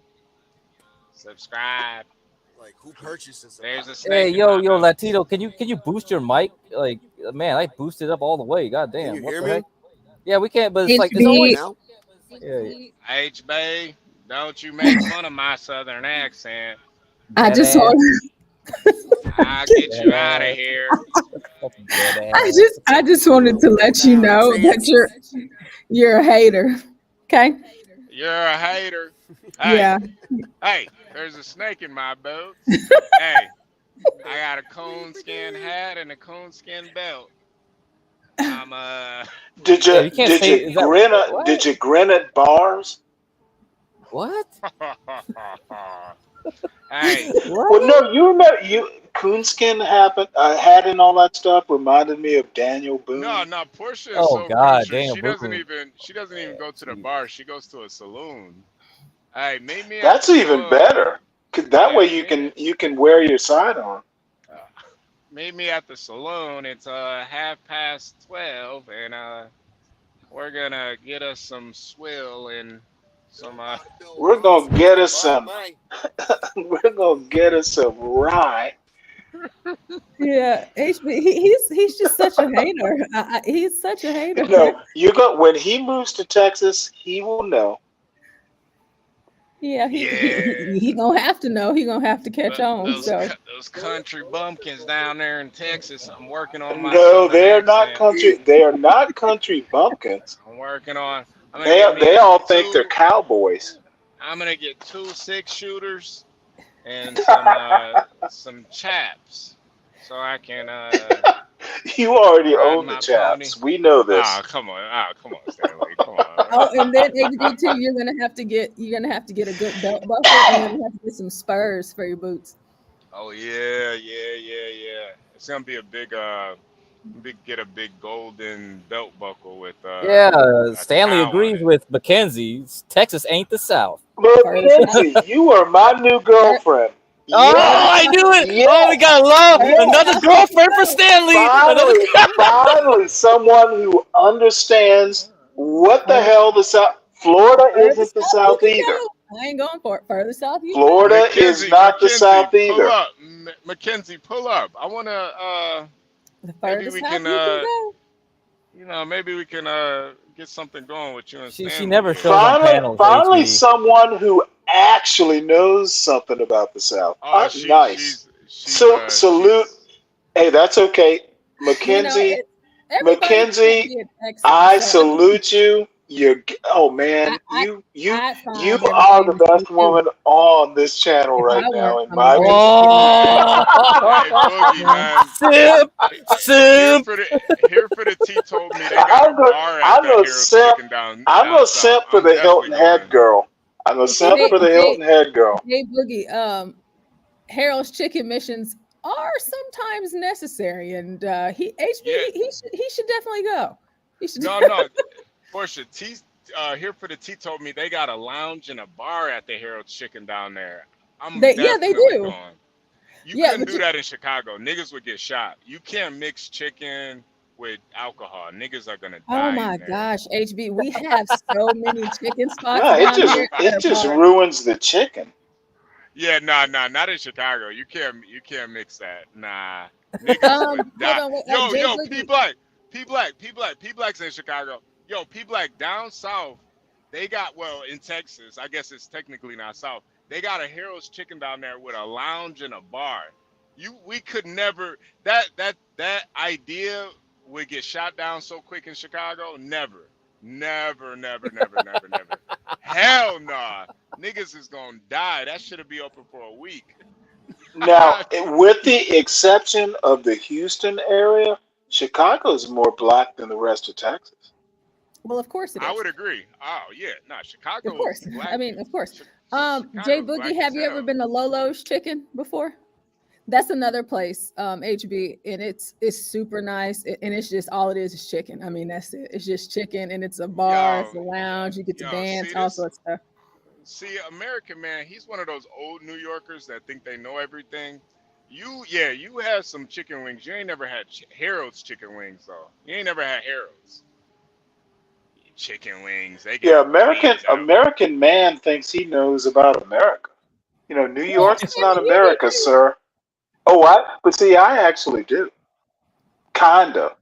Subscribe. Like who purchases? There's a snake. Hey, in yo, my yo, book. Latino, can you boost your mic? Like, man, I boosted up all the way. God damn, you what hear the me? heck? Yeah, we can't, but it's like it's HB. always. Now? Yeah, HB, don't you make fun of my southern accent. I dead just ass. want. I'll get you out of here. Fucking dead ass. I just wanted to let you know that you're a hater. Okay. You're a hater. Hey, Yeah. hey, there's a snake in my boots. Hey, I got a coonskin hat and a coonskin belt. I'm Did Yeah, you you can't say. Is that grin at what? Did you grin at bars? What? Hey, What? Well, no, you remember coonskin hat and all that stuff reminded me of Daniel Boone. no, Portia is Oh so God, country. Daniel She doesn't Boone. even go to the bar. She goes to a saloon. Hey, meet me at That's the even saloon. better. 'Cause that Yeah, way you can wear your side on. Meet me at the saloon. It's 12:30, and we're gonna get us some swill and some We're gonna get us some. We're gonna get us some rye. Yeah, HB. He's just such a hater. He's such a hater. No, when he moves to Texas, he will know. Yeah, Yeah. he gonna have to know. He gonna have to catch on. Those So those country bumpkins down there in Texas. I'm working on my No, southern they are not accent. country. They are not country bumpkins. I'm working on. I'm gonna get They me all think they're two. cowboys. I'm gonna get 2 6-shooters and some chaps, so I can You already ride own the my pony. chaps. We know Ah, this. come on. Ah, come on, Stanley. Come on. oh, and then HB too. You're gonna have to get a good belt buckle, and you're gonna have to get some spurs for your boots. Oh yeah. It's gonna be a get a big golden belt buckle with Yeah, like a Stanley cow on agrees it. with Mackenzie. Texas ain't the South. Mackenzie, you are my new girlfriend. Oh, Yes, I knew it! Oh, we yes, got love. Another yes. girlfriend for Stanley. Another. Finally, someone who understands what the hell the South. Florida Further isn't the south you South can either. go. I ain't going for it. Further south you can go. Florida is not the Mackenzie, South pull either. up. Mackenzie, pull up. I wanna The maybe further we south can you can go. maybe we can get something going with you and She Stanley never here. shows on panels. Finally, HB. someone who actually knows something about the South. Oh, Nice. she's So salute. Hey, that's okay, You know, Mackenzie. everybody can't Mackenzie, be a Texan. I So I mean, salute you. Oh man, I you find are the everything to be best true. woman on this channel If right I now, weren't, in I mean, my we're opinion. just getting Hey, Boogie, man. Simp, Here simp. for the T told me they got a bar at I'm that gonna Harold's simp. Chicken down I'm down gonna south. simp for I'm the definitely Hilton Head going. girl. I'm gonna simp for the Hilton Head girl. Boogie, Harold's chicken missions are sometimes necessary, and Yeah. he should definitely go. He should. No. Portia, here for the T told me they got a lounge and a bar at the Harold's Chicken down there. I'm They definitely do. going. You Yeah, couldn't but do that in Chicago. Niggas would get shot. You can't mix chicken with alcohol. Niggas are gonna oh die my in there. gosh, HB, we have so many chicken spots No, down here that it are just bars. ruins the chicken. Yeah, nah, not in Chicago. You can't mix that. Nah, niggas would die. Hold on, wait, Yo, Boogie. P Black's in Chicago. Yo, P Black down south. They got in Texas. I guess it's technically not south. They got a Harold's Chicken down there with a lounge and a bar. We could never that idea would get shot down so quick in Chicago. Never. Hell nah. Niggas is gonna die. That should be open for a week. Now, with the exception of the Houston area, Chicago is more black than the rest of Texas. Well, of course it is. I would agree. Oh yeah, nah, Chicago Of course. is black. I mean, of course. Jay Chicago's Boogie, black have as you ever hell. been to Lolo's Chicken before? That's another place, HB, and it's super nice, and it's just all it is chicken. I mean, that's it. It's just chicken, and it's a bar, it's a lounge, you get to dance, all sorts of stuff. See, American man, he's one of those old New Yorkers that think they know everything. You have some chicken wings. You ain't never had Harold's chicken wings though. You ain't never had Harold's chicken wings. They Yeah, get wings out. American man thinks he knows about America. You know, New York is not America, sir. Oh, but see, I actually do. Kinda.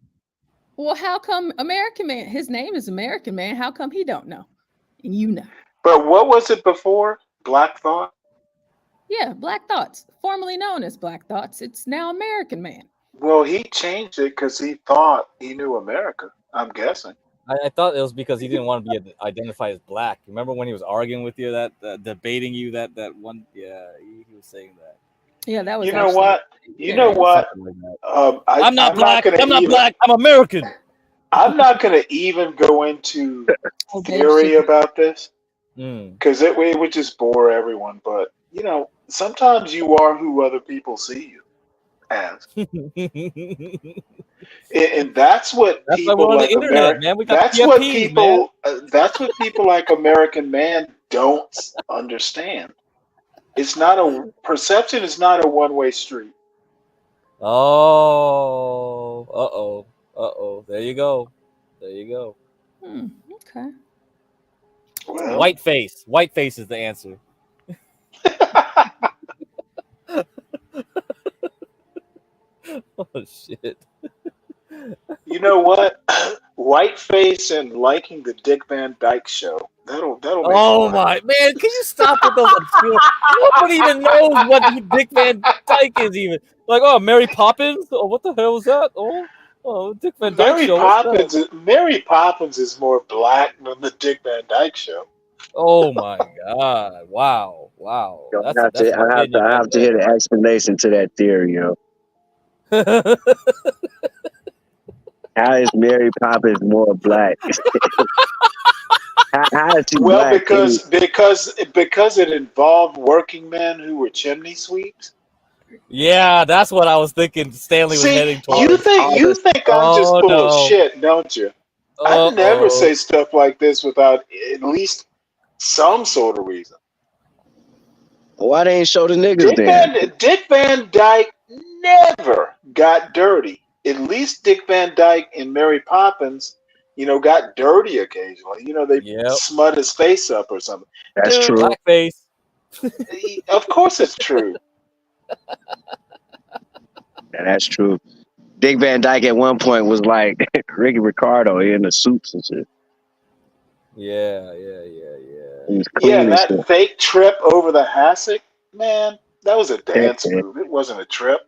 Well, how come American Man? His name is American Man. How come he don't know? And you know. But what was it before? Black Thought? Yeah, Black Thoughts, formerly known as Black Thoughts. It's now American Man. Well, he changed it because he thought he knew America, I'm guessing. I thought it was because he didn't want to be identified as black. Remember when he was arguing with you, debating you, that one? Yeah, he was saying that. Yeah, that was. You know what? You know what? I'm not black. I'm not black. I'm American. I'm not going to even go into theory about this because it would just bore everyone. But you know, sometimes you are who other people see you as, and that's what people like American. That's what people. That's what people like American Man don't understand. It's not perception is not a one-way street. Oh, there you go. Okay. Well, White face is the answer. Oh shit. You know what? Whiteface and liking the Dick Van Dyke Show. That'll make you Oh laugh. my man, can you stop with those obscure? Nobody even knows what Dick Van Dyke is even. Like, oh, Mary Poppins? Oh, what the hell is that? Oh, Dick Van Dyke show. What's that? Mary Poppins is more black than the Dick Van Dyke Show. Oh my god! Wow. Yo, That's an opinion I right have to hear the explanation to that theory, yo. there. How is Mary Poppins more black? how is she Well, black? because it involved working men who were chimney sweeps. Yeah, that's what I was thinking. Stanley was See, heading you towards. think I'm just Oh full of no. shit, don't you? I never say stuff like this without at least some sort of reason. Why they ain't show the niggas Dick Van Dyke never got dirty. At least Dick Van Dyke and Mary Poppins, got dirty occasionally. They smut his face up or something. That's Dude, true. Blackface. Of course it's true. Yeah, that's true. Dick Van Dyke at one point was like Ricky Ricardo in the suits and shit. Yeah. He was Yeah, clean and that shit. fake trip over the hassock, man, that was a dance move. It wasn't a trip.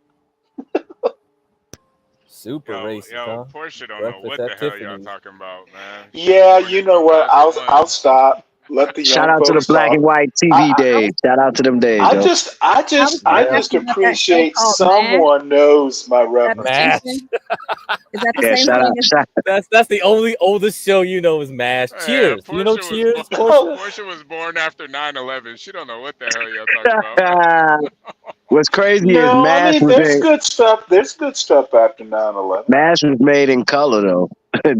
Super racist, huh? Portia don't know what the hell y'all talking about, man. Yeah, you know what? I'll stop. Let the young Shout out to the folks black talk. and white TV days. Shout out to them days, I yo. just appreciate called someone knows my Mash. references. Is that the Yeah, same shout thing out. as That's the only oldest show you know is Mash. Cheers. You know Cheers, Portia? Portia was born after 9/11. She don't know what the hell y'all talking about. What's crazy is No, I Mash mean was there's in, good stuff. There's good stuff after 9/11. Mash was made in color though.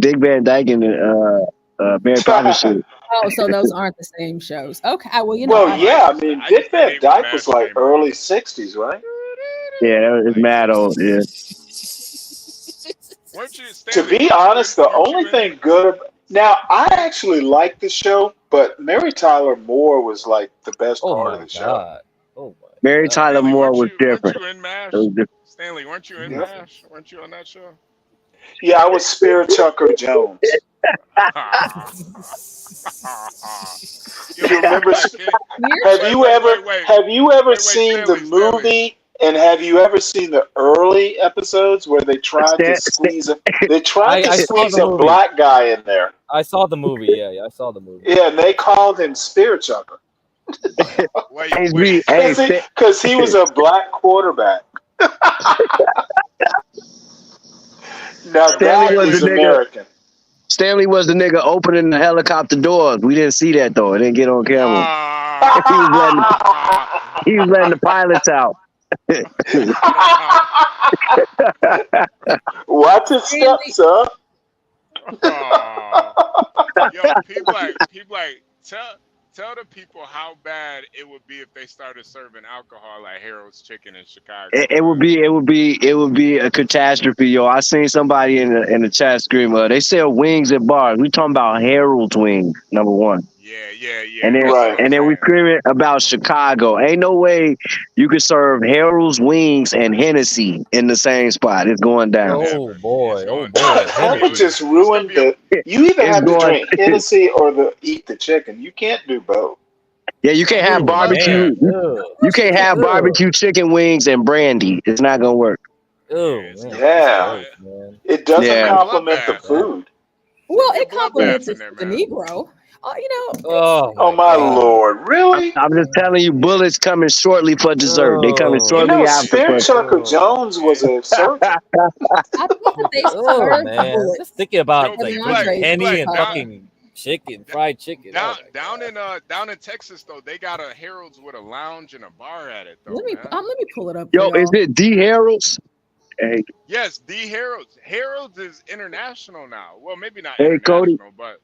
Dick Van Dyke and Mary Poppins shit. Oh, so those aren't the same shows. Okay, well, Well, yeah, I mean Dick Van Dyke was like early '60s, right? Yeah, it's mad old. Yeah. To be honest, the only thing good. Now, I actually like the show, but Mary Tyler Moore was like the best part of the show. Mary Tyler Moore was different. Weren't you in MASH? It was different. Stanley, weren't you in MASH? Weren't you on that show? Yeah, I was Spirit Tucker Jones. You remember? Have you ever seen the movie? And have you ever seen the early episodes where they tried to squeeze a black guy in there? I saw the movie. Yeah, I saw the movie. Yeah, and they called him Spirit Chucker. Because he was a black quarterback. Now that is American. Stanley was the nigga opening the helicopter doors. We didn't see that though. It didn't get on camera. He was letting the pilots out. Watch his steps, huh? Yo, people like tell the people how bad it would be if they started serving alcohol at Harold's Chicken in Chicago. It would be a catastrophe, yo. I seen somebody in the chat scream, they sell wings at bars. We talking about Harold's wings, number one. Yeah. And then we screaming about Chicago. Ain't no way you could serve Harold's wings and Hennessy in the same spot. It's going down. Oh boy. That would just ruin the. You either have to drink Hennessy or eat the chicken. You can't do both. Yeah, you can't have barbecue. You can't have barbecue chicken wings and brandy. It's not gonna work. Yeah, it doesn't complement the food. Well, it complements the Negro. Oh my Lord! Really? I'm just telling you, bullets coming shortly for dessert. They coming shortly after. Spirit Chucker Jones was a surgeon. Man, just thinking about penny and fucking chicken, fried chicken. Down in Texas though, they got a Harold's with a lounge and a bar at it though. Let me pull it up. Yo, is it D Harold's? Hey. Yes, D Harold's. Harold's is international now. Well, maybe not Hey, Cody. but.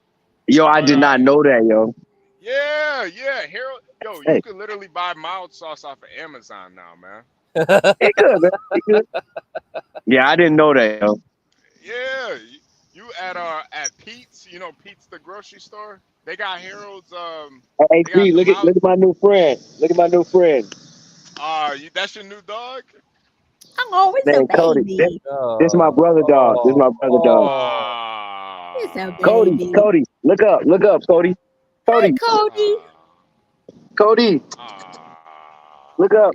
Yo, I did not know that, yo. Yeah, Harold. Yo, you could literally buy mild sauce off of Amazon now, man. It could, man. It could. Yeah, I didn't know that, yo. Yeah, you at Pete's, Pete's the grocery store. They got Harold's. Hey, Pete, look at my new friend. Look at my new friend. That's your new dog. I'm always a Man, Cody. baby. This my brother dog. This my brother dog. It's a Cody, baby. Cody, look up, Cody. Hey, Cody, Cody. Cody, look up.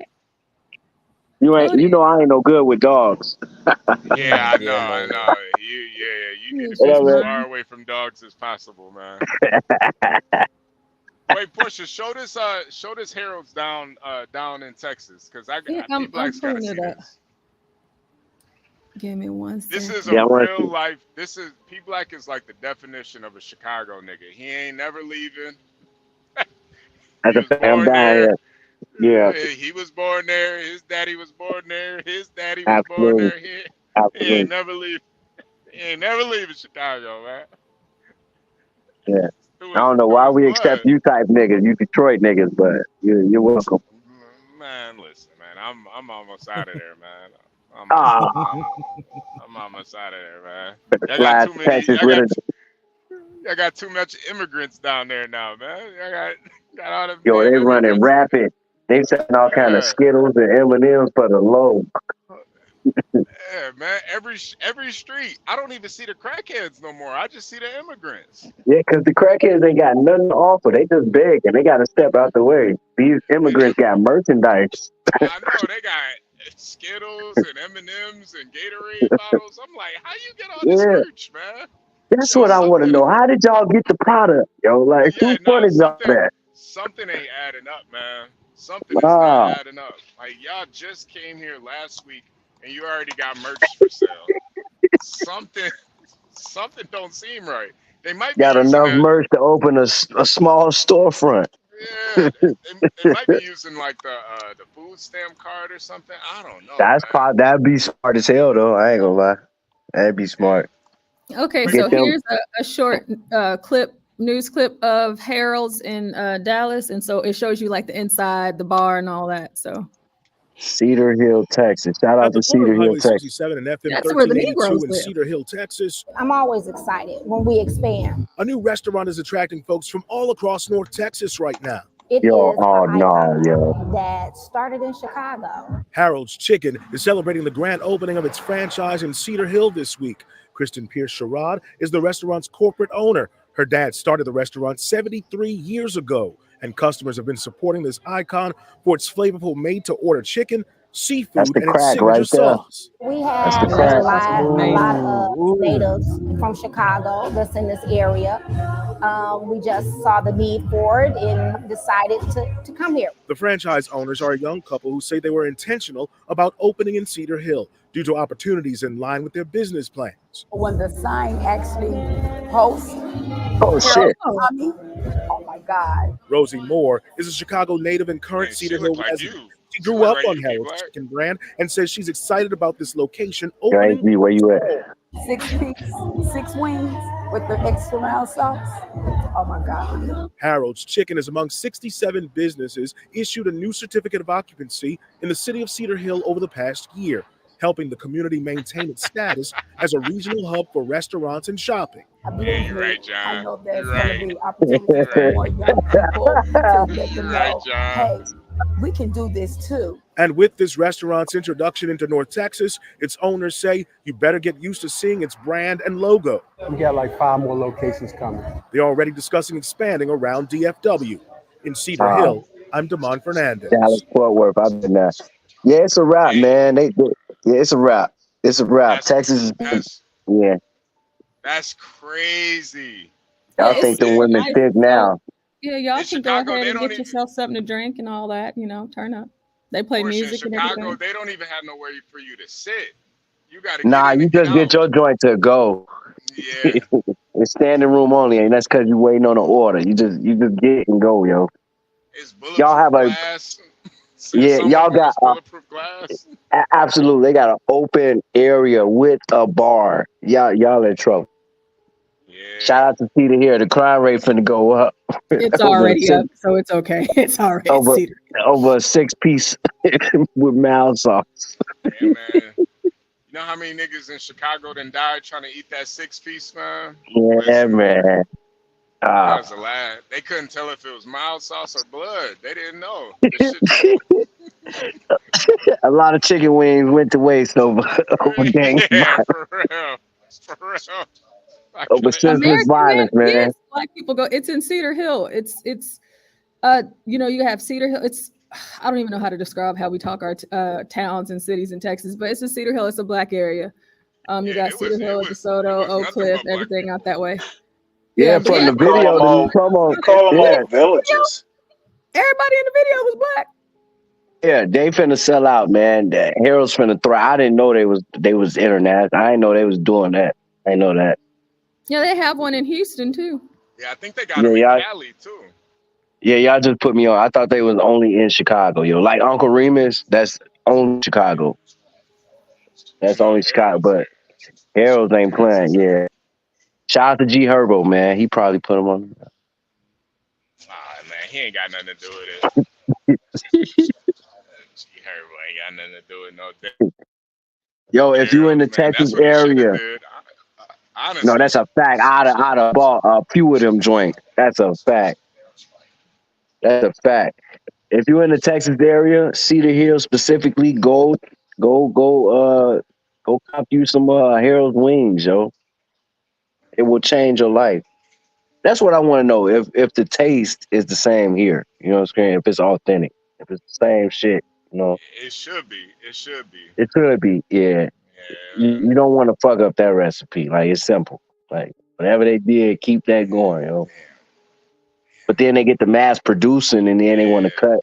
You know I ain't no good with dogs. Yeah, I know, Yeah, I no. know. You need to He's be just as Whatever. far mine. away from dogs as possible, man. Wait, Portia, show this Harold's down in Texas, cause Yeah, P I'm Black's got to pulling see it up. this. Give me one This is second. a Yeah, I want real to. life. P Black is like the definition of a Chicago nigga. He ain't never leaving. As He a was fan, I'm born down there. here. Yeah, He was born there. His daddy was born there. His daddy was born absolutely, there. He ain't absolutely. never leave. He ain't never leaving Chicago, man. Yeah. I Through his don't know through why his we accept blood. you type niggas, you Detroit niggas, but you're welcome. Man, listen, man. I'm almost out of there, man. Ah, I'm almost out of there, man. Y'all got fly to too many. Texas with it. Y'all got too much immigrants down there now, man. Y'all got all them Yo, damn they running immigrants. rapid. They selling all kind of Yeah. Skittles and M&Ms for the low. Yeah, man. Every street. I don't even see the crackheads no more. I just see the immigrants. Yeah, 'cause the crackheads ain't got nothing to offer. They just beg and they got to step out the way. These immigrants got merchandise. I know they got Skittles and M&Ms and Gatorade bottles. I'm like, how you get all this Yeah, merch, man? that's Yo, what I want to know. How did y'all get the product? Yo, like yeah, who no, funded y'all that? something ain't adding up, man. Something is not Ah, adding up. Like y'all just came here last week and you already got merch for sale. Something something don't seem right. They might be got using enough that. merch to open a small storefront. Yeah, they might be using like the food stamp card or something. I don't know, man. That'd be smart as hell though. I ain't gonna lie. That'd be smart. Okay, Wait, so Get them. here's a short news clip of Harold's in Dallas, and so it shows you like the inside, the bar, and all that. So Cedar Hill, Texas. Shout At out the to corner Cedar of Hill, Highway Texas. 67 and FM that's where the 1382 Negroes in live. Cedar Hill, Texas, I'm always excited when we expand. a new restaurant is attracting folks from all across North Texas right now. It Yo, is oh an no, yo. icon that started in Chicago. Harold's Chicken is celebrating the grand opening of its franchise in Cedar Hill this week. Kristen Pierce Sherrod is the restaurant's corporate owner. Her dad started the restaurant 73 years ago, and customers have been supporting this icon for its flavorful made-to-order chicken, That's seafood, the and its crack signature right there. sauce. We That's the have Yeah, that crack. sauce is a amazing. lot of natives from Chicago that's in this area. We just saw the need for it and decided to come here. The franchise owners are a young couple who say they were intentional about opening in Cedar Hill due to opportunities in line with their business plans. When the sign actually posts Oh Harold shit. Tommy, oh my God. Rosie Moore is a Chicago native and current man, she Cedar Hill look like resident. you. She She grew look up like on you, P Harold's Black. Chicken brand and says she's excited about this location Yo, opening. HB, where you at? 6 wings with the extra round sauce. Oh my God. Harold's Chicken is among 67 businesses issued a new certificate of occupancy in the city of Cedar Hill over the past year, helping the community maintain its status as a regional hub for restaurants and shopping. Yeah, Believe you're me, right, I John. know there's You're going to right. be opportunities You're for right. more young people to let them You're right, know, John. hey, we can do this too. And with this restaurant's introduction into North Texas, its owners say you better get used to seeing its brand and logo. We got like 5 more locations coming. They're already discussing expanding around DFW. In Cedar Uh, Hill, I'm Damon Fernandez. Dallas Fort Worth. I've been there. Yeah, it's a wrap, Hey, man. Yeah, it's a wrap. It's a wrap. that's Texas is yeah. that's crazy. Yeah, Y'all Yo, think it's the super women nice. thick So now. yeah, y'all in can go Chicago, ahead they and don't get even. yourself something to drink and all that. Turn up. They play Portia, in music and Chicago, everything. they don't even have nowhere for you to sit. You got to get Nah, in you and get just get out. your joint to go. Yeah, It's standing room only, and that's because you waiting on an order. You just get and go, yo. it's Y'all bulletproof have a glass. yeah. Some of Y'all them got is bulletproof glass. absolutely. They got an open area with a bar. Y'all in trouble. Shout Yeah. out to Peter here. The crime rate finna go up It's over a already six up, so it's okay. It's all right. It's over Cedar. over a 6-piece with mild sauce. Yeah, man. You know how many niggas in Chicago done died trying to eat that 6-piece, man? Yeah, Listen, man. that was a lie. They couldn't tell if it was mild sauce or blood. They didn't know. The shit. A lot of chicken wings went to waste over gang Yeah, for real. For real. over senseless American Man, violence, man. yes, black people go. It's in Cedar Hill. It's you have Cedar Hill. It's I don't even know how to describe how we talk our towns and cities in Texas, but it's in Cedar Hill. It's a black area. You got Cedar Hill, DeSoto, Oak Cliff, everything out that way. Yeah, but from the You call video, them all. promo. You call them Yeah, all villages. Everybody in the video was black. yeah, they finna sell out, man. The Harold's finna throw. I didn't know they was international. I didn't know they was doing that. I didn't know that. Yeah, they have one in Houston too. Yeah, I think they got Yeah, them in y'all. Cali too. Yeah, y'all just put me on. I thought they was only in Chicago, yo. Like Uncle Remus, that's only Chicago. That's only Chicago. But Harold's ain't playing. Yeah. Shout out to G Herbo, man. He probably put him on. Ah, man, he ain't got nothing to do with it. G Herbo ain't got nothing to do with no Yo, if you in the Harold, man. Texas That's what he should have area, did. no, Honestly. that's a fact. I'd have bought a few of them joints. That's a fact. That's a fact. If you're in the Texas area, Cedar Hill specifically, go cop you some Harold's wings, yo. It will change your life. That's what I want to know. If the taste is the same here, you know what I'm saying? If it's authentic, if it's the same shit, you know, It should be. It should be. it could be. Yeah, you don't want to fuck up that recipe. Like it's simple. Like whatever they did, keep that going, yo. But then they get the mass producing, and then they want to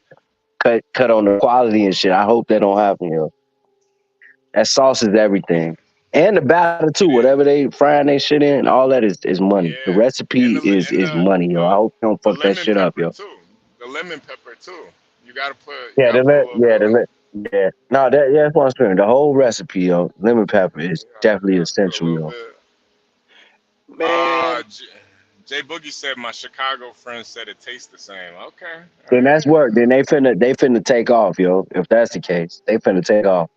cut on the quality and shit. I hope that don't happen, yo. That sauce is everything. And the batter too, whatever they frying their shit in, all that is money. The recipe is money, yo. I hope you don't The fuck that lemon shit up, pepper yo. too. The lemon pepper too. You gotta put. You Yeah, gotta put a little bit. yeah. No, that's what I'm saying. The whole recipe, yo, lemon pepper is definitely essential, yo. Man, Jay Boogie said my Chicago friend said it tastes the same. Okay. Then that's work. Then they finna take off, yo. If that's the case, they finna take off.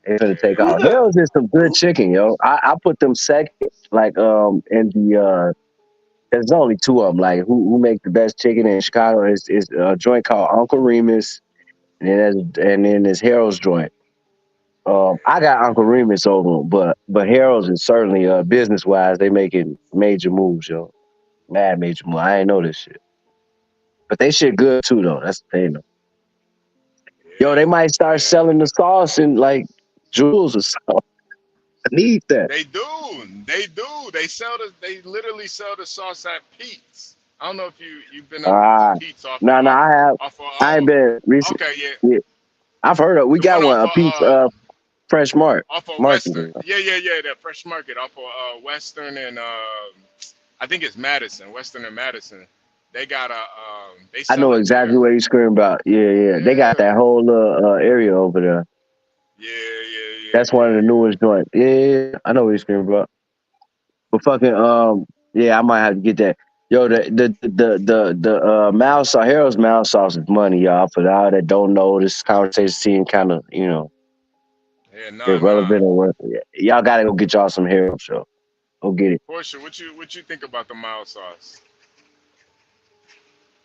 They finna take who off. the Harold's is some good chicken, yo. I put them second, like in the there's only two of them. Like who make the best chicken in Chicago is a joint called Uncle Remus, and then there's Harold's joint. I got Uncle Remus over 'em, but Harold's is certainly business wise they making major moves, yo. Mad major moves. I ain't know this shit, but they shit good too though. That's the thing though. Yo, they might start selling the sauce in like jewels or something. I need that. They do. They do. They sell the. They literally sell the sauce at Pete's. I don't know if you've been up to Pete's off No, I have. off of I ain't been recent. okay, yeah. Yeah, I've heard of. We The got one one off a piece Fresh off of Market. Western. Yeah. That Fresh Market off of Western and I think it's Madison, Western and Madison. They got a they I know sell it exactly there. what you're screaming about. Yeah. They got that whole area over there. That's one of the newest joints. Yeah. I know what you're screaming about. But fucking yeah, I might have to get that. Yo, the mouse sauce, Harold's mouse sauce is money, y'all. For y'all that don't know, this conversation seems kind of irrelevant or what. Y'all gotta go get y'all some Harold show. Go get it. Portia, what you think about the mild sauce?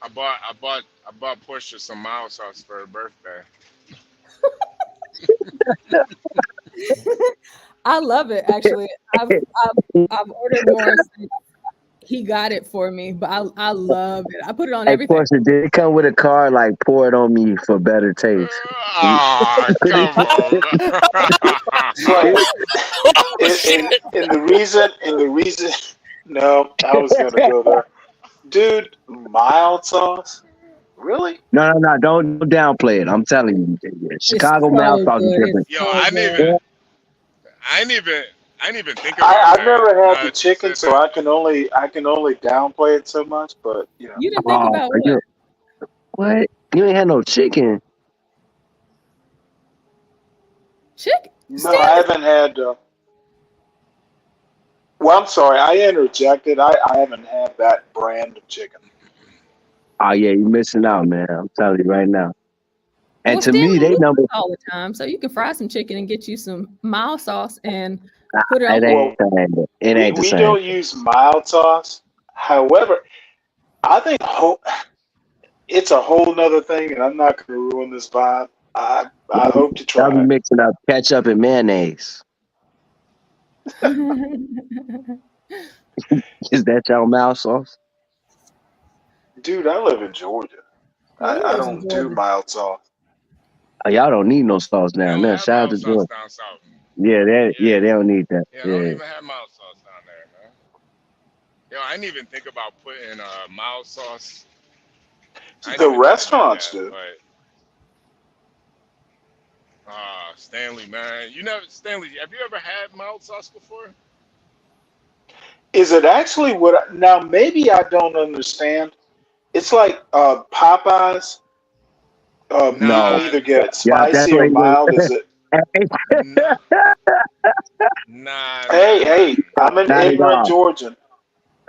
I bought Portia some mild sauce for her birthday. I love it actually. I've ordered more since he got it for me, but I love it. I put it on Hey, everything. Portia, did it come with a card like pour it on me for better taste? Ah, come on. like and the reason no, I was gonna go there. Dude, mild sauce? Really? No, don't downplay it. I'm telling you, Chicago mouse sauce is different. Yo, I didn't even think about I've that. never Now had the that you chicken, said so that. I can only downplay it so much, but you know. You didn't think about what? What? You ain't had no chicken? Chicken? No, I haven't had well, I'm sorry, I interjected. I haven't had that brand of chicken. Oh yeah, you're missing out, man. I'm telling you right now. And Well, to Stan me, don't they do number this all the time, so you can fry some chicken and get you some mild sauce and put it it on. ain't the same. It ain't the We same. don't use mild sauce. However, I think it's a whole nother thing, and I'm not going to ruin this vibe. I hope to Y'all be try it. mixing up ketchup and mayonnaise. Is that y'all mouth sauce? Dude, I live in Georgia. Yeah, he I lives in don't do Georgia. mild sauce. Oh, y'all don't need no sauce They down don't there. have Shout out mild to sauce Georgia. down south. Yeah, they don't need that. Yeah, they don't Yeah. even have mild sauce down there, man. Yo, I didn't even think about putting mild sauce. I didn't The even think about restaurants that, do. but Stanley, man, Stanley, have you ever had mild sauce before? Is it actually now maybe I don't understand. It's like Popeyes. You can Nah, either get it Yeah, that's spicy what or he was. mild. Is it? nah, nah, Hey, nah, hey, I'm an Not at ignorant all. Georgian.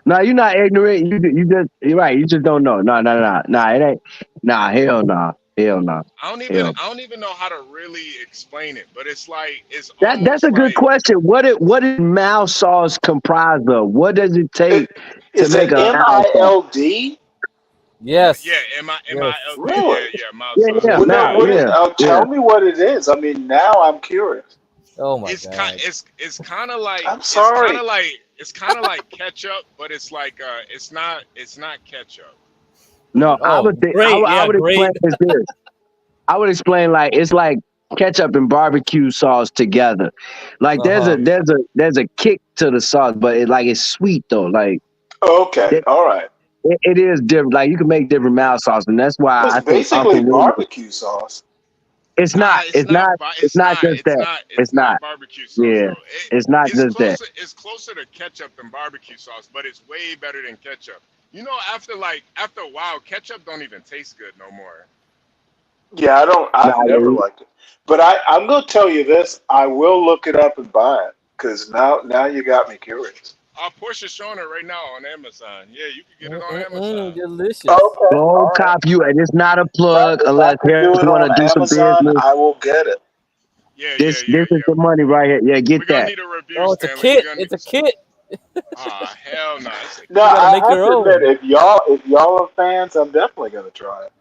No, you're not ignorant. You're right. You just don't know. No, it ain't. Nah, hell no, hell. I don't even know how to really explain it, but it's like it's That's almost a good like question. What is mouth sauce comprised of? What does it take It, to is make it a mouth sauce? MILD? Yeah, Yes. Yes. MILD. Really? Yeah, mild sauce. Yeah, Well, no. mouth. What Yeah, is? Yeah, yeah. Tell me what it is. I mean, now I'm curious. Oh my it's kind god. it's kind of like I'm sorry. ketchup, but it's like it's not ketchup. No, I Oh, would think great. I Yeah, would explain great. it as this. I would explain like it's like ketchup and barbecue sauce together. Like Uh-huh. there's a kick to the sauce, but it's sweet though. Like Okay, it, all right. it is different. Like you can make different mouth sauce, and that's why So it's I think basically Uncle William. barbecue sauce. It's not just that. It's It's not. not barbecue sauce Yeah, though. it's not just that. It's closer to ketchup than barbecue sauce, but it's way better than ketchup. After a while, ketchup don't even taste good no more. Yeah, I don't. Nah, I've never liked it, but I'm going to tell you this. I will look it up and buy it because now you got me curious. Portia's showing it right now on Amazon. Yeah, you can get it on Mm-mm-mm, Amazon. delicious. Okay, go all right. cop you, and it's not a Well, plug if I unless can Harris do it want on to do some Amazon, business. I will get it. Yeah, This is yeah. the money right here. Yeah, get We're gonna that. need a review, Oh, it's a Stanley. We're kit. gonna need. It's a kit. Hell no, it's a No, You gotta kit. I make have your to admit, own. if y'all are fans, I'm definitely going to try it.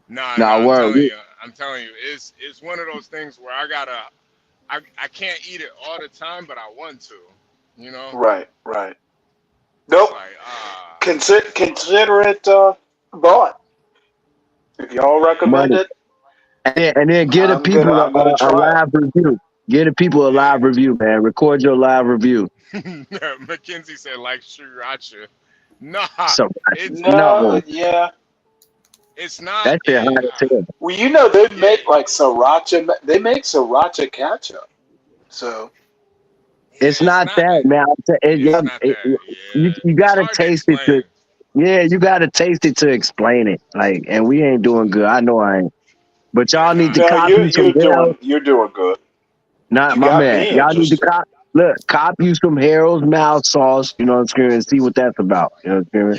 Nah. Nah, word. I'm telling you, it's one of those things where I can't eat it all the time, but I want to. You know, Right, right. it's Nope. like Consider it bought. If y'all recommend Money. it, And then get the people I'm gonna a try it. live review. Get the people a live review, man. Record your live review. Mackenzie said like sriracha. Nah, So it's No, no, yeah. it's not. that shit hot as hell. Well, they make like sriracha. They make sriracha ketchup. So It's It's not not. that, man. It's not that. Yeah, You it's gotta hard to taste it to. explain. Yeah, you gotta taste it to explain it. Like, and we ain't doing good. I know I ain't. But Yeah, y'all nah, need to no, yeah. copy some Harold. you're doing good. Not You my got man. me Y'all need to interested. copy some Harold's mouth sauce. You know what I'm saying? And see what that's about. You know what I'm saying? Yeah,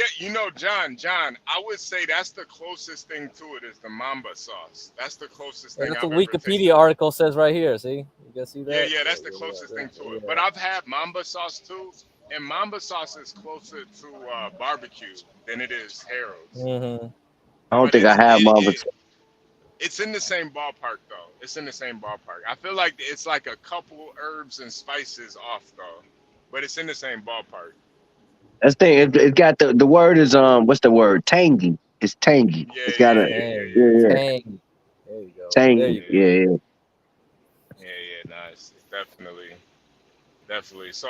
John, I would say that's the closest thing to it is the Mamba sauce. That's the closest Yeah, thing that's what I've ever Wikipedia tasted. article says right here. See, you guys see that? Yeah, that's the closest thing to it. But I've had Mamba sauce too, and Mamba sauce is closer to barbecue than it is Harold's. Mm-hmm. I don't But think I have Mamba. it's in the same ballpark though. It's in the same ballpark. I feel like it's like a couple herbs and spices off though, but it's in the same ballpark. That's the thing. It got the word is what's the word? Tangy. It's tangy. Yeah, It's got a Tang, yeah. tang. There you go. There Tangy. you go. Yeah. Nice. Definitely. So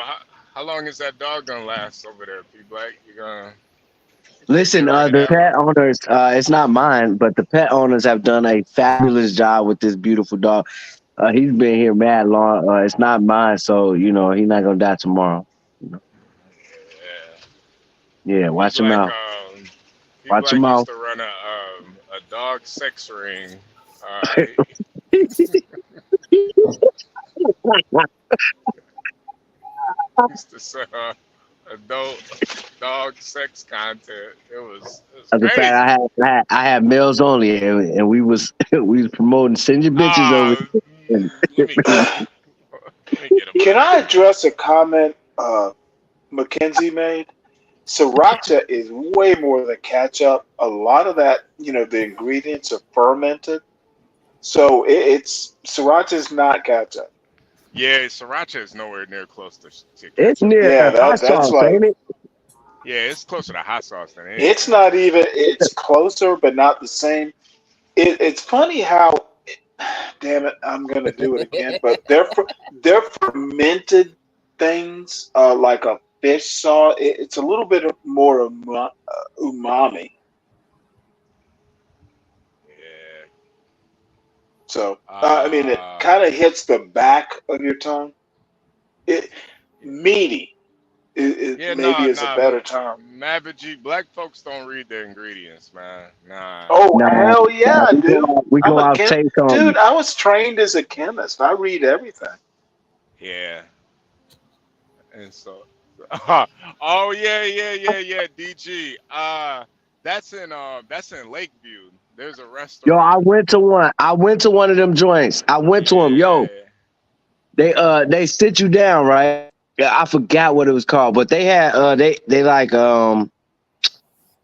how long is that dog gonna last over there, P Black? You gonna take Listen, it or get the out? pet owners, it's not mine, but the pet owners have done a fabulous job with this beautiful dog. He's been here mad long. It's not mine, so he's not gonna die tomorrow. You know? Yeah. Yeah, P watch him Black out. P Watch him Black used out. to run a dog sex ring. He used to sell adult dog sex content. It was As a fact, crazy. I had males only, and we was we was promoting send your bitches over. Let me get him. Let me get him Can out of I here. address a comment Mackenzie made? Sriracha is way more than ketchup. A lot of that, the ingredients are fermented. So it's sriracha's not ketchup. Yeah, sriracha is nowhere near close to It's ketchup. near Yeah, hot that's sauce, like ain't it? Yeah, it's closer to hot sauce than it's anything. not even. It's closer, but not the same. It's funny how. Damn it, I'm gonna do it again. But they're fermented things, like a fish sauce. It's a little bit more umami. Yeah. So I mean, it kind of hits the back of your tongue. It meaty. It Yeah, maybe nah, is a nah. better term. Mavig, black folks don't read the ingredients, man. Nah. Oh Nah, hell yeah, nah, I we go do. out, we I'm go a out chem take on. dude. I was trained as a chemist. I read everything. Yeah. And so oh yeah, DG. That's in Lakeview. There's a Yo, I restaurant. went to one. I went to one of them joints. I went to them. Yo, Yeah. they sit you down, right? Yeah, I forgot what it was called, but they had they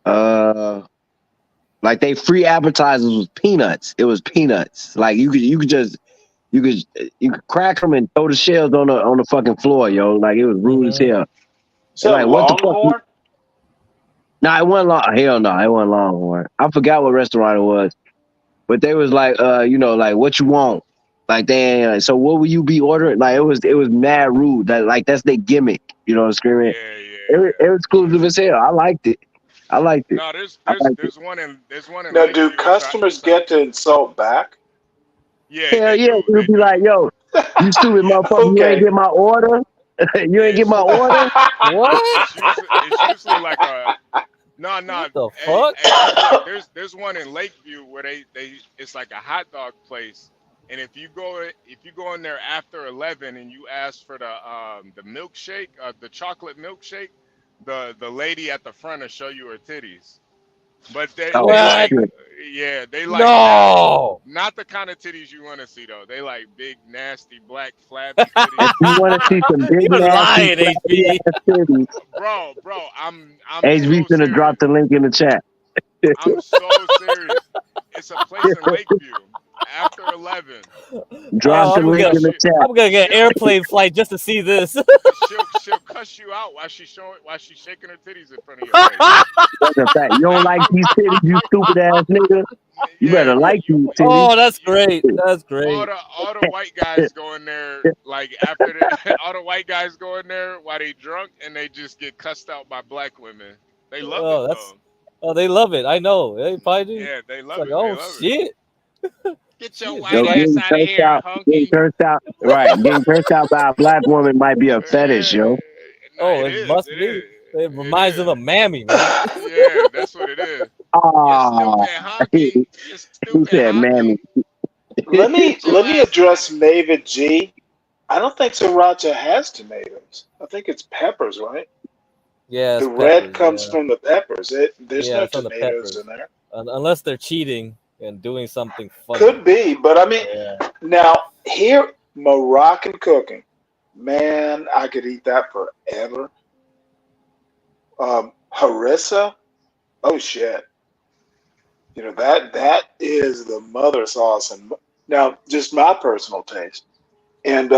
uh like they free appetizers was peanuts. It was peanuts. Like you could you could crack them and throw the shells on the fucking floor, yo. Like it was rude as hell. Is And that like, what the fuck? Longhorn? Nah, it wasn't long. Hell no, it wasn't Longhorn. I forgot what restaurant it was, but they was like, like what you want. Like they, so what will you be ordering? Like it was mad rude. That like that's their gimmick. You know what I'm screaming? It was exclusive as hell. I liked it. I liked it. No, I liked it. there's one in Now, do Lakeview. customers get to insult back? Yeah, Hell they yeah, do. you'll They be do. like, yo, you stupid motherfucker, you ain't Okay. get my order. You Yeah, ain't get my order. What? it's usually like a no, no. What the Hey, fuck? hey, cause look, there's one in Lakeview where they it's like a hot dog place, and if you go in there after 11 and you ask for the milkshake, the chocolate milkshake, the lady at the front will show you her titties. But they Oh What? like, shit. yeah, they like No. not the kind of titties you want to see though. They like big, nasty, black, flabby If titties. you want to see Like, some big You're nasty lying, flabby HB. ass titties, bro, I'm HB so finna drop serious. the link in the chat. I'm so serious. It's a place in Lakeview after 11, and Drop the link in the chat. I'm gonna get an airplane flight just to see this. she'll cuss you out while she's shaking her titties in front of your face. That's a fact. You don't like these titties, you stupid ass nigga. You Yeah, better like these titties. Oh, that's great. That's all great. the white guys go in there like after the all the white guys go in there while they drunk and they just get cussed out by black women. They love it Oh, though. they love it. I know. They probably do. Yeah, they It's love like, it. They oh love it. shit. Get your Shit, white Yo, ass getting out of cursed here, out, getting hunky. cursed out, right? Getting cursed out by a black woman might be a fetish, yo. Nah, Oh, it it is. must It be. is. It It reminds them is. of Mammy, man. Yeah, that's what it is. You Ah, stupid honky. You he stupid said, honky. "Mammy." Get your Let me ass out of address here. Mavid G. I don't think sriracha has tomatoes. I think it's peppers, right? Yeah, The it's red peppers. comes Yeah, from the peppers. There's yeah, no it's from the tomatoes in peppers. there. Unless they're cheating and doing something funny. Could be, but I mean, Yeah. now here Moroccan cooking, man, I could eat that forever. Harissa, oh shit, that is the mother sauce. And now, just my personal taste. And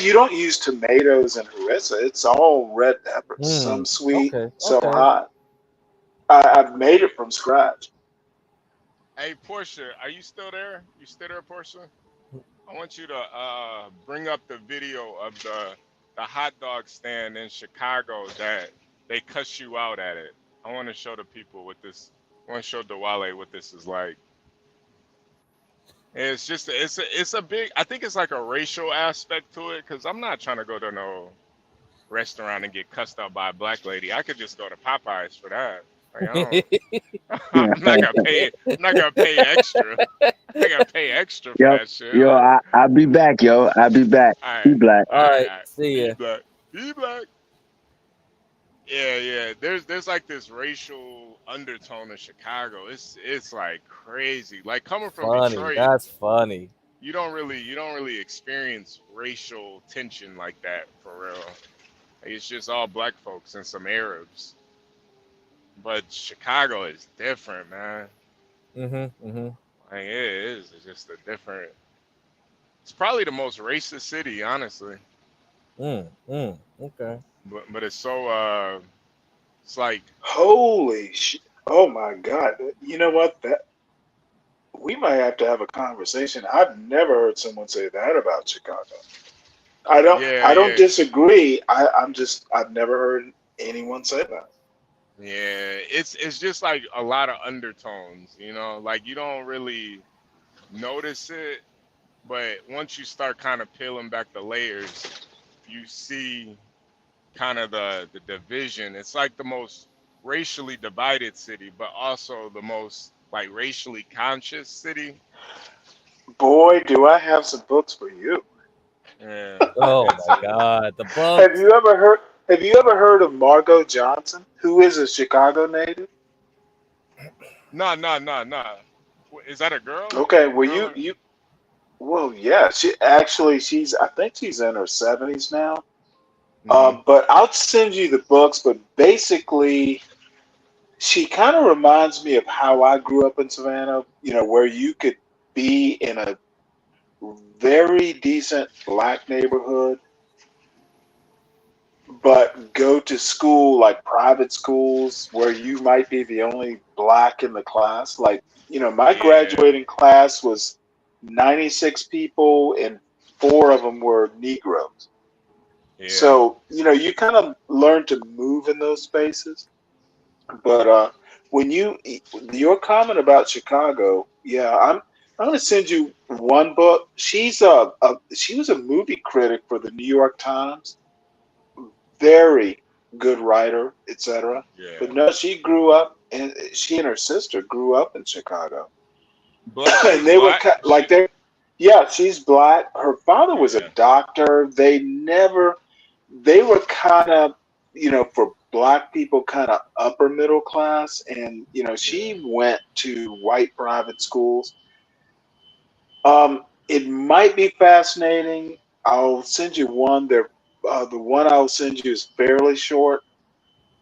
you don't use tomatoes in harissa. It's all red peppers, Hmm. some sweet, Okay. some Okay. hot. I've made it from scratch. Hey, Portia, are you still there? You still there, Portia? I want you to bring up the video of the hot dog stand in Chicago that they cuss you out at it. I want to show the people what this. I want to show Dewale what this is like. It's just it's a big. I think it's like a racial aspect to it because I'm not trying to go to no restaurant and get cussed out by a black lady. I could just go to Popeyes for that. Like I don't. I'm not gonna pay. I'm not gonna pay extra. I'm not gonna pay extra for Yo, that shit. yo, Like, I'll be back, yo. I'll be back. all Be right, black. all All right, right. all right. See Be ya. black. Be black. Yeah, yeah. There's like this racial undertone in Chicago. It's like crazy. Like coming from Funny. Detroit, That's funny. you don't really experience racial tension like that for real. Like, it's just all black folks and some Arabs. But Chicago is different, man. Mm-hmm. Mm-hmm. Like, it is. It's just a different. It's probably the most racist city, honestly. Okay. But it's so it's like Holy shit! Oh my God! You know what? That we might have to have a conversation. I've never heard someone say that about Chicago. I don't. yeah, I don't yeah, disagree. I'm just. I've never heard anyone say that. yeah. It's just like a lot of undertones, you know. Like you don't really notice it, but once you start kind of peeling back the layers, you see kind of the division. It's like the most racially divided city, but also the most like racially conscious city. Boy, do I have some books for you. Yeah, Oh it's my God, the Have books. you ever heard? Have you ever heard of Margot Johnson, who is a Chicago native? no, no, no, no. Is that a girl? Okay, A well girl? you well yeah, she actually she's I think she's in her 70s now. Mm-hmm. But I'll send you the books. But basically, she kind of reminds me of how I grew up in Savannah. You know, where you could be in a very decent black neighborhood, but go to school like private schools where you might be the only black in the class. Like, you know, my Yeah, graduating class was 96 people, and four of them were Negroes. yeah, So, you know, you kind of learn to move in those spaces. But when your comment about Chicago, yeah, I'm going to send you one book. She was a movie critic for the New York Times, very good writer, etc. But yeah. no, she and her sister grew up in Chicago, Black. and She's they were black. like She. they, yeah, she's black. Her father was a Yeah, doctor. They were kind of, you know, for black people, kind of upper middle class, and you know, yeah, she went to white private schools. It might be fascinating. I'll send you one. The one I'll send you is fairly short.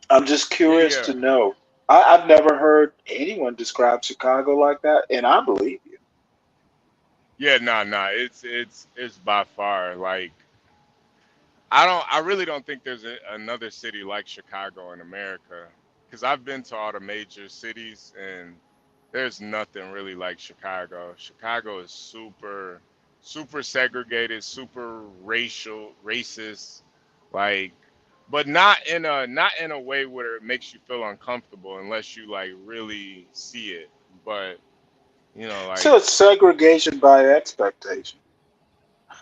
I'm just yeah, curious yeah. to know. I've never heard anyone describe Chicago like that, and I believe you. Yeah, nah, nah. It's by far like I don't. I really don't think there's another city like Chicago in America. Because I've been to all the major cities, and there's nothing really like Chicago. Chicago is super, super segregated, super racial, racist, like, but not in a way where it makes you feel uncomfortable unless you like really see it. But like, So it's segregation by expectation.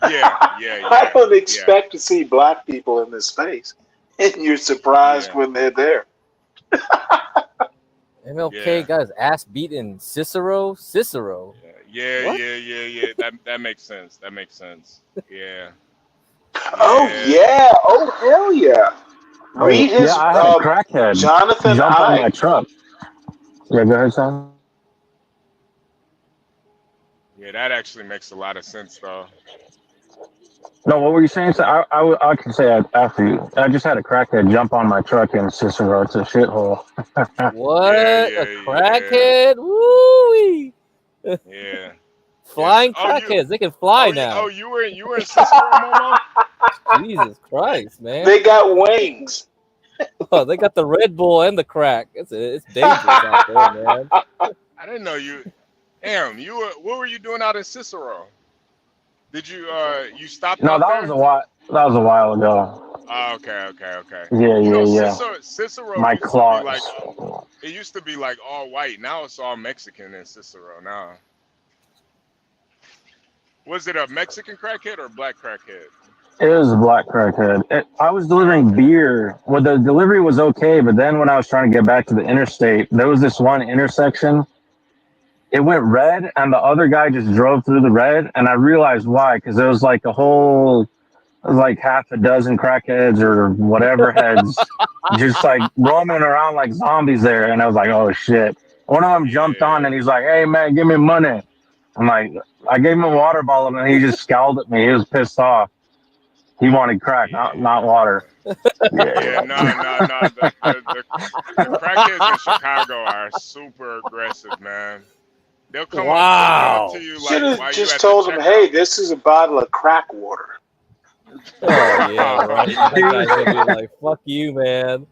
yeah, yeah, I yeah, don't yeah, expect to see black people in this space, and you're surprised yeah, when they're there. MLK yeah. got his ass beat in Cicero. Cicero. Yeah, What? yeah, yeah, yeah. That makes sense. That makes sense. Yeah, Oh yeah, yeah! Oh hell yeah! Oh yeah, Read yeah. his I had a crackhead Jonathan jump on my Ive. truck. Yeah, go ahead, son. yeah. That actually makes a lot of sense, though. No, what were you saying? So I can say it after you. I just had a crackhead jump on my truck in Cicero. It's a shithole. Yeah, What? A yeah, yeah, crackhead? Woo! yeah. Yes. Flying Oh, you. crackheads. They can fly Oh, now. you were in Cicero, Momo. Jesus Christ, man. They got wings. Oh, they got the Red Bull and the crack. It's dangerous out there, man. I didn't know you. Damn, you were. What were you doing out in Cicero? Did you stopped No, out that was there? a while. That was a while ago. Oh, okay, okay, okay. Yeah, You yeah, know, yeah. Cicero My used to be like clocks. it used to be like all white. Now it's all Mexican in Cicero. Now, was it a Mexican crackhead or a black crackhead? It was a black crackhead. I was Oh, delivering okay. beer. Well, the delivery was okay, but then when I was trying to get back to the interstate, there was this one intersection. It went red, and the other guy just drove through the red, and I realized why, because there was like a whole, like half a dozen crackheads or whatever heads, just like roaming around like zombies there, and I was like, oh shit. One of them jumped on, and Yeah, he's like, hey man, give me money. I'm like, I gave him a water bottle, and he just scowled at me. He was pissed off. He wanted crack, not water. yeah, yeah. Yeah. No, no, no. The crackheads in Chicago are super aggressive, man. They'll come up to you Should like have while you just at the told them, checkout. hey, this is a bottle of crack water. Oh yeah, right. That guy's gonna be like, "Fuck you, man."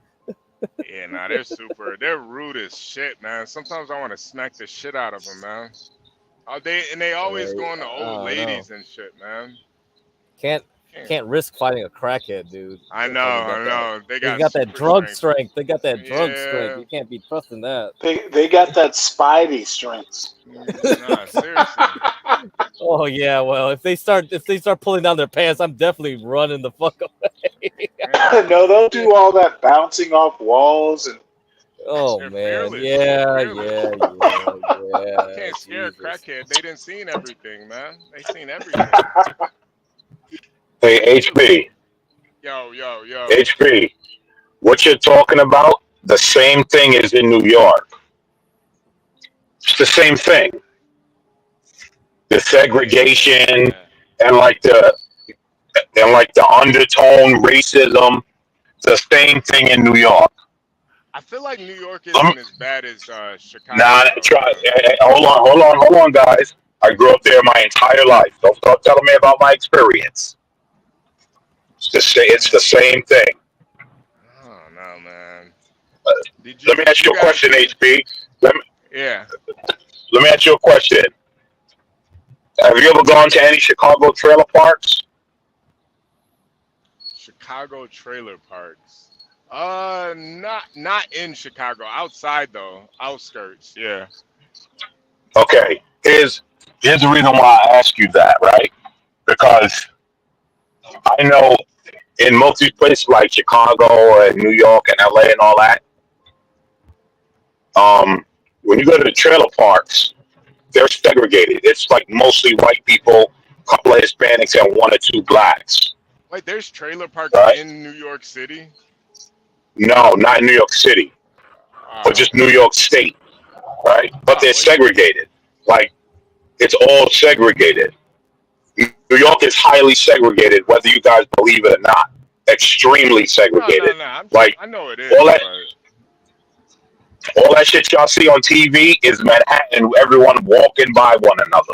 Yeah, nah, they're rude as shit, man. Sometimes I want to smack the shit out of them, man. They always Right. going to I old don't know. ladies and shit, man. Can't risk fighting a crackhead, dude. I They know, fucking got I that. know. They They got got that super drug strength. strength. They got that drug strength. Yeah. You can't be trusting that. They got that Spidey strength. Nah, seriously. Oh yeah, well if they start pulling down their pants, I'm definitely running the fuck away. No, they'll do all that bouncing off walls and. Oh They're man, fearless. yeah. You can't scare a Jesus. crackhead. They didn't seen everything, man. They seen everything. Hey, HB. Yo. HB. What you're talking about, the same thing is in New York. It's the same thing. The segregation and like the undertone racism, the same thing in New York. I feel like New York isn't as bad as Chicago. Nah, hold on, guys. I grew up there my entire life. Don't start telling me about my experience. It's the same thing. Oh no, man. Let me ask you a question, HB. Yeah. Let me ask you a question. Have you ever gone to any Chicago trailer parks? Chicago trailer parks. Not in Chicago. Outside though, outskirts. Yeah. Okay. Here's the reason why I ask you that, right? Because I know in most of these places like Chicago and New York and LA and all that, when you go to the trailer parks, they're segregated. It's like mostly white people, a couple of Hispanics, and one or two blacks. Wait, there's trailer parks Right. in New York City? No, not in New York City, but just New York State, right? But they're segregated. Like, it's all segregated. New York is highly segregated, whether you guys believe it or not. Extremely segregated. No. Like, I know it is. all that shit y'all see on TV is Manhattan, everyone walking by one another.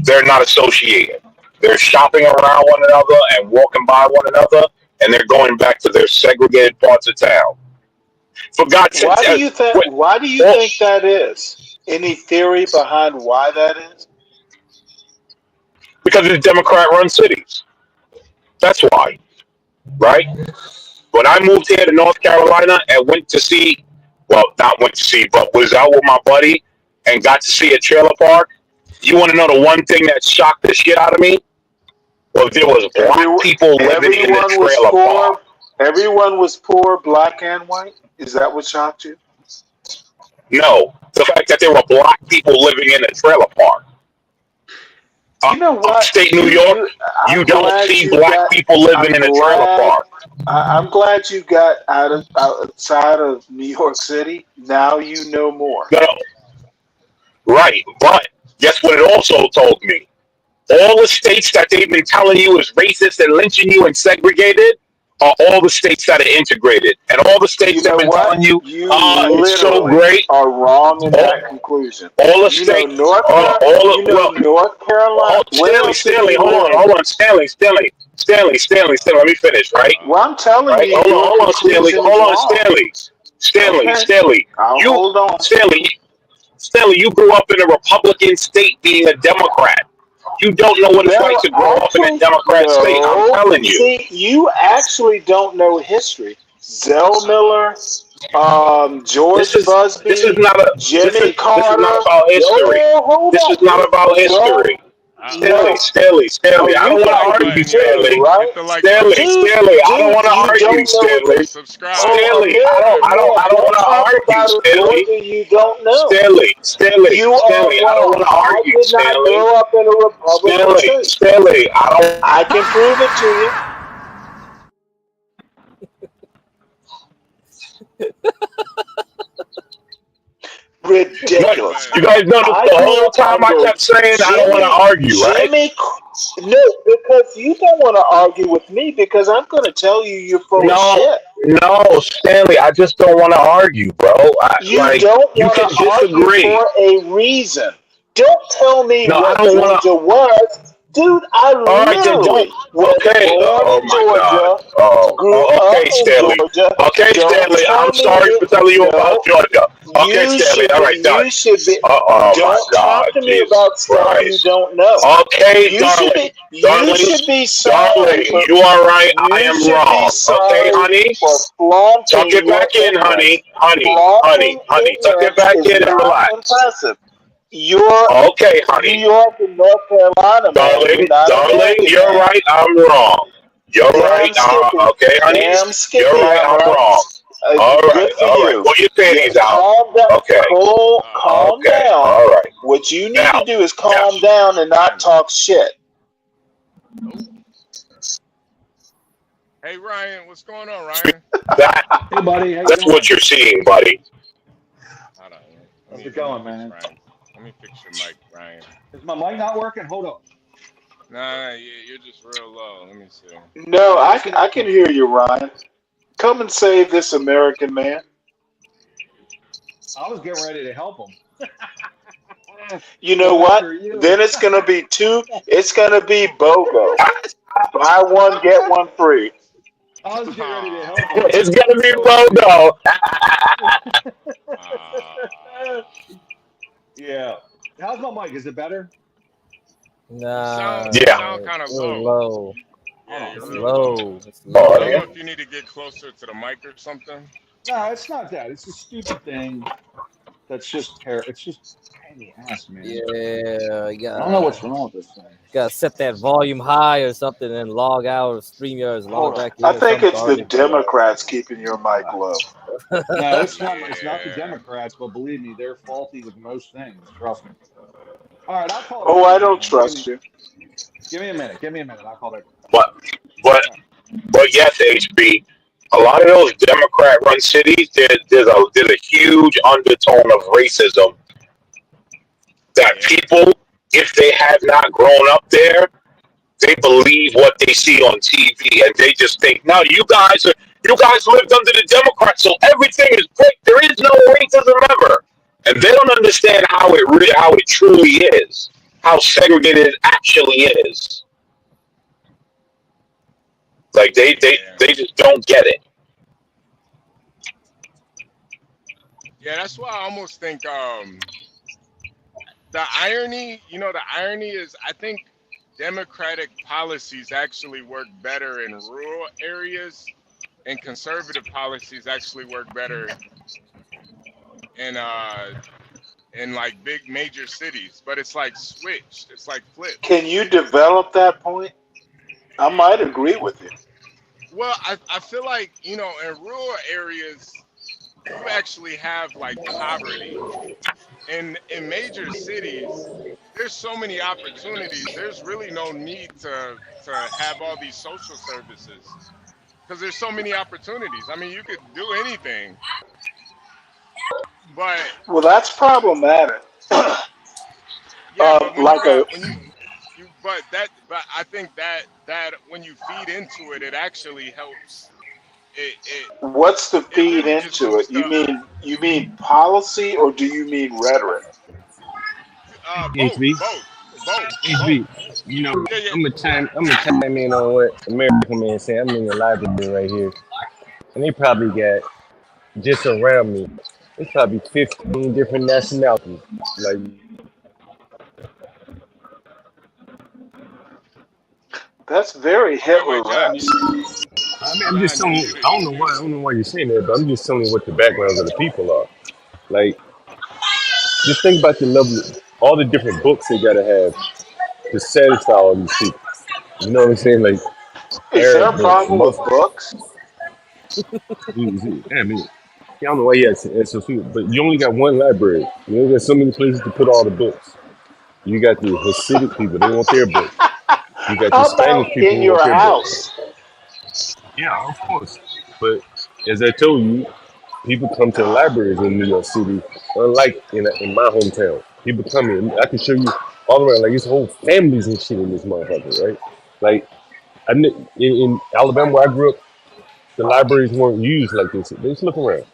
They're not associated. They're shopping around one another and walking by one another, and they're going back to their segregated parts of town. For God's sake, Why do you think that is? Any theory behind why that is? Because it's Democrat-run cities. That's why, right? When I moved here to North Carolina and but was out with my buddy and got to see a trailer park, you want to know the one thing that shocked the shit out of me? Well, there was black people living in the trailer park. Everyone was poor, black and white? Is that what shocked you? No, the fact that there were black people living in a trailer park. You know what? Upstate New York, you don't see black people living in a trailer park. I'm glad you got outside of New York City. Now you know more. No. Right, but guess what it also told me? All the states that they've been telling you is racist and lynching you and segregated are all the states that are integrated. And all the states that have been telling you, it's so great. Are wrong in that conclusion. All the states, North Carolina. Stanley, hold on, Stanley, let me finish, right? Well, I'm telling you, hold on, Stanley, hold on. Stanley, you grew up in a Republican state being a Democrat. You don't know what it's like to grow up in a Democrat state. I'm telling you. See, you actually don't know history. Zell Miller, George Busby, Jimmy Carter. This is not about history. This is not about history. Stanley, I don't want to argue, Stanley. Stanley, I don't want to argue, Stanley. Stanley, I don't want to argue, Stanley. You don't know. Stanley, I don't want to argue, Stanley. Grow up in a Republican state. Stanley, I can prove it to you. Ridiculous. You guys know the whole time I kept saying I don't want to argue, right? No, because you don't want to argue with me because I'm going to tell you you're full of shit. No, Stanley, I just don't want to argue, bro. You don't want to argue for a reason. Don't tell me No, I what don't want Georgia to. was. Dude, I All right, then don't. literally was Okay. born Oh in my God. Georgia, grew up Okay, in Stanley. Georgia. Okay, Don't Stanley. I'm tell me sorry for telling you about no. Georgia. Okay, Stanley. All right, done. You should be. Oh my Don't God, talk to me Jesus about stuff you Christ. don't know. Okay, You should darling, be. You darling, should be sorry darling. for. You are right. I You am should be wrong. Okay, sorry honey. for Tuck flaunting it your back in, ignorance. honey, honey, honey, Flaunting honey. Tuck it ignorance back is in and not relax. impressive. You're Okay, New honey. York and North Carolina, man. You're Darling, not darling, American, you're man. right. I'm wrong. You're right. Damn skippy. Okay, honey. Damn You're skippy, right. I'm I'm right. wrong. All Good right. for All right. you. Pull your Yeah, panties out. calm down. Okay. Calm Okay. down. All right. What you need Now, to do is now, calm down and not talk shit. Hey Ryan, what's going on, Ryan? that Hey, buddy, how you that's doing? what you're seeing, buddy. Hold on. How's it going, Fix man? Ryan. Let me fix your mic, Ryan. Is my mic not working? Hold up. Nah, you're just real low. Let me see. No, Yeah, fix it I up can for me. hear you, Ryan. Come and save this American man. I was getting ready to help him. You know Go what? after you. Then it's gonna be two. It's gonna be BOGO. Buy one get one free. I was getting ready to Ah, help him. It's He gonna was be so angry. Bogo. ah. Yeah. How's my mic? Is it better? Nah, You Yeah. sound kind of really low. low. Hold Yeah, on. you're Let It's me. real low. low. It's Oh, I don't know low. yeah. if you need to get closer to the mic or something. No, it's not that. It's a stupid thing that's just It's just pain in the ass, man. Yeah, I don't know what's wrong with this thing. gotta set that volume high or something and log out of StreamYards, log Hold on. back I in, think some it's the garbage. Democrats keeping your mic low. No, it's not. It's not the Yeah. Democrats, but believe me, they're faulty with most things. Trust me. All right, I'll call Oh, back I in a don't minute. trust you. Give me a minute. Give me a minute. I'll call back. But but All right. but yes, HB. A lot of those Democrat-run cities, there's a huge undertone of racism that Yeah. people, if they have not grown up there, they believe what they see on TV, and they just think, no, you guys lived under the Democrats, so everything is great. There is no racism ever, and they don't understand how it truly is, how segregated it actually is. Like Yeah. they just don't get it. Yeah, that's why I almost think the irony, the irony is I think democratic policies actually work better in rural areas and conservative policies actually work better in like big major cities, but it's like switched. It's like flipped. Can you develop that point? I might agree with you. Well, I feel like, in rural areas you actually have like poverty. In major cities, there's so many opportunities. There's really no need to have all these social services because there's so many opportunities. I mean, you could do anything, but Well, that's problematic. yeah, but when you Like a got when but I think that when you feed into it, it actually helps. It What's the it feed really just into helps it? to You mean policy or do you mean rhetoric? both, HB, both, both, both. HB. You know, Yeah, yeah. I'm gonna chime in on what American man said. I'm in the library right here, and they probably got just around me. It's probably 15 different nationalities. Like, That's very Wait, John, you Hitler-esque. I mean, I'm just John, you're telling. muted. I don't know why. I don't know why you're saying that, but I'm just telling you what the backgrounds of the people are. Like, just think about the level, all the different books they gotta have to satisfy all these people. You know what I'm saying? Like Is there a Arab books, problem with Muslim. books? I mean, I don't know why he has SSU, but you only got one library. You only got so many places to put all the books. You got the Hasidic people; they want their books. You got the How about Spanish people in who want your their books. house? Yeah, of course. But as I told you, people come to the libraries in New York City, unlike in my hometown. People come in. I can show you all around. Like, it's whole families and shit in this motherfucker, right? Like, in Alabama where I grew up, the libraries weren't used like this. Just look around.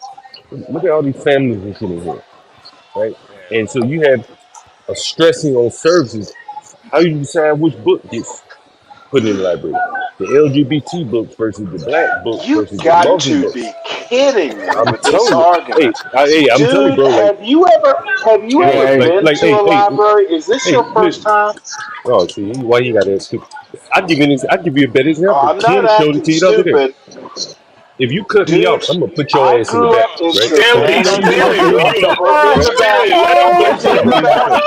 Look at all these families and shit in here, right? Yeah. And so you have stressing on services. How you decide which book gets put in the library? The LGBT books versus the black books You versus the got Muslim to books. be kidding me I'm with this telling you, hey, argument. I'm telling you, Dude, bro. Like, have you ever bro, been to hey, a library? Is this hey, your first look. time? Oh, see, why you got that stupid? I give you a better example. I'm not Ken showed it acting to you the other day. stupid. If you cut me off, Dude, I'm gonna put your I ass in the grew back, up in right? So Steely, ain't no reason for Steely, me to you talk, Put me in the right? back. Steely, let him Ain't finish. no reason to talk.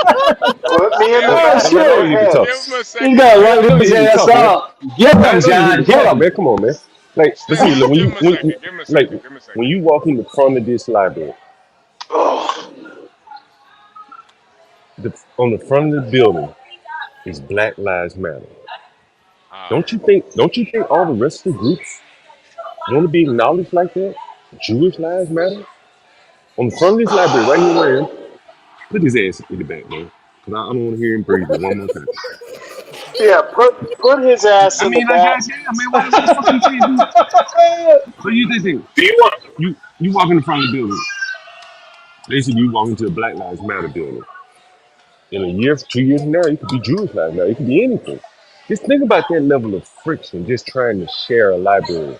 Put me in the Right? Oh back. I mean, I Go know shit! you can ahead. talk. He's Right? gonna I let know his you can ass talk, man. up. Get Right? I him, know you John. can Get talk, him. man. Come on, man. Like, but see, Steely, give him a second. Give him a like second. Give him a when second. you walk in the front of this library, Oh, on the front of the building is Black Lives Matter. Oh Don't you think all the rest of the groups want to be acknowledged like that? Jewish Lives Matter. On the front of this library, right here where I am, put his ass in the back, man. Because I don't want to hear him breathing one more time. yeah. Put his ass I in the mean, like, back. goddamn, man, what the fuck you saying, dude? So you think Do you want? you walk in the front of the building, basically you walk into a Black Lives Matter building. In a year, 2 years from now, it could be Jewish Lives Matter. It could be anything. Just think about that level of friction, just trying to share a library,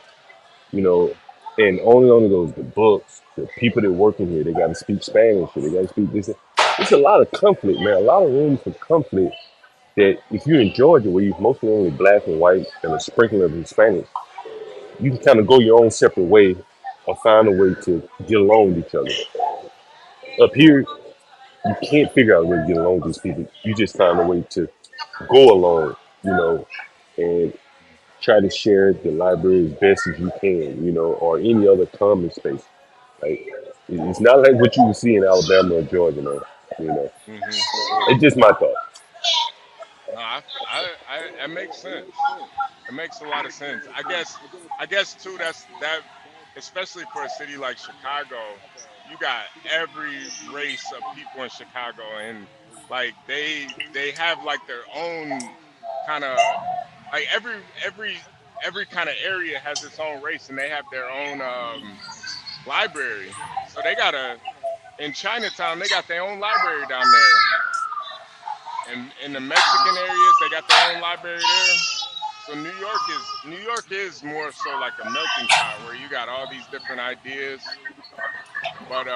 you know, and only goes the books, the people that work in here, they got to speak Spanish, or they got to speak this. It's a lot of conflict, man. A lot of room for conflict. That if you're in Georgia, where you're mostly only black and white and a sprinkle of Hispanic, you can kind of go your own separate way or find a way to get along with each other. Up here, you can't figure out a way to get along with these people. You just find a way to go along, you know, and try to share the library as best as you can, you know, or any other common space. Like it's not like what you would see in Alabama or Georgia, man. You know, hmm it's just my thought. No, that makes sense. It makes a lot of sense. I guess too. That, especially for a city like Chicago, you got every race of people in Chicago, and like they have like their own kind of like every kind of area has its own race, and they have their own library. So they got in Chinatown, they got their own library down there. And in the Mexican areas, they got their own library there. So New York is more so like a melting pot where you got all these different ideas, but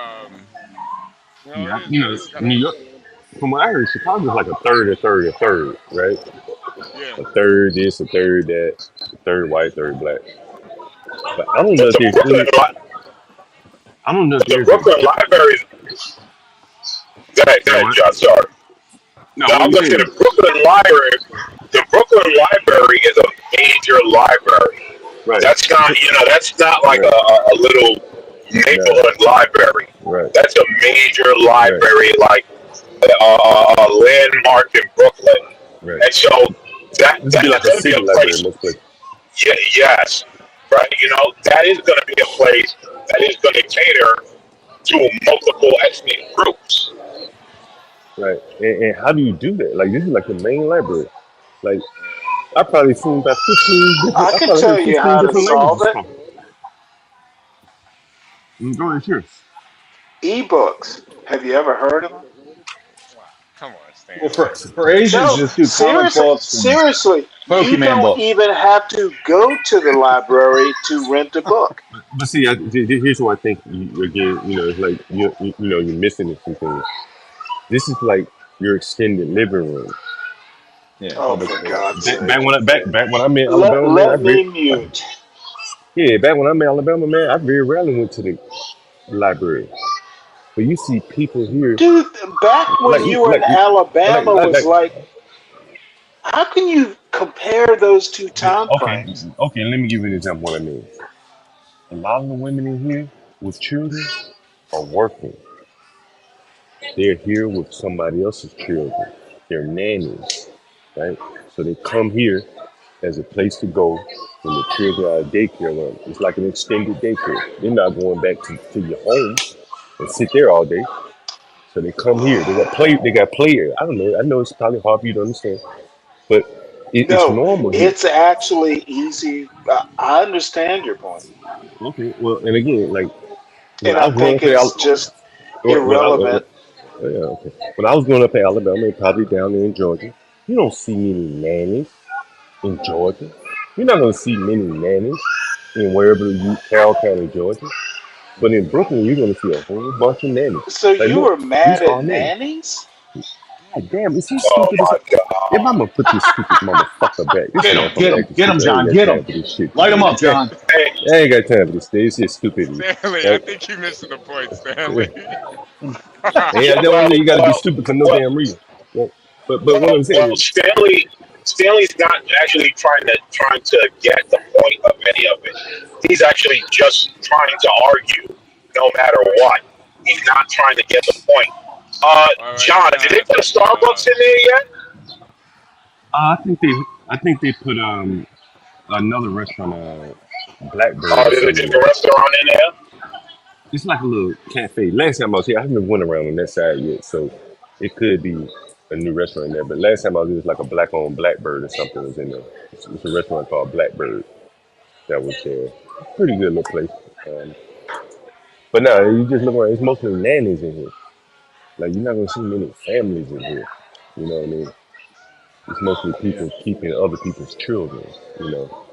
Yeah, it you know, is kind New of York. From what I heard, Chicago's like a third, a third, a third, right? yeah. A third this, a third that, a third white, third black. But I don't know But if there's any. I don't know if The there's a. Brooklyn Library. Go Say ahead, what? John. Sorry. No, No, what I'm you gonna say saying? the Brooklyn Library. The Brooklyn Library is a major library. Right, That's not, that's not like right, a little nah, neighborhood library. right, That's a major right, library, like a landmark in Brooklyn. right. And so This would that be is like a going to be city a library in place. most places. Yeah, yes, right. That is going to be a place that is going to cater to multiple ethnic groups. Right. And how do you do that? Like this is like the main library. Like I probably seen about 15 different. I I can probably tell heard you 15 how to different solve languages it. spoken. Go ahead, sure. Ebooks. Have you ever heard of them? Wow, come on, Well, Stanley. for Asians, No, just do comic seriously, books and seriously. You Pokemon don't books. even have to go to the library to rent a book. But see, here's what I think. Again, it's like you're missing some things. This is like your extended living room. Yeah, Oh, public for space. God's Back sake. when I'm in Let, Alabama, man, let me mute. yeah, back when I'm in Alabama, man, I very rarely went to the library. But you see people here, Dude, back when like you were in like like Alabama like, was like like, how can you compare those two time okay, frames? okay. Let me give you an example. Of what I mean, a lot of the women in here with children are working. They're here with somebody else's children. They're nannies, right? So they come here as a place to go when the children are at daycare run. It's like an extended daycare. They're not going back to your home and sit there all day. So they come here. They got play. I don't know. I know it's probably hard for you to understand, but it's No, normal here. it's actually easy. I understand your point, Okay. Well, and again, like when and I I was growing up think in it's just when I irrelevant. Oh, yeah, okay. When I was growing up in Alabama and probably down there in Georgia, you don't see many nannies in Georgia. You're not gonna see many nannies in wherever you Carroll County, Georgia. But in Brooklyn, you're gonna see a whole bunch of nannies. So Like, you look, were these mad are at nannies. nannies? God damn, is he Oh stupid as my hell? If I'm gonna put this stupid motherfucker back, this motherfucker acting Get him, stupid. I ain't John, got get time him. for this shit Light him today. up, John. God. I ain't got time for this today. It's just stupidity. Stanley, I Right? think you're missing the point, Yeah. Stanley. Yeah, that's why Well, you gotta be well, stupid for no well, damn reason. Right? But what I'm saying well. is Stanley's not actually trying to get the point of any of it. He's actually just trying to argue, no matter what. He's not trying to get the point. All right, John, did they John. put a Starbucks in there yet? I think they put another restaurant Blackbird Oh, or there's a something in different there. restaurant in there. It's like a little cafe. Last time I was here, I haven't went around on that side yet, so it could be a new restaurant in there. But last time I was there, it was like a black owned Blackbird or something was in there. It's a restaurant called Blackbird that was there. Pretty good little place. But now you just look around, it's mostly nannies in here. Like you're not gonna see many families in here. You know what I mean? It's mostly Yeah. people keeping other people's children. You know.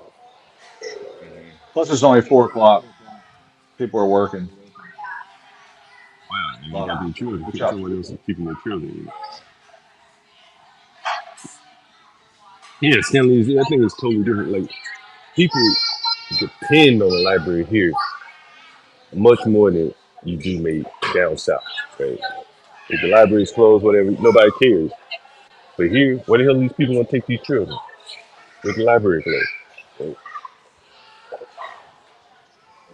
Hmm. Plus, it's only 4 o'clock. People are working. Well, A you lot of got their people. children. Which up? Someone else is keeping their children. Yeah, Stanley. I think it's totally different. Like people depend on the library here much more than you do maybe down south. Right? If the library's closed, whatever, nobody cares. But here, where the hell are these people gonna take these children? With the library closed. Right?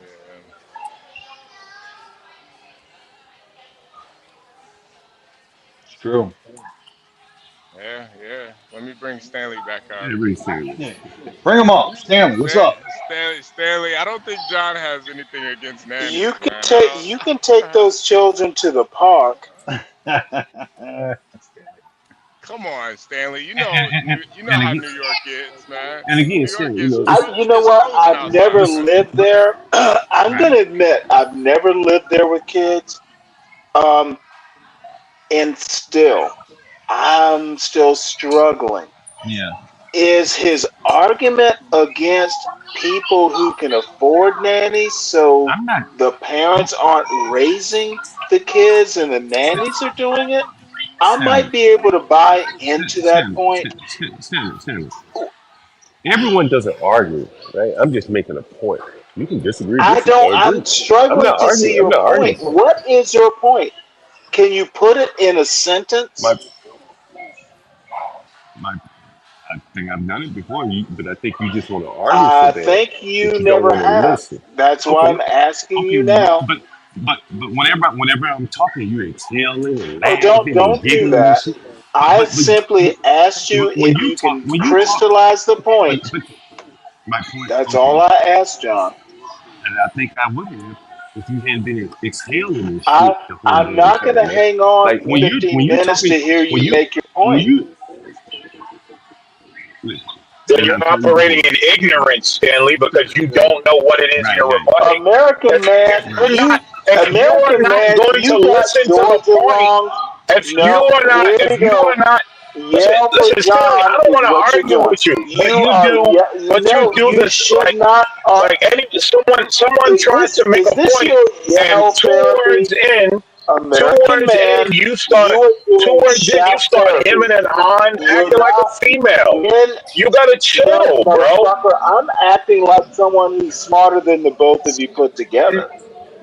Yeah, It's true. yeah, yeah. Let me bring Stanley back Yeah, up. really serious. Yeah. Bring him up. Stanley, what's up? Stanley, I don't think John has anything against You nannies, can man. take you can take those children to the park. Come on, Stanley. And, You know and how again, New York is, man. and again, New York Stanley, you is know, it's You know it's what? frozen I've never outside, man. lived but there. I'm right, gonna admit I've never lived there with kids. Um, and still, I'm still struggling. yeah. Is his argument against people who can afford nannies so I'm not. the parents aren't raising the kids and the nannies are doing it? I Stanley, might be able to buy into that point. Stanley. Everyone doesn't argue, right? I'm just making a point. You can disagree, or agree. I'm struggling to see I'm your not arguing point. the point. What is your point? Can you put it in a My, sentence? my, I think I've done it before, but I think you just want to argue so I bad think that you you don't never want to have. listen. That's why Okay, I'm asking okay, you now. but whenever I'm talking, you're exhaling and Oh, laughing and don't do giggling and that. shit. I simply asked you When if you you talk, can crystallize the point. but my point, That's all okay, I asked, John. and I think I would have if you hadn't been exhaling and I shit the whole I'm damn not gonna time, man. hang on Like 15 minutes to hear when you you make your when point. you Then and you're I told you operating before, in ignorance, Stanley, because you don't know what it is right, you're right, rebutting. American man, right. If you are American not man, going to you got listen to the Georgia point, wrong. No, here if we you are go. not Yell for listen, Stanley, I John don't is want what to you're argue doing. with you, You are but you no, do you this should not. like any someone tries to make Is a this point, your and yell therapy? American man, you are two doing words in, you shout start hemming therapy. and hawing, You're acting like a not female. men. You gotta No, chill, bro. motherfucker, I'm acting like someone who's smarter than the both of you put together.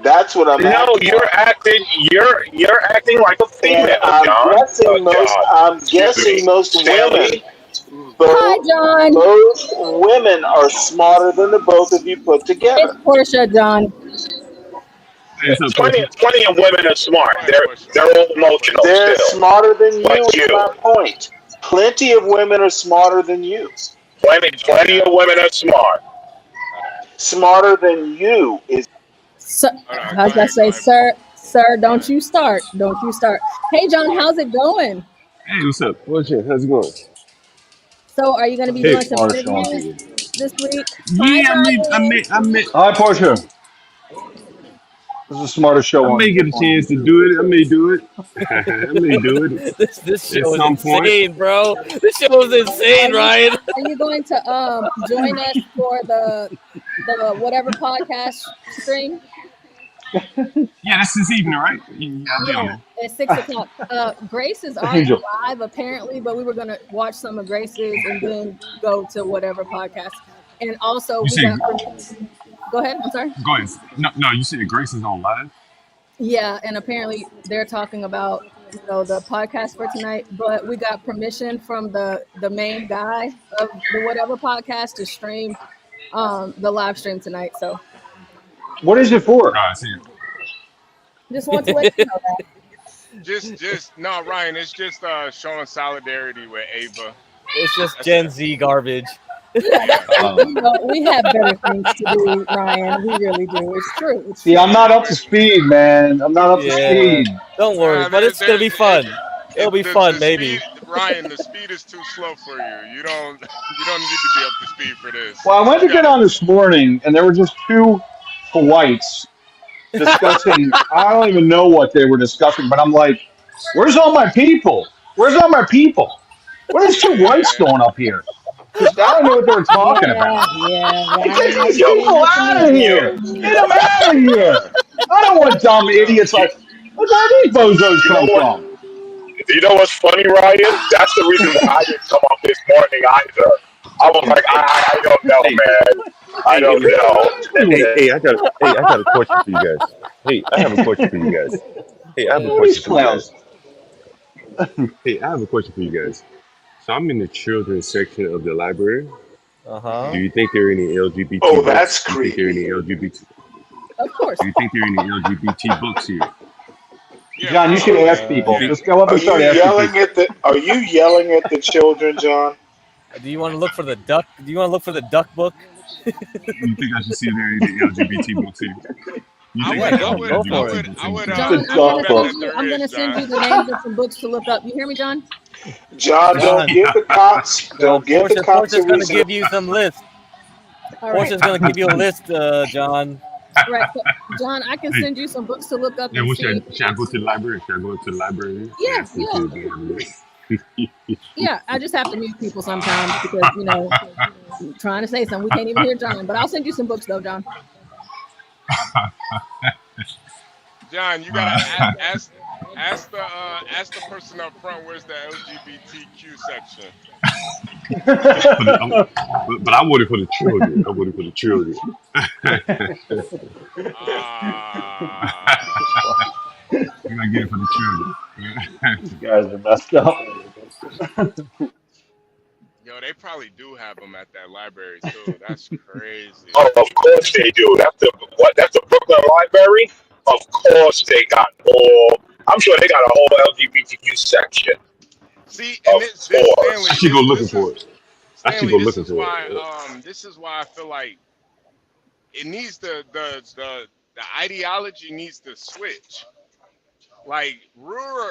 That's what I'm No, acting like. you're acting like a And female, John. I'm Excuse guessing me, most women, Stanley. Hi, John. both women are smarter than the both of you put It's together. Portia, John. Hey, what's up, Plenty, Portia? plenty of women are smart. Quiet portion. They're all Quiet emotional portion. They're still, smarter than like you is you. my point. Plenty of women are smarter than you. No, they're Plenty of not. women are smart. Hold on. Smarter than you is So, Hold on. I was gonna say, sir, Go don't ahead. you start. Don't you start. Hey, John, Go ahead. how's it going? Hey, what's up? Portia, how's it going? So, are you gonna Look be at the doing some smartest show on interviews TV. this week? Hi, Yeah, Brian. I met Hi, Portia. This is a smarter I show may get a on chance to YouTube. do it. I may do it. I may do it This at show is some point. insane, bro. This show is insane, Ryan. Are you going to join us for the whatever podcast stream? Yeah, that's this evening, right? Yeah, I'll be on Yeah, there. at 6 o'clock. Grace is already Angel. live apparently, but we were gonna watch some of Grace's and then go to whatever podcast. And also You we said, got. Go ahead. I'm sorry. go ahead. No, you said Grace is on live? Yeah, and apparently they're talking about the podcast for tonight, but we got permission from the main guy of the whatever podcast to stream the live stream tonight. So What is it for? I see. just want to let you know that. No, Ryan. It's just showing solidarity with Ava. It's just Gen Z garbage. Yeah, we have better things to do, Ryan. We really do. It's true. It's See, true. I'm not up to speed, man. I'm not up to speed. Don't worry, but it's gonna be fun. It'll be fun, maybe. Ryan, the speed is too slow for you. You don't need to be up to speed for this. Well, I went to get on this morning, and there were just two whites discussing. I don't even know what they were discussing, but I'm like, "Where's all my people? Where's all my people? What is two whites doing up here?" Because I don't know what they were talking about. Get these people out of here! Get them out of here! I don't want dumb idiots like. Where these bozos come from? You know what's funny, Ryan? That's the reason why I didn't come up this morning either. I was like, I don't know, man. I don't know. Hey, I got a question for you guys. Hey, I have a question for you guys. Hey, I have a question for you guys. Hey, I have a question for you guys. So I'm in the children's section of the library. Do you think there are any LGBT Oh, books? that's Do you think there are any creepy. LGBT? Of course. Do you think there are any LGBT books here? John, you should ask people. Just go up and start asking people. Are you yelling at the children, John? Do you want to look for the duck? Do you want to look for the duck book? You think I should see if there are any LGBT books here? You think I would. John, I'm gonna send you the names of some books to look up. You hear me, John? John, don't give the cops. Don't give the cops a Portia's gonna reason. give you some lists. Portia's gonna give you a list, John. Right, so, John. I can send you some books to look up. Yeah, And well, see. should I go to the library? Should I go to the library? Yeah, yeah. Yeah, I just have to mute people sometimes because I'm trying to say something. We can't even hear John, but I'll send you some books though, John. John, you gotta ask the person up front. Where's the LGBTQ section? but I voted for the children. I voted for the children. You're gonna get it for the children. You guys are messed up. Yo, they probably do have them at that library too. That's crazy. Oh, of course they do. That's the Brooklyn Library. Of course they got all. I'm sure they got a whole LGBTQ section. See, and Stanley, I should go looking for it. I should go looking for it. This is why I feel like it needs the ideology needs to switch. Like rural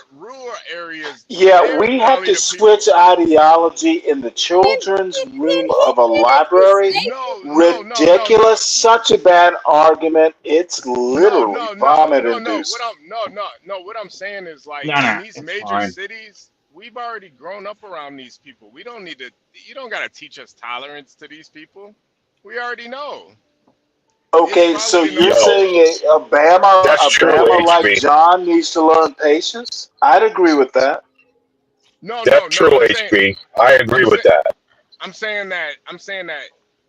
areas. Yeah, we have to switch ideology in the children's room of a library. Ridiculous, such a bad argument. It's literally vomit induced. What I'm saying is like No, in these it's major fine. cities, we've already grown up around these people. We don't need to. You don't gotta teach us tolerance to these people. We already know. Okay, so you're saying a Bama like John needs to learn patience? I'd agree with that. That's true, HB. I agree with that. I'm saying that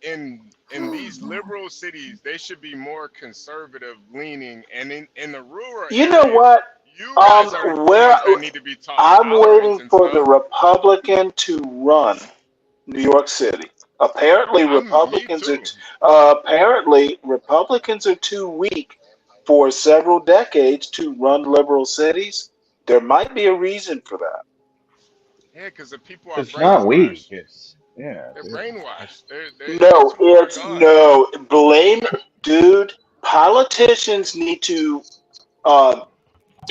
in these liberal cities, they should be more conservative leaning, and in the rural. You know what? Need to be taught I'm waiting for the Republican to run New York City. Apparently, Republicans are too weak for several decades to run liberal cities. There might be a reason for that. Yeah, because the people are It's not weak. They're brainwashed. Blame, dude. Politicians need to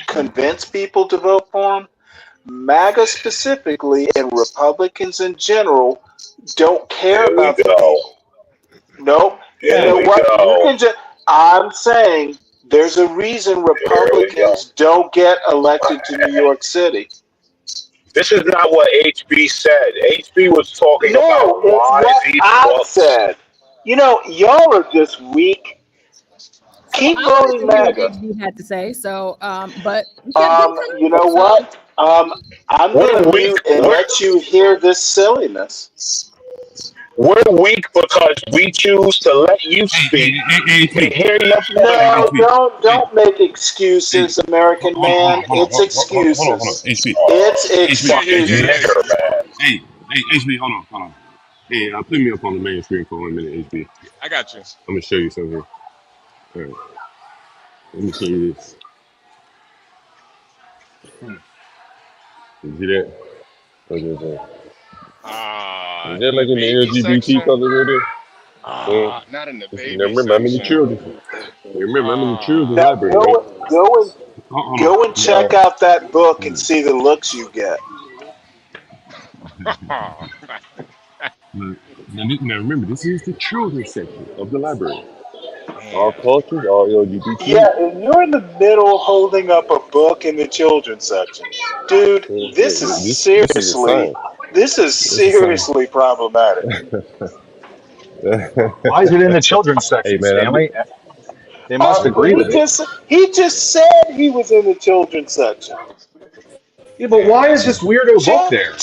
convince people to vote for them. MAGA specifically and Republicans in general don't care about the people. Nope. You know what? I'm saying There's a reason There we go. Republicans don't get elected to New York City. This is not what HB said. HB was talking No, about it's why what these I books. said. You know, y'all are just weak. So Keep I wanted voting to hear what MAGA. HB had to say. So, but we kept getting cut You know off. So what? I'm We're gonna weak. mute and let you hear this silliness. We're weak because we choose to let you speak HB. and hear your Hey, point No, HB. out. Hey, don't make hey. excuses, American man. It's Hold on. excuses. HB. It's HB. Fucking HB. excuses. nigger, man. Hey, HB, hold on. Hey, put me up on the main screen for 1 minute, HB. I got you. I'm gonna show you something here. All right, let me show you this. You see that? Look at that. Is that In the like in the baby LGBT section. color right there? Yeah. Not in the Now baby remember, I'm in the section. children. Remember, I'm in the children's Now library, right? Hold on. go and Yeah. check out that book and see the looks you get. Look, now remember, this is the children's section of the library. All Man. cultures, all LGBT. Yeah, and you're in the middle holding up a book in the children's section. Dude, this is This is a sign. this is This is a sign. seriously problematic. Why is it in the children's Hey section, man, Stanley? They must agree with it. He just said he was in the children's section. Yeah, but why is this weirdo book there?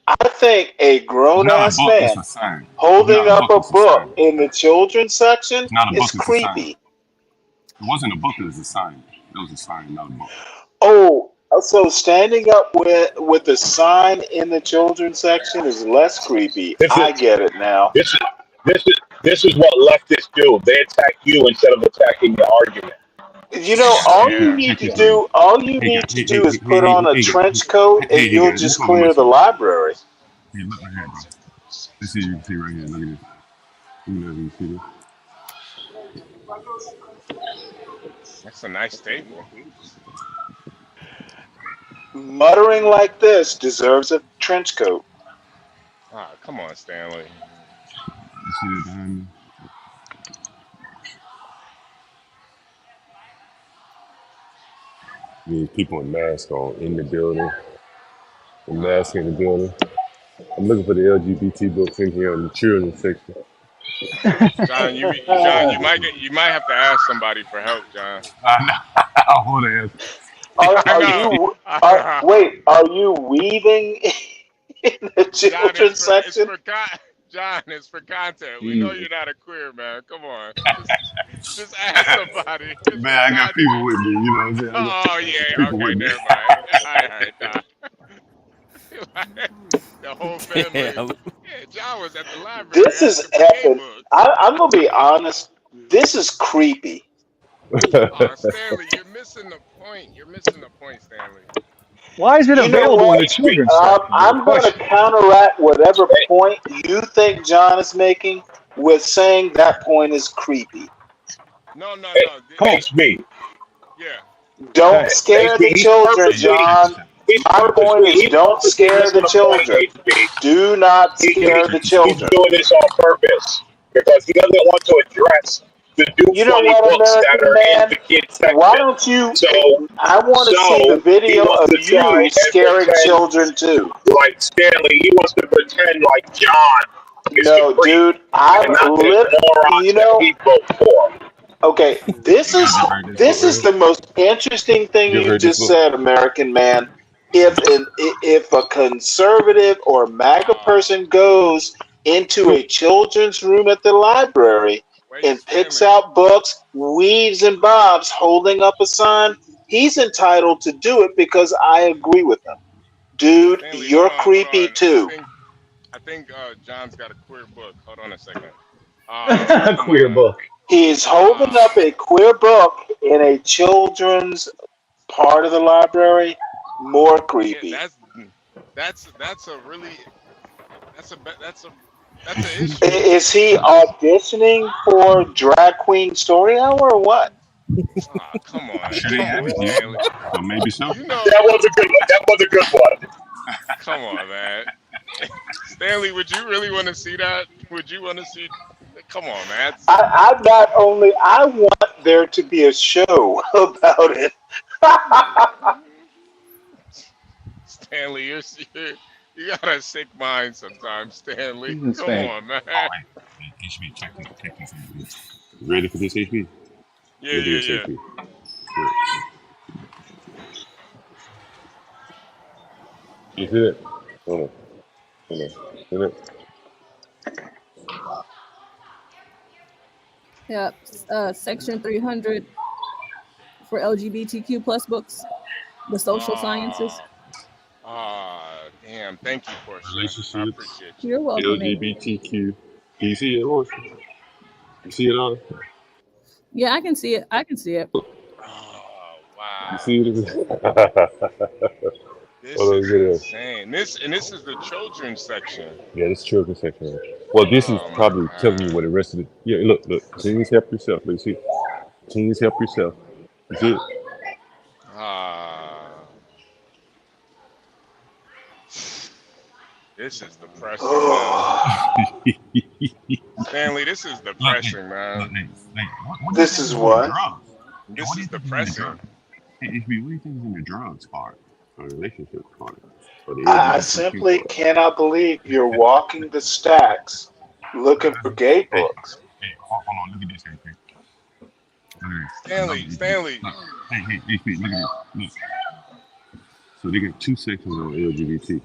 I think a it's grown not a ass book, it's man a sign. It's holding not a up book, a it's a sign. book in the children's section It's not a book, is it's a sign. creepy. It wasn't a book, it was a sign. It was a sign, not a book. Oh, so standing up with a sign in the children's section is less creepy. This is I get it now. this is this is what leftists do. They attack you instead of attacking the argument. You know, all you Yeah. need Check to this out. do, is put on a Hey, trench coat and hey, you'll guys, just look on my clear the shit. library. Hey, look right here, bro. Let's see, you can see right here. Look at this. You know, you see this. That's a nice table. Muttering like this deserves a trench coat. Come on, Stanley. You see that behind me? These people in masks on in the building. The mask in the building. I'm looking for the LGBT books in here in the children's section. John, you might have to ask somebody for help, John. I know. I want to ask. I know. Are you weaving in the John, children's section? John, it's for content. We know Jesus. you're not a queer man. Come on, just ask somebody. It's Man, for I got people content. with me. You know what I'm saying? I got Oh yeah, people okay, with me. never mind. All right, the whole family. Damn. Yeah, John was at the library This is asking for gay epic. books. I'm gonna be honest. This is creepy. Oh, Stanley, you're missing the point. You're missing the point, Stanley. Why is it You know available in what? the children's section? Is the I'm going to question. counteract whatever point you think John is making with saying that point is creepy. No. Come on. HB. Yeah. Don't Okay. scare the HB, children, John. My point is he's don't purposely scare missing the the point, children. HB. Do not scare the He's children. doing this on purpose because he doesn't want to address the new You know funny what, books that American are in man? the kids Why section. don't you? So I want to see the he video wants of to try you and scaring pretend children too. like Stanley. He wants to pretend like John is the No, creep dude, and not the morons that he vote for. Okay, this You guys is ever heard this book right the here? most interesting thing You ever you heard this just book? said, American man. If a conservative or MAGA person goes into a children's room at the library Wait, and picks Stanley. out books, weaves and bobs, holding up a sign, he's entitled to do it because I agree with him. Dude, Stanley, you're hold on. creepy too. I think John's got a queer book. Hold on a second. Come Queer on. book. He's holding up a queer book in a children's part of the library. More creepy. Yeah, that's a really that's an issue. Is he auditioning for Drag Queen Story Hour or what? Come on, I'm sure they have it here, Stanley. so maybe so. You know, That was a good one. That was a good one. come on, man. Stanley, would you really want to see that? Would you want to see? Come on, man. I not only I want there to be a show about it. Stanley, you got a sick mind sometimes, Stanley. He's Come insane. on, man. HB, check this out. Ready for this, HB? Yeah, Look at yeah, this, yeah. HB. You see it? Hold on. Hold on. See it? Yeah, section 300 for LGBTQ plus books, the social sciences. Damn. Thank you, Portia. I Relationships, appreciate you. You're welcome, Avery. LGBTQ. Do you see it, Ocean? You see it on? Yeah, I can see it. I can see it. Oh, You wow. see it? This Hold on, is get it. insane. This is the children's section. Yeah, this children's section. Well, this is Oh my probably telling you god. what the rest of the. Yeah, look. Teens help yourself. Let's see. Teens help yourself. You see it? Ah, this is depressing, man. Oh, Stanley, this is Look, depressing, look, man. what do you this think is is in the what. drugs? Hey, This what do is you think is in the depressing. drugs? Hey, HB, what do you think is in the drugs part, or relationship part, or the I LGBTQ simply part? cannot believe you're walking the stacks looking for gay Hey, books. hey, hold on, look at this, HB. Look at this. I love Stanley, it, HB. Stanley. Look, hey, HB, look at this. Look. So they got two sections on LGBT.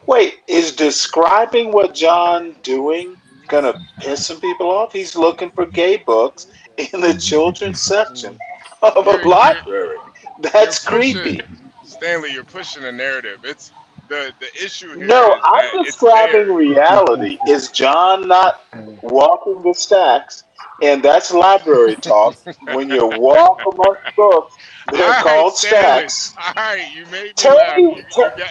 Wait, is describing what John doing gonna piss some people off? He's looking for gay books in the children's section of a You're library. you're That's pushing, creepy. Stanley. You're pushing a narrative. It's the issue here No, is that I'm it's describing there. reality. Is John not walking the stacks? And that's library talk. When you walk amongst books, they're All right, called Stanley. stacks. All right, you made me Tell laugh. me,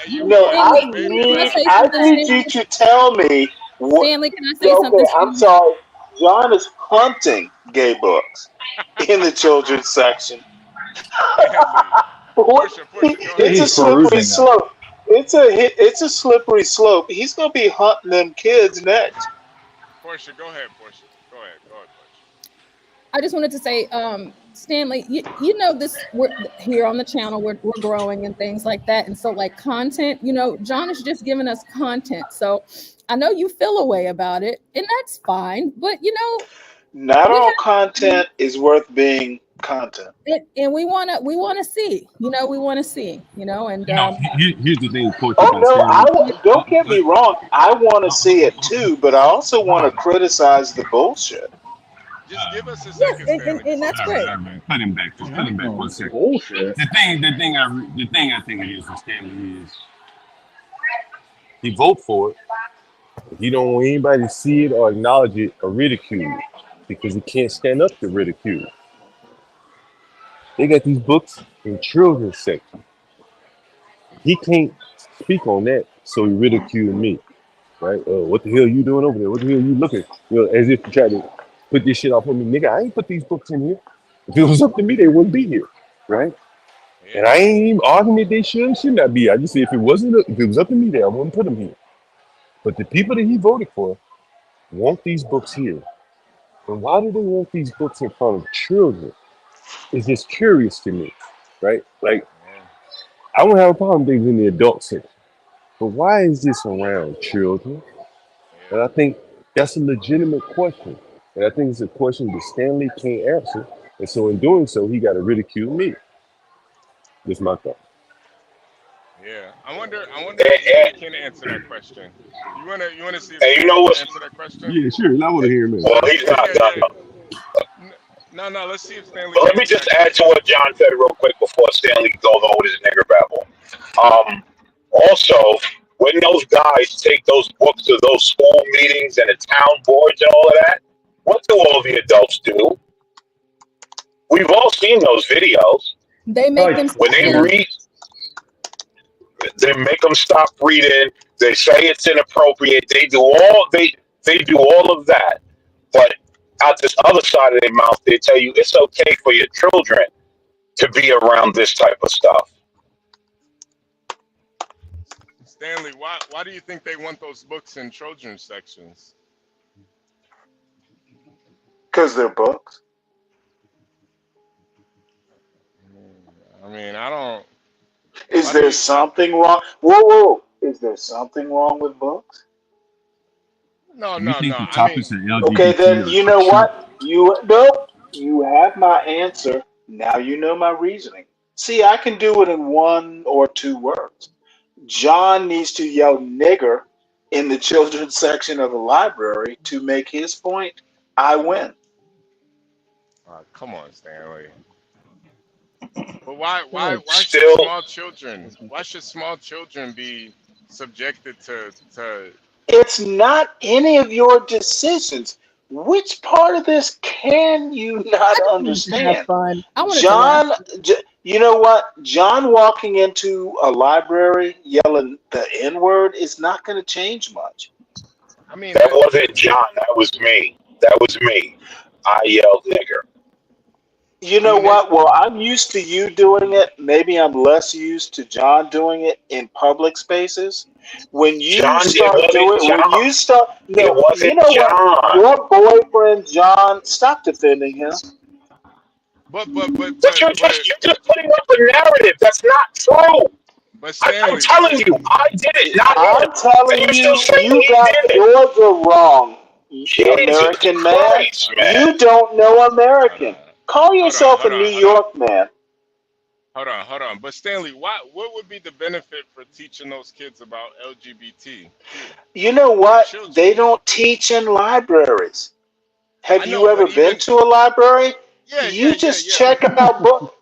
You no, won. Stanley, You made me can I laugh. say I something, need you Stanley? to tell me what. Stanley, can I say something, Okay, I'm Stanley? sorry. John is hunting gay books in the children's section. Stanley. What? Portia, go It's ahead. a He's slippery perusing them. slope. It's a slippery slope. He's gonna be hunting them kids next. Portia, go ahead, Portia. Go ahead, Portia. I just wanted to say, Stanley, you know this. We're here on the channel. We're growing and things like that. And so, like content, John is just giving us content. So I know you feel a way about it, and that's fine. But Not we all have, content is worth being content. and we wanna see. We want to see. And You know, here's the thing, Coach, Oh about no, Stanley. don't get me wrong. I want to see it too, but I also want to criticize the bullshit. Just give us a yes, second, and, and, Stanley. and Just that's give us a great. second. Put him back. Just put him back 1 second. Bullshit. The thing I think it is for Stanley is he vote for it. He don't want anybody to see it or acknowledge it or ridicule it because he can't stand up to ridicule. They got these books in children's section. He can't speak on that, so he ridiculed me. Right? What the hell you doing over there? What the hell you looking? As if to try to put this shit off on me, nigga. I ain't put these books in here. If it was up to me, they wouldn't be here, right? And Yeah. I ain't even arguing that they should not be. I just say if it was up to me, there I wouldn't put them here. But the people that he voted for want these books here. And why do they want these books in front of children? It's just curious to me, right? Like Yeah. I don't have a problem with things in the adult section, but why is this around children? Yeah. And I think that's a legitimate question. And I think it's a question that Stanley can't answer. And so in doing so, he got to ridicule me. That's my thought. Yeah. I wonder And, if Stanley and, can answer that question. You wanna see if and you Stanley know can what's answer that question? Yeah, sure. I want to hear him well, answer. he's Yeah, not yeah, done. yeah. No. Let's see if Stanley But can let me answer just that add to question. what John said real quick before Stanley goes over his nigger babble. Also, when those guys take those books to those school meetings and the town boards and all of that, what do all the adults do? We've all seen those videos. They make them Like, When stop they reading. read, they make them stop reading. They say it's inappropriate. They do all of that. But out this other side of their mouth, they tell you it's okay for your children to be around this type of stuff. Stanley, why do you think they want those books in children's sections? Because they're books. I mean, I don't. Is Why do there you? Why? something wrong? Whoa, whoa. Is there something wrong with books? No, You no, think no. the I mean, topics of Okay, LGBT then are, you are know true? what? You nope. You have my answer. Now you know my reasoning. See, I can do it in one or two words. John needs to yell nigger in the children's section of the library to make his point. I win. come on, Stanley. But why? Like, Why should Still, small children? Why should small children be subjected to? It's not any of your decisions. Which part of this can you I not just wanted to have understand? fun. I wanted to laugh. John, you know what? John walking into a library yelling the N word is not going to change much. I mean, that wasn't John. That was me. That was me. I yelled nigger. You I know mean, they. what? Well, I'm used to you doing it. Maybe I'm less used to John doing it in public spaces. When you John, it start wasn't doing, when John. you start, It no, you wasn't know what? John. Your boyfriend John, stop defending him. But but but But but but you're just putting up a narrative. That's not true. but I'm Stanley. telling you, I did it, not him. I'm And telling you're still you, saying you he got did it. Georgia wrong, Jesus American man. Christ, man. You don't know Hold American. on, Call hold on, yourself a hold New on, hold on, York man. hold on. But Stanley, what would be the benefit for teaching those kids about LGBTQ? You know They're what? children. They don't teach in libraries. Have I you know, ever but been even to a library? yeah, yeah, You yeah, just yeah. check out book.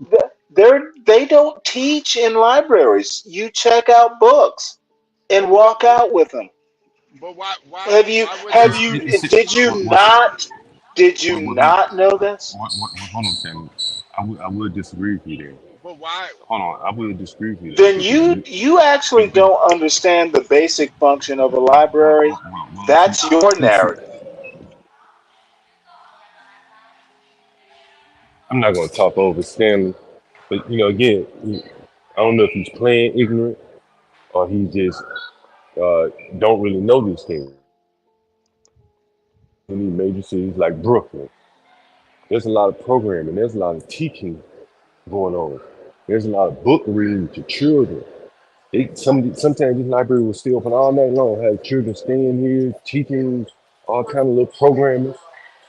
They don't teach in libraries. You check out books and But what walk out with them. but why would Have they? you did What, you not hold know this? hold on, Sammy. I would disagree with you there. But why? Hold on, I would disagree with you there Then because you actually but don't understand the basic function of a library. see, That's your narrative. I'm not going to talk over Stanley, but again, I don't know if he's playing ignorant or he just don't really know these things. In these major cities like Brooklyn, there's a lot of programming, there's a lot of teaching going on. There's a lot of book reading to children. Sometimes this library will stay open all night long, have children staying here, teaching all kind of little programming.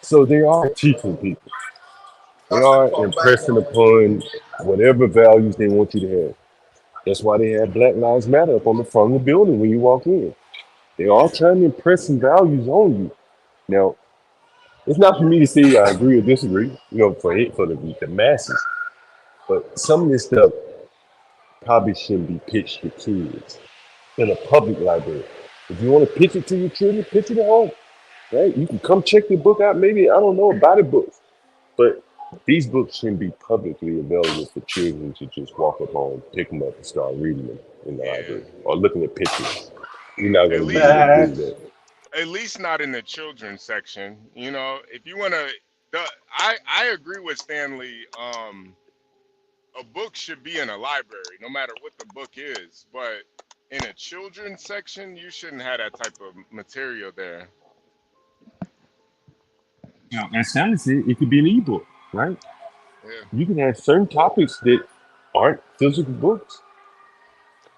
So they are teaching people. They are impressing upon whatever values they want you to have. That's why they have Black Lives Matter up on the front of the building when you walk in. They're all trying to impress some values on you. Now, it's not for me to say I agree or disagree, for the masses. But some of this stuff probably shouldn't be pitched to kids in a public library. If you want to pitch it to your children, pitch it at home. Right? You can come check the book out. Maybe I don't know buy the books, but these books shouldn't be publicly available for children to just walk up home, pick them up, and start reading them in the Yeah, library or looking at pictures. You're not at going to be able least to do Facts. that. at least not in the children's section. If you wanna, I agree with Stanley. A book should be in a library, no matter what the book is. But in a children's section, you shouldn't have that type of material there. As Sally said, it could be an ebook, right? Yeah, You can have certain topics that aren't physical books.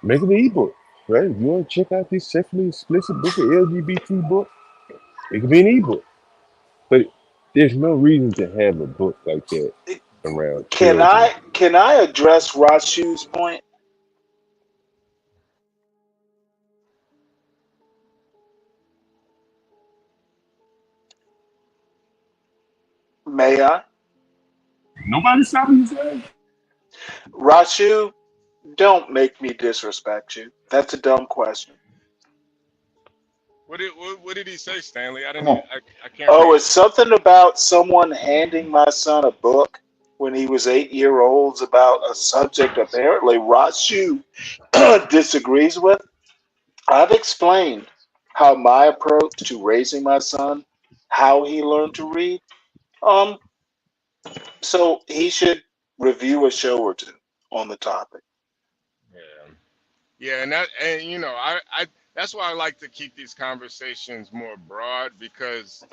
Make it an ebook, right? If you want to check out this sexually explicit book, or LGBT book, it could be an ebook. But there's no reason to have a book like that around Can children. I address Rashu's point? May I? Nobody's stopping you, saying? Rashu, don't make me disrespect you. That's a dumb question. what did he say, Stanley? I Come didn't. on. I can't Oh, read. it's something about someone handing my son a book when he was 8 year olds about a subject apparently Rashu disagrees with. I've explained how my approach to raising my son, how he learned to read. Um, so he should review a show or two on the topic. Yeah, yeah, and I that's why I like to keep these conversations more broad because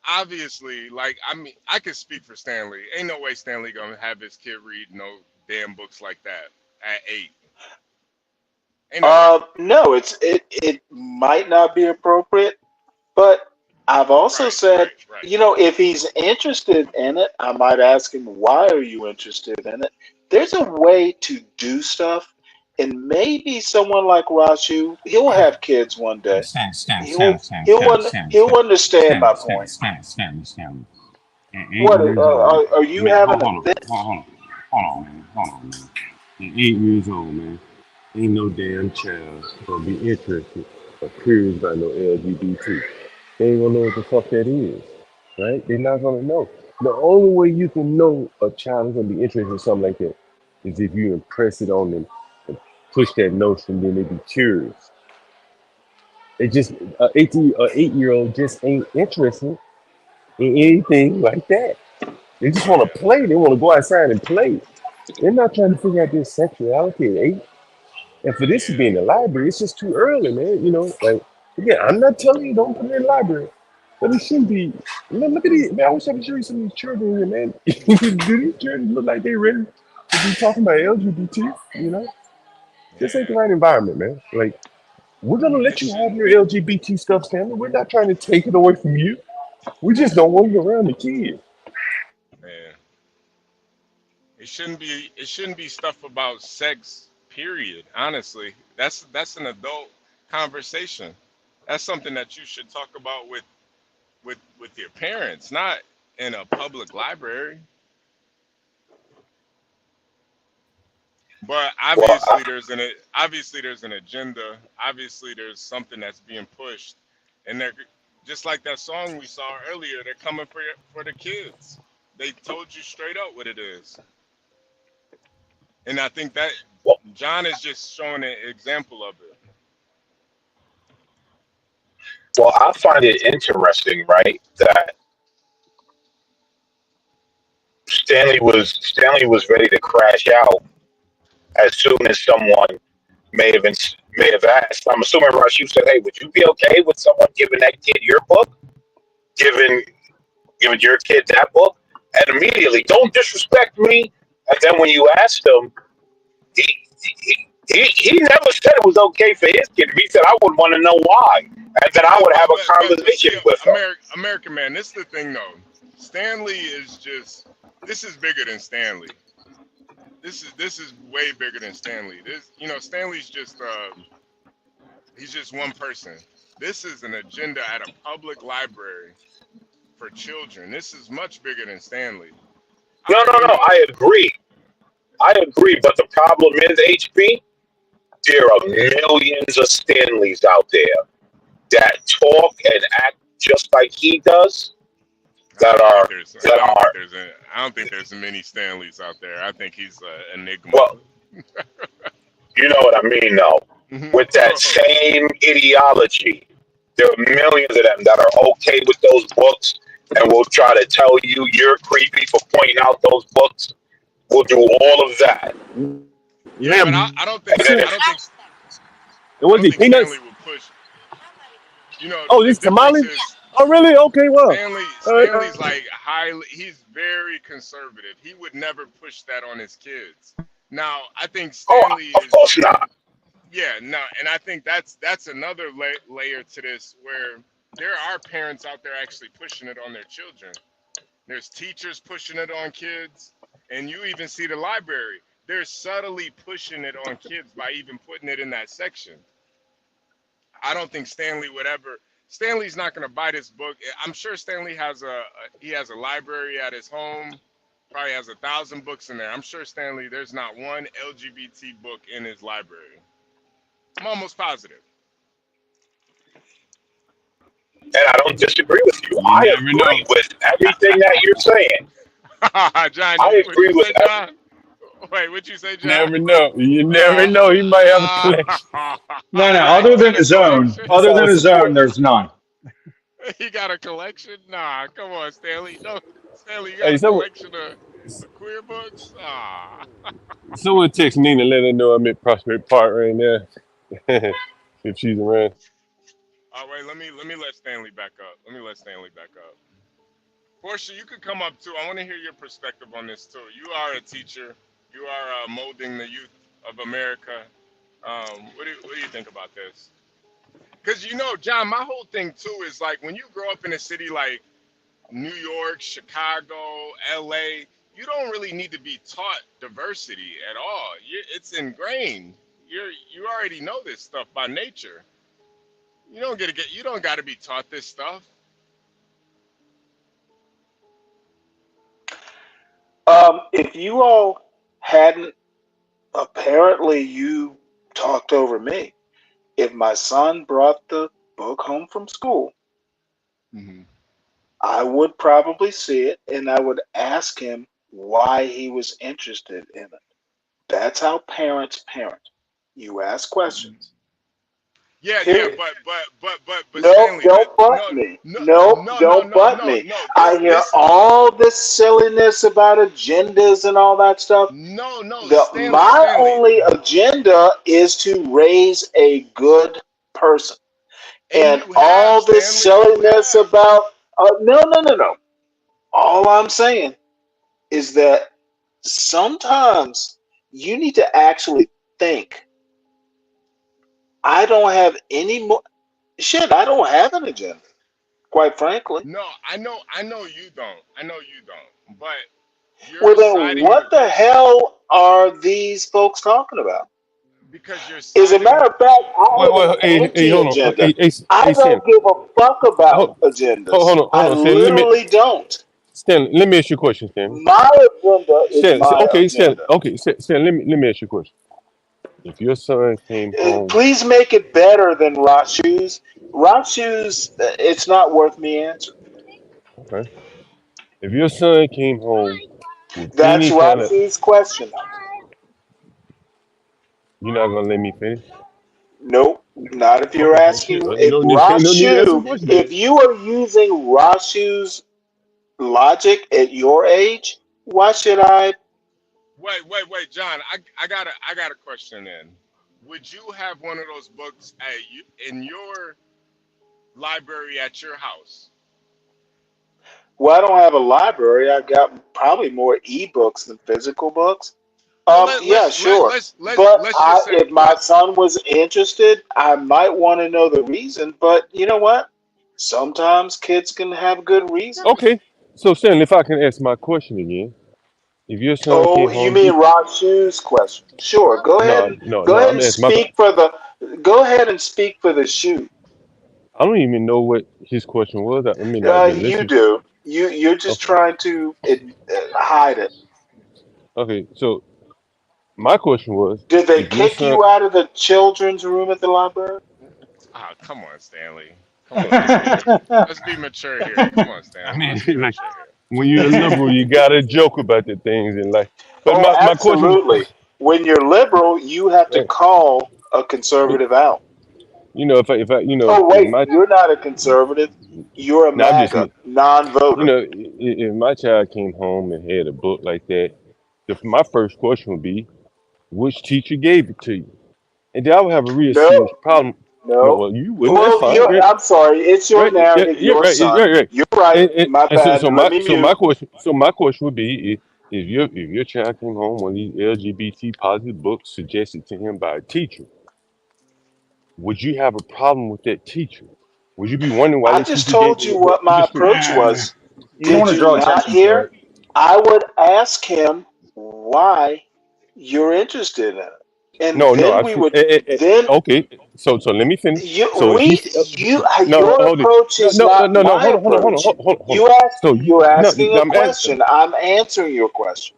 obviously, like I mean, I could speak for Stanley. Ain't no way Stanley gonna have his kid read no damn books like that at 8. Ain't no way. No, it might not be appropriate, but I've also Right, said, right, right. if he's interested in it, I might ask him, why are you interested in it? There's a way to do stuff, and maybe someone like Rashu, he'll have kids one day. He'll understand my point. Stanley. At eight What years old, are you man, having a fit? hold on, man, hold on, man. At 8 years old, man, ain't no damn child gonna be interested or curious about no LGBT. They ain't gonna know what the fuck that is, right? They're not gonna know. The only way you can know a child is gonna be interested in something like that is if you impress it on them and push that notion, then they be curious. They just a 8-year old just ain't interested in anything like that. They just want to play. They want to go outside and play. They're not trying to figure out their sexuality at 8. And for this to be Yeah, in the library, it's just too early, man. Like again, I'm not telling you don't put it in the library, but it shouldn't be. Look at these, man. I wish I could show you some of these children here, man. Do these children look like they ready to be talking about LGBT? This ain't the yeah. right environment, man. Like we're gonna It let you have shouldn't your be, LGBT stuff, Stanley. We're not trying to take it away from you. We just don't want it around the kids. man. It shouldn't be stuff about sex. Period. Honestly, that's an adult conversation. That's something that you should talk about with your parents, not in a public library. But Well, obviously there's an agenda. Obviously there's something that's being pushed, and they're just like that song we saw earlier. They're coming for the kids. They told you straight up what it is, and I think that well, John is just showing an example of it. well, I find it interesting, right, that Stanley was ready to crash out as soon as someone may have asked. I'm assuming Rush, you said, "Hey, would you be okay with someone giving that kid your book, giving giving your kid that book?" And immediately, don't disrespect me. And then when you asked him, he he never said it was okay for his kid. He said, "I would want to know why," and then I Yeah, would have a but see, conversation with him. American man, this is the thing though. Stanley is just this is bigger than Stanley. This is way bigger than Stanley. Stanley's just he's just one person. This is an agenda at a public library for children. This is much bigger than Stanley. No, no, You no. know, I agree. I agree. But the problem is, HB, there are millions of Stanleys out there that talk and act just like he does. I That don't think are there's that I don't think are there's a, I don't think there's many Stanleys out there. I think he's an enigma. well, you know what I mean, though. With that same ideology, there are millions of them that are okay with those books and will try to tell you you're creepy for pointing out those books. We'll do all of that. Yeah, Yeah, but I don't think And then I don't think it I was don't the think Stanley peanuts. would push. Oh, The this difference tamales. is Oh, really? Okay, well. Stanley's like highly. He's very conservative. He would never push that on his kids. Now, I think oh, Stanley of is. course not. Yeah, no, and I think that's another layer to this where there are parents out there actually pushing it on their children. There's teachers pushing it on kids, and you even see the library. They're subtly pushing it on kids by even putting it in that section. I don't think Stanley would ever. Stanley's not going to buy this book. I'm sure Stanley has he has a library at his home. Probably has 1,000 books in there. I'm sure Stanley. There's not one LGBT book in his library. I'm almost positive. And I don't disagree with you. You I never know. agree with everything that you're saying. John, I what agree you with say, John? Wait, what you say, John? Never know. You never Uh, know. He might have a collection. No, no. yeah, he Other than got a his own, collection. other than Solid his own, support. there's none. He got a collection. Nah, come on, Stanley. No, Stanley, you got Hey, a collection of queer books. Ah. someone text Nina, let her know I'm at Prospect Park right now. If she's around. All right, let me let Stanley back up. Let me let Stanley back up. Portia, you could come up too. I want to hear your perspective on this too. You are a teacher. You are molding the youth of America. What do you think about this? Because John, my whole thing too is like when you grow up in a city like New York, Chicago, LA, you don't really need to be taught diversity at all. It's ingrained. You already know this stuff by nature. You don't got to be taught this stuff. If you all hadn't, apparently you talked over me. If my son brought the book home from school, Hmm. I would probably see it and I would ask him why he was interested in it. That's how parents parent. You ask questions. Yeah, yeah, Period. but No, Stanley, don't butt me. No, don't butt me. no. I hear This all this silliness about agendas and all that stuff. no, My Stanley, only agenda is to raise a good person. and And you have, all this Stanley, you silliness have. about no. All I'm saying is that sometimes you need to actually think. I don't have any more shit. I don't have an agenda, quite frankly. No, I know you don't. I know you don't. But Well, you're then siding what with the hell are these folks talking about? because you're As a siding matter with. of fact, I Well, have an well, hey, hold on. anti-agenda. I Hey, Sam. don't give a fuck about Hold, agendas. hold I on, Stan. literally don't. Stan, let me ask you a question, Stan. My agenda is my Okay, Stan. agenda. Okay, Stan. Let me ask you a question. If your son came home, Please make it better than Rock Shoes. Rock Shoes, it's not worth me answering. okay. If your son came home with That's any Rock kind of, Shoes' question. you're not gonna let me finish. Nope, not if you're Okay, well, shit. asking. If No need to answer the question then. If you are using Rashu's logic at your age, why should I? Wait, John. I got a question then. Would you have one of those books in your library at your house? Well, I don't have a library. I got probably more ebooks than physical books. Well, Yeah, sure. But let's just say if my son was interested, I might want to know the reason. But you know what? Sometimes kids can have good reasons. Okay. So, Stan, if I can ask my question again, if your son Oh, came you home, mean Rashu's question? Sure. Go ahead I'm and asking my. speak for the. Go ahead and speak for the shoe. I don't even know what his question was. I mean, I've been You listening. do. You're just Okay. trying to hide it. Okay. So my question was, Did they if your kick son, you out of the children's room at the library? come on, Stanley. Come on, let's be mature here. Come on, I Stanley. mean, Let's be like mature here. when you're a liberal, you gotta joke about the things in life. But Oh, my question, absolutely. When you're liberal, you have to eh, call a conservative out. if I Oh, if wait, my you're not a conservative. You're a now I'm just MAGA, me. non-voter. If my child came home and had a book like that, my first question would be, which teacher gave it to you? And then I would have a real serious No, problem. No, no. well, you wouldn't. That's Well, fine, right? I'm sorry. It's your Right? Yeah, narrative, yeah, your right, son. right, right. You're right. My And bad. Let me so mute. my question would be if your child came home with these LGBT positive books suggested to him by a teacher, would you have a problem with that teacher? Would you be wondering why I that just teacher gave told him the you book? what I'm my just curious. approach was. You don't Did want to you draw not attention to hear? it. I would ask him why you're interested in it, and No, then we actually, would then okay. So let me finish. So if he no, your hold it. approach is not No. my approach. Hold it. So You're no, asking a I'm asking. question. I'm answering your question.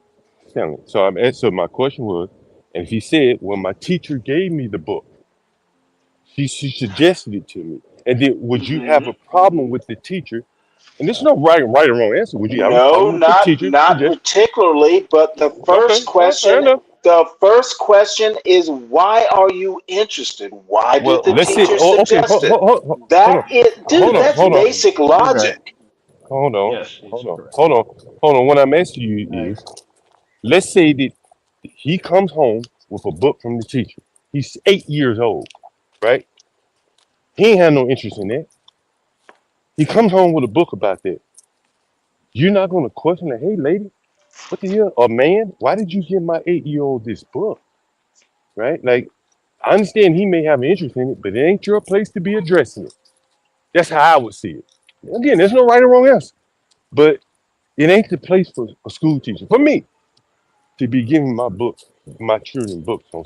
Stanley. So so my question was, and if he said, well, my teacher gave me the book, she suggested it to me, and then would you have Hmm. a problem with the teacher? And there's no right or wrong answer. Would you have a No, problem with the teacher not suggest? particularly, but the Okay, first all right, fair question enough. is why are you interested? Why did Well, the let's see. teacher Oh, okay, suggest it? hold That on, is, dude, that's hold on, basic He's right. logic. hold on, Yes, he's hold on, correct. hold on, hold on. What I'm asking you All right. is, let's say that he comes home with a book from the teacher. He's 8 years old, right? He ain't had no interest in that. He comes home with a book about that. You're not gonna question it. Hey, lady, what the hell? Or man, why did you give my 8-year-old this book? Right? Like, I understand he may have an interest in it, but it ain't your place to be addressing it. That's how I would see it. Again, there's no right or wrong answer, but it ain't the place for a school teacher, for me, to be giving my children books on,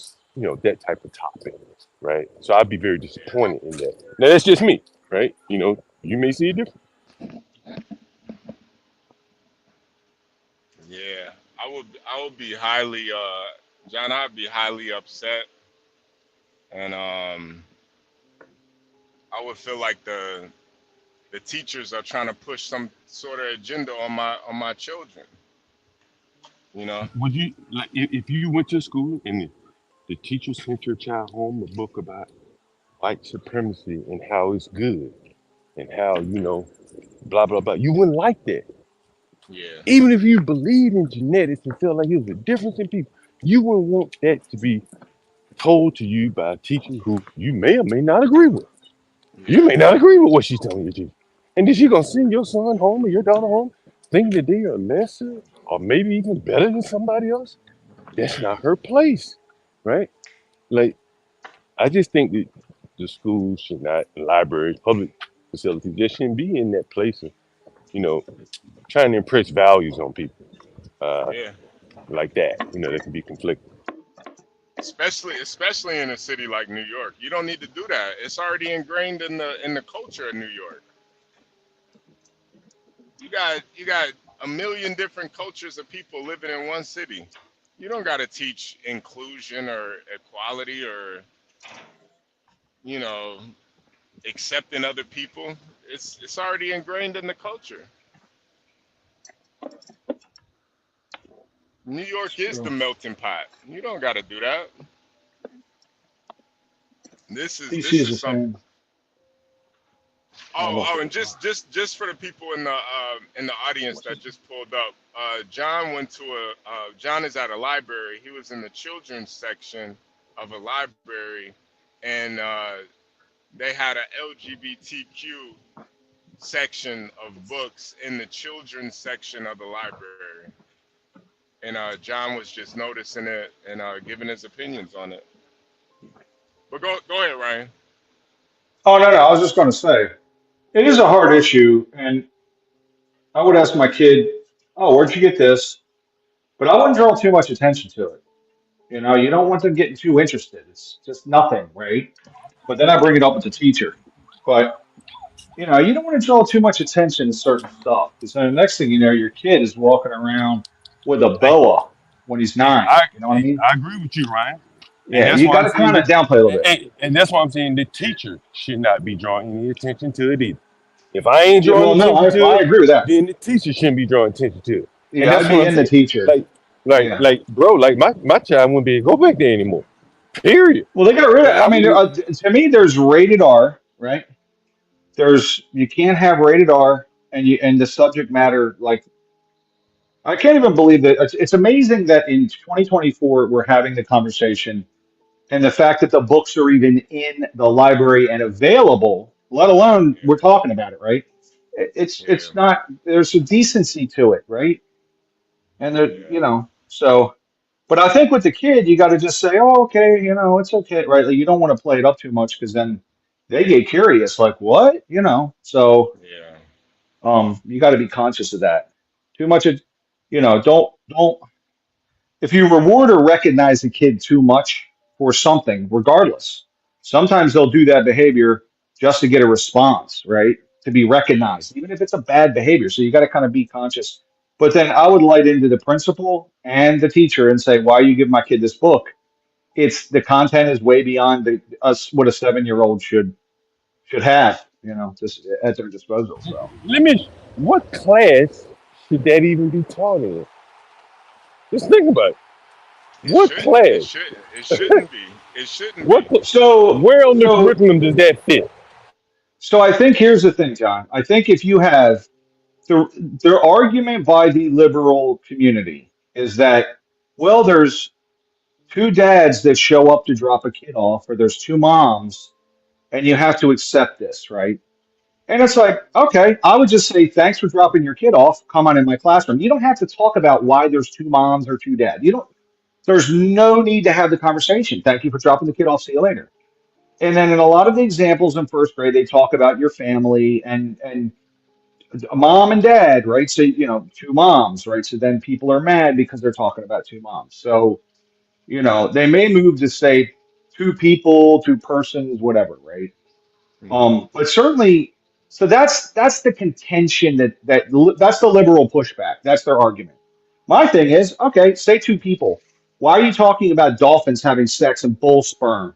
that type of topic, right? So I'd be very disappointed in that. Now that's just me, right? You may see it different. Yeah, I would be highly John, I'd be highly upset, and I would feel like the teachers are trying to push some sort of agenda on my children. You know? Would you like if you went to school and the teacher sent your child home a book about white supremacy and how it's good and how blah blah blah? You wouldn't like that. Yeah. Even if you believe in genetics and feel like there's a difference in people, you wouldn't want that to be told to you by a teacher who you may or may not agree with. You Yeah. may not agree with what she's telling you to. And then she gonna send your son home or your daughter home thinking that they are lesser or maybe even better than somebody else. That's not her place, right? Like, I just think that the schools should not, libraries, public facilities, they shouldn't be in that place of, you know, trying to impress values on people Yeah. like that. That can be conflicting. Especially in a city like New York. You don't need to do that. It's already ingrained in the culture of New York. You got a million different cultures of people living in one city. You don't got to teach inclusion or equality or you know accepting other people. It's already ingrained in the culture. New York is the True. melting pot. You don't got to do that. DC This is is the some. same. Oh, Oh, and just for the people in the audience that just pulled up, John went to John is at a library. He was in the children's section of a library, and they had a LGBTQ section of books in the children's section of the library. And John was just noticing it and giving his opinions on it. But go ahead, Ryan. oh no, no. I was just going to say it is a hard issue, and I would ask my kid, "Oh, where'd you get this?" But I wouldn't draw too much attention to it. You don't want them getting too interested. It's just nothing, right? But then I bring it up with the teacher. But you don't want to draw too much attention to certain stuff because then the next thing you know, your kid is walking around with a Hey, boa when he's hey, 9. I, You know what I hey, mean? I agree with you, Ryan. And Yeah, that's you why got I'm to saying kind of that, downplay a little bit. and that's why I'm saying the teacher should not be drawing any attention to it either. If I ain't Yeah, drawing well, no, attention to I it, agree with that. then the teacher shouldn't be drawing attention to it. And Yeah, that's I'd what be I'm in the saying. teacher. Like, like, Yeah. like, bro, like my child wouldn't be able to go back there anymore. Period. Well, they got rid of. Like I I mean, would. to me, there's rated R, right? You can't have rated R, and the subject matter like I can't even believe that it's amazing that in 2024 we're having the conversation and the fact that the books are even in the library and available, let alone Yeah, we're talking about it, right? yeah, It's not there's a decency to it, right? And yeah, so but I think with the kid you got to just say, "Oh, okay, it's okay." Right? Like, you don't want to play it up too much because then they get curious like, "What?" So yeah, you got to be conscious of that. Too much of, don't if you reward or recognize a kid too much for something, regardless, sometimes they'll do that behavior just to get a response, right? To be yeah, recognized, even if it's a bad behavior. So you got to kind of be conscious. But then I would light into the principal and the teacher and say, "Why you give my kid this book? It's the content is way beyond us what a 7-year-old should have, just at their disposal." So Let me. What class should that even be taught in? Just think about it. it What shouldn't it class? should it shouldn't be it shouldn't What? be so Where on the so curriculum does that fit? so I think here's the thing, John. I think if you have the their argument by the liberal community is that, well, there's two dads that show up to drop a kid off, or there's two moms, and you have to accept this, right? And it's like, okay, I would just say, thanks for dropping your kid off. Come on in my classroom. You don't have to talk about why there's two moms or two dads. You don't. There's no need to have the conversation. Thank you for dropping the kid off. See you later. And then in a lot of the examples in first grade, they talk about your family and a mom and dad, right? So two moms, right? So then people are mad because they're talking about two moms. So they may move to say two people, two persons, whatever, right? But certainly, so that's the contention that's the liberal pushback. That's their argument. My thing is, okay, say two people. Why are you talking about dolphins having sex and bull sperm?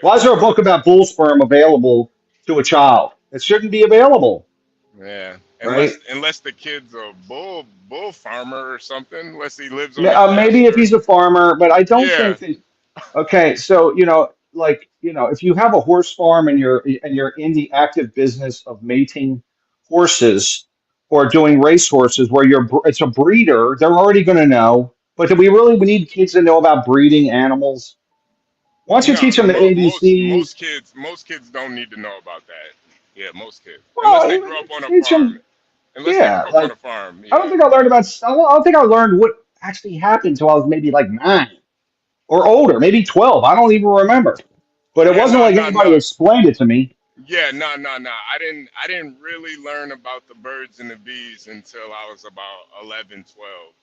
Why is there a book about bull sperm available to a child? It shouldn't be available, Yeah, right? unless the kid's a bull farmer or something, unless he lives on a Maybe if pasture. he's a farmer, but I don't Yeah, think that. Okay, so if you have a horse farm and you're in the active business of mating horses or doing race horses, where it's a breeder, they're already going to know. But do we need kids to know about breeding animals? Once you no, teach them the ABCs, most kids don't need to know about that. Yeah, most kids, unless well, they you grew up on a teach farm. them. Unless they Yeah, grew up on like a farm. I don't Yeah. think I learned about. I don't think I learned what actually happened until I was maybe like 9 or older, maybe 12. I don't even remember. But it Yeah, wasn't no, like no, anybody no. explained it to me. Yeah, no, no, no. I didn't really learn about the birds and the bees until I was about 11, 12.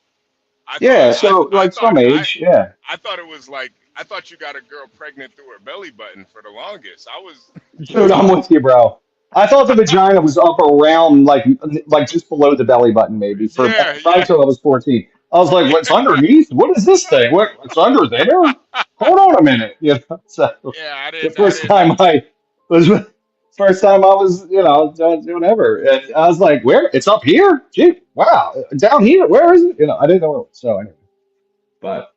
I thought Yeah, I so I like thought some I age, yeah. I thought it was like I thought you got a girl pregnant through her belly button for the longest. I was Dude, I'm with you, bro. I thought the vagina was up around like just below the belly button, maybe for yeah, right yeah. until I was 14. I was like, "What's underneath? What is this thing? What's under there? Hold on a minute." So Yeah, I the didn't I first didn't time I was doing ever, and I was like, "Where? It's up here? Gee, wow, down here? Where is it?" I didn't know where it was. So anyway, but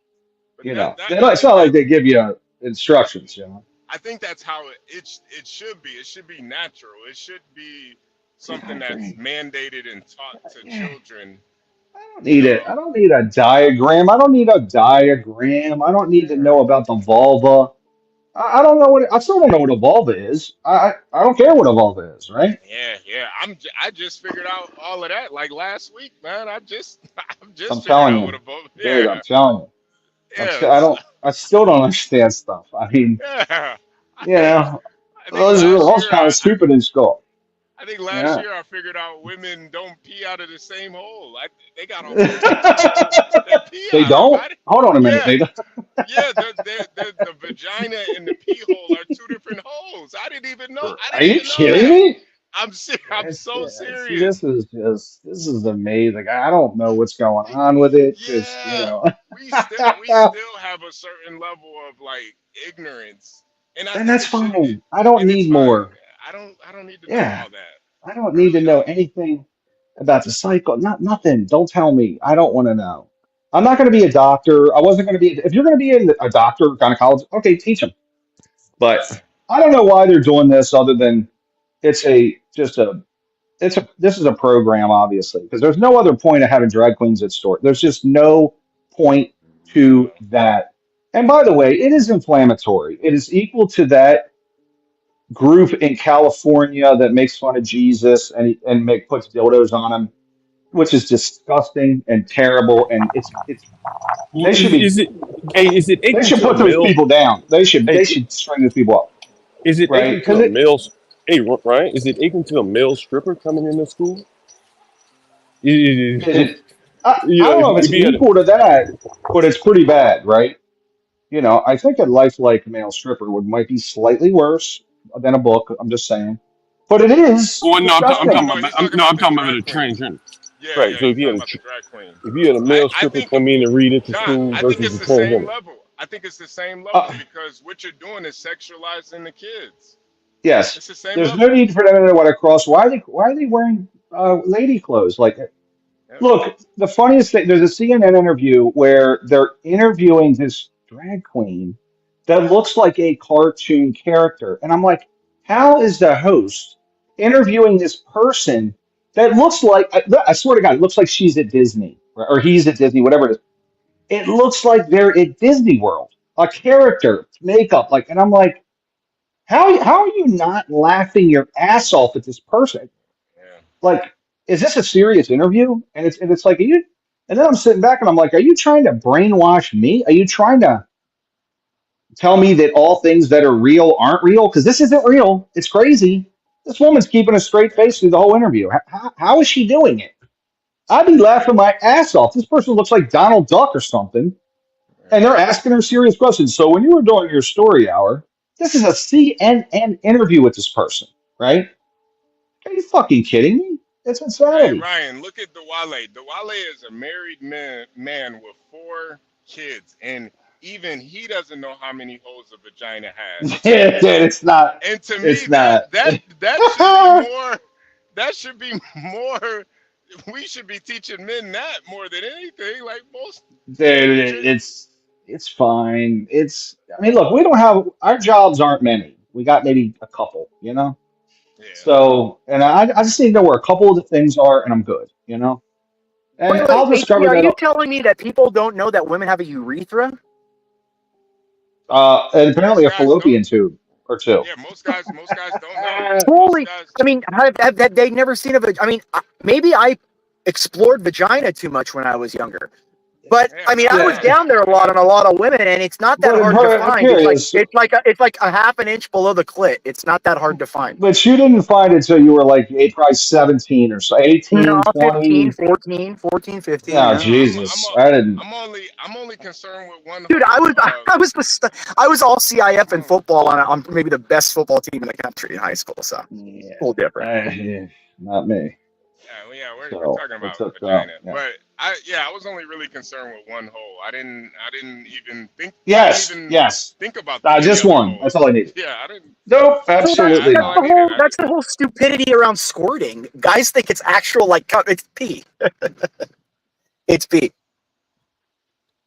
but that I it's think not like that they give you instructions. I think that's how it should be. It should be natural. It should be Yeah, I something that's agree. mandated and taught to Yeah. children, Don't you need it. know. I don't need a diagram. I don't need a diagram. I don't need to Yeah. know about the vulva. I don't know I still don't know what a vulva is. I don't care what a vulva is, right? Yeah, yeah. I just figured out all of that like last week, man. I've I'm just figured telling out what you, a vote. dude. I'm Yeah, telling you. yeah, so, I still don't understand stuff. I mean, yeah. I you think know, I I think last was year kind of stupid in school. I think last Yeah. year I figured out women don't pee out of the same hole. They got a whole different hole they pee They out of. don't. Hold on a minute. Yeah, They don't. yeah. The vagina and the pee hole are two different holes. I didn't even know. I Are didn't you even know kidding that. me? I'm so See, serious. this is amazing. I don't know what's going on with it. Just Yeah, we and still have a certain level of like ignorance, and I think that's it should, fine. I don't and it's need fine. more. I don't need to know Yeah, all that. I don't I need to really know don't. anything about the cycle. Nothing. Don't tell me. I don't want to know. I'm not going to be a doctor. I wasn't going to be. If you're going to be a doctor, gynecologist, okay, teach them. But I don't know why they're doing this other than it's a just a this is a program, obviously, because there's no other point of having drag queens at store. There's just no point to that. And by the way, it is inflammatory. It is equal to that group in California that makes fun of Jesus and puts dildos on him, which is disgusting and terrible. And it's Well, they should be is it? Hey, is it they equal should to a put those male? people down. Hey, They should string those people up, is it right? equal to Because a it male? Hey, Ryan, is it equal to a male stripper coming into school? You is it. I know, don't know if it's if you had a, equal to that, but it's pretty bad, right? I think a lifelike male stripper might be slightly worse than a book. I'm just saying, but it is well, no, I'm disgusting. talking about, He's talking about I'm the talking about drag a queen. transgender. Yeah, Right. yeah. So He's talking about the drag queen. if you had a male I stripper think come in and read into John, school I think versus it's a the same transgender. level. I think it's the same level Uh, because what you're doing is sexualizing the kids. yes, It's the same there's no level. need for them to know what to cross. Why are they wearing lady clothes? Like, Yep. look, the funniest thing. There's a CNN interview where they're interviewing this drag queen that looks like a cartoon character, and I'm like, how is the host interviewing this person that looks like? I swear to God, it looks like she's at Disney or he's at Disney, whatever it is. It looks like they're at Disney World, a character, makeup, like, and I'm like, How are you not laughing your ass off at this person? Yeah. Like, is this a serious interview? And it's like, are you? And then I'm sitting back and I'm like, are you trying to brainwash me? Are you trying to tell me that all things that are real aren't real? Because this isn't real. It's crazy. This woman's keeping a straight face through the whole interview. How is she doing it? I'd be laughing my ass off. This person looks like Donald Duck or something. And they're asking her serious questions. So when you were doing your story hour, this is a CNN interview with this person, right? Are you fucking kidding me? It's Hey insanity. Ryan, look at Dewale. Dewale is a married man with 4 kids, and even he doesn't know how many holes a vagina has. It's not. And to me, It's not. that should be more. That should be more. We should be teaching men that more than anything. Like most. Dude, it's fine. I mean, look, we don't have our jobs aren't many. We got maybe a couple, you know. Yeah. So, and I just need to know where a couple of the things are, and I'm good, you know. And Wait, I'll HB, discover are that. you telling me that people don't know that women have a urethra? And apparently Most a guys don't. fallopian tube or two. Yeah, most guys don't know. Most Holy, guys. I mean, have they never seen a vagina? I mean, maybe I explored vagina too much when I was younger. But Yeah, I mean, no, I was no. down there a lot on a lot of women, and it's not that But hard to I'm find. curious. It's like a half an inch below the clit. It's not that hard to find. But you didn't find it till you were like probably 17 or so, No, 18, 15, 20. 14, 14, 15, Oh, yeah. Jesus. I didn't. I'm only concerned with one Dude, hole. I was all CIF in football on maybe the best football team in the country in high school, so Yeah, a little different. not me. We're So talking it about took vagina, yeah. but I was only really concerned with one hole. I didn't even think. Yes, I didn't even yes. think about the 3 Just other one. That's holes. all I needed. Yeah, I didn't. Nope, So absolutely That's all I not. needed. that's the whole stupidity around squirting. Guys think it's actual it's pee. It's pee.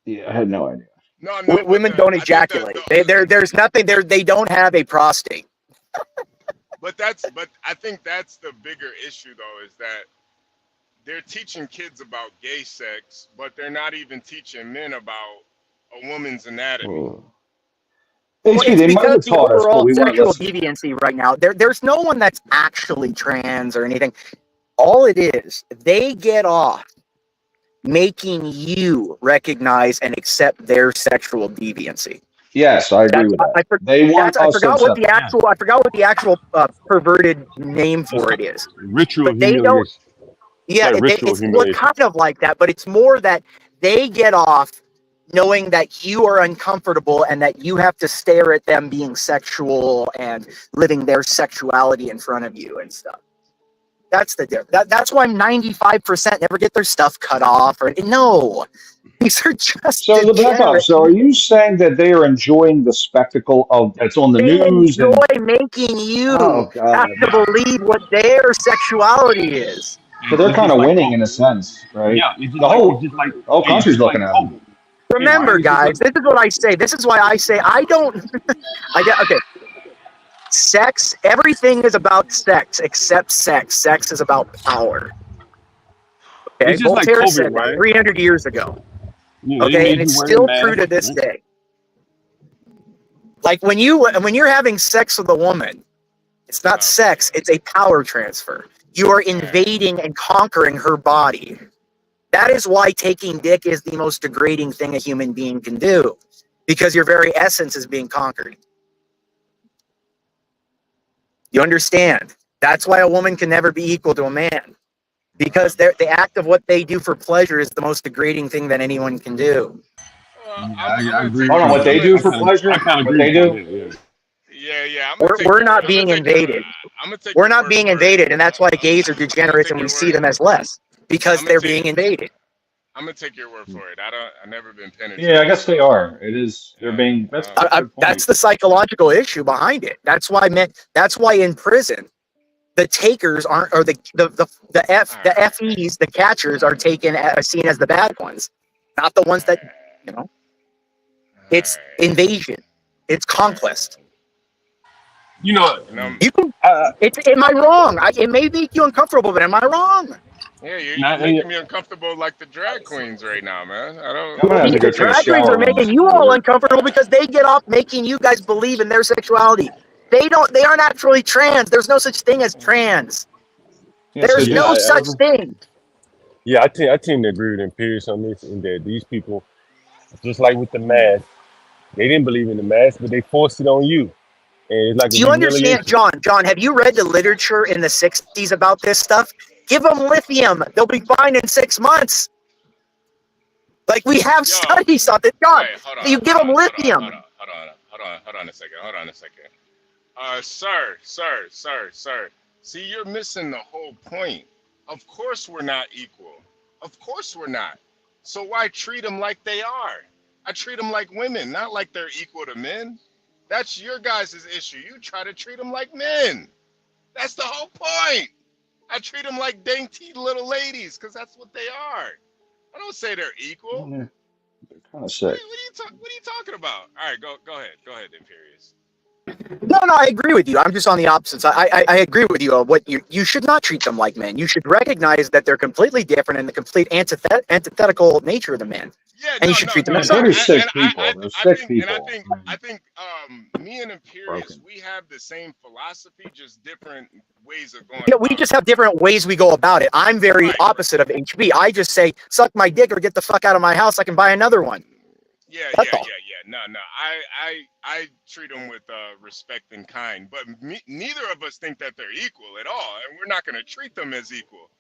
Yeah, I had no idea. No, Women don't ejaculate. There's nothing there. They don't have a prostate. But I think that's the bigger issue though, is that they're teaching kids about gay sex, but they're not even teaching men about a woman's anatomy. HB, Well, it's they might because have the taught us, but overall we weren't sexual listening. deviancy right now. There's no one that's actually trans or anything. All it is, they get off making you recognize and accept their sexual deviancy. Yes, I agree with that. I forgot what the actual perverted name for it is. Ritual But they don't. humiliation. Yeah, Like ritual it's humiliation. kind of like that, but it's more that they get off knowing that you are uncomfortable and that you have to stare at them being sexual and living their sexuality in front of you and stuff. That's the difference. That's why 95% never get their stuff cut off. No, these are just So the back up. So are you saying that they are enjoying the spectacle of it's on the They news? enjoy making you Oh, God. have to believe what their sexuality is. So they're It's kind just of like winning hope. in a sense, right? Yeah, it's just The like whole hey, it's country's just like looking at hope. them. Remember, It's just guys, this is what I say. This is why I say I don't. Okay. Sex, everything is about sex except sex. Sex is about power. Okay, It's just like Voltaire COVID, said that right? 300 years ago. Yeah, they Okay, made and you it's wear a still true mask. to this Right? day. Like when you're having sex with a woman, it's not sex, it's a power transfer. You are invading and conquering her body. That is why taking dick is the most degrading thing a human being can do, because your very essence is being conquered. You understand? That's why a woman can never be equal to a man, because the act of what they do for pleasure is the most degrading thing that anyone can do. Well, Yeah, I'm I gonna agree take Hold with on, you, what your. they brother. do for pleasure? I kind of What agree they with you on do? that. Yeah. Yeah. I'm gonna take. We're not I'm gonna being take your. invaded. I'm gonna take We're your not word being for it. invaded, and that's why gays are I'm gonna degenerates take and we your see word. them as less, because I'm gonna they're take. being invaded. I'm gonna take your word for it. I've never been Yeah, I penetrated, guess so they are. It is. They're yeah. being. That's a good That's point. the psychological issue behind it. That's why in prison the takers aren't, or the FEs, the catchers are seen as the bad ones, not the ones that It's invasion. It's conquest. You know, You can. Am I wrong? It may make you uncomfortable, but am I wrong? Yeah, you're making me uncomfortable like the drag queens right now, man. I don't. I'm gonna have to go The take a drag queens shower are now. making you all uncomfortable because they get off making you guys believe in their sexuality. They aren't actually trans. There's no such thing as trans. Yes, There's they Yeah, no do. such thing. I tend to agree with Imperius on this, in that these people, just like with the mask, they didn't believe in the mask, but they forced it on you, and it's like a Do you understand, humiliation. John? John, have you read the literature in the 60s about this stuff? Give them lithium. They'll be fine in 6 months. Like, we have Yo, studies on it. John, wait, hold you on, give hold them on, hold on, hold lithium. on, hold on, hold on a second, hold on a second. Sir. See, you're missing the whole point. Of course we're not equal. Of course we're not. So why treat them like they are? I treat them like women, not like they're equal to men. That's your guys' issue. You try to treat them like men. That's the whole point. I treat them like dainty little ladies because that's what they are. I don't say they're equal. They're kind of What sick. are, what are you talking about? All right, go ahead, Imperious. No, I agree with you. I'm just on the opposite side. I agree with you. What you should not treat them like men. You should recognize that they're completely different and the complete antithetical nature of the man, Yeah, and you no, should no, treat them no, as no. They're such. just sick And people. They're sick people. I mean, I think, me and Imperious, broken. we have the same philosophy, just different ways of going Yeah, we about just it. have different ways we go about it. I'm very Right. opposite of HB. I just say, suck my dick or get the fuck out of my house. I can buy another one. Yeah. That's all. No. I treat them with respect and kind, but neither of us think that they're equal at all, and we're not going to treat them as equal.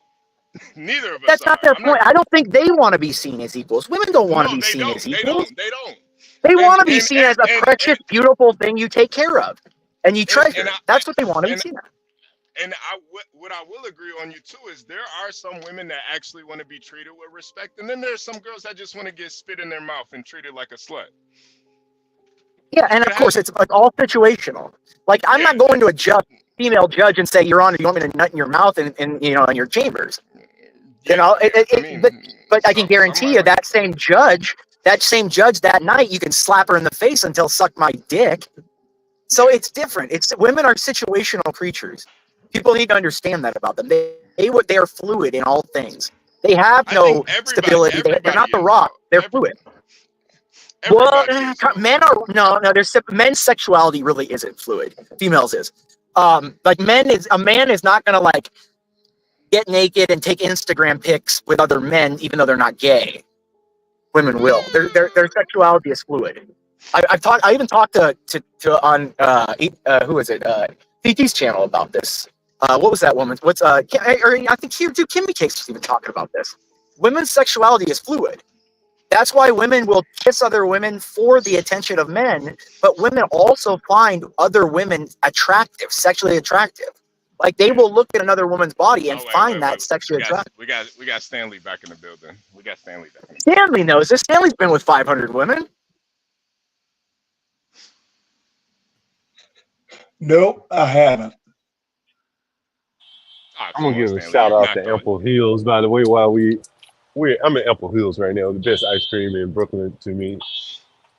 Neither of us That's not are. their I'm not. point. I don't think they want to be seen as equals. Women don't want to No, be they seen as don't. They equals. don't. They don't. They And want to be and seen and as a and precious, and beautiful thing you take care of and you and treasure. That's what they want to be and seen as. and what I will agree on you too is there are some women that actually want to be treated with respect, and then there's some girls that just want to get spit in their mouth and treated like a slut. Yeah, You and could of have course, it's like all situational. Like, I'm yeah, not going to a female judge and say, Your Honor, you want me to nut in your mouth and in your chambers. I mean, But I can some guarantee might you like. that same judge that night, you can slap her in the face until suck my dick. So Yeah, it's different. It's women are situational creatures. People need to understand that about them. They are fluid in all things. They have I think no stability. They're everybody not the is rock. though. They're fluid. Well, Everybody is though. men are no. There's men's sexuality really isn't fluid. Females is. Like a man is not gonna like get naked and take Instagram pics with other men, even though they're not gay. Women will. Their sexuality is fluid. I even talked to on who is it? TT's channel about this. What was that woman? I think here too. Kimmy Cakes was even talking about this. Women's sexuality is fluid. That's why women will kiss other women for the attention of men, but women also find other women attractive, sexually attractive. Like they Yeah. will look at another woman's body and Oh find wait. that sexually attractive. We got Stanley back in the building. We got Stanley back in the building. Stanley knows this. Stanley's been with 500 women. Nope, I haven't. Ah, I'm come gonna on, give a Stanley. shout You're out not to going. Ample Hills, by the way. While I'm at Ample Hills right now, the best ice cream in Brooklyn to me.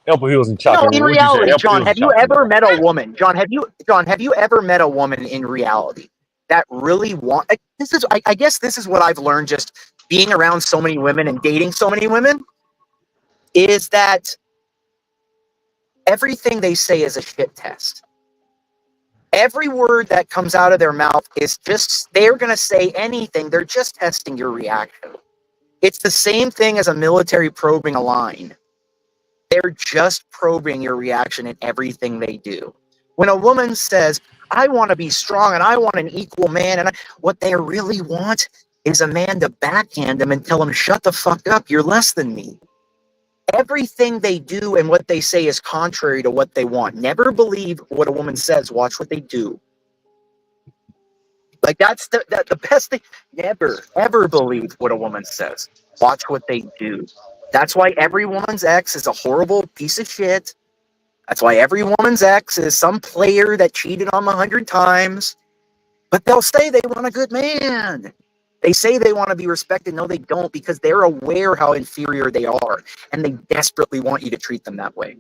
Ample Hills and No, Chocolate. in What'd you say? reality, Ample John, Hills and have you Chocolate ever Mall. met a woman? John, have you ever met a woman in reality that really I guess this is what I've learned just being around so many women and dating so many women is that everything they say is a shit test. Every word that comes out of their mouth is just, they're going to say anything. They're just testing your reaction. It's the same thing as a military probing a line. They're just probing your reaction in everything they do. When a woman says, I want to be strong and I want an equal man, and what they really want is a man to backhand them and tell them, shut the fuck up, you're less than me. Everything they do and what they say is contrary to what they want. Never believe what a woman says, watch what they do. Like that's the best thing. Never, ever believe what a woman says. Watch what they do. That's why every woman's ex is a horrible piece of shit. That's why every woman's ex is some player that cheated on them 100 times. But they'll say they want a good man. They say they want to be respected. No, they don't, because they're aware how inferior they are, and they desperately want you to treat them that way.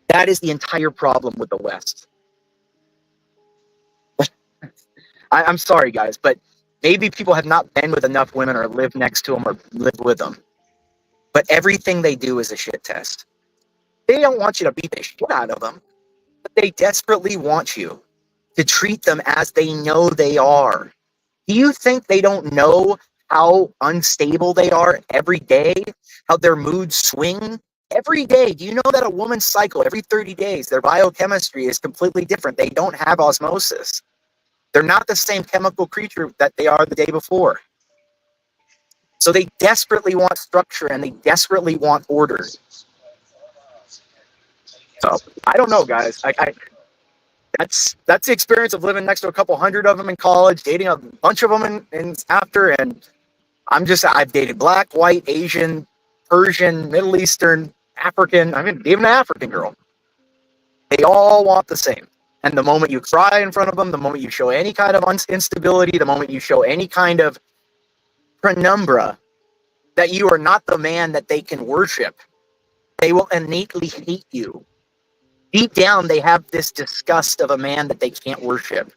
That is the entire problem with the West. I'm sorry, guys, but maybe people have not been with enough women or lived next to them or lived with them. But everything they do is a shit test. They don't want you to beat the shit out of them. But they desperately want you to treat them as they know they are. Do you think they don't know how unstable they are every day? How their moods swing every day? Do you know that a woman's cycle every 30 days, their biochemistry is completely different? They don't have osmosis. They're not the same chemical creature that they are the day before. So they desperately want structure and they desperately want order. So I don't know, guys. That's the experience of living next to a couple hundred of them in college, dating a bunch of them in after, and I've dated black, white, Asian, Persian, Middle Eastern, African. I mean, even an African girl. They all want the same. And the moment you cry in front of them, the moment you show any kind of instability, the moment you show any kind of penumbra that you are not the man that they can worship, they will innately hate you. Deep down, they have this disgust of a man that they can't worship.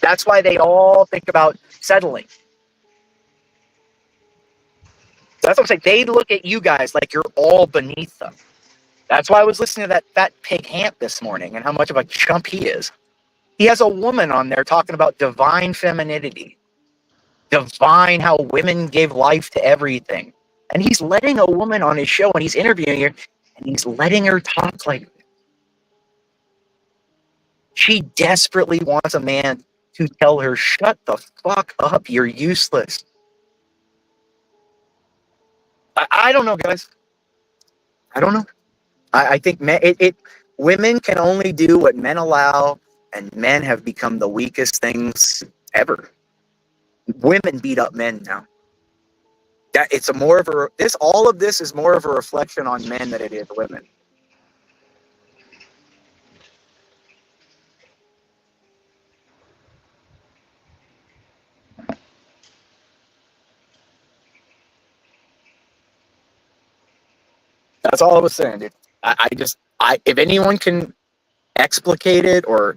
That's why they all think about settling. That's what I'm saying. They look at you guys like you're all beneath them. That's why I was listening to that fat pig Hamp this morning and how much of a chump he is. He has a woman on there talking about divine femininity. Divine, how women gave life to everything. And he's letting a woman on his show and he's interviewing her and he's letting her talk like she desperately wants a man to tell her, shut the fuck up, you're useless. I don't know, guys. I don't know. I think women can only do what men allow, and men have become the weakest things ever. Women beat up men now. All of this is more of a reflection on men than it is women. That's all I was saying, dude. If anyone can explicate it or,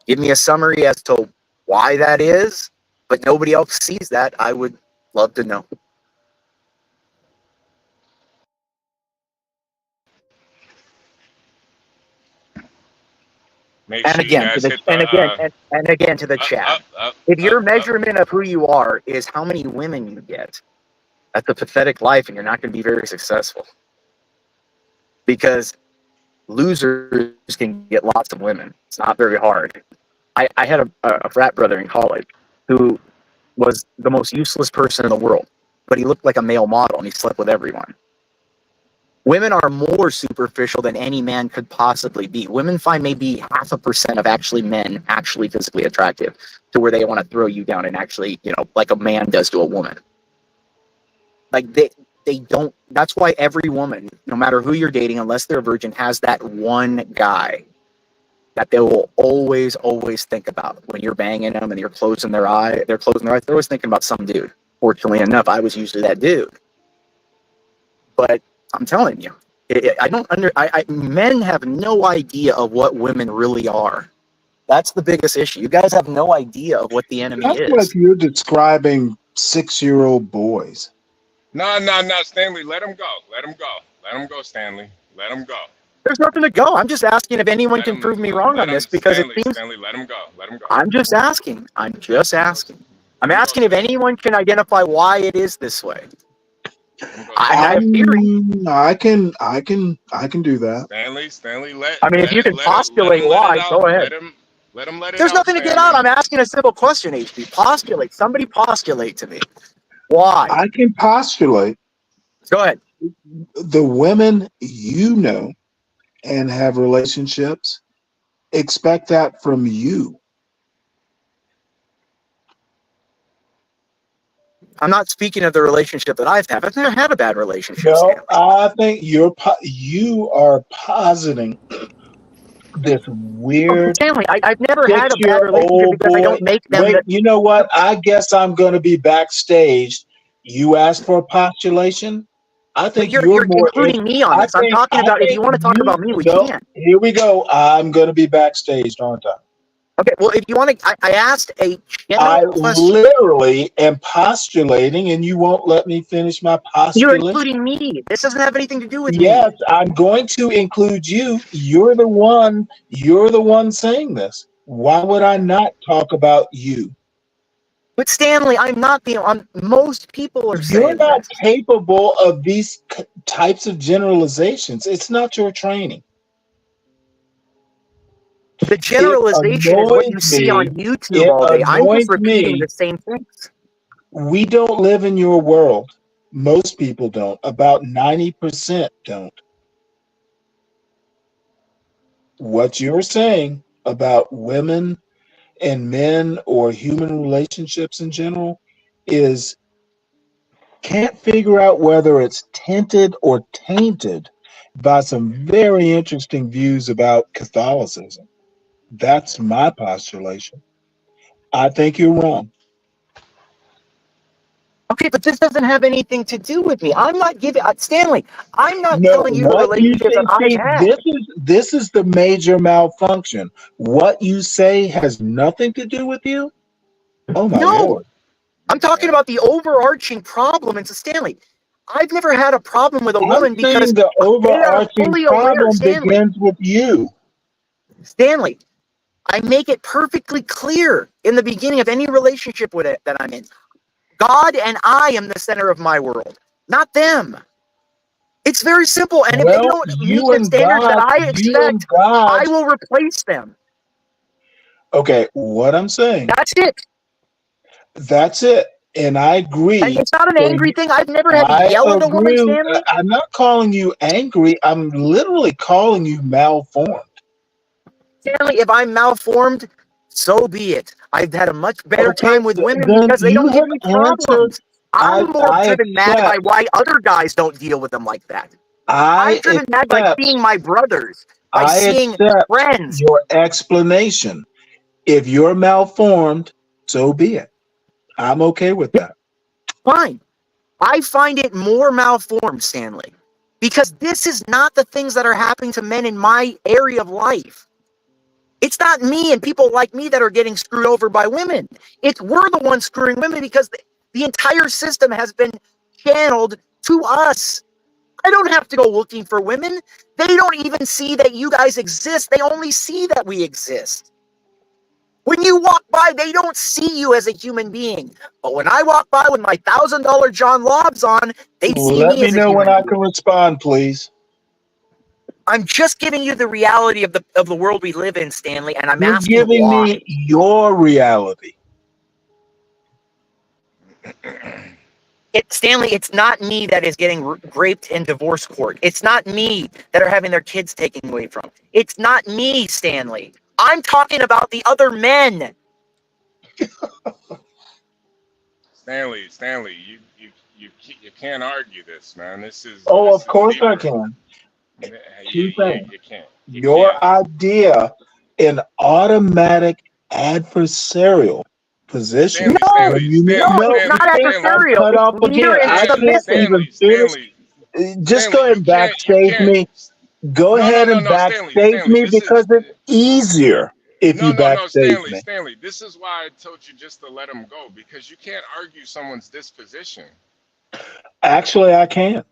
give me a summary as to why that is, but nobody else sees that, I would love to know. Make sure you guys hit the again to the chat. If your measurement of who you are is how many women you get, that's a pathetic life, and you're not going to be very successful. Because losers can get lots of women. It's not very hard. I had a frat brother in college who was the most useless person in the world, but he looked like a male model, and he slept with everyone. Women are more superficial than any man could possibly be. Women find maybe 0.5% of actually men actually physically attractive to where they want to throw you down and actually, like a man does to a woman. Like they don't. That's why every woman, no matter who you're dating, unless they're a virgin, has that one guy that they will always, always think about when you're banging them and you're closing their eye. They're closing their eyes. They're always thinking about some dude. Fortunately enough, I was usually that dude. But I'm telling you, men have no idea of what women really are. That's the biggest issue. You guys have no idea of what the enemy That's is. like you're describing 6-year-old boys. No, Stanley, let him go. Let him go, Stanley. Let him go. There's nothing to go. I'm just asking if anyone can prove me wrong on this because Stanley, it seems. Stanley, let him go. Let him go. I'm just asking. I'm asking if anyone can identify why it is this way. I have theory. I can do that. Stanley, if you can postulate why, go ahead. Let him let it There's out, nothing to get out. I'm asking a simple question, HB. Postulate. Somebody postulate to me. Why? I can postulate. Go ahead. The women you know and have relationships expect that from you. I'm not speaking of the relationship that I've had. I've never had a bad relationship. No, Stanley. I think you are positing this weird. Stanley, I've never had a bad relationship because I don't make them. Wait, you know what? I guess I'm going to be backstage. You asked for a postulation. I think you're including me on this. I'm talking about if you want to talk about me, we can. Here we go. I'm going to be backstage, aren't I? Okay, well, if you want to, I asked a I general question. literally am postulating, and you won't let me finish my You're postulation. including me. This doesn't have anything to do with Yes, me. I'm going to include you. You're the one. You're the one saying this. Why would I not talk about you? But Stanley, I'm not the. Most people are You're saying not this. capable of these types of generalizations. It's not your training. The It generalization is what annoys you see on me. YouTube It all day. I'm just annoys repeating me. the same things. We don't live in your world. Most people don't. About 90% don't. What you're saying about women and men or human relationships in general is can't figure out whether it's tinted or tainted by some very interesting views about Catholicism. That's my postulation. I think you're wrong. Okay, but this doesn't have anything to do with me. I'm not giving Stanley. I'm not No, telling you the what you relationships that say, I've see, had. this is the major malfunction. What you say has nothing to do with you. Oh my No, lord! I'm talking about the overarching problem. It's Stanley. I've never had a problem with a I'm woman because saying the they are overarching fully aware. problem begins with you. Stanley, I make it perfectly clear in the beginning of any relationship with it that I'm in. God and I am the center of my world, not them. It's very simple. And if they Well, don't meet the standards that I you and expect, God. I will replace them. Okay, what I'm saying. That's it. That's it. And I And agree. it's not an So angry thing. I've never had to I yell at a woman, agree. Stanley. I'm not calling you angry. I'm literally calling you malformed. Stanley, if I'm malformed, so be it. I've had a much better Okay, time with women then because they you don't give have me answered. problems. I'm more I driven mad by accept. why other guys don't deal with them like that. I'm I driven mad by accept. seeing my brothers, by I seeing accept friends. your explanation. If you're malformed, so be it. I'm okay with that. Fine. I find it more malformed, Stanley, because this is not the things that are happening to men in my area of life. It's not me and people like me that are getting screwed over by women. We're the ones screwing women because the entire system has been channeled to us. I don't have to go looking for women. They don't even see that you guys exist. They only see that we exist. When you walk by, they don't see you as a human being. But when I walk by with my $1,000 John Lobs on, they see Let me me as a know when human I being. can respond, please. I'm just giving you the reality of the world we live in, Stanley, and I'm You're asking giving why. me your reality. Stanley, it's not me that is getting raped in divorce court. It's not me that are having their kids taken away from. It's not me, Stanley. I'm talking about the other men. Stanley, you can't argue this, man. This is Oh, this of is course I deeper. can. You Two you things. you can't. You Your can't. idea, an automatic adversarial position. No, When you no, it's no, not see, I'm adversarial. cut It's off again. leader and I can't submissive. even finish. Just go ahead You and can't. You backstage can't. me. Go ahead and No, backstage me This is because it's easier if you no, backstage me. Stanley. This is why I told you just to let him go because you can't argue someone's disposition. Actually, I can.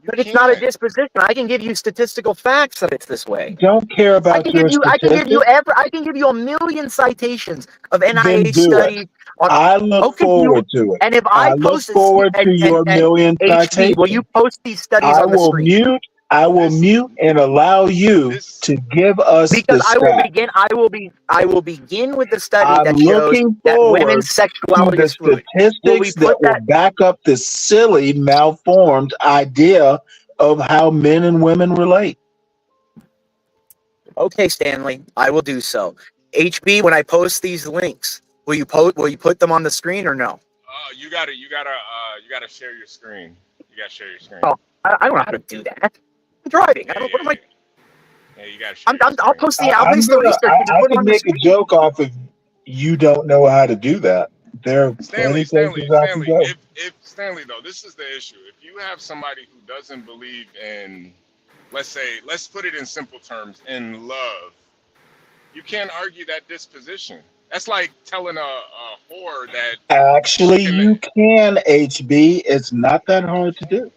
You But it's not a can't. disposition. I can give you statistical facts that it's this way. Don't care I about can your give you statistics. I can give you a million citations of Then NIH do it. studies on I look okay, you forward to it. and if I I look post it forward to your and million HB, will you citations. post these studies I on the will screen? mute. I will mute and allow you to give us the Because stats. I will begin with the study I'm that shows looking that forward women's to sexuality the is fluid. Will we statistics that put will that back up this silly, malformed idea of how men and women relate. okay, Stanley, I will do so. HB, when I post these links, will you put them on the screen or no? You gotta share your screen. You gotta share your screen. Oh, I don't know how to do that. I'm driving. I don't. What am I? Yeah, you gotta share your I'll screen. post the. I'll post the research and just I put it can on the make a screen. joke off of you don't know how to do that. There are plenty places I can go. If Stanley though, this is the issue. If you have somebody who doesn't believe in, let's put it in simple terms, in love, You can't argue that disposition. That's like telling a whore that she Actually, can. you can, HB. It's not that hard to do.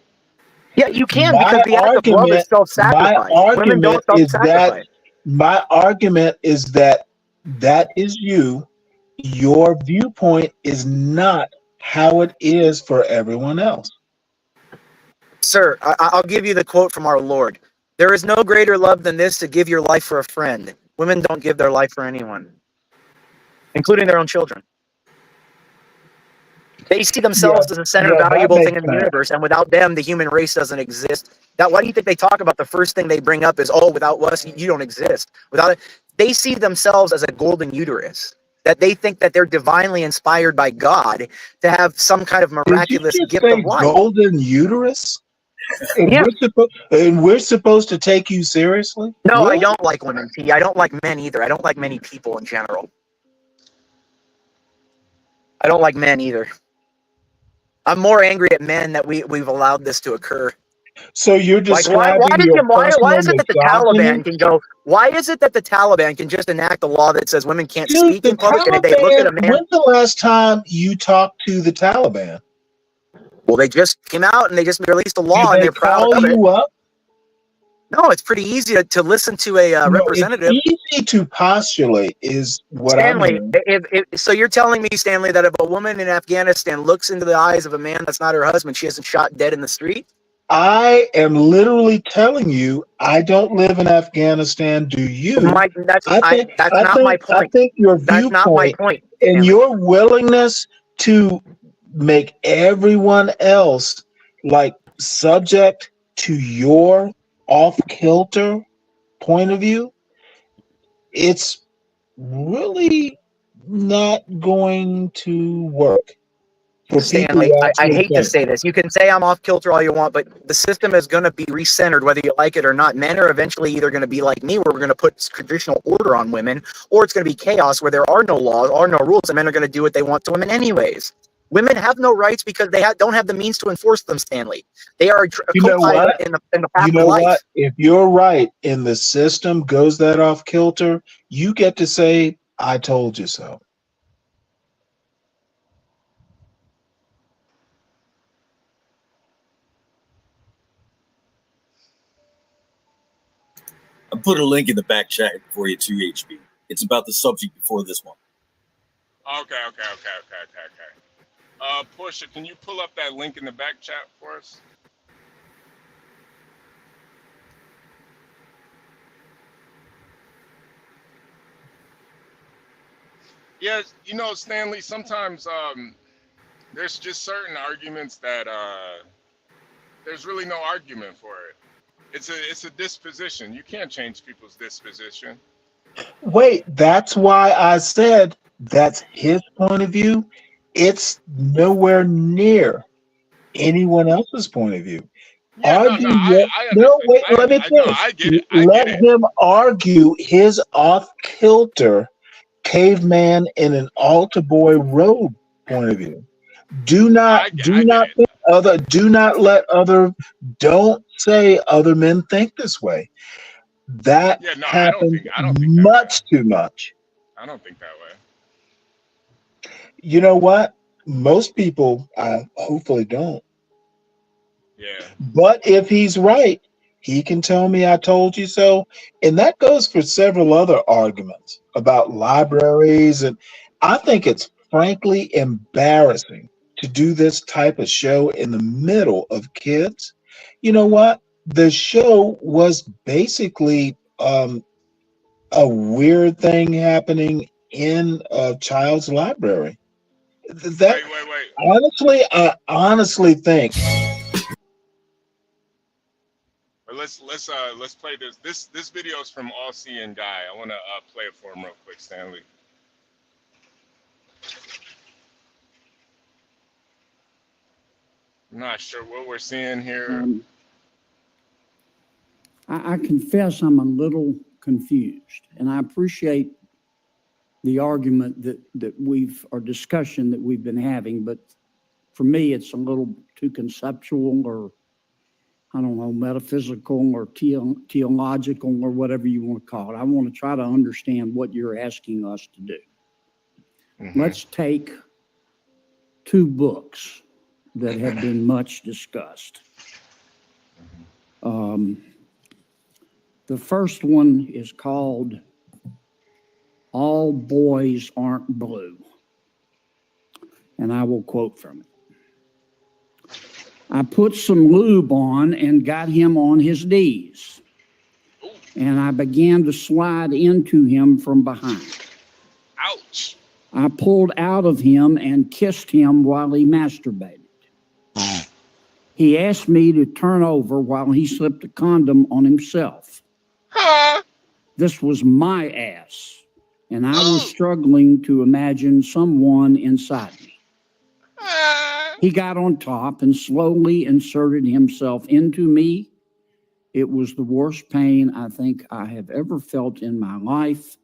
Yeah, you can My because the act of love is argument, my self-sacrifice. Women argument don't is that self-sacrifice. my argument is that that is you. Your viewpoint is not how it is for everyone else. Sir, I'll give you the quote from our Lord. There is no greater love than this, to give your life for a friend. Women don't give their life for anyone, including their own children. They see Yeah, themselves as a center yeah, that valuable thing makes in the sense. universe, and without them, the human race doesn't exist. Why do you think they talk about the first thing they bring up is, oh, without us, you don't exist. Without it, they see themselves as a golden uterus, that they think that they're divinely inspired by God to have some kind of Did you miraculous just gift say of life. golden uterus? Yeah. And we're supposed to take you seriously? No, I Really? don't like women, T. I don't like men either. I don't like many people in general. I don't like men either. I'm more angry at men that we've allowed this to occur. So you're Like, why describing your personal is it that the misogyny? Taliban can go? Why is it that the Taliban can just enact a law that says women can't Dude, speak the in public, and if they look at Taliban, a man, when's the last time you talked to the Taliban? well, they just came out and they just released a Did law and they they're proud call of it. you up? No, it's pretty easy to listen to a No, it's representative. easy to postulate, is what I'm Stanley, hearing. so you're telling me, Stanley, that if a woman in Afghanistan looks into the eyes of a man that's not her husband, she isn't shot dead in the street? I am literally telling you, I don't live in Afghanistan. Do you? That's not my point. I think your That's not my viewpoint point, and Stanley. your willingness to make everyone else like subject to your off-kilter point of view, it's really not going to work for people Stanley, who I actually hate to think. say this. You can say I'm off kilter all you want, but the system is going to be recentered whether you like it or not. Men are eventually either going to be like me, where we're going to put traditional order on women, or it's going to be chaos where there are no laws, are no rules, and men are going to do what they want to women anyways. Women have no rights because they don't have the means to enforce them, Stanley. They are a You know co-pilot what? in the path You of know life. what? If you're right and the system goes that off kilter, you get to say, I told you so. I put a link in the back chat for you too, HB. It's about the subject before this one. Okay. Portia, can you pull up that link in the back chat for us? Yeah, you know, Stanley, sometimes there's just certain arguments that there's really no argument for it. It's a disposition. You can't change people's disposition. Wait, that's why I said that's his point of view. It's nowhere near anyone else's point of view. Yeah, no, I No, understand. wait, let me finish. I get it. I Let get it. him argue his off-kilter caveman in an altar boy robe point of view. Do not think don't say other men think this way. That Yeah, no, I don't happens think much too much. I don't think that way. You know what? Most people hopefully don't. Yeah. But if he's right, he can tell me I told you so. And that goes for several other arguments about libraries. And I think it's frankly embarrassing to do this type of show in the middle of kids. You know what? The show was basically a weird thing happening in a child's library. That wait. I honestly think. Let's play this. This video is from All Seeing Guy. I want to play it for him real quick, Stanley. I'm not sure what we're seeing here. I confess I'm a little confused, and I appreciate the argument or discussion that we've been having, but for me, it's a little too conceptual or I don't know, metaphysical or theological or whatever you want to call it. I want to try to understand what you're asking us to do. Let's take two books that have been much discussed. The first one is called All Boys Aren't Blue. And I will quote from it. I put some lube on and got him on his knees. And I began to slide into him from behind. Ouch. I pulled out of him and kissed him while he masturbated. He asked me to turn over while he slipped a condom on himself. This was my ass, and I was struggling to imagine someone inside me. He got on top and slowly inserted himself into me. It was the worst pain I think I have ever felt in my life.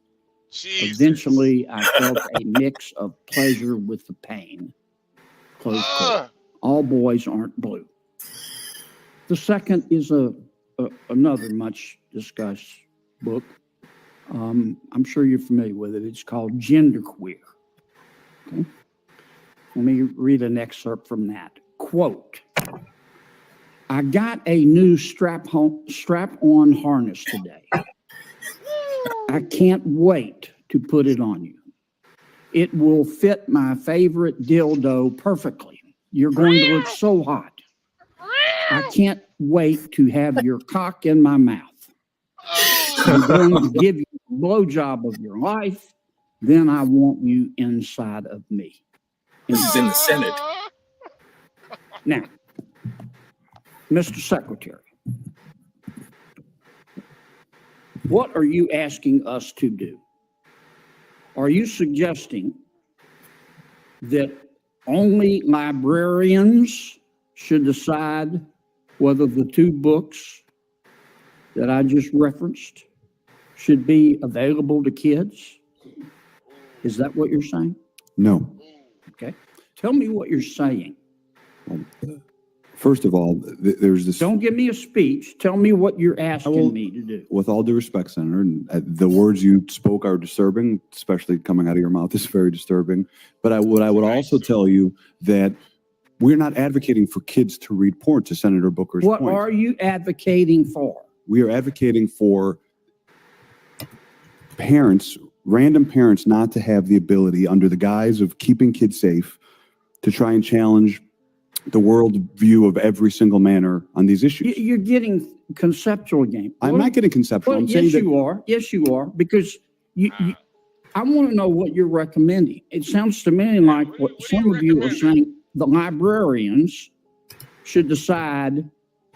Jesus. Eventually, I felt a mix of pleasure with the pain. Close quote. All boys aren't blue. The second is another much discussed book. I'm sure you're familiar with it. It's called Genderqueer. Okay. Let me read an excerpt from that. Quote, I got a new strap-on harness today. I can't wait to put it on you. It will fit my favorite dildo perfectly. You're going to look so hot. I can't wait to have your cock in my mouth. I'm going to give you the blowjob of your life. Then I want you inside of me. This is in the Senate. Now, Mr. Secretary, what are you asking us to do? Are you suggesting that only librarians should decide whether the two books that I just referenced should be available to kids? Is that what you're saying? No. Okay. Tell me what you're saying. First of all, there's this. Don't give me a speech. Tell me what you're asking me to do. With all due respect, Senator, and the words you spoke are disturbing, especially coming out of your mouth is very disturbing. But what I would also tell you that we're not advocating for kids to read porn, to Senator Booker's point. What are you advocating for? We are advocating for parents, random parents, not to have the ability, under the guise of keeping kids safe, to try and challenge the world view of every single manner on these issues. You're getting conceptual again. I'm not getting conceptual. I'm saying yes, you are. Yes, you are. Because I want to know what you're recommending. It sounds to me like what some of you are saying, the librarians should decide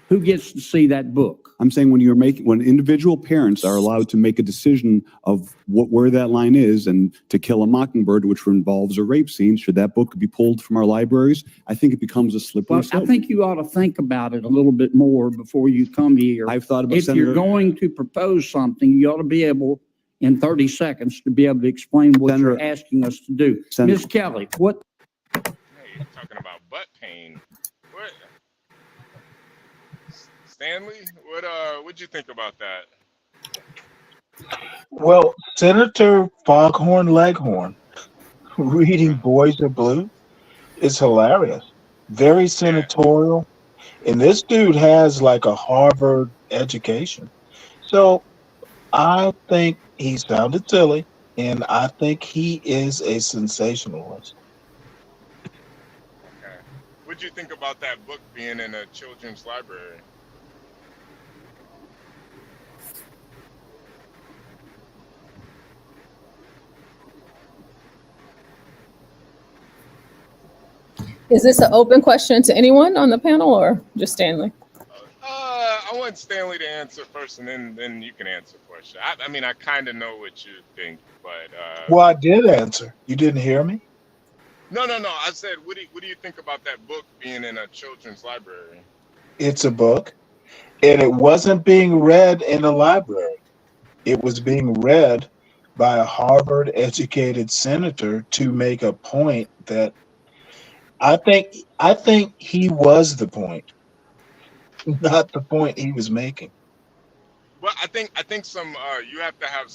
who gets to see that book. I'm saying when individual parents are allowed to make a decision of where that line is, and To Kill a Mockingbird, which involves a rape scene, should that book be pulled from our libraries? I think it becomes a slippery slope. I think you ought to think about it a little bit more before you come here. I've thought about if you're going to propose something, you ought to be able, in 30 seconds, to be able to explain what you're asking us to do. Ms. Kelly, what? Hey, you're talking about butt pain. What? Stanley, what'd you think about that? Well, Senator Foghorn Leghorn reading Boys Are Blue is hilarious. Very senatorial. And this dude has like a Harvard education. So I think he sounded silly, and I think he is a sensationalist. Okay. What'd you think about that book being in a children's library? Is this an open question to anyone on the panel or just Stanley? I want Stanley to answer first, and then you can answer the question. I mean, I kind of know what you think, but Well, I did answer. You didn't hear me? No. I said, what do you think about that book being in a children's library? It's a book, and it wasn't being read in a library. It was being read by a Harvard-educated senator to make a point that I think he was the point. not the point he was making. But I think some you have to have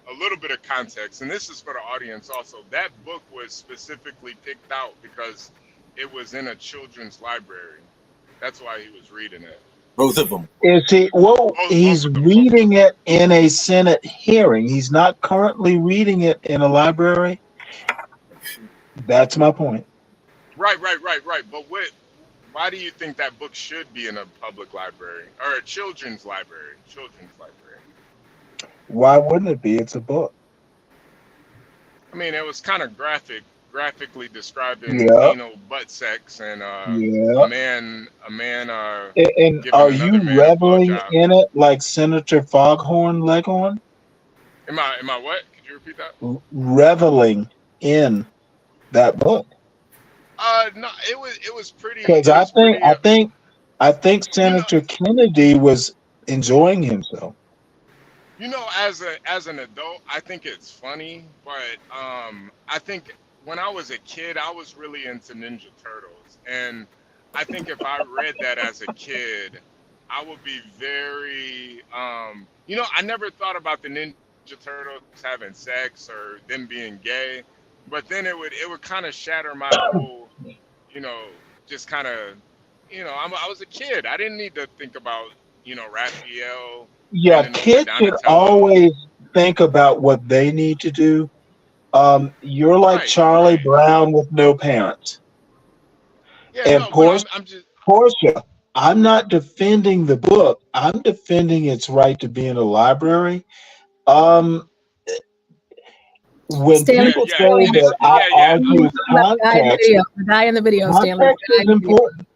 a little bit of context, and this is for the audience also. That book was specifically picked out because it was in a children's library. That's why he was reading it. Both of them. Is he? Well, he's reading it in a Senate hearing. He's not currently reading it in a library. That's my point. Right. But why do you think that book should be in a public library or a children's library? Why wouldn't it be? It's a book. I mean, it was kind of graphically describing anal butt sex and a man. And are you reveling in it like Senator Foghorn Leghorn? Am I what? Could you repeat that? Reveling in that book. No, it was pretty. Because I think Senator Kennedy was enjoying himself. You know, as an adult, I think it's funny, but I think when I was a kid, I was really into Ninja Turtles, and I think if I read that as a kid, I would be very, I never thought about the Ninja Turtles having sex or them being gay, but then it would kind of shatter my whole, just kind of, I was a kid. I didn't need to think about, Raphael. Yeah, kids should always think about what they need to do. You're like Charlie Brown with no parents. Yeah, and no, Portia, but I'm just. Portia, I'm not defending the book. I'm defending its right to be in a library. When Stanley, people say that I argue context, the guy in the video, Stanley. context is important.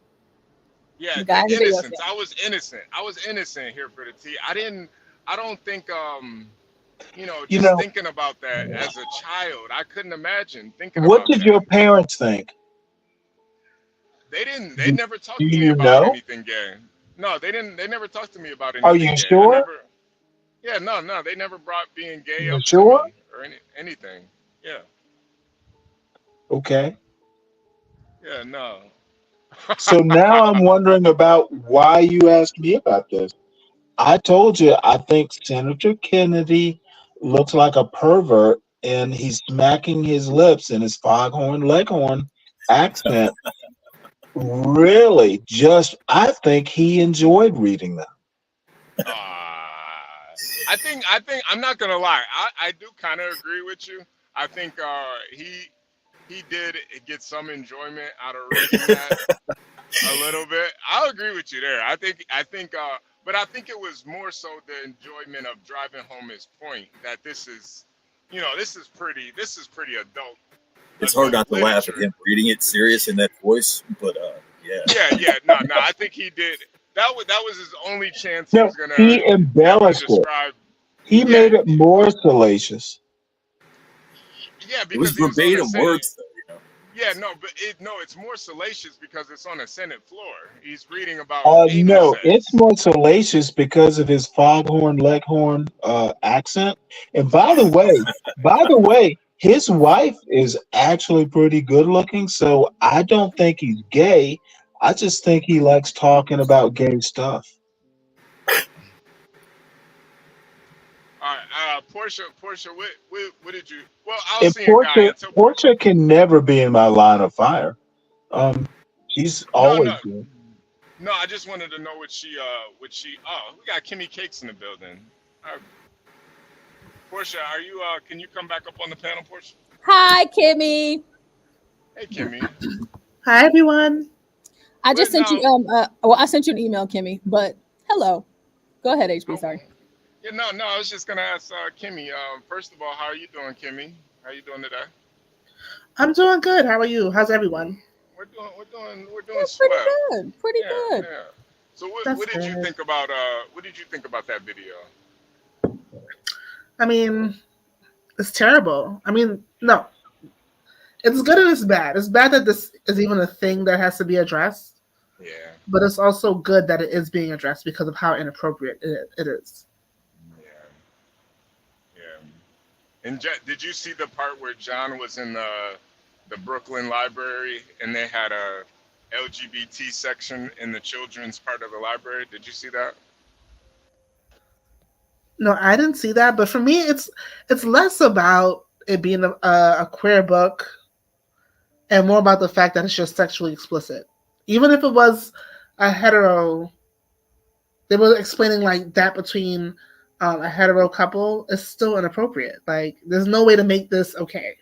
Yeah, The guy in the video, innocence. I was innocent here for the tea. I don't think thinking about that as a child, I couldn't imagine thinking What about did that. your parents think? They never talked Do to me you about know? anything gay. No, they never talked to me about anything Are you gay. sure? No, they never brought being gay You up sure? to me or anything. Yeah. Okay. Yeah, no. So now I'm wondering about why you asked me about this. I told you I think Senator Kennedy looks like a pervert and he's smacking his lips in his foghorn leghorn accent. Really, I think he enjoyed reading them. I think I'm not gonna lie. I do kind of agree with you. I think he did get some enjoyment out of reading that a little bit. I'll agree with you there. I think but I think it was more so the enjoyment of driving home his point that this is pretty adult. It's hard not to laugh at him reading it serious in that voice, but yeah. Yeah. No. I think he did. That was his only chance he No, was gonna he embellished it. describe. He made it more salacious. Yeah, It was because verbatim words, though. Yeah, no, but it's more salacious because it's on a Senate floor. He's reading about. No, it's more salacious because of his foghorn leghorn accent. And by the way, his wife is actually pretty good looking, so I don't think he's gay. I just think he likes talking about gay stuff. All right, Portia, what did you? Well, I was seeing Portia, Guy until Portia can never be in my line of fire. She's always good. No, I just wanted to know what she. Oh, we got Kimmy Cakes in the building. Portia, are you? Can you come back up on the panel, Portia? Hi, Kimmy. Hey, Kimmy. Hi, everyone. I just sent you. I sent you an email, Kimmy. But hello. Go ahead, HB. Sorry. Yeah, no. I was just gonna ask Kimmy. First of all, how are you doing, Kimmy? How are you doing today? I'm doing good. How are you? How's everyone? We're doing Pretty swell. good. Pretty good. Yeah. So what did you think about that video? I mean, it's terrible. I mean, no. It's good and it's bad. It's bad that this is even a thing that has to be addressed. Yeah. But it's also good that it is being addressed because of how inappropriate it is. And did you see the part where John was in the Brooklyn Library and they had LGBT section in the children's part of the library. Did you see that? No, I didn't see that. But for me, it's less about it being a queer book and more about the fact that it's just sexually explicit. Even if it was a hetero, they were explaining like that between a hetero couple is still inappropriate. Like, there's no way to make this okay.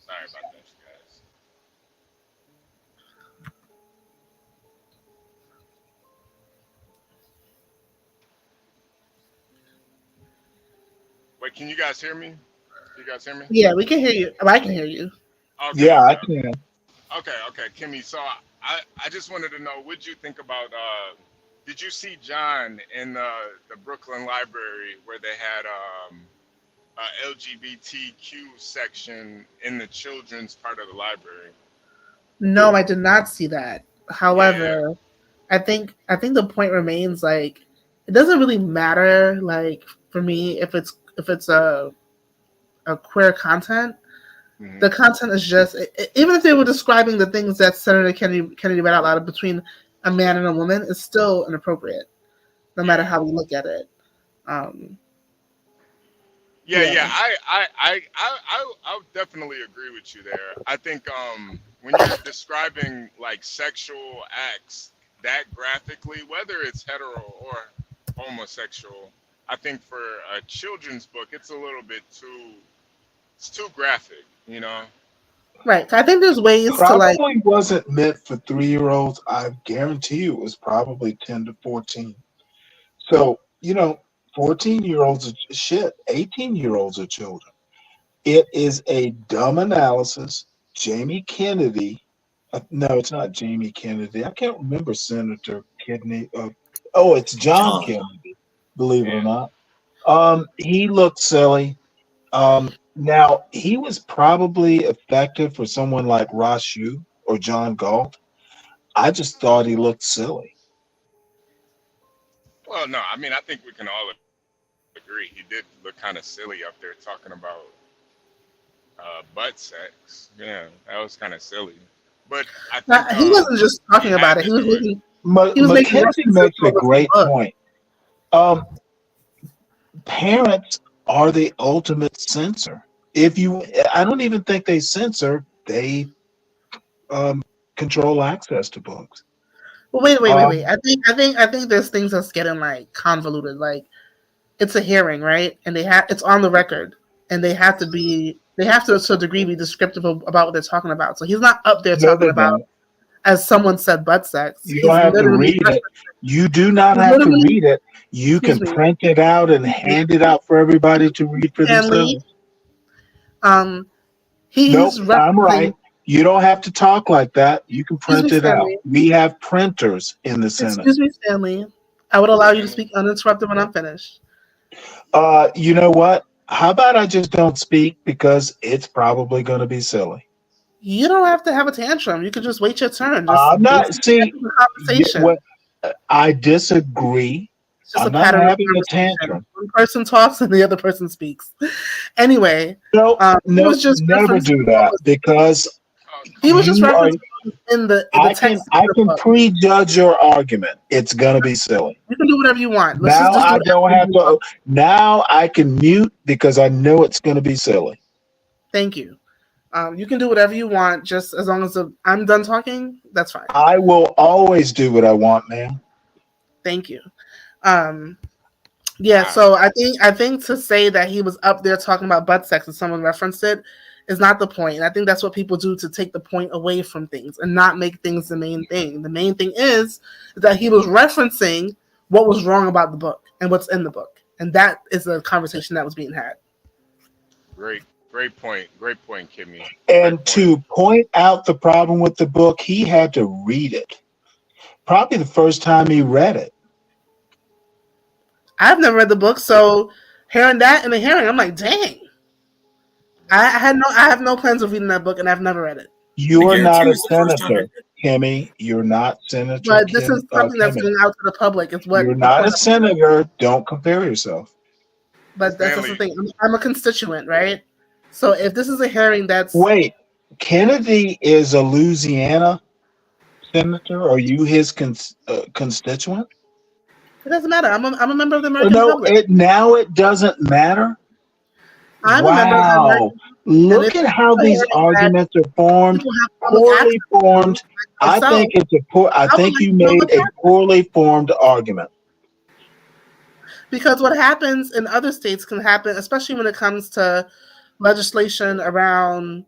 Sorry about that, you guys. Wait, can you guys hear me? You guys hear me? Yeah, we can hear you. I can hear you. Okay, Yeah, I okay, can. okay, Kimmy. So I just wanted to know, what'd you think about? Did you see John in the Brooklyn Library where they had a LGBTQ section in the children's part of the library? No, I did not see that. Yeah. However, I think the point remains, like, it doesn't really matter, like, for me if it's a queer content. Mm-hmm. The content is just, even if they were describing the things that Senator Kennedy read out loud between a man and a woman, it's still inappropriate, no matter how we look at it. Yeah. I would definitely agree with you there. I think when you're describing like sexual acts that graphically, whether it's hetero or homosexual, I think for a children's book, it's a little bit too graphic, you know? Right. I think there's ways to, like, Probably wasn't meant for 3-year-olds. I guarantee you it was probably 10 to 14. So, 14-year-olds are shit. 18-year-olds are children. It is a dumb analysis. Jamie Kennedy. No, it's not Jamie Kennedy. I can't remember Senator Kennedy. It's John Kennedy, believe it or not. He looked silly. Now, he was probably effective for someone like Ross Yu or John Galt. I just thought he looked silly. Well, no, I mean, I think we can all agree he did look kind of silly up there talking about butt sex. Yeah, that was kind of silly. But I think he wasn't just talking about it. He was making Mackenzie makes a references great to the point. Parents are the ultimate censor. I don't even think they censor. They control access to books. Well, wait. I think there's things that's getting, like, convoluted. Like, it's a hearing, right? And it's on the record, and they have to to a degree be descriptive about what they're talking about. So he's not up there No, talking they about, don't. as someone said, butt sex. You He's don't have to literally read it. You do not have to read it. You can print it out and hand it out for everybody to read for Stanley, themselves. he's Nope, I'm right. You don't have to talk like that. You can print it out. We have printers in the Senate. Excuse me, Stanley. I would allow you to speak uninterrupted when I'm finished. You know what? How about I just don't speak because it's probably going to be silly. You don't have to have a tantrum. You can just wait your turn. I'm not. See, I disagree. It's just I'm a not pattern having of a tantrum. One person talks and the other person speaks. Anyway, no, never do that because he was just referencing in the text. I can prejudge your argument. It's gonna be silly. You can do whatever you want. Now I can mute because I know it's gonna be silly. Thank you. You can do whatever you want, just as long as I'm done talking. That's fine. I will always do what I want, man. Thank you. Yeah, so I think to say that he was up there talking about butt sex and someone referenced it is not the point. And I think that's what people do to take the point away from things and not make things the main thing. The main thing is that he was referencing what was wrong about the book and what's in the book. And that is a conversation that was being had. Great point, Kimmy. And to point out the problem with the book, he had to read it. Probably the first time he read it. I've never read the book, so hearing that in the hearing, I'm like, dang. I have no plans of reading that book, and I've never read it. You are not a senator. Kimmy, you're not Senator But this is something that's Kimmy. going out to the public. It's what You're the not point. a senator. Don't compare yourself. But that's the thing. I'm a constituent, right? So if this is a hearing that's Wait, Kennedy is a Louisiana senator. Are you his constituent? It doesn't matter. I'm a member of the American No, public. it doesn't matter. I'm a member of the American. Look at how these arguments are formed, poorly formed. I think you made a poorly formed argument. Because what happens in other states can happen, especially when it comes to legislation around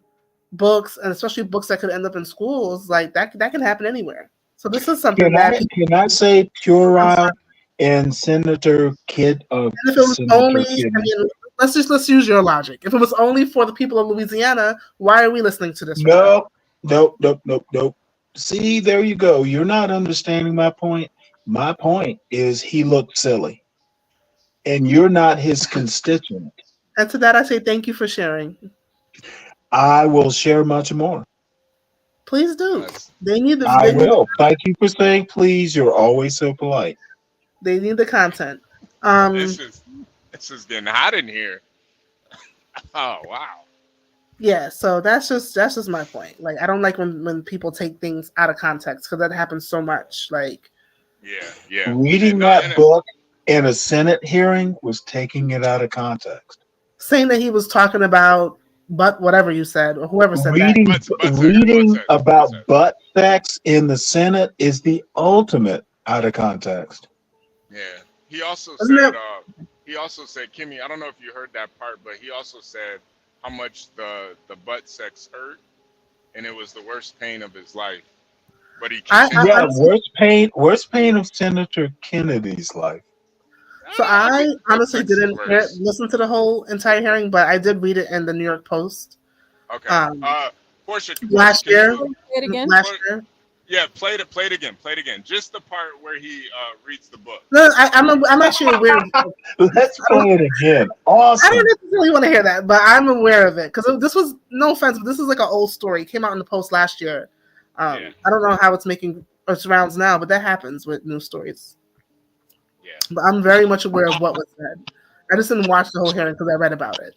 books, and especially books that could end up in schools. Like that can happen anywhere. So this is something Can I say puerile in Senator Kidd of and if it was only, let's use your logic. If it was only for the people of Louisiana, why are we listening to this? Nope. See, there you go. You're not understanding my point. My point is he looked silly. And you're not his constituent. And to that I say thank you for sharing. I will share much more. Please do. They need the I will. Thank you for saying please. You're always so polite. They need the content. This is getting hot in here. Oh wow. Yeah, so that's just my point. Like, I don't like when people take things out of context because that happens so much. Like, yeah. Reading that book in a Senate hearing was taking it out of context. Saying that he was talking about whatever you said or whoever said reading about butt sex in the Senate is the ultimate out of context. Yeah. He also said, Kimmy, I don't know if you heard that part, but he also said how much the butt sex hurt, and it was the worst pain of his life. But he worst pain of Senator Kennedy's life. So I honestly didn't listen to the whole entire hearing, but I did read it in the New York Post. Okay. Portia, last year. Last year. Yeah, play it again. Just the part where he reads the book. No, I'm actually aware of it. Let's play it again. Awesome. I don't necessarily want to hear that, but I'm aware of it because this was, no offense, but this is like an old story. It came out in the Post last year. I don't know how it's making its rounds now, but that happens with news stories. Yeah. But I'm very much aware of what was said. I just didn't watch the whole hearing because I read about it.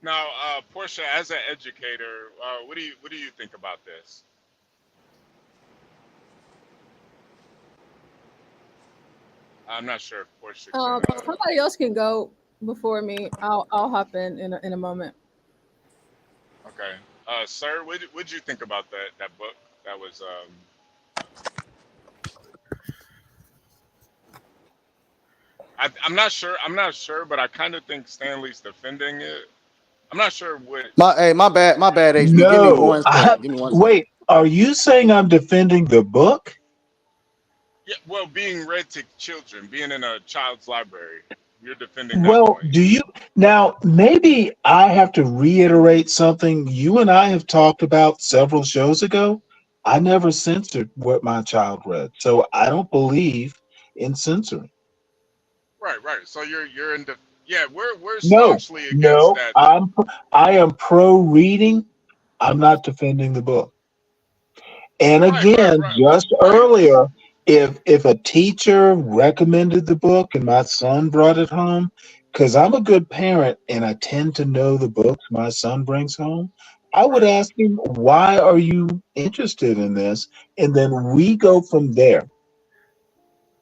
Now, Portia, as an educator, what do you think about this? I'm not sure if Portia can, somebody else can go before me. I'll hop in a moment. Okay, sir, what'd you think about that book? That was I'm not sure, but I kind of think Stanley's defending it. I'm not sure what. My bad, HB. No, give me one second. Wait, are you saying I'm defending the book? Yeah, well, being read to children, being in a child's library, you're defending that point. Do you now? Maybe I have to reiterate something you and I have talked about several shows ago. I never censored what my child read, so I don't believe in censoring. Right. So you're in the we're staunchly against that. I am pro reading. I'm not defending the book. And again, earlier, if a teacher recommended the book and my son brought it home, because I'm a good parent and I tend to know the books my son brings home, I would ask him, why are you interested in this? And then we go from there.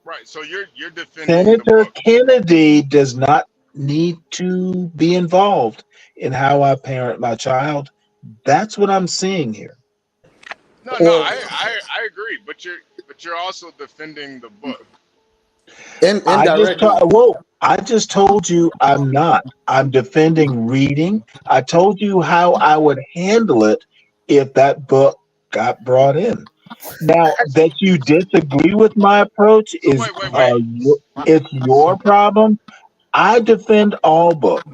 Right. So you're defending Senator Kennedy does not need to be involved in how I parent my child. That's what I'm seeing here. No, I agree, but you're also defending the book. I just told you I'm not. I'm defending reading. I told you how I would handle it if that book got brought in. Now that you disagree with my approach it's your problem. I defend all books.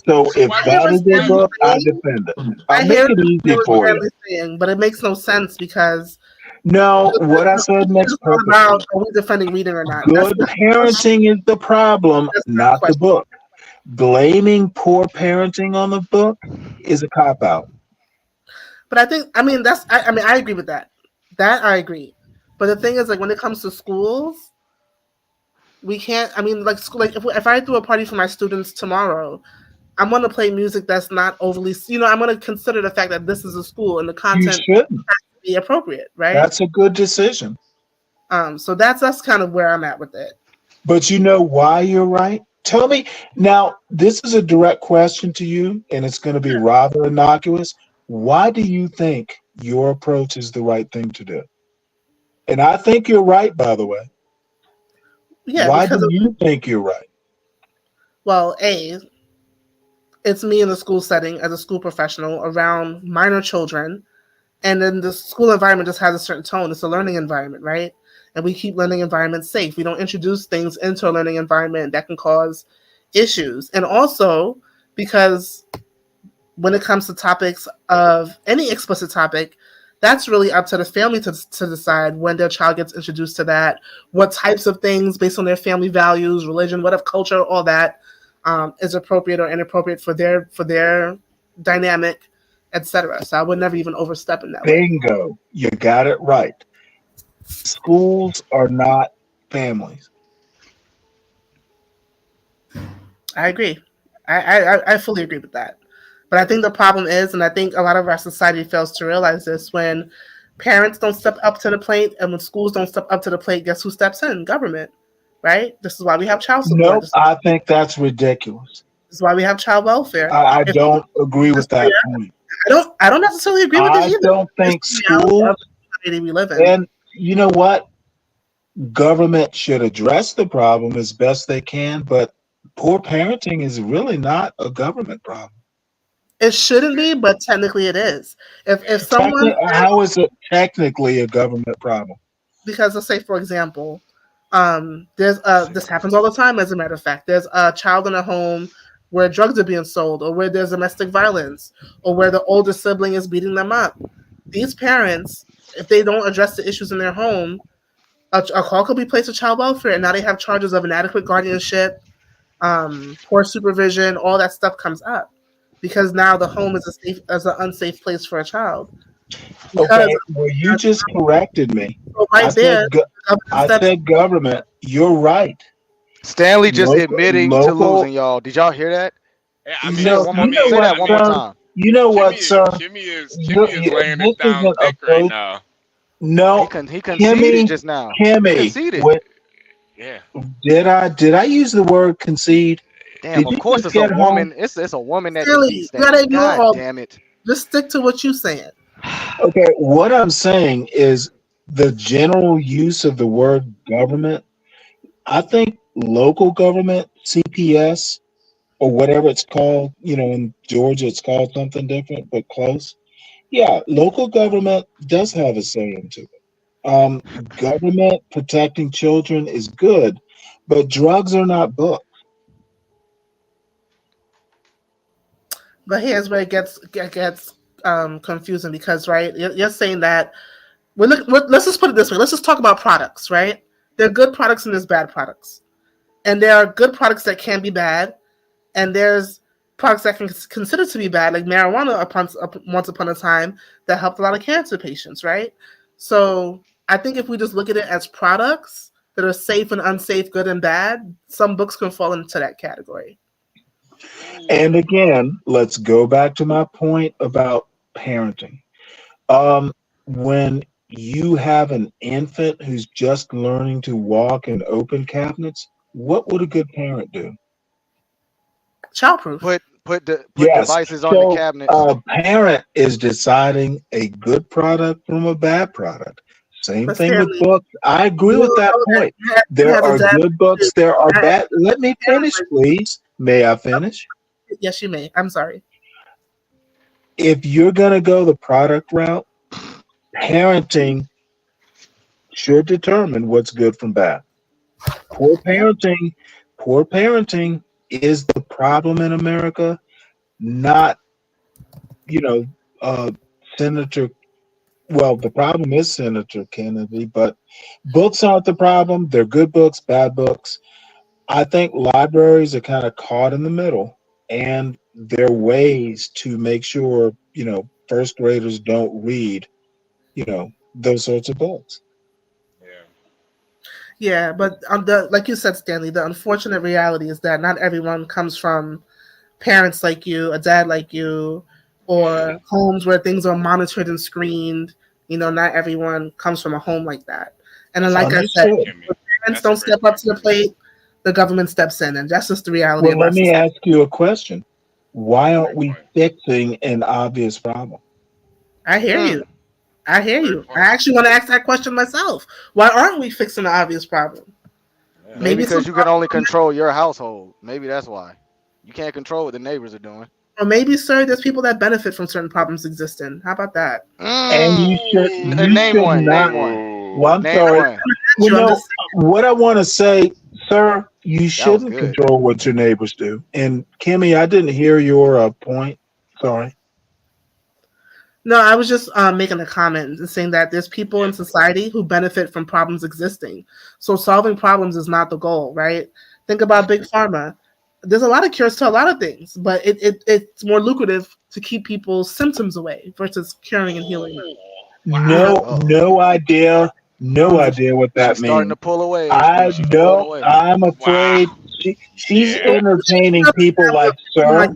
So if that is a book, I defend it. I make it easy for you. Saying, but it makes no sense because what I said makes perfect sense. Are we defending reading or not? Good parenting is the problem, not the book. blaming poor parenting on the book is a cop out. But I think, I agree with that. That I agree. But the thing is, like, when it comes to schools, we can't. I mean, like, school, like if I throw a party for my students tomorrow, I'm going to play music that's not overly. I'm going to consider the fact that this is a school and the You content shouldn't. has to be appropriate, right? That's a good decision. So that's kind of where I'm at with it. But you know why you're right? Tell me now. This is a direct question to you, and it's going to be rather innocuous. Why do you think your approach is the right thing to do? And I think you're right, by the way. Yeah. Why do you think you're right? Well, it's me in the school setting as a school professional around minor children, and then the school environment just has a certain tone. It's a learning environment, right? And we keep learning environments safe. We don't introduce things into a learning environment that can cause issues. And also because when it comes to topics of any explicit topic, that's really up to the family to decide when their child gets introduced to that, what types of things based on their family values, religion, whatever culture, all that is appropriate or inappropriate for their dynamic, etc. So I would never even overstep in that way. Bingo. You got it right. Schools are not families. I agree. I fully agree with that. But I think the problem is, and I think a lot of our society fails to realize this, when parents don't step up to the plate and when schools don't step up to the plate, guess who steps in? Government, right? This is why we have child support. Nope, I think that's ridiculous. This is why we have child welfare. I don't agree with that point. I don't necessarily agree with it either. I don't think schools, we live in. and you know what? Government should address the problem as best they can, but poor parenting is really not a government problem. It shouldn't be, but technically it is. If someone, how is it technically a government problem? Because let's say, for example, there's this happens all the time. As a matter of fact, there's a child in a home where drugs are being sold, or where there's domestic violence, or where the older sibling is beating them up. These parents, if they don't address the issues in their home, a call could be placed to child welfare, and now they have charges of inadequate guardianship, poor supervision, all that stuff comes up. Because now the home is an unsafe place for a child. Okay, well, you just corrected me. So I said government. You're right. Stanley just admitting to losing, y'all. Did y'all hear that? I mean, say that one more time. You know what, sir? Kimmy is laying it down thick right now. No, he conceded just now. Kimmy, he conceded. Yeah. Did I use the word concede? Damn, of course it's a woman. It's a woman that Stanley, defeats. God damn it. Just stick to what you're saying. Okay, what I'm saying is the general use of the word government. I think local government, CPS, or whatever it's called, in Georgia it's called something different, but close. Yeah, local government does have a say into it. Government protecting children is good, but drugs are not books. But here's where it gets confusing, because right, you're saying that let's just put it this way. Let's just talk about products, right? There are good products and there's bad products, and there are good products that can be bad, and there's products that can consider to be bad, like marijuana once upon a time that helped a lot of cancer patients, right? So I think if we just look at it as products that are safe and unsafe, good and bad, some books can fall into that category. And again, let's go back to my point about parenting. When you have an infant who's just learning to walk and open cabinets, what would a good parent do? Childproof. Put devices on the cabinet. A parent is deciding a good product from a bad product. Same thing with books. I agree with that point. There are good books. There are bad. Let me finish, please. May I finish? Yes, you may. I'm sorry. If you're going to go the product route, parenting should determine what's good from bad. Poor parenting is the problem in America, not, Senator. Well, the problem is Senator Kennedy, but books aren't the problem. They're good books, bad books. I think libraries are kind of caught in the middle, and there are ways to make sure, first graders don't read, those sorts of books. Yeah, but like you said, Stanley, the unfortunate reality is that not everyone comes from parents like you, a dad like you, or homes where things are monitored and screened. Not everyone comes from a home like that. And then, like I said, Understood. when parents don't step up to the plate, the government steps in, and that's just the reality Well, of our let me society. ask you a question. Why aren't we fixing an obvious problem? I hear you. I hear you. I actually want to ask that question myself. Why aren't we fixing the obvious problem? Maybe because you can only control your household. Maybe that's why. You can't control what the neighbors are doing. Or maybe, sir, there's people that benefit from certain problems existing. How about that? And you should Name one. not. Name one. Well, I'm Name sorry. one. What I want to say, sir, you shouldn't good. control what your neighbors do. And Kimmy, I didn't hear your point. Sorry. No, I was just making a comment and saying that there's people in society who benefit from problems existing. So solving problems is not the goal, right? Think about Big Pharma. There's a lot of cures to a lot of things, but it's more lucrative to keep people's symptoms away versus curing and healing them. No idea. No idea what that She's starting means. to pull away. I She's pulling don't. away. I'm afraid she's entertaining people like sir.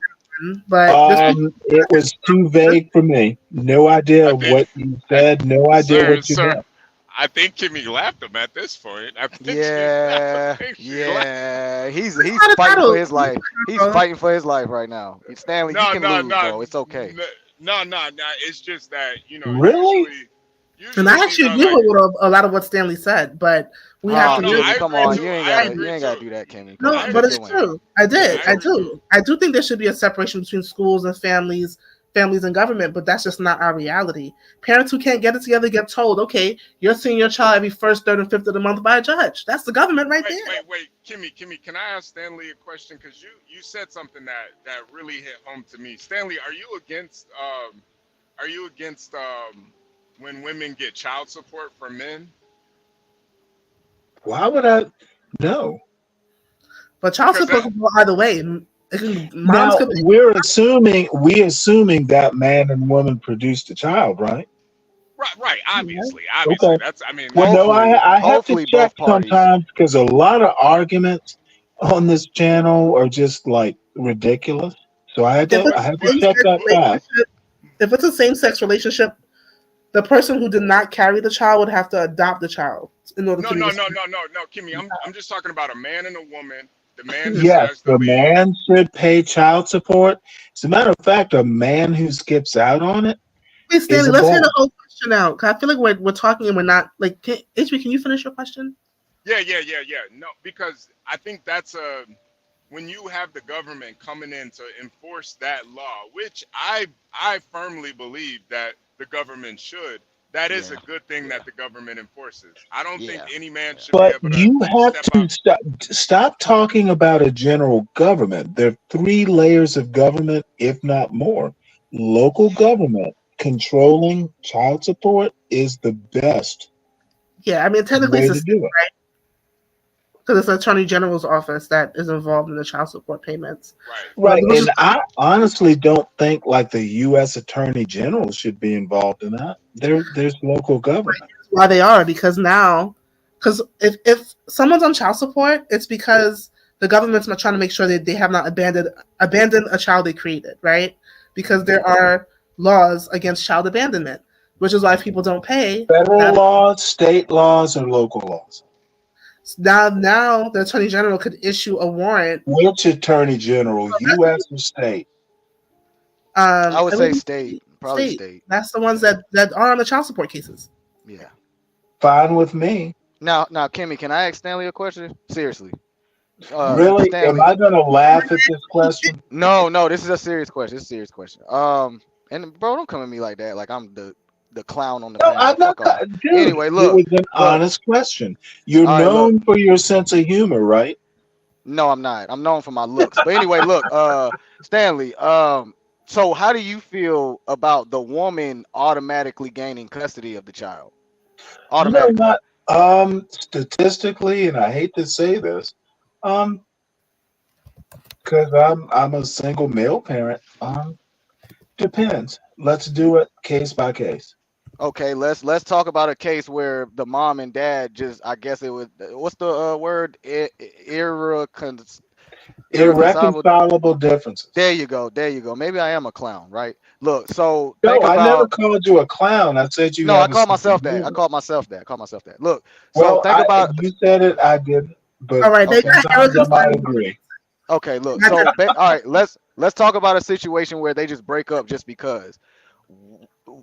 But it was too vague for me. No idea what you said. No idea what you meant. I think Kimmy laughed him at this point. Yeah. He's fighting for his life. He's fighting for his life right now. Stanley, you can lose, bro. It's okay. No. It's just that really. And I actually agree with a lot of what Stanley said, but we have to. Kimmy, come on, you ain't gotta do that, Kimmy. No, but it's true. I do think there should be a separation between schools and families and government, but that's just not our reality. Parents who can't get it together get told, okay, you're seeing your child every first, third, and fifth of the month by a judge. That's the government right there. Wait, Kimmy, can I ask Stanley a question? Because you said something that really hit home to me. Stanley, are you against when women get child support from men? Why would I? No. But child support can go either way. Now we're assuming that man and woman produced a child, right? Right. Obviously. Okay. That's. I mean. Well, no, I have to check sometimes because a lot of arguments on this channel are just like ridiculous. So I have to check that fact. If it's a same-sex relationship, the person who did not carry the child would have to adopt the child in order to. No, Kimmy. I'm just talking about a man and a woman. The man yes, the man should pay child support. As a matter of fact, a man who skips out on it. Hey, Stanley, let's hear the whole question out. I feel like we're talking and we're not like. HB, can you finish your question? Yeah. No, because I think that's when you have the government coming in to enforce that law, which I firmly believe that the government should. That is a good thing that the government enforces. I don't think any man should be able to. You have to stop talking about a general government. There are 3 layers of government, if not more. Local government controlling child support is the best. Yeah, I mean technically it's way to do it. Right? Because it's the Attorney General's office that is involved in the child support payments. Right. And I honestly don't think like the U.S. Attorney General should be involved in that. There's local government. That's why they are, because if someone's on child support, it's because the government's not trying to make sure that they have not abandoned a child they created, right? Because there are laws against child abandonment, which is why people don't pay. Federal laws, state laws, or local laws. Now the Attorney General could issue a warrant. Which Attorney General, U.S. or state? I would say state. Probably state. That's the ones that are on the child support cases. Yeah. Fine with me. Now, Kimmy, can I ask Stanley a question? Seriously. Really? Stanley. Am I going to laugh at this question? No, this is a serious question. And bro, don't come at me like that. Like I'm the clown on the No, I'm not. Dude, anyway, look. It was an honest question. You're known for your sense of humor, right? No, I'm not. I'm known for my looks. But anyway, look, Stanley, so how do you feel about the woman automatically gaining custody of the child? Automatically. No, not statistically, and I hate to say this, Because I'm a single male parent. Depends. Let's do it case by case. Okay, let's talk about a case where the mom and dad just, I guess it was, what's the word? Irreconcilable. Irreconcilable differences. There you go. There you go. Maybe I am a clown, right? Look, so No, think I never about. called you a clown. I said you No, I have a called sense of myself that. I humor. called myself that. I called myself that. Look, so Well, think about. you said it. I didn't. But All right, they got sometimes I might irreconcilable. agree. Okay, look. So all right, let's talk about a situation where they just break up just because.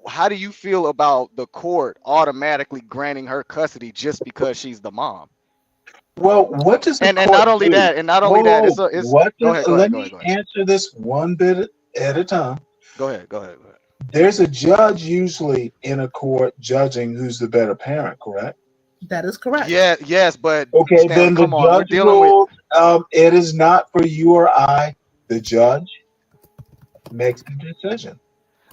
How do you feel about the court automatically granting her custody just because she's the mom? Well, what does the And court not only do? that, it's What go does? ahead, go Let ahead, go me ahead, go ahead. answer this one bit at a time. Go ahead, go ahead, go ahead. There's a judge usually in a court judging who's the better parent, correct? That is correct. Yeah, yes, but Okay, Stanley, then the come on, we're judge dealing with. rules. It is not for you or I. The judge makes the decision.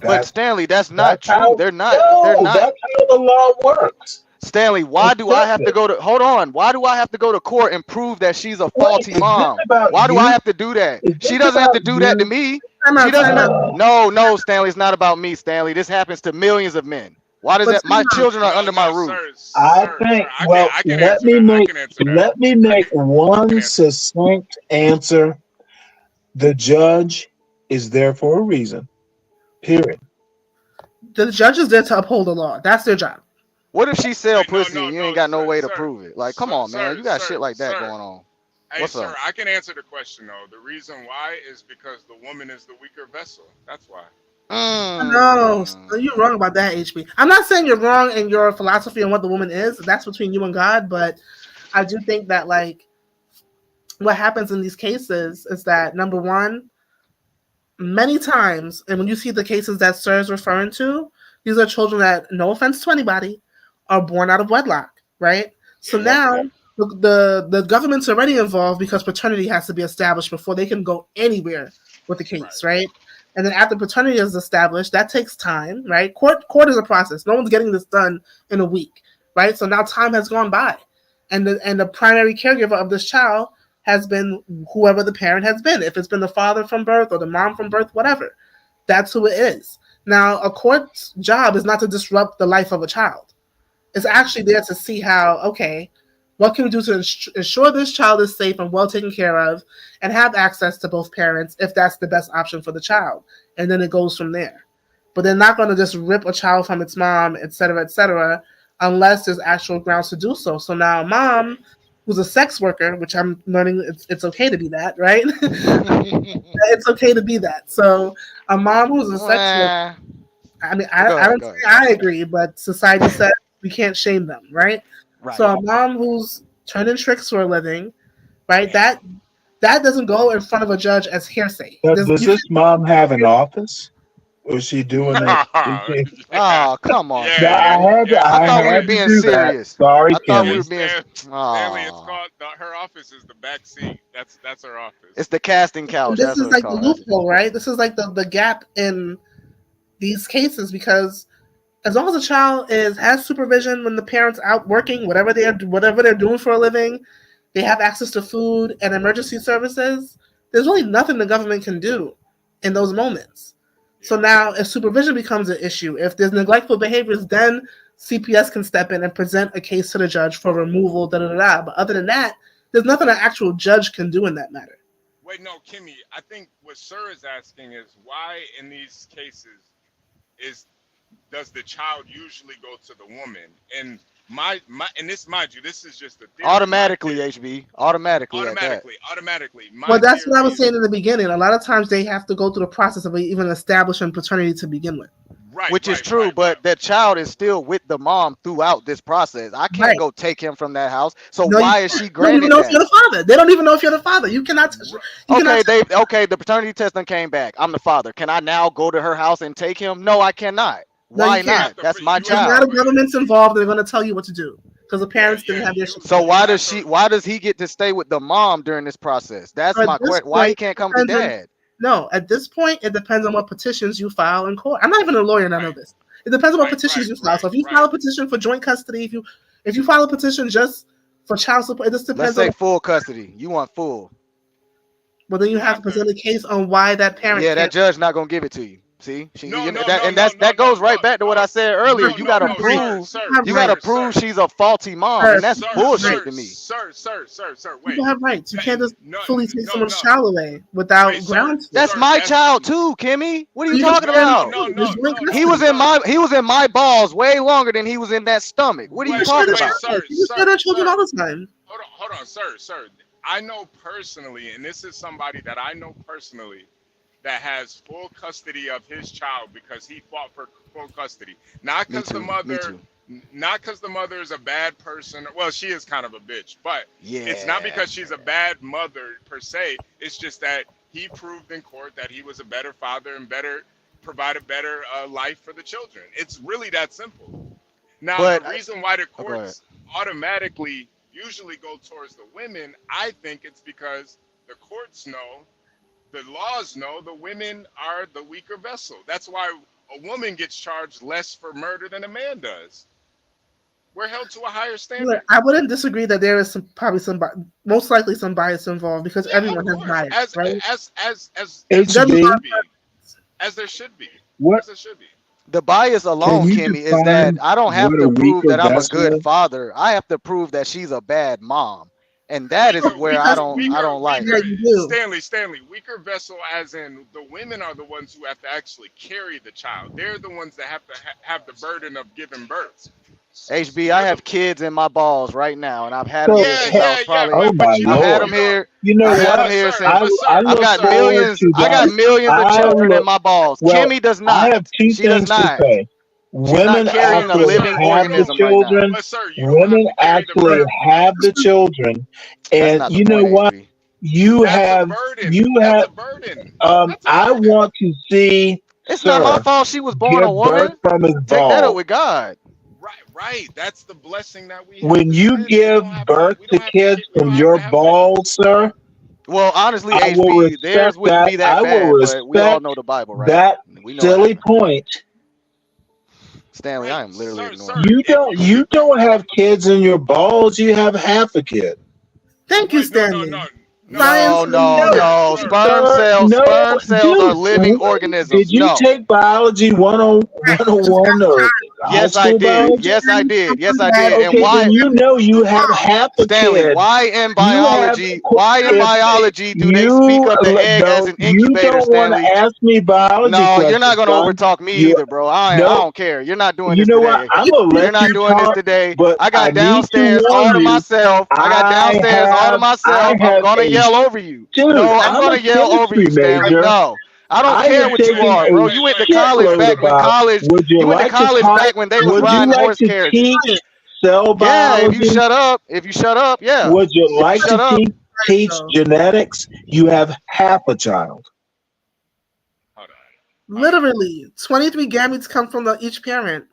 But Stanley, that's not true. They're not. They're not. That's how the law works. Stanley, why do I have to go to? Hold on. Why do I have to go to court and prove that she's a faulty mom? Why do I have to do that? She doesn't have to do that to me. She doesn't have. No, Stanley, it's not about me, Stanley. This happens to millions of men. Why does that? My children are under my roof. I think. Well, let me make one succinct answer. The judge is there for a reason. Period. The judge is there to uphold the law. That's their job. What if she sell pussy and you ain't got no way to prove it? Like, come on, man. You got shit like that going on. Hey, What's sir, up? I can answer the question though. The reason why is because the woman is the weaker vessel. That's why. No, you're wrong about that, HB. I'm not saying you're wrong in your philosophy on what the woman is. That's between you and God. But I do think that, like, what happens in these cases is that, number one, many times, and when you see the cases that Sir is referring to, these are children that, no offense to anybody, are born out of wedlock, right? So now the government's already involved because paternity has to be established before they can go anywhere with the case, right? And then after paternity is established, that takes time, right? Court is a process. No one's getting this done in a week, right? So now time has gone by, and the primary caregiver of this child has been whoever the parent has been. If it's been the father from birth or the mom from birth, whatever, that's who it is. Now, a court's job is not to disrupt the life of a child. It's actually there to see how, okay, what can we do to ensure this child is safe and well taken care of and have access to both parents if that's the best option for the child. And then it goes from there. But they're not going to just rip a child from its mom, et cetera, unless there's actual grounds to do so. So now mom, who's a sex worker, which I'm learning it's okay to be that, right? It's okay to be that. So a mom who's a sex worker, I mean, I don't say I agree, but society says we can't shame them, right? So a mom who's turning tricks for a living, right? That doesn't go in front of a judge as hearsay. Does this mom have an office? Or is she doing it? Oh, come on. I thought we were being serious. Sorry, I thought we Kimmy. were being. Stanley, it's called her office is the back seat. That's her office. It's the casting couch. This is like the loophole, right? This is like the gap in these cases, because as long as a child has supervision when the parents out working, whatever they're doing for a living, they have access to food and emergency services. There's really nothing the government can do in those moments. So now, if supervision becomes an issue, if there's neglectful behaviors, then CPS can step in and present a case to the judge for removal. But other than that, there's nothing an actual judge can do in that matter. Wait, no, Kimmy. I think what Sir is asking is why in these cases does the child usually go to the woman? And and this, mind you, this is just a theory. Automatically, HB. Automatically. Well, that's what I was saying in the beginning. A lot of times they have to go through the process of even establishing paternity to begin with. Which is true, but that child is still with the mom throughout this process. I can't go take him from that house. So why is she granted that? If you're the father. They don't even know if you're the father. You cannot touch it. Okay, the paternity test then came back. I'm the father. Can I now go to her house and take him? No, I cannot. Why not? That's my child. Now the government's involved. They're going to tell you what to do because the parents didn't have their. So why does he get to stay with the mom during this process? That's my question. Why he can't come to dad? No, at this point, it depends on what petitions you file in court. I'm not even a lawyer, and I know this. It depends on what petitions you file. So if you file a petition for joint custody, if you file a petition just For child support, it just Let's depends say on. full custody. You want full. But then you have to present a case on why that parent Yeah, that can't. judge not gonna give it to you. See, No, no, that no, and no, that's no, that no, goes right no, back to what I said earlier. no, You no, gotta no, prove, sir, you gotta prove she's a faulty mom, and that's bullshit to me. Sir, wait. People have rights. You can't just No, fully take no, someone's no. child away without Wait, sir, grounds. That's my child too, Kimmy. What are you You can talking spend about? He was in my balls way longer than he was in that stomach. What are you talking about? You spend our children all the time. Hold on, sir. I know personally, and this is somebody that I know personally that has full custody of his child because he fought for full custody. Not because the mother is a bad person. Well, she is kind of a bitch, but it's not because she's a bad mother per se. It's just that he proved in court that he was a better father and provide a better life for the children. It's really that simple. Now, the reason why the courts automatically usually go towards the women, I think it's because the courts know, the laws know, the women are the weaker vessel. That's why a woman gets charged less for murder than a man does. We're held to a higher standard. Look, I wouldn't disagree that there is most likely some bias involved because everyone has bias, right? As there should be. What? As there should be. The bias alone, Kimmy, is that I don't have to prove that I'm a good vessel? father. I have to prove that she's a bad mom, and that is where I don't like it. Stanley, weaker vessel as in the women are the ones who have to actually carry the child. They're the ones that have to have the burden of giving birth. HB, I have kids in my balls right now, and I've had them here since I was probably. Oh my I've had them Lord. here. You know I've had them what? here since. I I've look got forward millions. to I got that. millions of children in my balls. Well, Kimmy does I not. have two She does things to not. say. Women carrying a actually living have the organism right now. children. Women actually have the children, and not the you know point, what? HB. You have. I want to see. It's not my Sir fault she was born give a woman. birth from his Take that up balls. with God. Right. That's the blessing that we have. When you give birth to kids from your balls, sir. Well, honestly, I will HB, theirs respect wouldn't that. be that I will bad, but we all respect know the Bible, right? that We know silly point. Stanley, I am literally ignoring You don't have kids in your balls. You have half a kid. Thank you, Stanley. No. Sperm cells are living organisms. Did you take biology 101 or high Yes, I school did. biology? Yes, I did. Okay, And why? then you know you have half a Stanley, kid. why in You biology? have- Why in if biology do they you speak of the egg as an you incubator, don't want to Stanley? ask me biology No, you're not questions, gonna son. overtalk me You- either, bro. I no. don't care. You're not doing You this know today. what? I'm gonna let You're not you doing this talk, today. but I got need to downstairs warn all to you, myself. I got downstairs all to myself. I'm gonna yell over you. Dude, No, I'm I'm gonna a yell over you, chemistry Stanley. major. No. I don't I care have what you taken are, a bro. You went to college shitload back when about. college. Would you You went to like to college talk? back when they was Would you riding like horse to carriages. teach cell Yeah, biology? if you shut up, yeah. Would you like shut to up. teach genetics? You have half a child. Literally, 23 gametes come from each parent.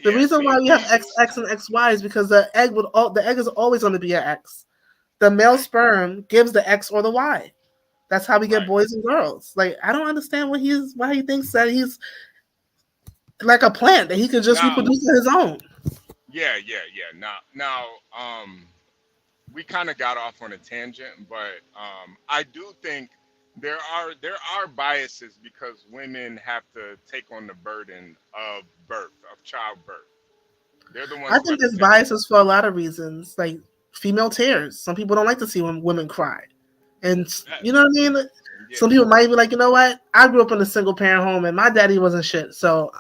The reason why we have XX and XY is because the egg is always going to be an X. The male sperm gives the X or the Y. That's how we get boys and girls. Like, I don't understand why he thinks that he's like a plant that he can just reproduce on his own. Yeah. Now, we kind of got off on a tangent, but I do think there are biases because women have to take on the burden of childbirth. They're the ones. I think there's biases for a lot of reasons, like female tears. Some people don't like to see women cry, and you know what I mean. Yeah. Some people might be like, you know what? I grew up in a single parent home, and my daddy wasn't shit. So,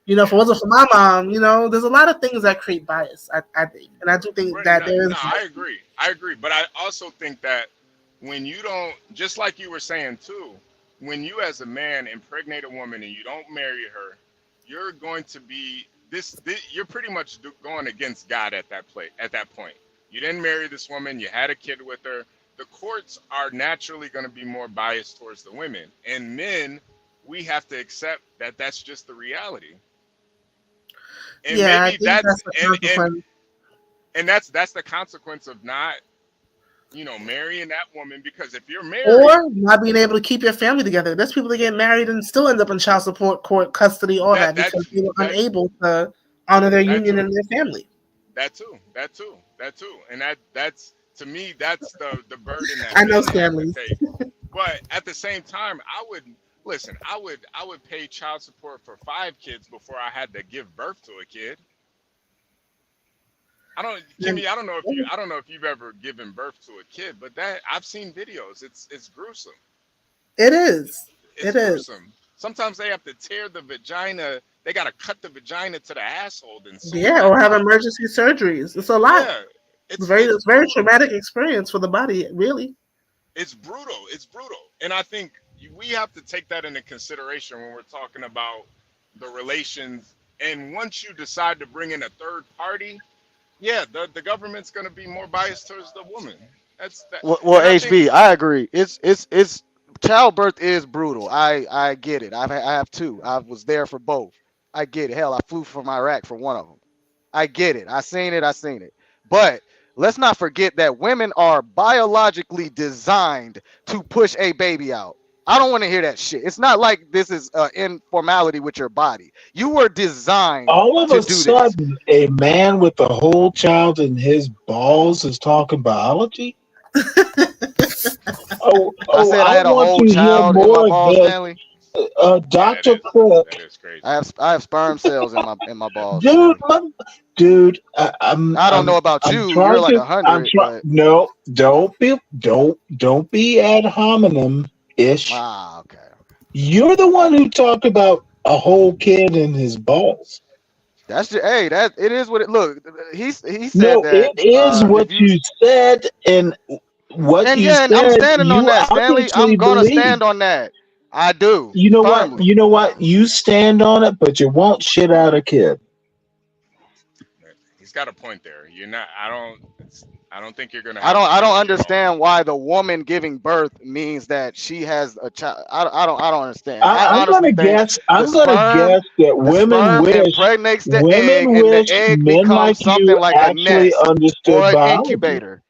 if it wasn't for my mom, there's a lot of things that create bias. I think, and I do think that there is. No, I agree, but I also think that when you don't, just like you were saying too, when you as a man impregnate a woman and you don't marry her, you're going to be you're pretty much going against God at that point. You didn't marry this woman, you had a kid with her. The courts are naturally going to be more biased towards the women, and men, we have to accept that that's just the reality. And maybe that's the consequence of not, marrying that woman, because if you're married or not being able to keep your family together. There's people that get married and still end up in child support, court, custody, all that because they were unable to honor their union and their family. That too. That too. That too. And that's to me that's the burden that I know men have to Stanley. take. But at the same time, I would listen. I would pay child support for 5 kids before I had to give birth to a kid. Kimmy. I don't know if you've ever given birth to a kid, but that I've seen videos. It's gruesome. It is. It's gruesome. Sometimes they have to tear the vagina. They got to cut the vagina to the asshole and sew it Or back have up. emergency surgeries. It's a lot. Yeah, It's very traumatic experience for the body, really. It's brutal. It's brutal. And I think we have to take that into consideration when we're talking about the relations. And once you decide to bring in a third party, yeah, the government's going to be more biased towards the woman. That's that. Well, And I think HB, I agree. It's childbirth is brutal. I get it. I have two. I was there for both. I get it. Hell, I flew from Iraq for one of them. I get it. I seen it. But let's not forget that women are biologically designed to push a baby out. I don't want to hear that shit. It's not like this is informality with your body. You were designed All of to a do this. sudden, a man with a whole child in his balls is talking biology? I said I had a want whole to hear child in my more balls, of this. Stanley. Dr. Cook. that is crazy. I have sperm cells in my balls. Dude, I don't know about you. You're like 100. No, don't be ad hominem ish. Ah, okay. You're the one who talked about a whole kid in his balls. That's just, hey, that it is what it look. He said No, that it is what you said, and what and you yeah, said. I'm standing on You that, Stanley. I'm obviously gonna believe. stand on that. I do. You know firmly. what? You know what? You stand on it, but you won't shit out a kid. He's got a point there. You're not. I don't think you're gonna. I don't understand why the woman giving birth means that she has a child. I don't understand. I'm gonna guess. I'm gonna guess that women wish impregnates the egg, and the egg men becomes like something you like a actually nest understood or an biology. incubator.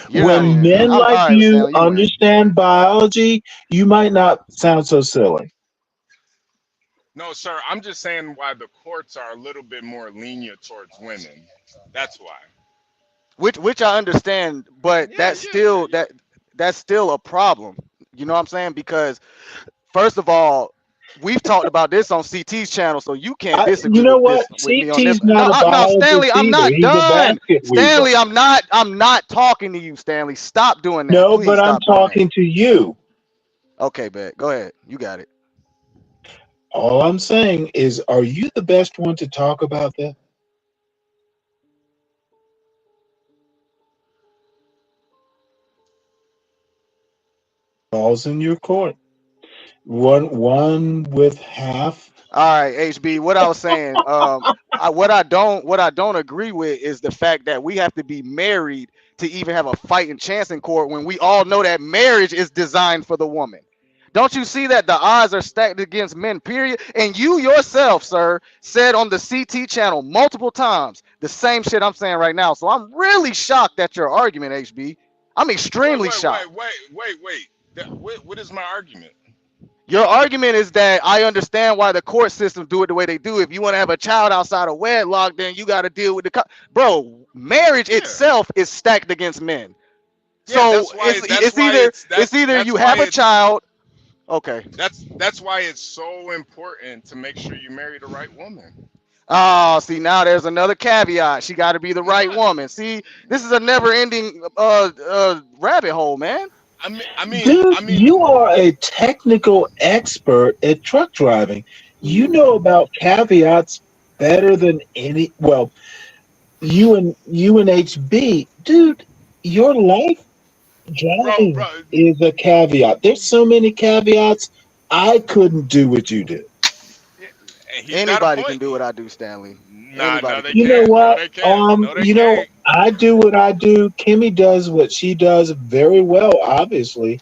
You know, When men all like right, you Stanley, you win. understand biology, you might not sound so silly. No, sir. I'm just saying why the courts are a little bit more lenient towards women. That's why. Which I understand, but that's still a problem. You know what I'm saying? Because first of all, we've talked about this on CT's channel, so you can't disagree You know with what? me on this. CT's not a No, biologist Stanley, I'm either. not He's a done. basket weaver. Stanley, I'm not talking to you, Stanley. Stop doing that. No, Please but I'm stop doing talking to you. that. Okay, bet. Go ahead. You got it. All I'm saying is, are you the best one to talk about that? Balls in your court. One with half. All right, HB. What I was saying, what I don't agree with is the fact that we have to be married to even have a fighting chance in court when we all know that marriage is designed for the woman. Don't you see that the odds are stacked against men, period? And you yourself, sir, said on the CT channel multiple times the same shit I'm saying right now. So I'm really shocked at your argument, HB. I'm extremely shocked. Wait. What is my argument? Your argument is that I understand why the court system do it the way they do. If you want to have a child outside of wedlock, then you got to deal with bro. Marriage itself is stacked against men. So it's either you have a child. Okay. That's why it's so important to make sure you marry the right woman. Oh, see, now there's another caveat. She got to be the right woman. See, this is a never-ending rabbit hole, man. Dude, you are a technical expert at truck driving. You know about caveats better than any. Well, you and HB, dude, your life driving is a caveat. There's so many caveats. I couldn't do what you did. Anybody can do what I do, Stanley. You know what? I do what I do. Kimmy does what she does very well, obviously.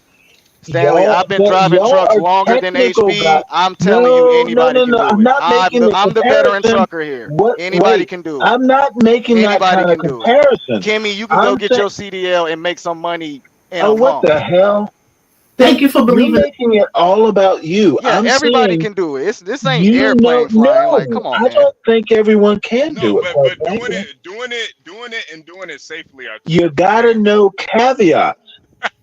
Stanley, I've been driving trucks longer than HB. I'm telling you, anybody can do it. I'm the veteran trucker here. Anybody can do it. I'm not making that kind of comparison. Kimmy, you can go get your CDL and make some money. Oh, what the hell? Thank you for You're believing. making it all about you. Yeah, I'm everybody saying can do it. This ain't you know. airplane flying. Like, No, come on, I man. don't think everyone can No, do it. but Quite doing frankly. it safely are two You different gotta things. know caveats.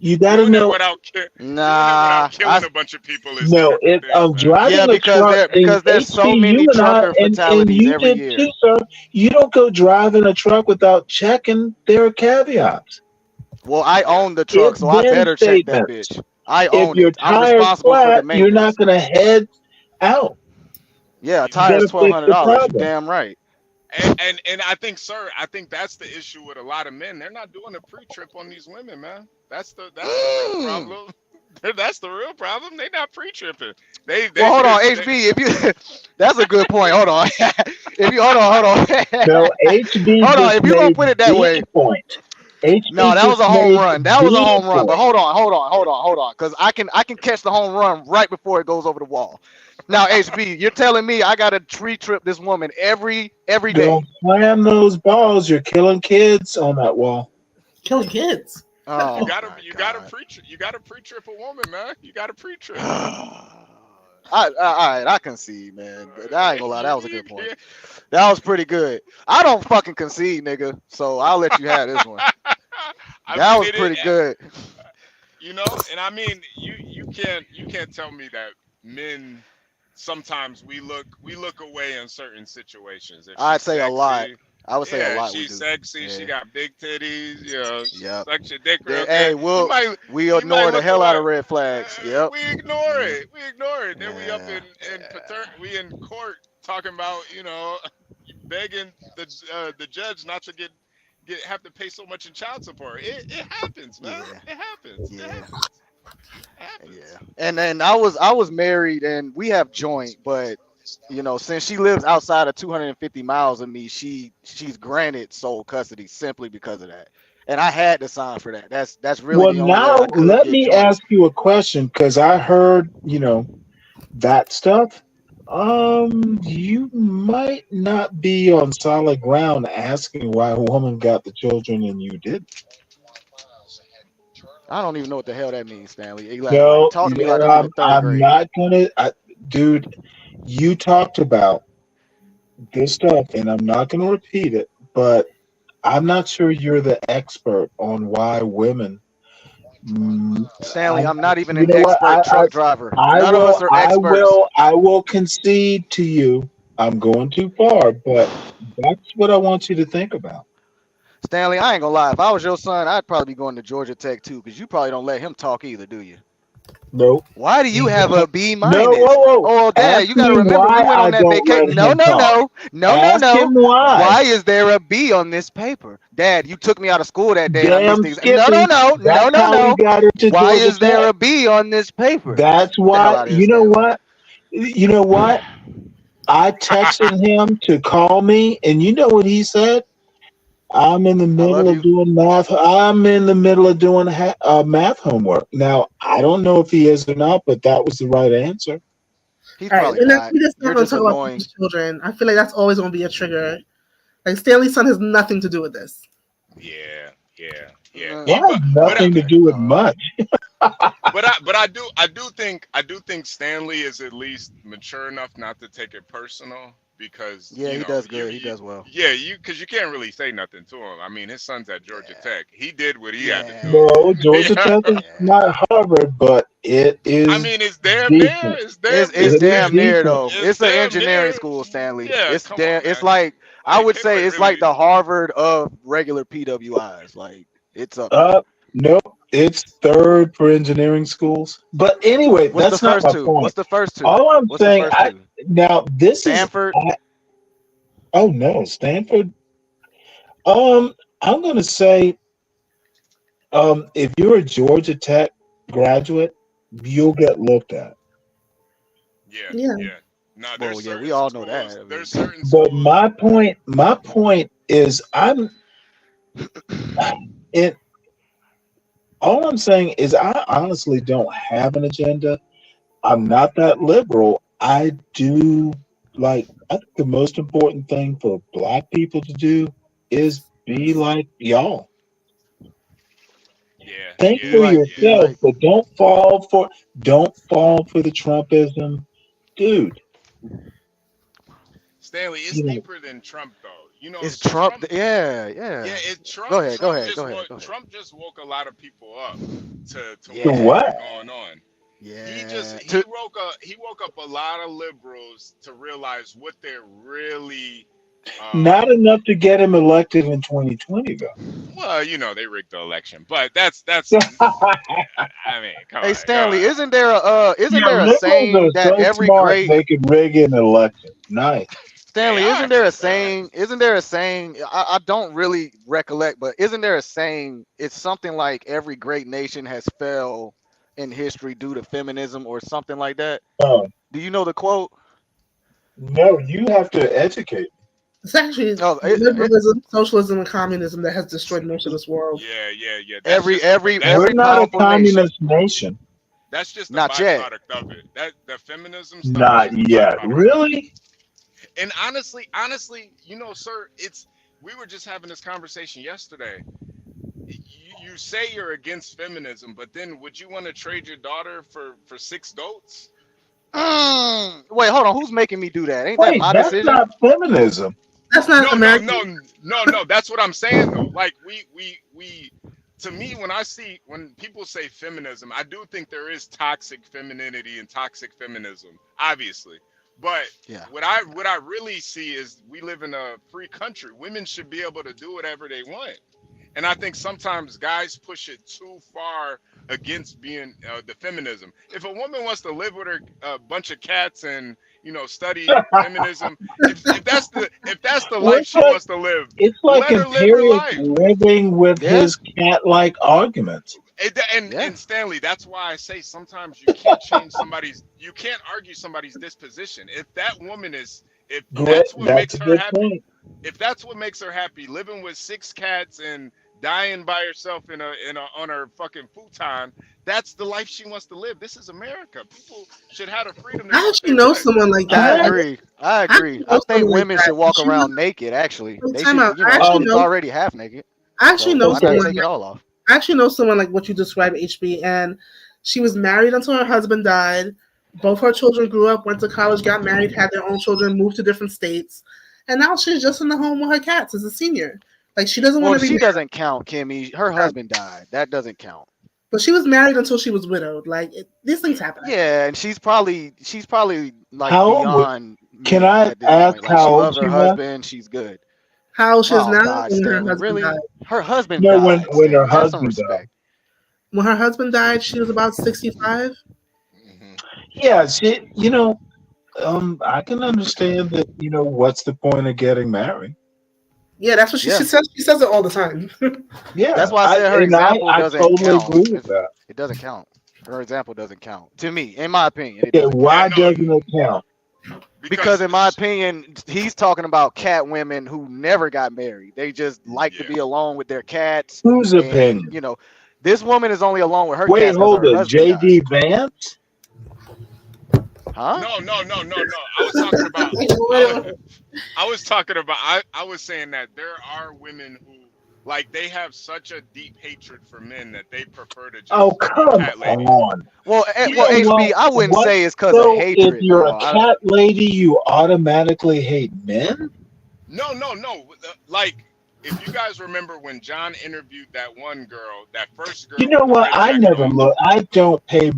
You gotta Doing it know. without Nah, killing a bunch of people is two No, different things, man. yeah, driving a truck, and because there's so HB, many you and I, trucker and fatalities you every did year. too, sir. You don't go driving a truck without checking their caveats. Well, I own the truck, If so I then better check that statements. bitch. I If own your it. I'm tire's responsible for the flat, you're not maintenance. going to head out. Yeah, a You tire's better fix the $1,200. You problem. damn right. And I think, sir, I think that's the issue with a lot of men. They're not doing a pre-trip on these women, man. That's the real problem. That's the real problem. They not pre-tripping. They Well, hold on, just HB. If you, that's a good point. Hold on. If you hold on. No, HB Hold on. just If you're gonna made put it that the way, point. no, HB that was just a home made run. That was a the home run. But point. hold on. Because I can catch the home run right before it goes over the wall. Now, HB, you're telling me I got to tree trip this woman every day. Don't slam those balls. You're killing kids on that wall. Killing kids. Oh, you gotta pre-trip a woman, man. You gotta pre-trip. all right, I concede, man. But I ain't gonna lie, that was a good point. That was pretty good. I don't fucking concede, nigga. So I'll let you have this one. That was pretty good. You know, and I mean, you can't tell me that men sometimes we look away in certain situations. If I'd she's say a lot. sexy, I would say a lot. she's We do. sexy. Yeah. She got big titties. You know, Yep. sucks your dick real Hey, good. we You might ignore the look hell away. out of red flags. Yep. We ignore Yeah. it. We ignore it. Then we up Yeah. we in court talking about begging the judge not to have to pay so much in child support. It happens, man. Yeah. It happens. Yeah. It happens. It happens. Yeah. And then I was married and we have joint, but since she lives outside of 250 miles of me, she's granted sole custody simply because of that. And I had to sign for that. That's really Well, the only way now I could let get me joint. ask you a question because I heard, that stuff. You might not be on solid ground asking why a woman got the children and you didn't. I don't even know what the hell that means, Stanley. No, Elaborate. Talk to me like no, I'm in the third I'm grade. not gonna, dude. You talked about this stuff, and I'm not gonna repeat it, but I'm not sure you're the expert on why women. Stanley, I'm not even You an know what? expert truck driver. I None of will, us are I experts. will, I will concede to you. I'm going too far, but that's what I want you to think about. Stanley, I ain't gonna lie. If I was your son, I'd probably be going to Georgia Tech too, because you probably don't let him talk either, do you? Nope. Why do you have a B No, minus? whoa, whoa. Oh, Dad, Ask you got to me remember we why went I on that don't let vacation. No, him no, talk. no, no, no, Ask no. him why. Why is there a B on this paper? Dad, you took me out of school that day and I missed Damn these. No, no, Skippy. no, no, That's no, how we no. got her to Why Georgia is there Tech. a B on this paper? That's Get the hell why. out of here, You know Stanley. what? You know what? I texted him to call me, and you know what he said? I'm in the middle of doing math. I'm in the middle of doing math homework. Now, I don't know if he is or not, but that was the right answer. He's All right, probably and then not. we just You're not going just to talk about annoying. people's children. I feel like that's always going to be a trigger. Like Stanley's son has nothing to do with this. Yeah. It has nothing to do with much. But I do think Stanley is at least mature enough not to take it personal because Yeah, he does good. He does well. Yeah, because you can't really say nothing to him. I mean, his son's at Georgia Tech. He did what he had to do. No, Georgia Tech is not Harvard, but it is. I mean, it's damn decent. near. It's damn near decent. though. It's an engineering school, Stanley. It's damn. It's like I would say it's like the Harvard of regular PWIs. Like it's up there. Nope, it's third for engineering schools. But anyway, What's that's the not first my two? point. What's the first two? All I'm What's saying, the first two? now this Stanford? is. Oh no, Stanford. I'm gonna say, if you're a Georgia Tech graduate, you'll get looked at. Yeah. No, well, yeah, we all know that. There's certain But my point is, all I'm saying is, I honestly don't have an agenda. I'm not that liberal. I think the most important thing for Black people to do is be like y'all. Think Be for like, yourself, but don't fall for the Trumpism, dude. Stanley, it's You know, deeper than Trump though. You know, it's Trump. Trump. Yeah, Yeah, yeah. Trump. Go ahead, go ahead, go ahead, go ahead. Trump just woke a lot of people up to to what's Yeah, really what? going on. yeah. He woke up a lot of liberals to realize what they're really. Not enough to get him elected in 2020, though. Well, you know, they rigged the election, but that's. I mean, come Hey on, come Stanley, on. isn't Yeah, there a liberals are saying that so every smart great they could rig an election. Nice. Hey, Stanley, I isn't there a agree with that. saying? Isn't there a saying? I don't really recollect, but isn't there a saying? It's something like every great nation has fell in history due to feminism or something like that. Oh, Do you know the quote? no, you have to educate. It's actually Oh, liberalism, socialism, and communism that has destroyed most of this world. Yeah. We're every not a powerful nation. communist nation. That's just the Not yet. byproduct of it. That the feminism stuff is Not just the yet. byproduct. Really? And honestly, you know, sir, we were just having this conversation yesterday. You say you're against feminism, but then would you want to trade your daughter for 6 goats? Wait, hold on. Who's making me do that? Ain't that Wait, my that's decision? not feminism. That's not American. No. That's what I'm saying though. Like we. To me, when people say feminism, I do think there is toxic femininity and toxic feminism, obviously. But Yeah. what I really see is we live in a free country. Women should be able to do whatever they want. And I think sometimes guys push it too far against being the feminism. If a woman wants to live with her bunch of cats and study feminism, if that's the life It's she like wants to live, it's like let her live her Imperius life. living with his cat-like arguments. And Stanley, that's why I say sometimes you can't you can't argue somebody's disposition. If that woman if that's what makes her happy, if that's what makes her happy, living with 6 cats and dying by herself on her fucking futon, that's the life she wants to live. This is America. People should have the freedom to do I what actually they know want. someone like that. I agree. I think women should walk around naked. Actually, they should. It's already half naked. I actually know why not someone. take it all off? I actually know someone like what you described, HB, and she was married until her husband died. Both her children grew up, went to college, got married, had their own children, moved to different states, and now she's just in the home with her cats as a senior. Like she doesn't want to be. She doesn't count, Kimmy. Her husband died. That doesn't count. But she was married until she was widowed. Like these things happen. Yeah, and she's probably like How beyond. Can I ask Like, how she old loves she her was? husband. She's good. How old she is now? God, When her Stanley, husband really? died. Her husband No, died. when her Stanley. Have some husband died. respect. When her husband died, she was about 65. Yeah, she. I can understand that. What's the point of getting married? Yeah, that's what she says. She says it all the time. Yeah, That's why I said her example doesn't totally count. agree with that. It doesn't count. Her example doesn't count to me, in my opinion. It Yeah, doesn't why count. doesn't it count? Because in my opinion, he's talking about cat women who never got married. They just like to be alone with their cats. Whose and, opinion? This woman is only alone with her Wait, cats. hold her it. husband died. J.D. Vance? Huh? No. I was talking about. I was saying that there are women who they have such a deep hatred for men that they prefer to just. Oh, come on. Well, HB, I wouldn't say it's because of hatred. If you're though. a cat lady, you automatically hate men? No. Like, if you guys remember when John interviewed that one girl, that first girl. You know what? I never look. I don't pay.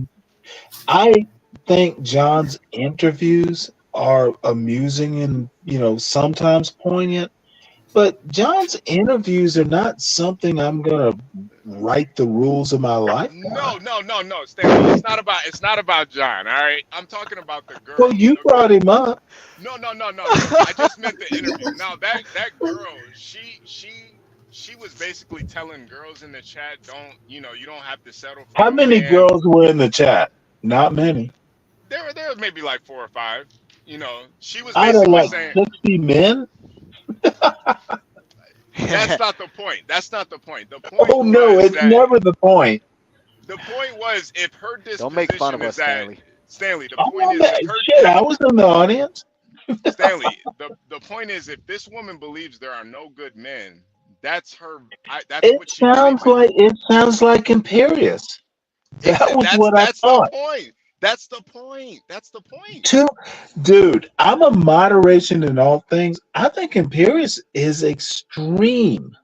I think John's interviews are amusing and, sometimes poignant. But John's interviews are not something I'm gonna write the rules of my life. No, Stanley. It's not about John. All right, I'm talking about the girl. Well, you brought him up. No. I just meant the interview. Now that girl, she was basically telling girls in the chat, you don't have to settle for. How many girls were in the chat? Not many. There was maybe like 4 or 5. She was Out of basically like saying 60 men. That's not the point. The point. Oh no, it's never the point. The point was if her disposition Don't make fun of us, Stanley. The point is if her shit. I was in the audience. Stanley, the point is if this woman believes there are no good men, That's her. That's what she believes. It sounds like Imperious. That was what I That's the thought. point. That's the point. That's the point. Dude, I'm a moderation in all things. I think Imperious is extreme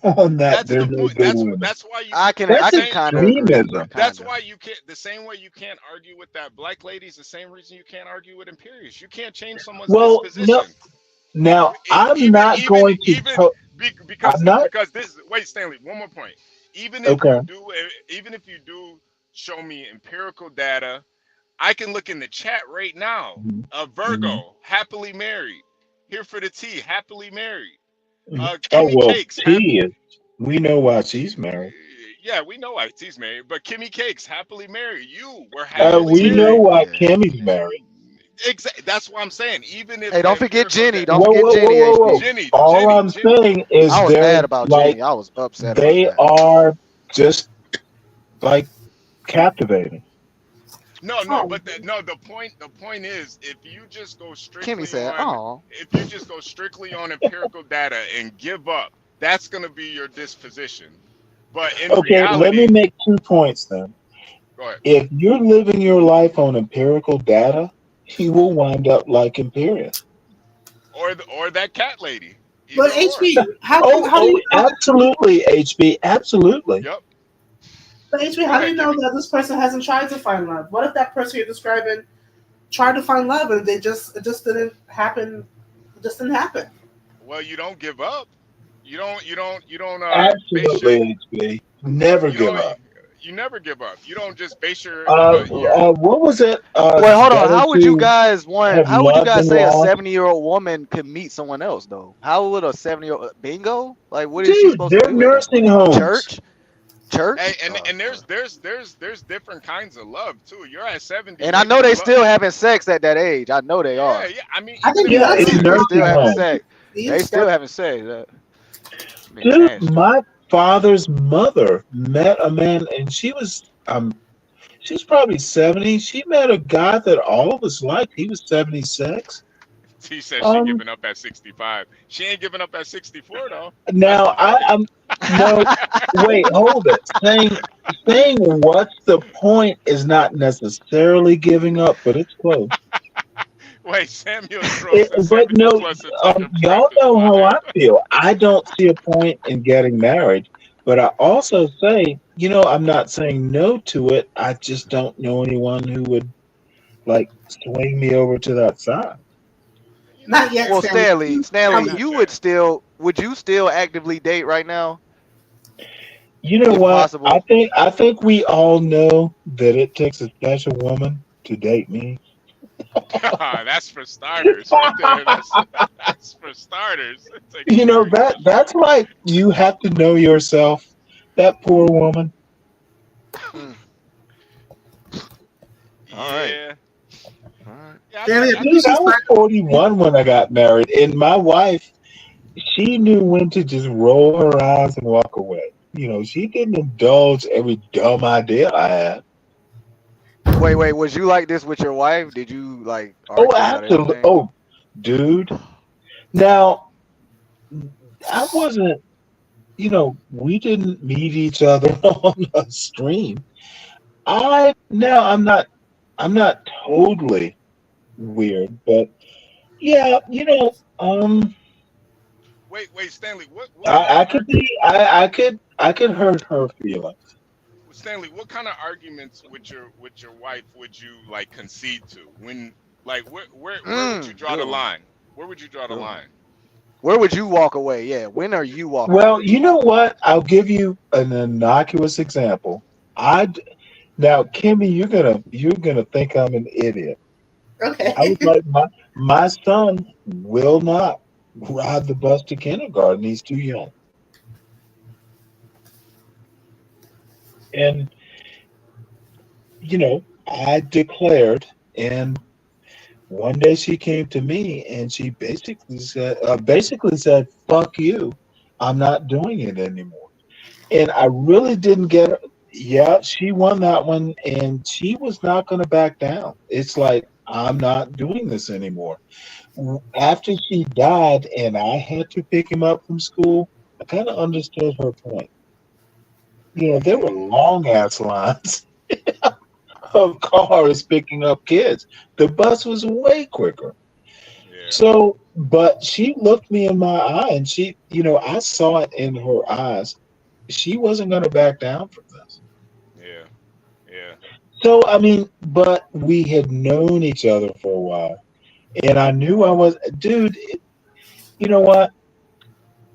on that. That's They're the no point. good women. That's why you. I can That's kind of agree. extremism. That's why you can't. The same way you can't argue with that black lady is the same reason you can't argue with Imperious. You can't change someone's Well, no. disposition. Now I'm not going to. I'm not Because this. Wait, Stanley. One more point. Even if okay. you do, even if you do show me empirical data, I can look in the chat right now. Virgo, happily married. Here for the tea, happily married. Oh Kimmy well, Cakes, T is. We know why she's married. yeah, we know why she's married, but Kimmy Cakes, happily married. You were happily We know married. why Kimmy's married. Exactly. That's what I'm saying. Even if Hey, don't forget Jenny. Don't Whoa, forget whoa, Jenny. whoa, whoa, whoa! Jenny, All I'm saying is I was they're mad about like Jenny. I was upset about they that. are just like captivating. No, but the point is, if you just go strictly Kimmy said, on, "Oh, if you just go strictly on empirical data and give up, that's gonna be your disposition. But in Okay, let me reality, make 2 points then. go ahead. If you're living your life on empirical data, you will wind up like Imperious. Or that cat lady. But Either or. HB, how do you know? Absolutely, HB, absolutely. Yep. But HB, how do you know that this person hasn't tried to find love? What if that person you're describing tried to find love and it just didn't happen? It just didn't happen. Well, you don't give up. You don't. Absolutely, HB. Never give up. You never give up. You don't just base your. What was it? Wait, hold on. How would you to guys have How would you loved guys and say a lost? 70-year-old woman could meet someone else though? How would a 70-year-old bingo? Like, what is she supposed to They're do? At that nursing point? homes. Church. Hey, and there's different kinds of love too. You're at 70. And I know they still having sex at that age. I know they are. Yeah. I mean, I think They it's still nursing having homes. sex. They still having sex. Dude, my father's mother met a man, and she's probably 70. She met a guy that all of us liked. He was 76. She said she giving up at 65. She ain't giving up at 64 though. Now I'm no wait, hold it. Saying what's the point is not necessarily giving up, but it's close. Wait, Samuel Gross said But 70 no, plus a ton of y'all practice. know how I feel. I don't see a point in getting married, but I also say, I'm not saying no to it. I just don't know anyone who would like swing me over to that side. Not yet. Well, Stanley, Stanley, would you still actively date right now? You know If what? possible. I think we all know that it takes a special woman to date me. That's for starters, right there. That's for starters. That's like you have to know yourself. That poor woman. All right. Dude, I was 41 when I got married, and my wife, she knew when to just roll her eyes and walk away. She didn't indulge every dumb idea I had. Wait. Was you like this with your wife? Did you like? Oh, absolutely. Oh, dude. Now, I wasn't. We didn't meet each other on a stream. I'm not totally weird, but yeah, Wait, Stanley. I could hurt her feelings. Stanley, what kind of arguments with your wife would you like concede to? When where would you draw the line? Where would you draw the line? Where would you walk away? Yeah. When are you walking? Well, you know what? I'll give you an innocuous example. Now, Kimmy, you're gonna think I'm an idiot. Okay. I was like, my son will not ride the bus to kindergarten. He's too young. And I declared, and one day she came to me and she basically said, "Fuck you, I'm not doing it anymore." And I really didn't get her. Yeah, she won that one, and she was not going to back down. It's like, I'm not doing this anymore. After she died, and I had to pick him up from school, I kind of understood her point. There were long ass lines of cars picking up kids. The bus was way quicker. Yeah. So, but she looked me in my eye and I saw it in her eyes. She wasn't going to back down from this. Yeah. Yeah. So, I mean, but we had known each other for a while. And I knew dude, you know what?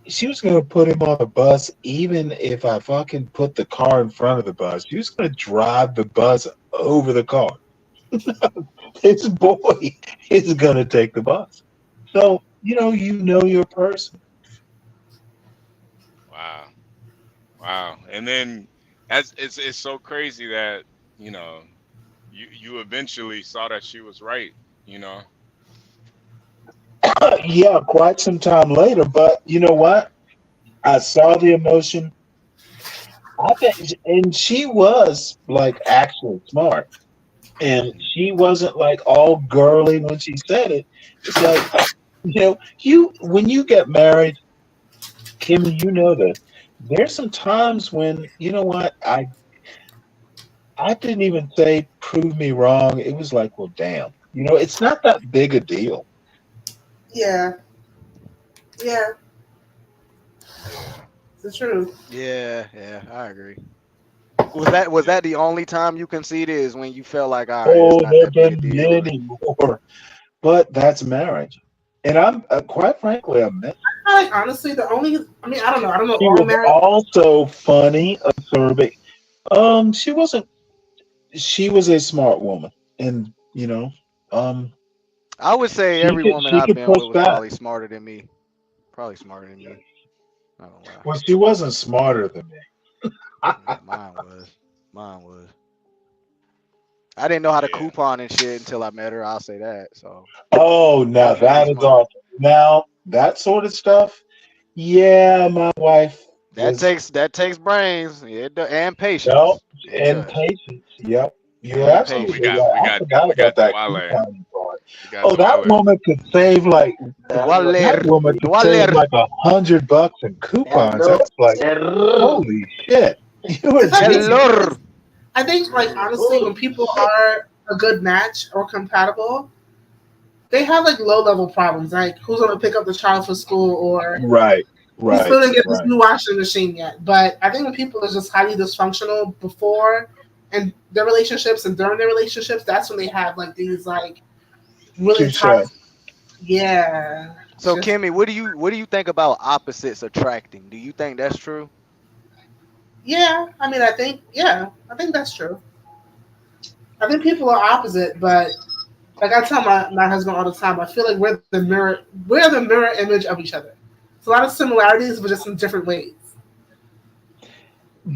She was going to put him on the bus even if I fucking put the car in front of the bus. She was going to drive the bus over the car. His boy is going to take the bus. So, you know your person. Wow. Wow. And then as it's so crazy that, you know, you eventually saw that she was right, you know. Yeah, quite some time later. But you know what? I saw the emotion. I think, and she was like actually smart, and she wasn't like all girly when she said it. It's like, you when you get married, Kimmy, you know this. There's some times when what I didn't even say prove me wrong. It was like, well, damn, it's not that big a deal. Yeah. Yeah. Yeah. It's the truth. Yeah, I agree. Was that the only time you conceded is when you felt like, all right, it's Oh, not there've that big a been deal? many more, but that's marriage. And I'm quite frankly, I met. I like honestly the only. I mean, I don't know. I don't know She all was marriage. also funny, acerbic. She wasn't. She was a smart woman, and um, I would say every woman she I've could been push with was back. probably smarter than me. Probably smarter than me. Not gonna lie. Well, she wasn't smarter than me. Yeah, mine was. Mine was. I didn't know how to Yeah. coupon and shit until I met her. I'll say that. So Oh, now definitely that is smart. awesome. Now that sort of stuff. Yeah, my wife was That takes brains. It and no patience. It and does. patience. Yep, you're And Oh, absolutely patience. right. I forgot we about got that Dwale. couponing part. We got Oh, that Dwale. woman could save like that Dwaler. woman could save Dwaler. like $100 in coupons. I was like, holy shit, you are It's like genius. Hello. I think like honestly, when people are a good match or compatible, they have like low level problems, like who's gonna pick up the child for school or Right, who's right, gonna get this right. new washing machine yet. But I think when people are just highly dysfunctional before and their relationships and during their relationships, that's when they have like these like really Touche. toxic. Yeah, So just Kimmy, what do you think about opposites attracting? Do you think that's true? yeah. I mean, I think that's true. I think people are opposite, but like I tell my husband all the time, I feel like we're the mirror image of each other. It's a lot of similarities, but just in different ways.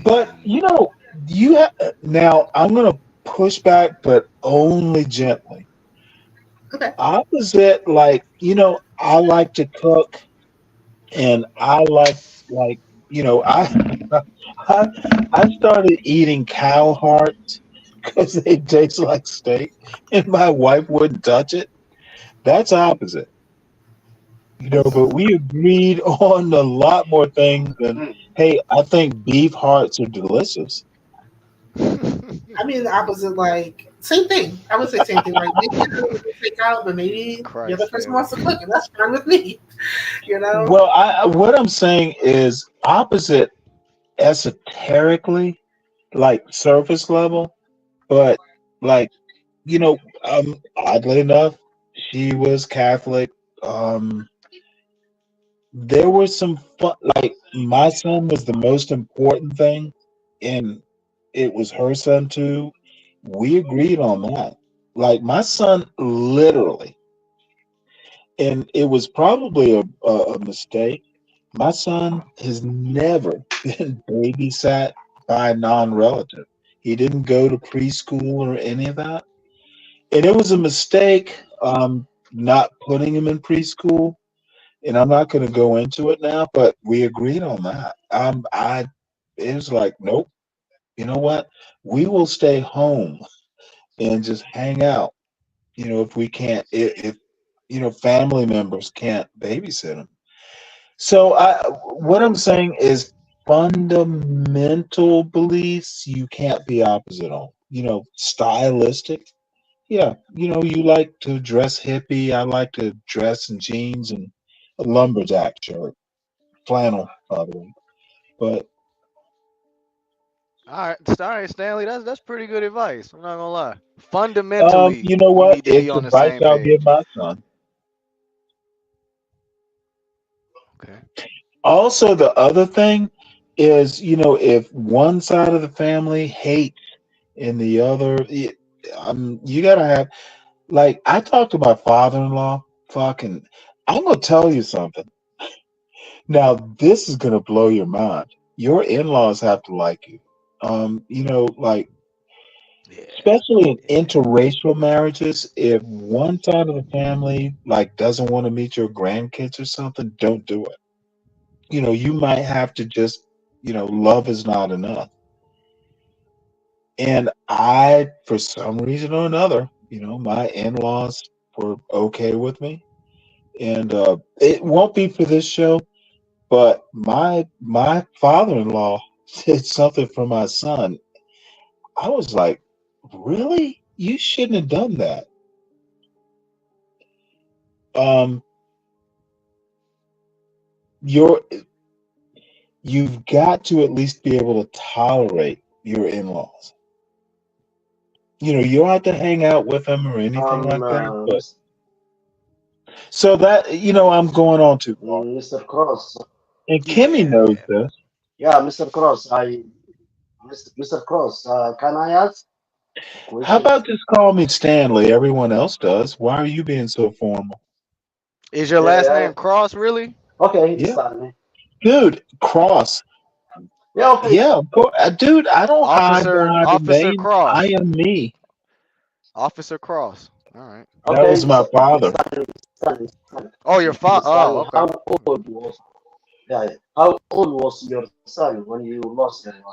But you have now. I'm gonna push back, but only gently. Okay. Opposite, like I like to cook, and I like I I started eating cow hearts because they taste like steak, and my wife wouldn't touch it. That's opposite, But we agreed on a lot more things than, hey, I think beef hearts are delicious. I mean, the opposite, like same thing. I would say same thing. Like maybe I don't want to take out, but maybe the other Christ, person Stanley. wants to cook, and that's fine with me. You know? Well, what I'm saying is opposite esoterically, like surface level, but like oddly enough, she was Catholic. Um, there was some fun. Like my son was the most important thing, and it was her son too. We agreed on that. Like my son, literally, and it was probably a mistake. My son has never been babysat by a non-relative. He didn't go to preschool or any of that, and it was a mistake not putting him in preschool. And I'm not going to go into it now, but we agreed on that. It was like, nope. You know what? We will stay home and just hang out. If we can't, if family members can't babysit him. So what I'm saying is fundamental beliefs you can't be opposite on. Stylistic. Yeah, you like to dress hippie. I like to dress in jeans and a lumberjack shirt, flannel, by the way. But all right, Stanley. That's pretty good advice. I'm not gonna lie. Fundamentally, you know we what? need to be It's on the advice same I'll give page. my son. Okay. Also, the other thing is, if one side of the family hates and the other, you gotta have, like, I talked to my father-in-law. Fucking, I'm gonna tell you something. Now, this is gonna blow your mind. Your in-laws have to like you. Like, Yeah. especially in Yeah. interracial marriages, if one side of the family like doesn't want to meet your grandkids or something, don't do it. You might have to just, love is not enough. And for some reason or another, my in-laws were okay with me. And it won't be for this show, but my father-in-law said something for my son. I was like, really? You shouldn't have done that. Um, you're you've got to at least be able to tolerate your in-laws. You don't have to hang out with them or anything like that, but so that I'm going on too far. Mr. Cross. And Kimmy Yeah. knows Yeah. this. Yeah, Mr. Cross. Mr. Cross. Can I ask a How question? about just call me Stanley? Everyone else does. Why are you being so formal? Is your last Yeah. name Cross really? Okay, Yeah, Stanley. dude, Cross. Yeah. Okay. Yeah, of course. Dude, I don't hide behind a Officer name. I Cross. am me. Officer Cross. All right. That Okay. was my father. Oh, your father. Oh, Stanley. okay. How old was? Yeah. How old was your son when you lost your wife?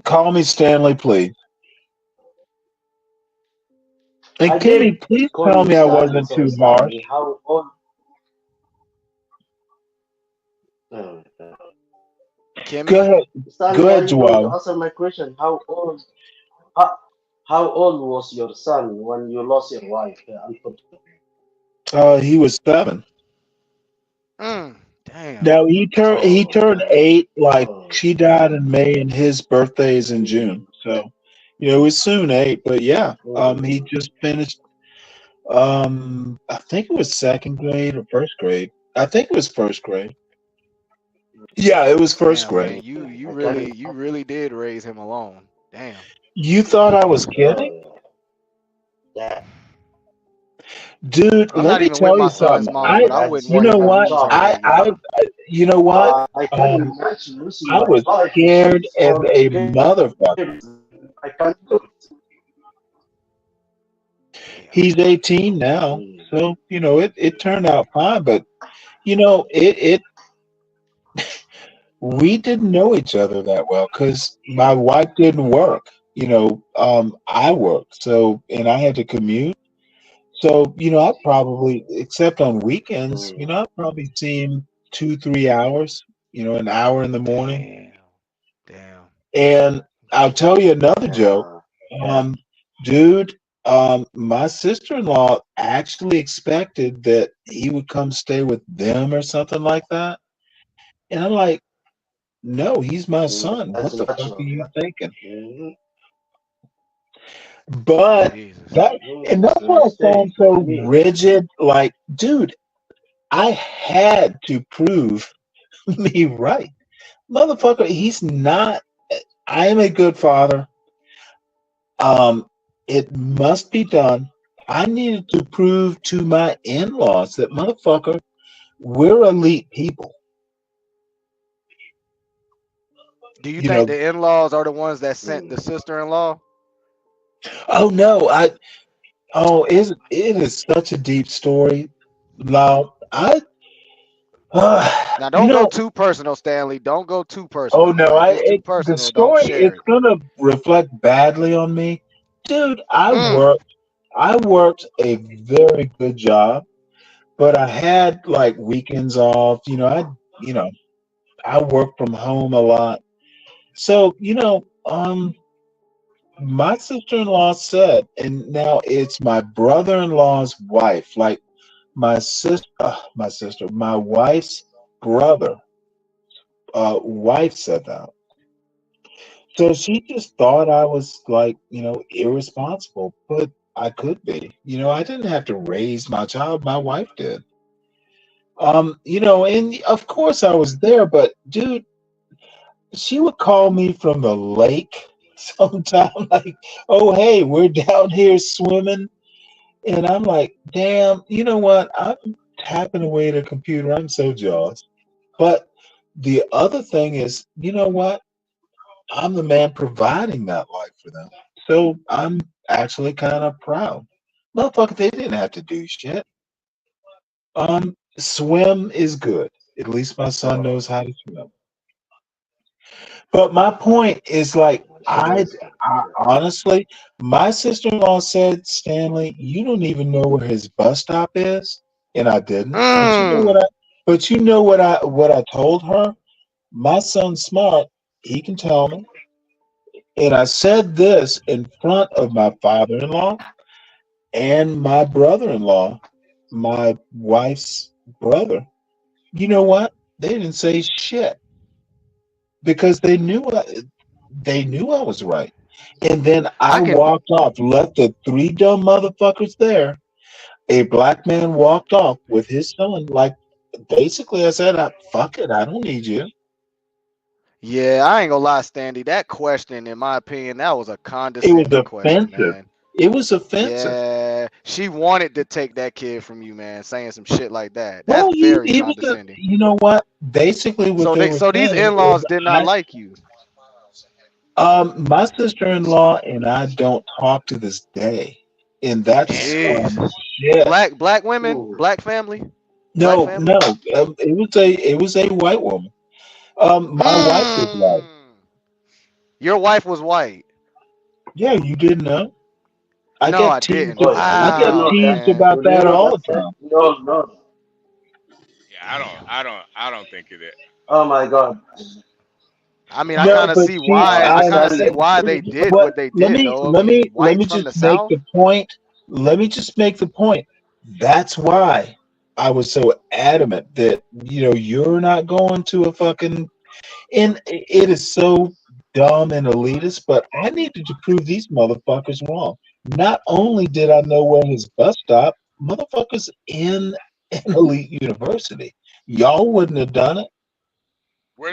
Call me Stanley, please. And I Kimmy, did please call tell you me I Stanley. wasn't Sorry, too harsh. Stanley. How old? Uh, Go Kimmy. ahead. Go Stanley, are ahead, you going to Joel. answer my question? How, how old was your son when you lost your wife? Unfortunately. He was 7. Damn. Now he turned Oh, 8. Like, oh, she died in May, and his birthday is in June. So, it was soon 8. But yeah, he mm, just finished. I think it was second grade or first grade. I think it was first grade. Yeah, it was first Damn, grade. man. You I can. really did raise him alone. Damn. You thought I was kidding, Yeah, dude? I'm Let not me even with tell my you son's something. mom, but I wouldn't You want know him to what? lose her I, like I, that. you know what? I can imagine losing I my was wife if scared she's as for a kids. motherfucker. I can't do it. Damn. He's 18 now, Mm, so it turned out fine. But it we didn't know each other that well because my wife didn't work. I worked, so and I had to commute. So I probably, except on weekends, mm, I probably see him 2-3 hours. An hour in the morning. Damn. Damn. And I'll tell you another joke. yeah, Um, dude, my sister-in-law actually expected that he would come stay with them or something like that. And I'm like, no, he's my son. that's What the fuck are natural. you thinking? Mm, But Jesus. that, and that's it's a why I sound mistake so for me. rigid. Like, dude, I had to prove me right. Motherfucker, he's not. I am a good father. It must be done. I needed to prove to my in-laws that, motherfucker, we're elite people. Do you You think know. the in-laws are the ones that sent the Mm. sister-in-law? Oh no, it is such a deep story. Now Now, you don't go know, too personal, Stanley. Don't go too oh personal. no, If it's too the personal, don't story share it's it. gonna reflect badly on me, dude. I Mm. worked. I worked a very good job. but I had like weekends off. You know, I work from home a lot. So, my sister-in-law said, and now it's my brother-in-law's wife, like my wife's brother, wife said that. So she just thought I was like, irresponsible, but I could be. I didn't have to raise my child, my wife did. And of course I was there, but dude, she would call me from the lake sometime, like, oh, hey, we're down here swimming. And I'm like, damn, you know what? I'm tapping away at a computer. I'm so jealous. But the other thing is, you know what? I'm the man providing that life for them. So I'm actually kind of proud. Motherfucker, they didn't have to do shit. Swim is good. At least my son knows how to swim. But my point is like I honestly, my sister-in-law said, Stanley, you don't even know where his bus stop is, and I didn't. But you know what I? But you know what I told her? My son's smart. He can tell me. And I said this in front of my father-in-law and my brother-in-law, my wife's brother. You know what? They didn't say shit because they knew I was right. And then I walked off, left the three dumb motherfuckers there. A black man walked off with his son. Like, basically, I said, fuck it, I don't need you. Yeah, I ain't gonna lie, Standy. That question, in my opinion, that was a It was condescending question, offensive. man. It was offensive. Yeah, she wanted to take that kid from you, man, saying some shit like that. Well, That's very he was condescending. you know what? Basically, what they were So these saying is, in-laws did not like you. my sister-in-law and I don't talk to this day, and that's Jesus. shit. Black women, black family, black No, family. no, it was a white woman. My wife was white. Your wife was white. Yeah, you didn't know. I No, get I teased. didn't. I get Wow, teased man. about that all the time. No. Yeah, I don't think it is. Oh my God. I mean, I No, kind of but see see, why. I kind of see why they did but what they let did, me though. I let mean, me let white me from the just make South. the point. Let me just make the point. That's why I was so adamant that you're not going to a fucking. And it is so dumb and elitist, but I needed to prove these motherfuckers wrong. Not only did I know where his bus stop, motherfuckers in an elite university. Y'all wouldn't have done it.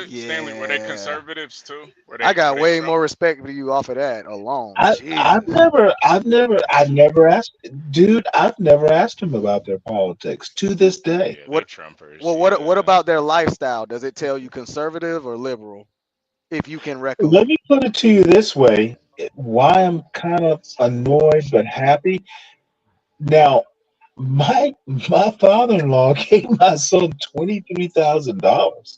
Stanley, were they Yeah. conservatives too? I Were got they way Trump? more respect for you off of that alone. I, I've Jesus. never, I've never asked, dude. I've never asked him about their politics to this day. Yeah, they're What? Trumpers. Well, what Yeah. about their lifestyle? Does it tell you conservative or liberal? If you can Let recollect. me put it to you this way: why I'm kind of annoyed but happy. Now, my father-in-law gave my son $23,000.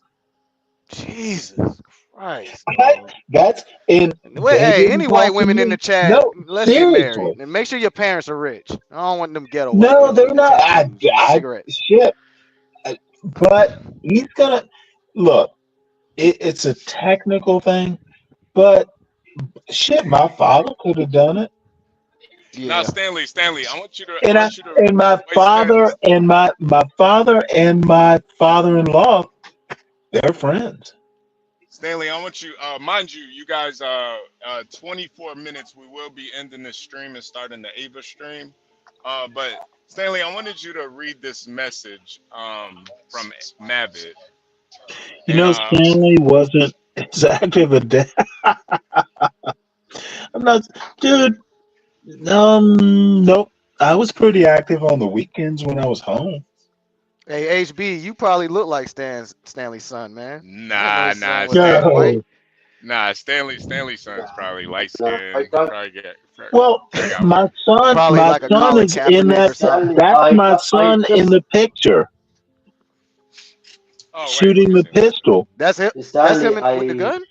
Jesus Christ, dog. That's and Wait, they hey, any didn't white talk to women in me. the chat, No, let's get seriously. married. And make sure your parents are rich. I don't want them ghetto white No, women they're with the not. I, tattoos and the I cigarettes. shit. But he's gonna look. It's a technical thing, but shit, my father could have done it, Now, Yeah. Stanley, I want you to and my wait, father and my father and my father-in-law, they're friends. Stanley, I want you, mind you, you guys, 24 minutes. We will be ending this stream and starting the Ava stream. But Stanley, I wanted you to read this message from Mavid. And Stanley wasn't as active a day. I'm not, dude. Nope. I was pretty active on the weekends when I was home. Hey, HB, you probably look like Stanley's son, man. I didn't know nah, his son nah, was half white. Stanley's son's probably light I skinned. can't. Well, Got my son, Probably my like a son Colin is in Kaepernick that. or something. That's my I son in just the picture, Oh, wait, let shooting me the see. pistol. That's it. That's Stanley. him with the gun.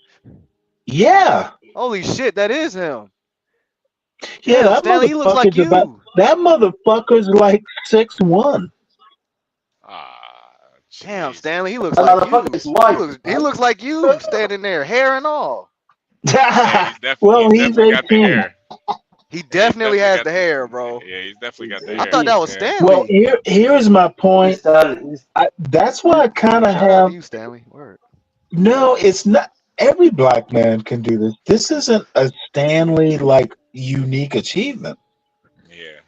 Yeah, Holy shit, that is him. yeah. Damn, That Stanley, he looks like motherfucker's about. you. That motherfucker's like 6'1". Damn, Stanley, he looks like you. He looks like you standing there, hair and all. Yeah, Well, he's he's definitely got the 18. hair. He definitely has the hair, bro. Yeah, he's definitely got the I hair. thought that was Yeah. Well, Stanley. here's my point. That's why I kind of Shout out to have. you, Stanley. Word. No, it's not. Every black man can do this. This isn't a Stanley like unique achievement. Yeah.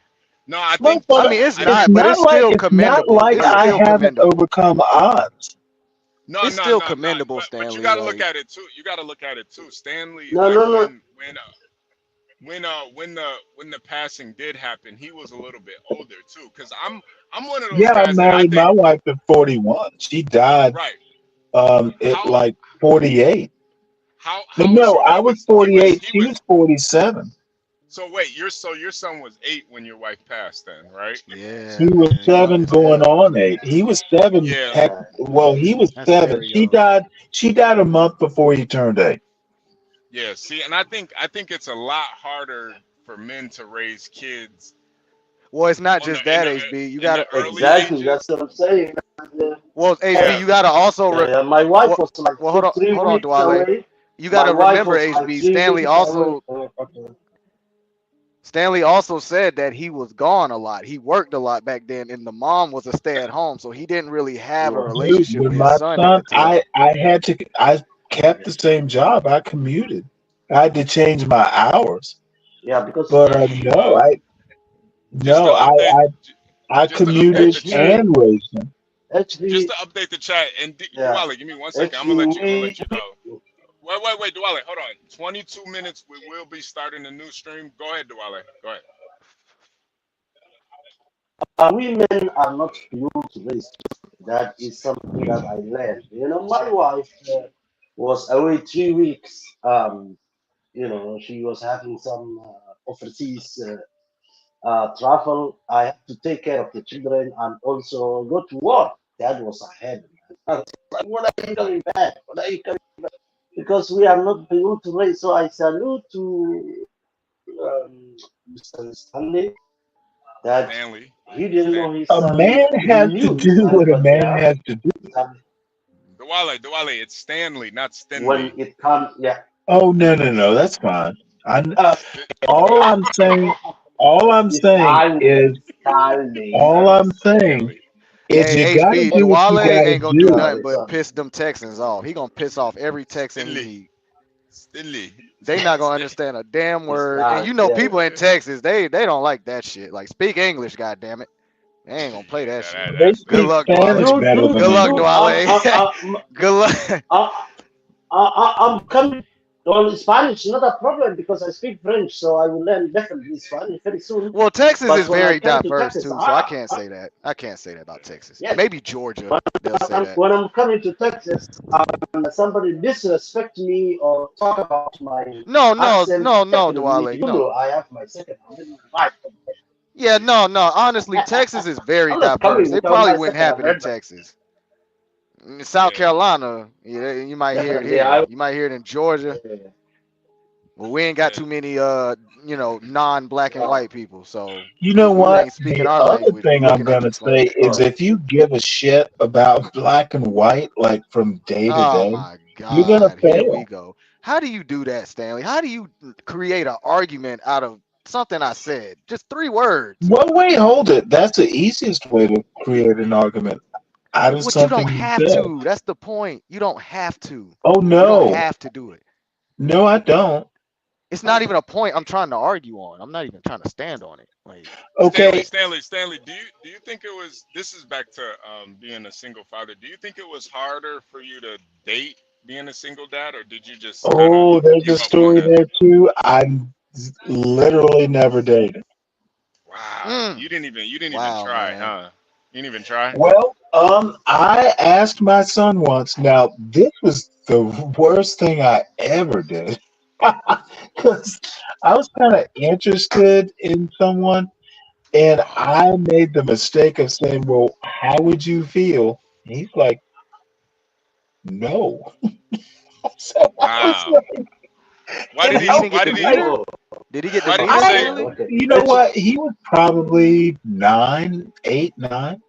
No, I No, think. I mean, it's it's not, but not it's like still it's not commendable. like It's I still haven't commendable. overcome odds. No, It's no, still no, no. commendable, But you Stanley. got to look Like, at it too. You got to look at it too. Stanley, No, like no, no. when the passing did happen, he was a little bit older too. Cause I'm one of those Yeah, I guys that I married think my wife at 41. She died right. at like 48. How But was no, I was 48. he She was. was 47. So wait, your son was 8 when your wife passed, then, right? She yeah, was man, young 7 as going hell. on 8. He was 7. Yeah. Heck, well, he was That's 7. very She young. died. She died a month before he turned 8. Yeah. See, and I think it's a lot harder for men to raise kids Well, it's not on just the that, HB. You in the gotta. early Exactly, ages. that's what I'm saying. Well, HB, Yeah. you gotta also. My wife Well, was like well, two, three hold on, weeks Dwale. away. You My gotta wife remember, was like HB. 3 weeks away. Stanley also said that he was gone a lot. He worked a lot back then, and the mom was a stay-at-home, so he didn't really have a Dude, relationship with with his my son at son, the time. I kept the same job. I commuted. I had to change my hours. Yeah, because But no, Well, just to update, I just to update commuted the chat. HB, and raised him. Just HB, to update the chat. And yeah, Dwale, give me 1 second. I'm HB, gonna let you. I'm gonna we, let you go. Wait, Dwale, hold on. 22 minutes. We will be starting a new stream. Go ahead, Dwale. Go ahead. women are not built to raise. That is something that I learned. My wife was away 3 weeks. She was having some overseas travel. I had to take care of the children and also go to work. That was a headache. I was like, what are you coming back? What are you coming back? Because we are not able to raise. So I salute to Mr. Stanley that Stanley. he didn't know his A son. man He has to knew his do son, what a but man has to do. Dwale, it's Stanley, not When Stanley. it comes, yeah. Oh no, that's fine. All I'm saying, all I'm saying is, all I'm saying Stanley. is, you Hey, got to HB, do what you Dwale got to ain't gonna do do. nothing but piss them Texans off. He gonna piss off every Texan he Stanley. meet. Stanley. They not gonna understand a damn word. And Yeah. people in Texas, they don't like that shit. Like, speak English, goddamn it. They ain't gonna play that shit. They That's Good speak luck, Spanish Dwale. better Good than luck, English. Dwale. Good luck. I'm coming on Spanish, not a problem because I speak French, so I will learn definitely Spanish very soon. Well, Texas But is when I very come to diverse Texas, too, so I can't say that. I can't say that about Texas. yes, Maybe Georgia, they'll say that. when I'm coming to Texas, somebody disrespect me or talk about my No, accent, definitely, Dwale, no. I have my second right. Yeah, no. Honestly, Texas is very I'm not diverse. coming They without probably my wouldn't second have it in amendment. Texas. In South Carolina, you might hear it Definitely, here. You might hear it in Georgia. yeah. But we ain't got too many non-black and white people. So You know if you what? ain't speaking The our other language, we thing I'm looking at gonna you say funny. is, if you give a shit about black and white, like from day to Oh day, my you're gonna God, here we fail. go. How do you do that, Stanley? How do you create an argument out of something I said? Just 3 words. Well, wait, hold it. That's the easiest way to create an argument out of What you something don't you have said. to. That's the point. You don't have to. Oh You don't no, have to do it. no, I don't. It's not even a point I'm trying to argue on. I'm not even trying to stand on it. Like, Okay, Stanley, do you think it was, this is back to being a single father. Do you think it was harder for you to date being a single dad, or did you just kind of oh, there's a give up on story the there too. I literally never dated. wow, you didn't even wow, try, man. huh? You didn't even try? Well, I asked my son once. Now, this was the worst thing I ever did. Because I was kind of interested in someone, and I made the mistake of saying, "Well, how would you feel?" And he's like, "No." So I was Wow. like, Why and did Did he he even get why to did meet he her? Did he get to why did meet he her, say Stanley? you know what? He was probably 9, 8, 9.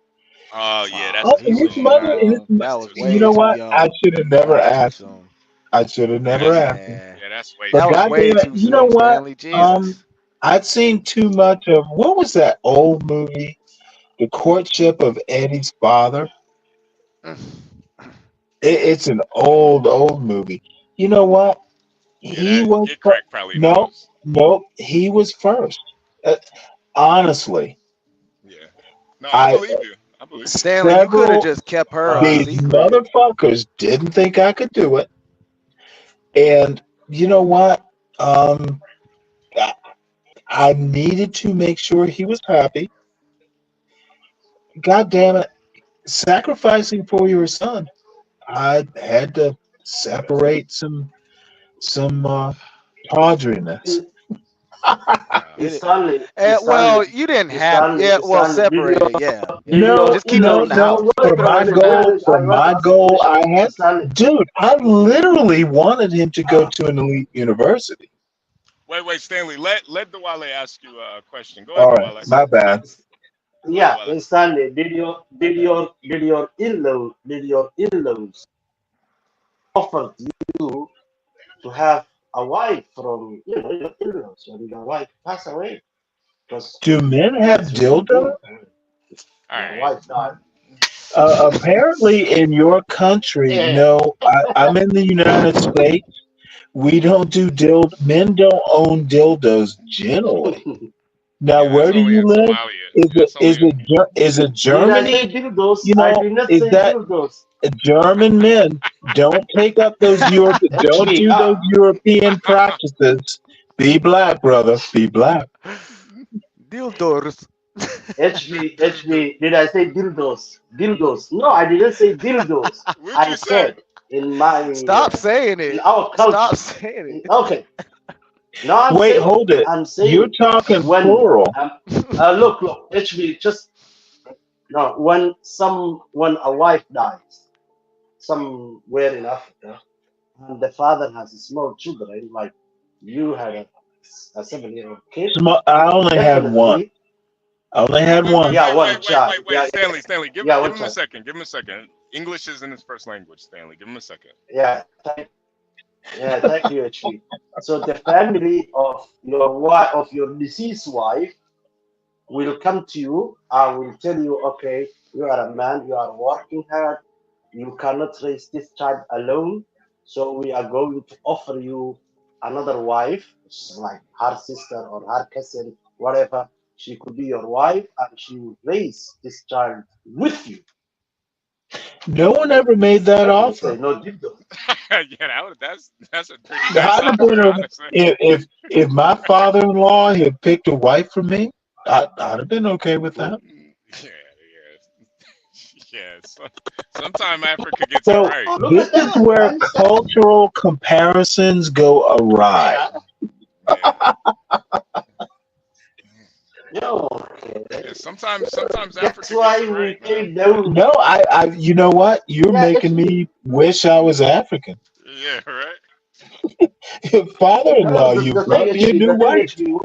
Oh yeah, that's Oh, too He his was soon. mother, young. That That's was too you way know soon. too what? I young. should have That never was too asked him. soon. I should have Yeah, never that's asked him. Yeah. yeah, that's way But That too was soon. way goddamn it, too you know soon, what? Stanley. Jesus. I'd seen too much of what was that old movie, The Courtship of Eddie's Father? It's an old movie. You know what? Yeah, He that was Get Crack probably no, knows. no, he was first. Uh, honestly, Yeah. No, I I believe you. I believe you. Stanley, you could have several just kept her a these secret. motherfuckers didn't think I could do it, and you know what? Um, I, I needed to make sure he was happy. God damn it! Sacrificing for your son, I had to separate some tawdriness. Wow. Stanley, Well, Stanley, you didn't have. Stanley, Yeah. Well, Stanley. separated. Yeah. Did Yeah. your No, Just keep it no, from the no. wait, house. For wait a my minute, wait a goal, minute. I want to ask a I question, had, Stanley. dude, I literally wanted him to go to an elite university. Wait, Stanley. Let Dewale ask you a question. Go ahead, All right, Dewale. my bad. Go ahead, Yeah, Dewale. Stanley, did your in-laws offer you to have a wife from your in-laws when your wife passed away? Because Do men have that's what you dildo? do. All Your right. wife died. Apparently, in your country, Yeah. no. I'm in the United States. We don't do dild. Men don't own dildos generally. Now, Yeah, that's where do only you in live? Somalia. Is Yeah, it that's only in. is it Did I say Germany? dildos? You I know, did not is say that dildos. German men don't take up those Europe? Don't HB, do those European practices. Be black, brother. Be black. Dildors. HB, did I say dildos? Dildos. No, I didn't say dildos. What'd I you say? said in my, Stop saying in it. our Stop culture. saying it. Okay. No, I'm Wait, saying, hold it. I'm You're saying talking when, plural. look, HB, just, no, when a wife dies, somewhere in Africa, and the father has small children, like you had a 7-year-old kid, I only had one. definitely, I only had one. yeah, one child. Yeah, Stanley, give yeah, give one him a child. second. Give him a second. English isn't his first language, Stanley. Give him a second. Yeah, thank you, HB. So the family of your wife, of your deceased wife, will come to you and will tell you, okay, you are a man, you are working hard, you cannot raise this child alone, so we are going to offer you another wife, which is like her sister or her cousin, whatever. She could be your wife, and she will raise this child with you. No one ever made that I didn't say offer. no dildo. Yeah, that's a pretty nice I'd have offer, been honestly. if my father-in-law had picked a wife for me, I'd have been okay with that. Yeah, yeah. Sometime Africa gets it So right. Look this at is that. where Nice. cultural comparisons go awry. Yeah. Yo, Yeah, sometimes that's Africa gets why it we right, man. came down. No, you know what? You're Yeah, making actually, me wish I was African. Yeah, right. Father-in-law, no, you the thing brought me a actually, new the thing wife. actually,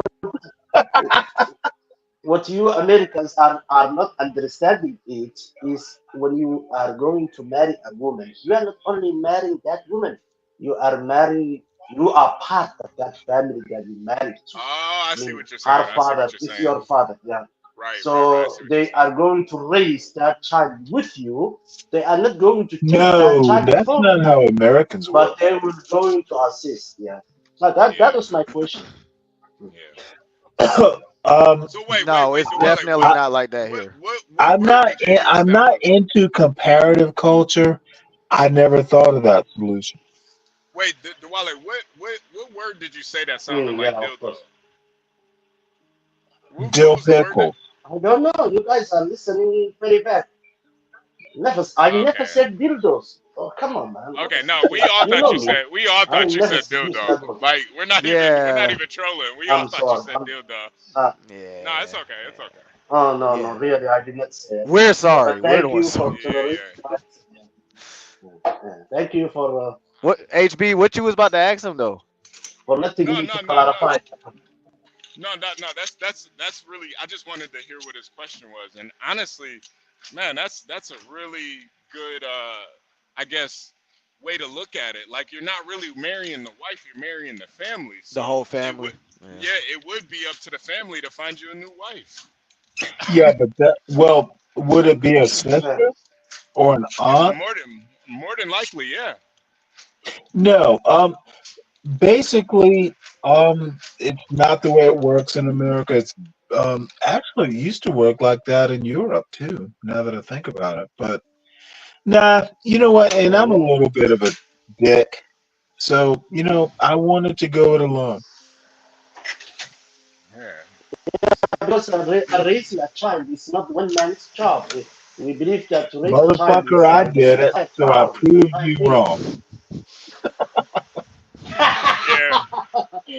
what you Americans are not understanding it is when you are going to marry a woman, you are not only marrying that woman, you are part of that family that you married to. Oh, I I see mean, what you're saying. her I see what father you're is saying. your father, yeah. Right. I So see what you're they saying. are going to raise that child with you. They are not going to take that No, child that's from not how you, Americans but work. they will going to assist. Yeah. So that was my question. Yeah. um, So No, wait, it's Dewale, definitely not like that here. what word did you use, I'm not Stanley? into comparative culture. I never thought of that solution. Wait, Dewale, what word did you say that sounded Yeah, like of dildo? course. What Dill was the word that? pickle. I don't know. You guys are listening very bad. I never Okay. said dildos. Oh, come on, man. What Okay, is no, this? You know me. we all I thought will you never said use dildo. that word. Like we're not Yeah. even trolling. We all I'm thought you sorry. said dildo. Uh, No, it's Yeah. okay. It's okay. oh no, Yeah. no, really, I did not say it. We're But sorry. We're the thank ones you sorry. for Yeah, tolerating that. Thank you What HB? What you was about to ask him though? letting No, me no, to no, no. clarify. No, no, no. That's really. I just wanted to hear what his question was, and honestly, Man, that's a really good I guess way to look at it. Like you're not really marrying the wife, you're marrying the family. The So whole it would family. Yeah. yeah, it would be up to the family to find you a new wife. Yeah, but would it be a sister or an It's aunt? more than likely, yeah. No. Basically, it's not the way it works in America. It's actually it used to work like that in Europe too, now that I think about it. But nah, you know what? And I'm a little bit of a dick. So, I wanted to go it alone. Yeah. Because raising a child is not one man's job. We believe that to raise a child Motherfucker, is I the did it. entire So I family, the proved entire you village. wrong. Yeah.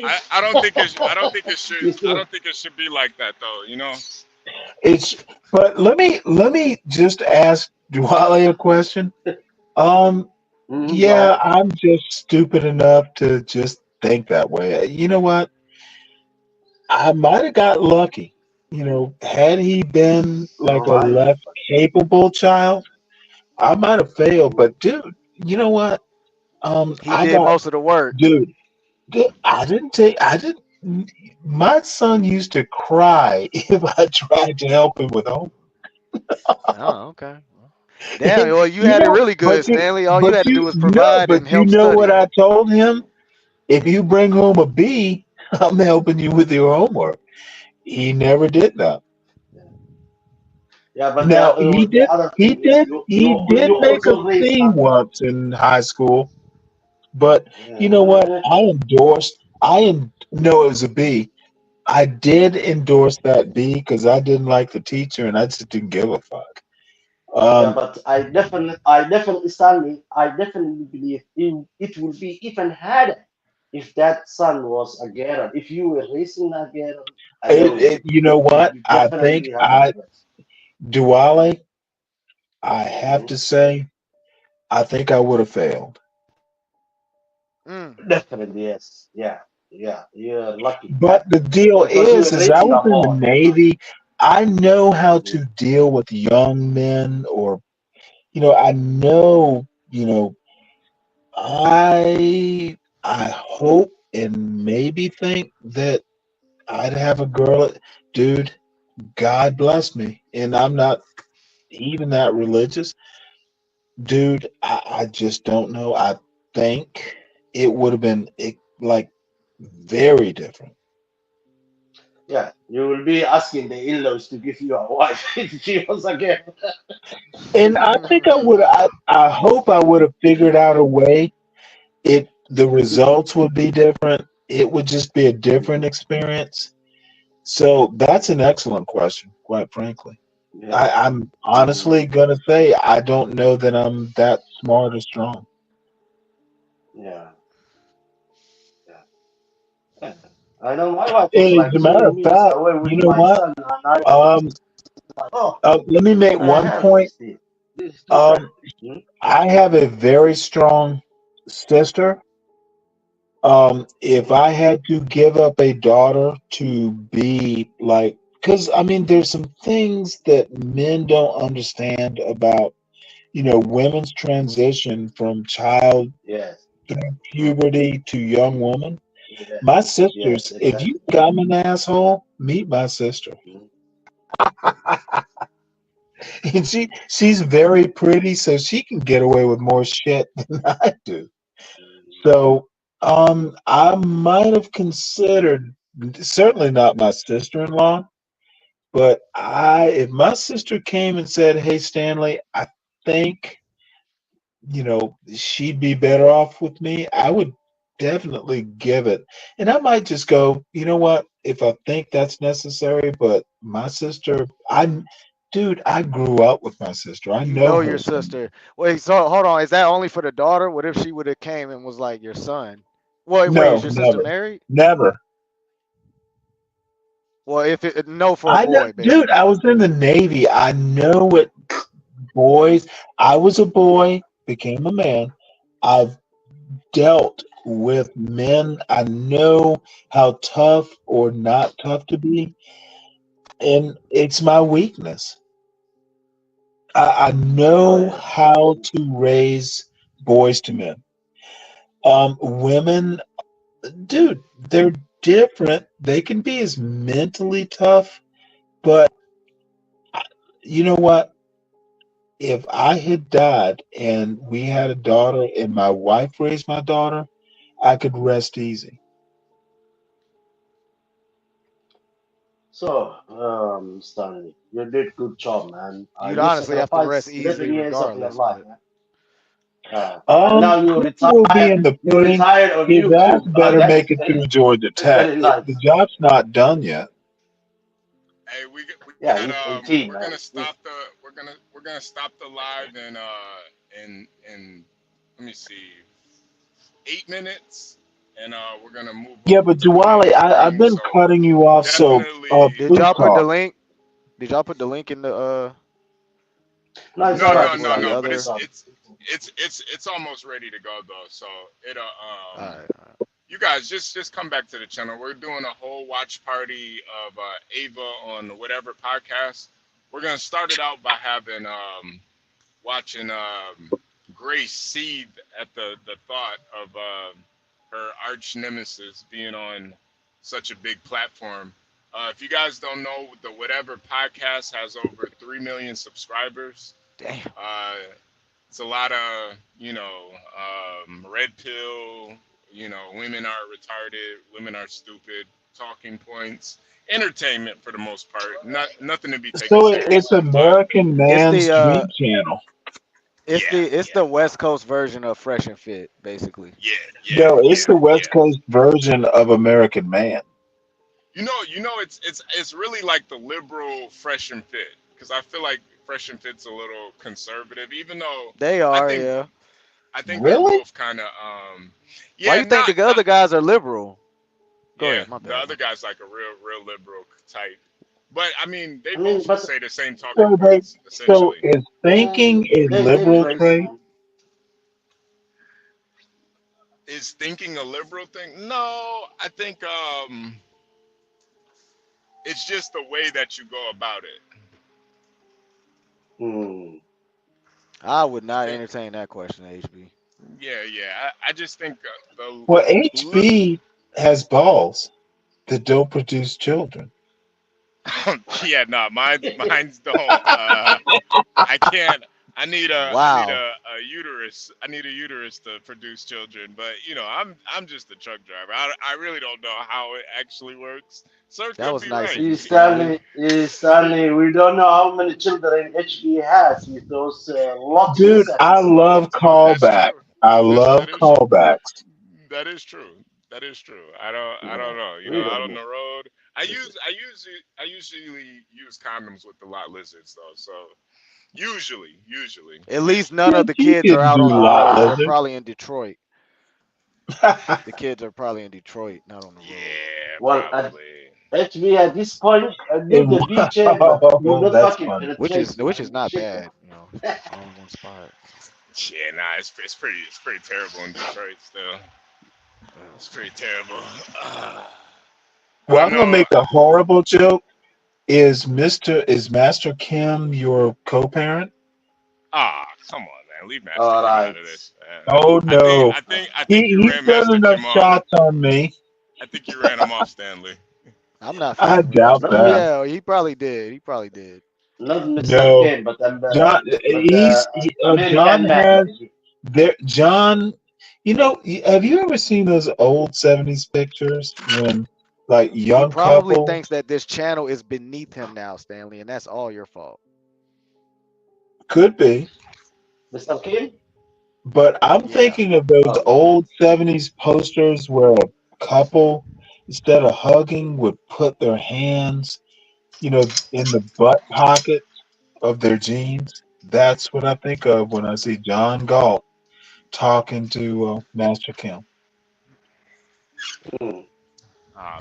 I You don't think it should be like that though, you know? It's but let me just ask Dwale a question. Um, Go yeah, ahead. I'm just stupid enough to just think that way. You know what? I might have got lucky. Had he been like You a might. less capable child, I might have failed. But dude, you know what? He I did got most of the work. dude, I didn't take. I didn't. My son used to cry if I tried to help him with homework. Oh, okay. Damn, well, you You had it know, really good, Stanley. All you had to do was provide but and you help know what study. I told him? If you bring home a B, I'm helping you with your homework. He never did that. Yeah, but Now he the did. other He thing is did. He you did make a also raise C a once in high school, but you know what? yeah, I endorsed. No, it was a B. I did endorse that B because I didn't like the teacher and I just didn't give a fuck. yeah, Um, but I definitely, Stanley, I definitely believe it will be even harder if that son was a girl. If you were raising a girl alone, you know it what? will I think definitely have a difference. Duale. I have Mhm. to say, I think I would have failed. Mm. Definitely, yes. Yeah, yeah, you're lucky But the deal because you were is I raising was a in the boy. Navy. I know how Mhm. to deal with young men, or I know, I hope and maybe think that I'd have a girl. Dude, God bless me, and I'm not even that religious, dude. I just don't know. I think it would have been like very different. Yeah, you will be asking the in-laws to give you a wife if she was a girl. And I think I would. I hope I would have figured out a way. The results would be different. It would just be a different experience. So that's an excellent question, quite frankly. Yeah. I'm honestly Mm, gonna say I don't know that I'm that smart or strong. yeah. Yeah. Yeah. I know my wife was And as like a matter 2 of minutes fact, away you with know my what? son, and I was Um, like, oh, let me make I one have point. this thing. This is too Um, precious. Hmm? I have a very strong sister. If Hmm? I had to give up a daughter to be like, because I mean, there's some things that men don't understand about, women's Hmm? transition from child Yes. through puberty to young woman. Yeah. My Yes, sisters, if you exactly. think I'm an asshole, meet my sister. Hmm? And she's very pretty, so she can get away with more shit than I do. So I might have considered certainly not my sister-in-law, but if my sister came and said, "Hey Stanley, I think she'd be better off with me," I would definitely give it. And I might just go, you know what, if I think that's necessary, but my sister, dude, I grew up with my sister. I You know know her your son. sister. Wait, so hold on. Is that only for the daughter? What if she would have came and was like your son? Wait, is No, your sister never. married? Never. Well, if it no for a boy, Dude, I basically. was in the Navy. I know what boys, I was a boy, became a man. I've dealt with men. I know how tough or not tough to be, and it's my weakness. I know how to raise boys to men. Women, dude, they're different. They can be as mentally tough, but you know what? If I had died and we had a daughter and my wife raised my daughter, I could rest easy. So, Stanley, you did good job, man. You'd You honestly have to rest sacrificed easily 11 years of your regardless, life, but man. And now you Proof will be retire. in the You pudding. retired on His ass YouTube. better That's make it through Georgia that's Tech. very nice. The job's not done yet. Hey, Yeah, he's 18, we're man. gonna stop the we're gonna stop the live in let me see 8 minutes, and we're gonna move Yeah, over but to the Diwali, main I've stream. been So cutting you off. So, definitely, did food y'all put the talk. link? Did y'all put the link in No, the it's all right, chat no, for no, the no. Diwali. But other? It's all it's almost ready to go though. So it All right. you guys just come back to the channel. We're doing a whole watch party of Ava on whatever podcast. We're gonna start it out by having watching Grace seethe at the thought of her arch nemesis being on such a big platform. If you guys don't know, the whatever podcast has over 3 million subscribers. Damn. It's a lot of red pill. Women are retarded, women are stupid, talking points, entertainment for the most part. Nothing to be taken So it's seriously, but American It's Man's Dream the Channel. it's the West Coast version of Fresh and Fit, basically. No, it's the West Coast version of American Man. It's really like the liberal Fresh and Fit, because I feel like Fresh and Fit's a little conservative, even though They I are, think yeah. I think they're Really? both kind of Why yeah, you think the other guys are liberal? Go yeah. ahead, my The bad. other guy's like a real liberal type, but I mean they I mean, both but say the same talking So they, points so essentially. is thinking a they liberal difference. trait? Is thinking a liberal thing? No, I think it's just the way that you go about it. I would I not think entertain that question, HB. yeah. I just think Well, the HB has balls that don't produce children. yeah, no, mine's don't. I can't. I need Wow. a uterus. I need a uterus to produce children. But I'm just a truck driver. I really don't know how it actually works. Sir That could was be nice right. of you, Stanley. Stanley, we don't know how many children HB has with those Dude, locks and I stuff. love That's callbacks. true. I love That is true. callbacks. That is true. That is true. I don't No, know. we Out don't on know. the road, I usually use condoms with the lot lizards though. So usually. At least none Yeah, of the you kids are can out do on the lot road. They're lizard. probably in Detroit. The kids are probably in Detroit, not on the road. Yeah, Well, probably. HB at this point, leave the beach, but do Wow, not that's fucking funny. Which penetrate, is man. not Shit. bad, all in one spot. Yeah, nah, it's pretty terrible in Detroit still. It's pretty terrible. Well, I I'm gonna know. make a horrible joke. Is Master Kim your co-parent? Come on, man. Leave Master All Kim out right. of this. Oh no. I think you He's ran done Master enough Kim off. shots on me. I think you ran him off, Stanley. I'm not I fucking with doubt Master Not Kim. that. Miss, Yeah, he probably did. He probably did. not Mr. No. Kim, John John American man. has there John have you ever seen those old 70s pictures when like He young probably couple thinks that this channel is beneath him now, Stanley, and that's all your fault. could be, Mr. Kim? but I'm Yeah. thinking of those Oh, old 70s posters where a couple instead of hugging would put their hands, in the butt pocket of their jeans. That's what I think of when I see John Galt talking to Master Kim. hmm.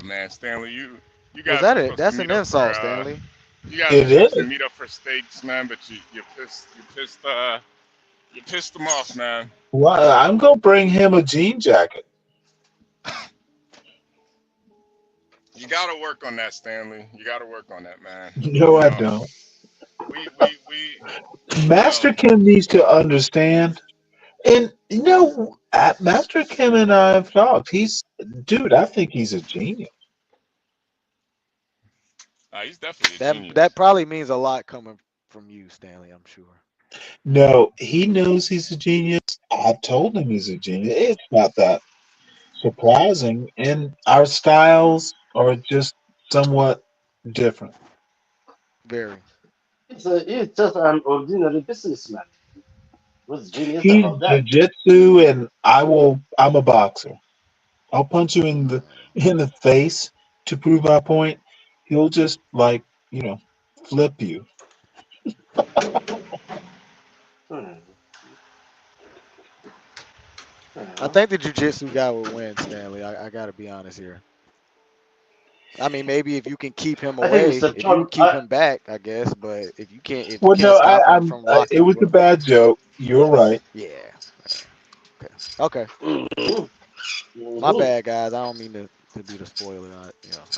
Man, Stanley, you Was guys that were it? supposed to That's meet an up for insult, Stanley. you guys were It supposed to is. meet up for steaks, man. But you pissed them off, man. Well, I'm gonna bring him a jean jacket. You got to work on that, Stanley. You got to work on that, man. No, I don't. Master Kim needs to understand. And Master Kim and I have talked. Dude, I think he's a genius. He's definitely a genius. That probably means a lot coming from you, Stanley. I'm sure. No, he knows he's a genius. I've told him he's a genius. It's not that surprising, and our styles are just somewhat different. Very. He's just an ordinary businessman. What's genius He's about that? jiu-jitsu, and I'm a boxer. I'll punch you in the face to prove my point. He'll just flip you. I think the jiu-jitsu guy will win, Stanley. I got to be honest here. I mean, maybe if you can keep him I think away, Mr. if you John. keep him back, I guess. But if you can't Well, no, stop him from locking it was you a up, bad joke. You're right. yeah. Okay. Mm-hmm. My bad, guys. I don't mean to be the spoiler.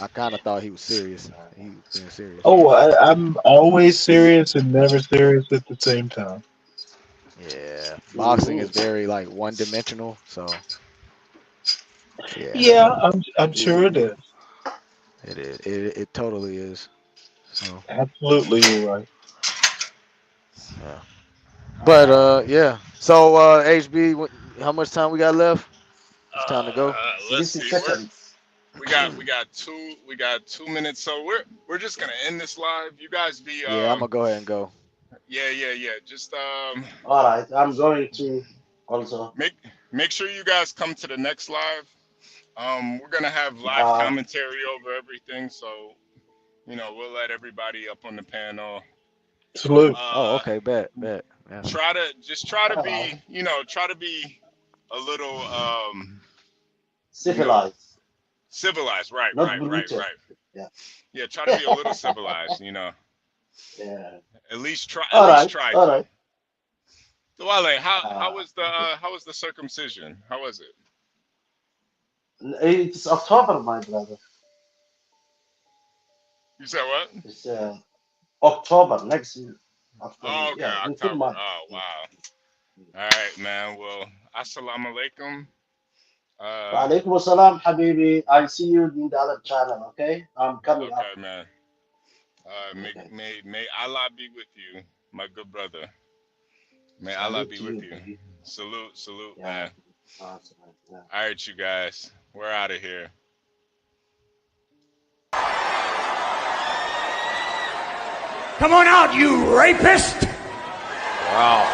I kind of thought he was serious. He was being serious. Oh, I'm always serious and never serious at the same time. Yeah, boxing is very like one-dimensional. So yeah, Yeah, I'm sure it is. it is. It totally is. So Absolutely, you're right. yeah. But yeah. So HB, how much time we got left? It's time to go. Let's see. We got 2 minutes. So we're just gonna end this live. You guys be Yeah, I'm gonna go ahead and go. Yeah. Just All right, I'm going to also make sure you guys come to the next live. We're gonna have live commentary over everything, so we'll let everybody up on the panel. Salute. Oh, okay, bet. Yeah. Try to be a little civilized. Civilized, right. Not brutal. Yeah, try to be a little civilized, Yeah. At least try. All right. So, Wale, how was the circumcision? How was it? It's October, my brother. You said what? It's October next year. Oh, okay, October. Oh, wow. All right, man. Well, assalamu alaikum. Wa alaikum assalam, habibi. I'll see you in the other channel, okay? I'm coming up. Okay, man. May Allah be with you, my good brother. May Allah be with you. Salute, man. Awesome, yeah. All right, you guys. We're out of here. Come on out, you rapist! Wow.